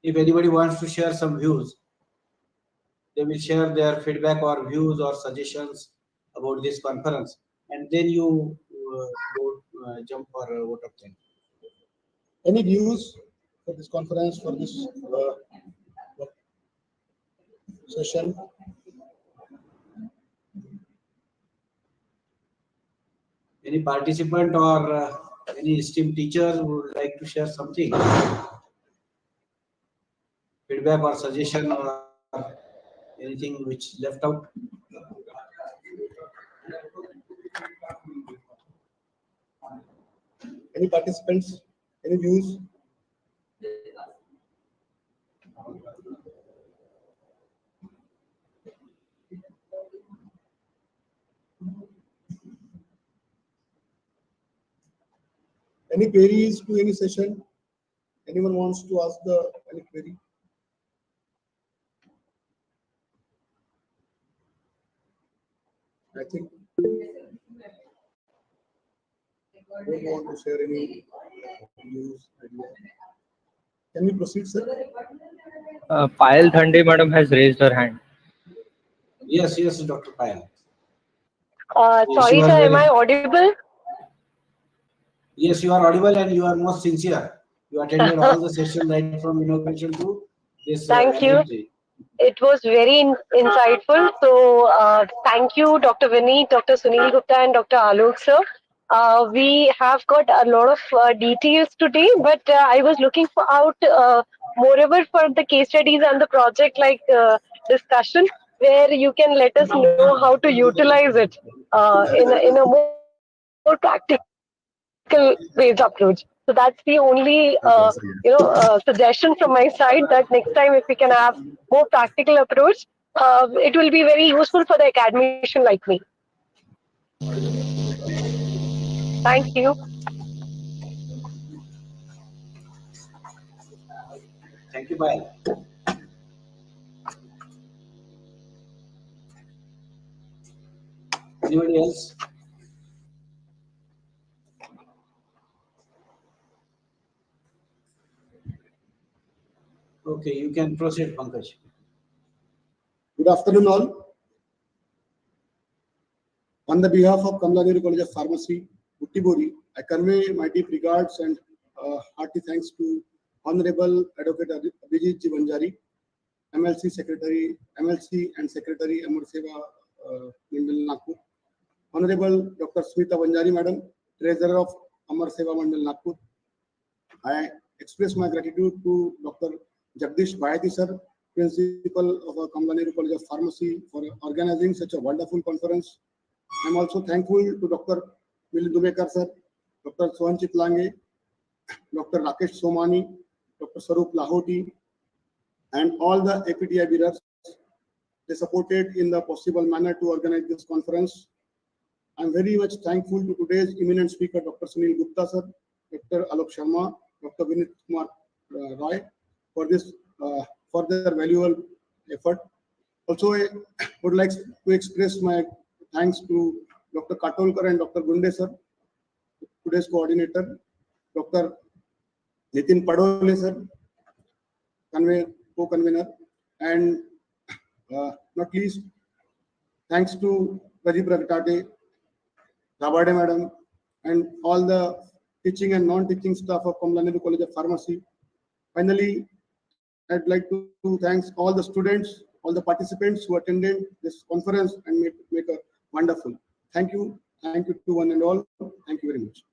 if anybody wants to share some views they will share their feedback or views or suggestions about this conference, and then you jump for a vote of thanks. Any views for this conference, for this session? Any participant or any esteemed teacher who would like to share something? Feedback or suggestion or anything which left out? Any participants? Any views? Any queries to any session? Anyone wants to ask any query? I think I don't want to share any news idea. Can we proceed, sir? Payal Dhande madam has raised her hand. Yes, yes, Dr. Payal. Sorry, sir, am I audible? Yes, you are audible and you are most sincere. You attended all the sessions right from inauguration to this. Thank you. It was very insightful. So thank you, Dr. Vinny, Dr. Sunil Gupta, and Dr. Alok, sir. We have got a lot of details today, but I was looking out moreover for the case studies and the project like discussion where you can let us know how to utilize it in a more practical based approach. So that's the only suggestion from my side, that next time if we can have more practical approach, it will be very useful for the academician like me. Thank you. Thank you, Payal. Anybody else? Okay, you can proceed, Pankaj. Good afternoon, all. On the behalf of Kamla Nehru College of Pharmacy, Uttibori, I convey my deep regards and hearty thanks to Honorable Advocate Abhijit Ji Banjari, MLC and Secretary Amar Seva Mandal Nagpur, Honorable Dr. Smita Banjari Madam, Treasurer of Amar Seva Mandal Nagpur. I express my gratitude to Dr. Jagdish Baheti sir, Principal of Kamla Nehru College of Pharmacy, for organizing such a wonderful conference. I am also thankful to Dr. Milind Umekar sir, Dr. Sohanchit Lange, Dr. Rakesh Somani, Dr. Sarup Lahoti, and all the APTI bearers. They supported in the possible manner to organize this conference. I am very much thankful to today's eminent speaker, Dr. Sunil Gupta sir, Dr. Alok Sharma, Dr. Vinit Kumar Roy, for their valuable effort. Also, I would like to express my thanks to Dr. Katolkar and Dr. Gunde sir, today's coordinator, Dr. Nitin Padole sir, co-convener, and not least, thanks to Rajib Ragtate, Rabade madam, and all the teaching and non-teaching staff of Kamla Nehru College of Pharmacy. Finally, I'd like to thank all the students, all the participants who attended this conference and make a wonderful. Thank you to one and all. Thank you very much.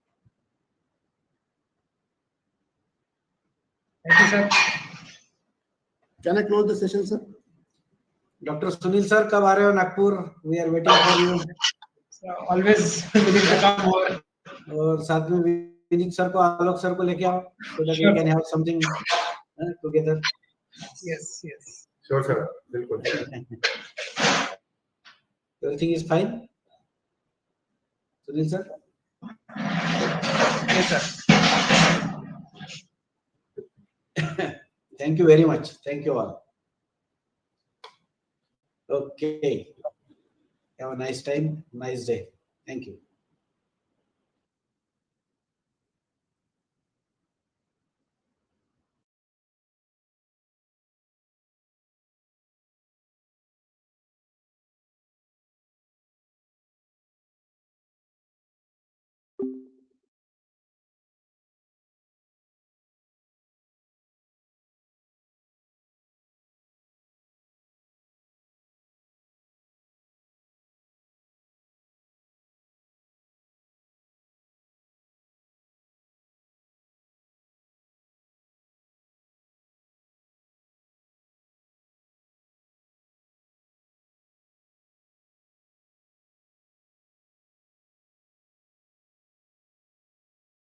Thank you, sir. Can I close the session, sir? Dr. Sunil sir, कब आ रहे हो Nagpur? We are waiting for you. Always willing to come over. और साथ में Vineet sir को, आलोक sir को लेके आओ, so that we can have something together. Yes, yes. Sure, sir. बिल्कुल. Everything is fine, Sunil sir? Yes, sir. Thank you very much. Thank you all. Okay. Have a nice time, nice day. Thank you.